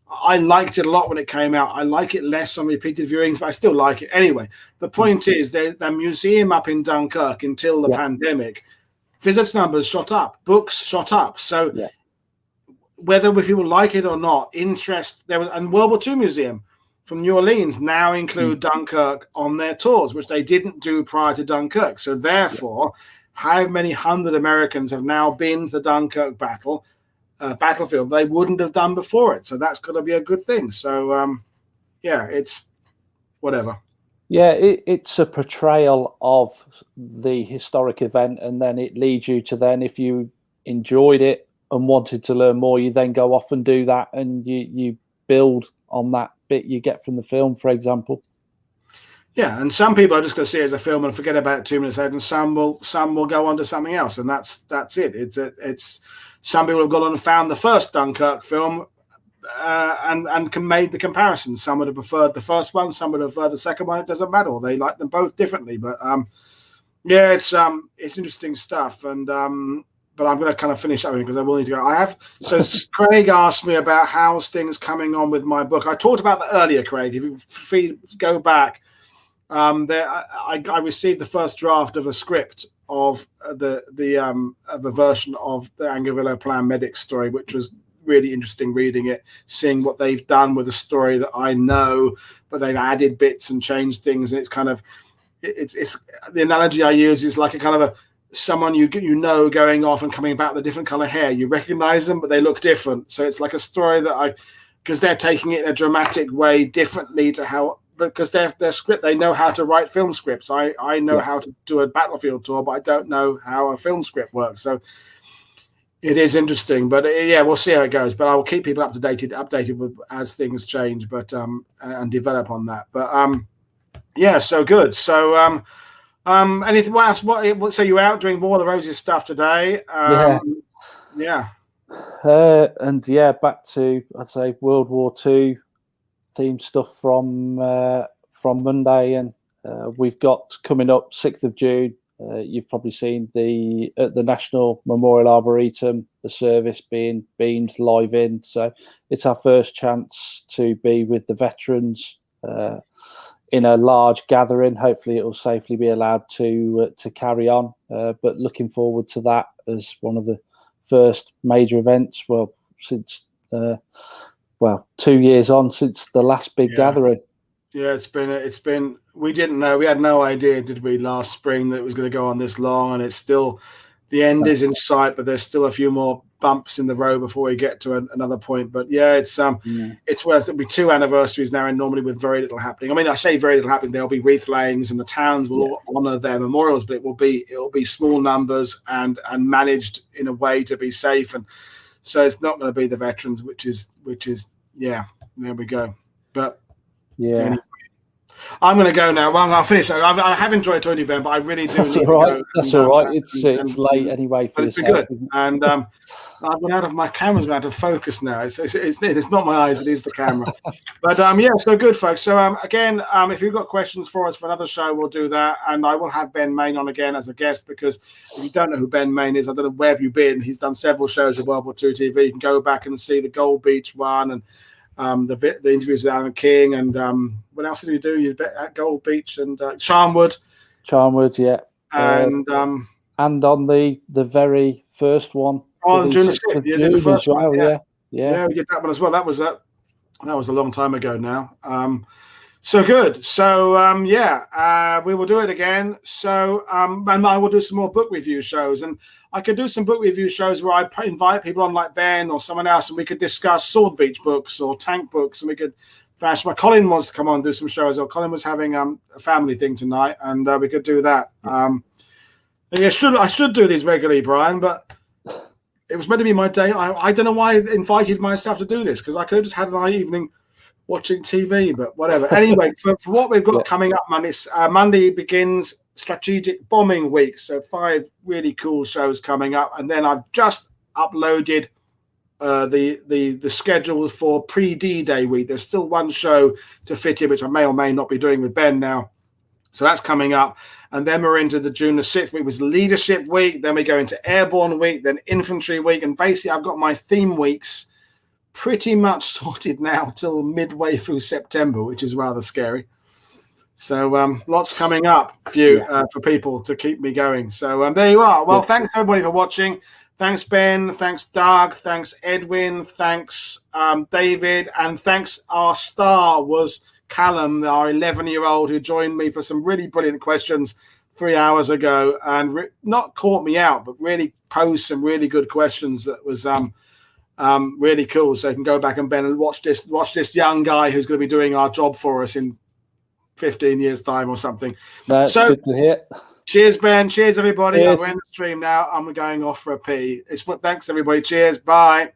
I liked it a lot when it came out. I like it less on repeated viewings, but I still like it. Anyway, the point is, the museum up in Dunkirk until the pandemic, visits numbers shot up, books shot up. So whether people like it or not, interest there was, and World War II Museum from New Orleans now include Dunkirk on their tours, which they didn't do prior to Dunkirk. So therefore, how many hundred Americans have now been to the Dunkirk battlefield they wouldn't have done before it? So that's got to be a good thing. So it's whatever. Yeah, it's a portrayal of the historic event, and then it leads you to then, if you enjoyed it and wanted to learn more, you then go off and do that, and you build on that bit you get from the film, for example. Yeah, and some people are just going to see it as a film and forget about it 2 minutes later, and some will go on to something else, and that's it. It's some people have gone on and found the first Dunkirk film and made the comparison. Some would have preferred the first one, some would have preferred the second one. It doesn't matter. They like them both differently. But it's interesting stuff. And but I'm going to kind of finish up because I will need to go. So Craig asked me about how's things coming on with my book. I talked about that earlier, Craig. If you go back, I received the first draft of a script of of a version of the Angevilla Plan Medic story, which was really interesting reading it, seeing what they've done with a story that I know, but they've added bits and changed things. And it's kind of, it's the analogy I use is like a kind of someone you going off and coming back with a different color hair. You recognize them, but they look different. So it's like a story that because they're taking it in a dramatic way differently to how, because their script, they know how to write film scripts. I know how to do a battlefield tour, but I don't know how a film script works. So it is interesting, but we'll see how it goes. But I will keep people updated with as things change, but and develop on that. But so good. So anything else? What? So you out doing War of the Roses stuff today? And back to, I'd say, World War II themed stuff from from Monday, and we've got coming up 6th of June. You've probably seen at the National Memorial Arboretum, the service being beamed live in. So it's our first chance to be with the veterans in a large gathering. Hopefully it will safely be allowed to carry on. But looking forward to that as one of the first major events. Well, since 2 years on since the last big gathering. Yeah, it's been. We didn't know. We had no idea, did we, last spring that it was going to go on this long, and it's still, the end is in sight, but there's still a few more bumps in the road before we get to another point. But yeah, it's where it'll be 2 anniversaries now in Normandy with very little happening. I mean, I say very little happening. There'll be wreath layings, and the towns will all honour their memorials, but it'll be small numbers and managed in a way to be safe, and so it's not going to be the veterans, which is there we go. But anyway, I'm going to go now. Well, I'll finish. I have enjoyed talking to you, Ben, but I really do. That's all right. That's all right. It's late anyway for it's been good. And I've gone out of my camera's going to have to focus now. It's not my eyes, it is the camera. But so good, folks. So again, if you've got questions for us for another show, we'll do that. And I will have Ben Main on again as a guest, because if you don't know who Ben Main is, I don't know where have you been. He's done several shows at WW2 TV. You can go back and see the Gold Beach one and the interviews with Alan King, and what else did he do? You bet at Gold Beach and Charmwood, yeah, and on the very first one on June 6th, you did the first one, we did that one as well. That was a long time ago now. So good. So we will do it again. So and I will do some more book review shows, and I could do some book review shows where I invite people on like Ben or someone else, and we could discuss Sword Beach books or tank books, and we could flash. My Colin wants to come on and do some shows. Or Colin was having a family thing tonight, and we could do that. I should do these regularly, Brian, but it was meant to be my day. I don't know why I invited myself to do this, because I could have just had an evening watching TV, but whatever. Anyway, for what we've got coming up, Monday begins Strategic Bombing Week, so 5 really cool shows coming up, and then I've just uploaded the schedule for pre-D-Day week. There's still one show to fit in, which I may or may not be doing with Ben now, so that's coming up. And then we're into the June the 6th week, was Leadership Week. Then we go into Airborne Week, then Infantry Week, and basically I've got my theme weeks pretty much sorted now till midway through September, which is rather scary. So lots coming up for people to keep me going. So there you are. Well, thanks everybody for watching. Thanks Ben, thanks Doug, thanks Edwin, thanks David, and thanks our star was Callum, our 11-year-old, who joined me for some really brilliant questions 3 hours ago, and not caught me out, but really posed some really good questions that was really cool. So you can go back and Ben and watch this young guy who's going to be doing our job for us in 15 years time or something. That's good to hear. Cheers, Ben. Cheers, everybody. Cheers. We're in the stream now. I'm going off for a pee. Thanks, everybody. Cheers. Bye.